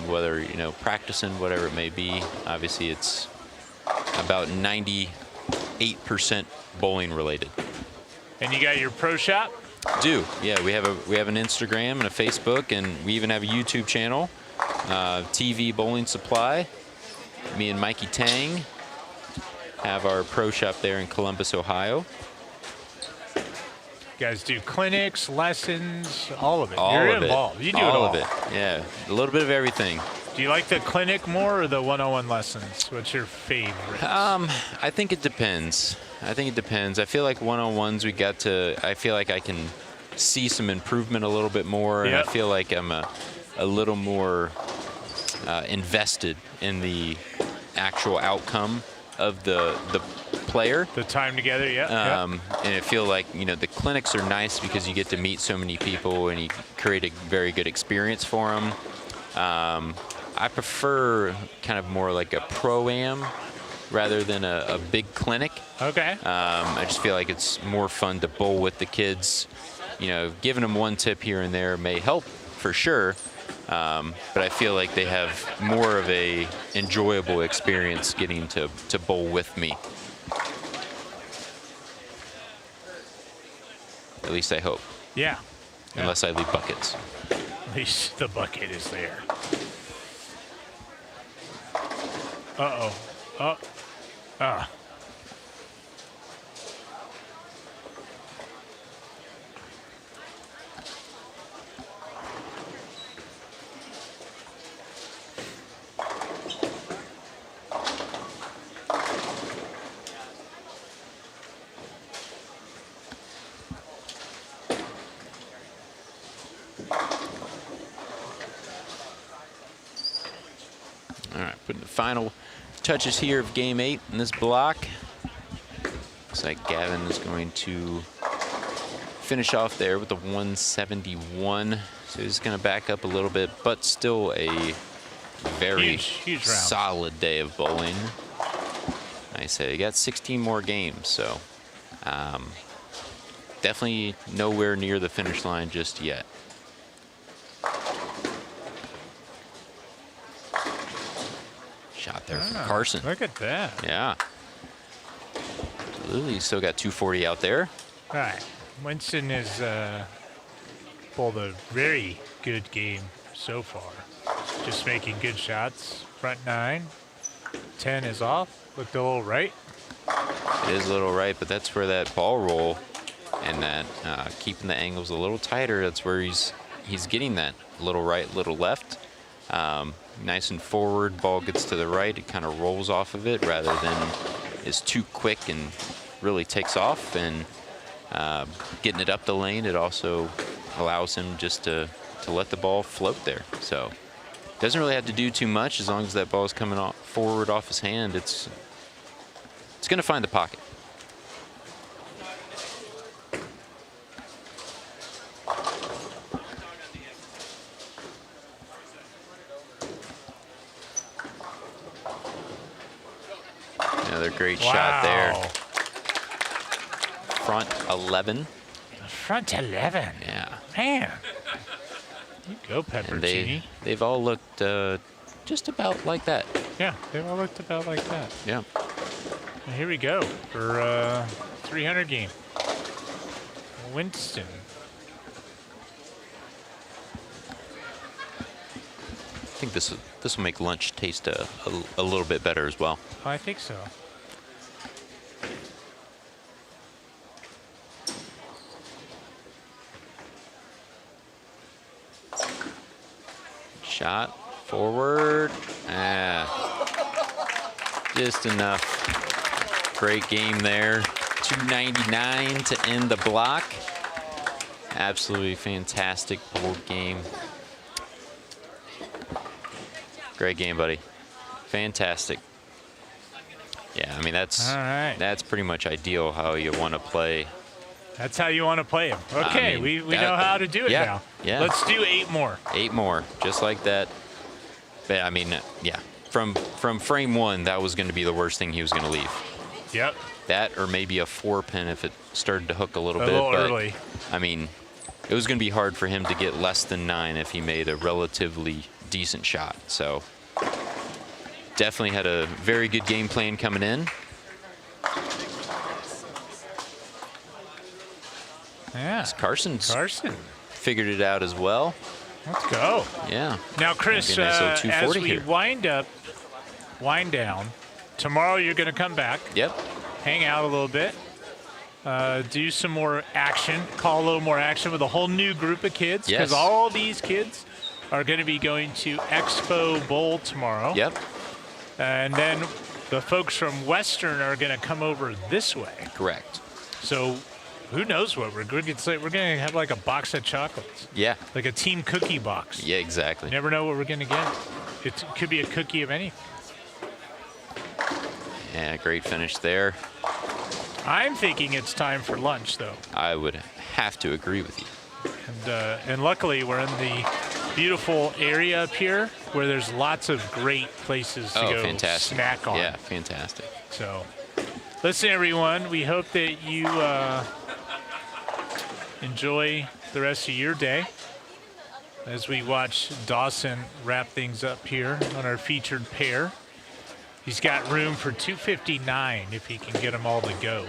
whether, practicing, whatever it may be. Obviously, it's about 98% bowling related. And you got your pro shop? Yeah, we have an Instagram and a Facebook, and we even have a YouTube channel, TV Bowling Supply. Me and Mikey Tang have our pro shop there in Columbus, Ohio. You guys do clinics, lessons, all of it. All You're of involved. it. You do it all. All of it. Yeah, a little bit of everything. Do you like the clinic more or the one-on-one lessons? What's your favorite? I think it depends. I feel like one-on-ones I feel like I can see some improvement a little bit more. Yep. And I feel like I'm a little more invested in the actual outcome of the player. The time together, yeah. And I feel like, the clinics are nice because you get to meet so many people and you create a very good experience for them. I prefer kind of more like a pro-am rather than a big clinic. Okay. I just feel like it's more fun to bowl with the kids. Giving them one tip here and there may help for sure. But I feel like they have more of a enjoyable experience getting to bowl with me. At least I hope. Yeah. unless I leave buckets. At least the bucket is there. Uh-oh. Oh. Ah. All right, putting the final touches here of game 8 in this block. Looks like Gavin is going to finish off there with the 171. So he's going to back up a little bit, but still a very huge round. solid day of bowling. Like I said, he got 16 more games, so definitely nowhere near the finish line just yet. Shot there from Carson. Look at that. Yeah. Absolutely. Still got 240 out there. All right. Winston has bowled a very good game so far. Just making good shots. Front 9. 10 is off. Looked a little right. It is a little right, but that's where that ball roll and that keeping the angles a little tighter, that's where he's getting that little right, little left. Nice and forward, ball gets to the right, it kind of rolls off of it rather than is too quick and really takes off. And getting it up the lane, it also allows him just to let the ball float there. So doesn't really have to do too much as long as that ball is coming forward off his hand. It's going to find the pocket. Another great shot there. Front 11. Front 11. Yeah. Man. You go, And Peppercini. they've all looked just about like that. Yeah, they've all looked about like that. Yeah. And here we go for 300 game. Winston. I think this will make lunch taste a little bit better as well. I think so. Shot forward. Just enough. Great game there. 299 to end the block. Absolutely fantastic board game. Great game, buddy. Fantastic. Yeah, I mean, that's pretty much ideal how you want to play. That's how you want to play him. Okay, I mean, we know how to do it now. Yeah. Let's do 8 more. 8 more, just like that. But, I mean, yeah. From frame 1, that was going to be the worst thing he was going to leave. Yep. That or maybe a 4-pin if it started to hook a little bit. little but, early. I mean, it was going to be hard for him to get less than 9 if he made a relatively decent shot. So definitely had a very good game plan coming in. Yeah. Carson figured it out as well. Let's go. Yeah. Now, Chris, Nice little as 240 we here. wind down, tomorrow you're going to come back. Yep. Hang out a little bit. Do some more action. Call a little more action with a whole new group of kids. Yes. Because all these kids are going to be going to Expo Bowl tomorrow. Yep. And then the folks from Western are going to come over this way. Correct. So who knows what we're going to say? We're going to have like a box of chocolates. Yeah. Like a team cookie box. Yeah, exactly. You never know what we're going to get. It could be a cookie of anything. Yeah, great finish there. I'm thinking it's time for lunch, though. I would have to agree with you. And luckily, we're in the beautiful area up here where there's lots of great places to go fantastic. snack on. Yeah, fantastic. So, listen, everyone, we hope that you enjoy the rest of your day as we watch Dawson wrap things up here on our featured pair. He's got room for 259 if he can get them all to go.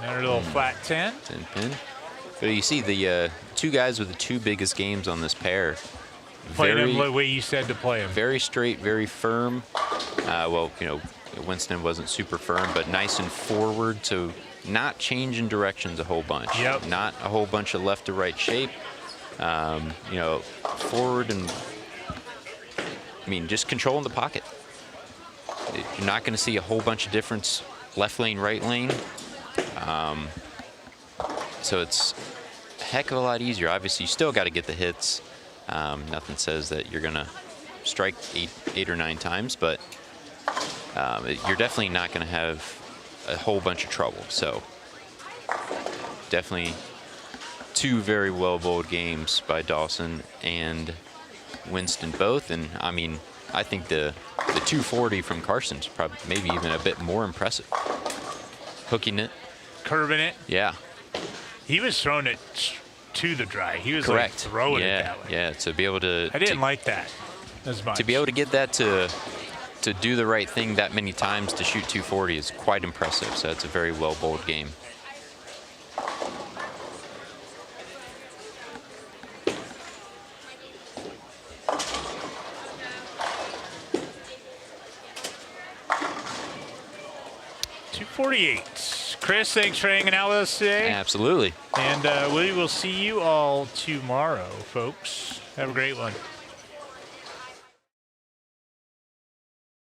Another little flat 10. 10 pin. But you see the two guys with the two biggest games on this pair. Play them the way you said to play them. Very straight, very firm. Well, you know, Winston wasn't super firm, but nice and forward, so not changing directions a whole bunch. Yep. Not a whole bunch of left to right shape. You know, forward and, I mean, just controlling the pocket. You're not going to see a whole bunch of difference left lane, right lane. So it's a heck of a lot easier. Obviously, you still got to get the hits. Nothing says that you're going to strike eight or nine times, but you're definitely not going to have a whole bunch of trouble. So definitely two very well bowled games by Dawson and Winston both. And I mean, I think the 240 from Carson's probably maybe even a bit more impressive. Hooking it. Curving it. Yeah. He was throwing it to the dry. He was Correct. like throwing it that way. Yeah, to be able to... I didn't like that as much. To be able to get that to do the right thing that many times to shoot 240 is quite impressive. So it's a very well bowled game. .248. Chris, thanks for hanging out with us today. Absolutely. And we will see you all tomorrow, folks. Have a great one.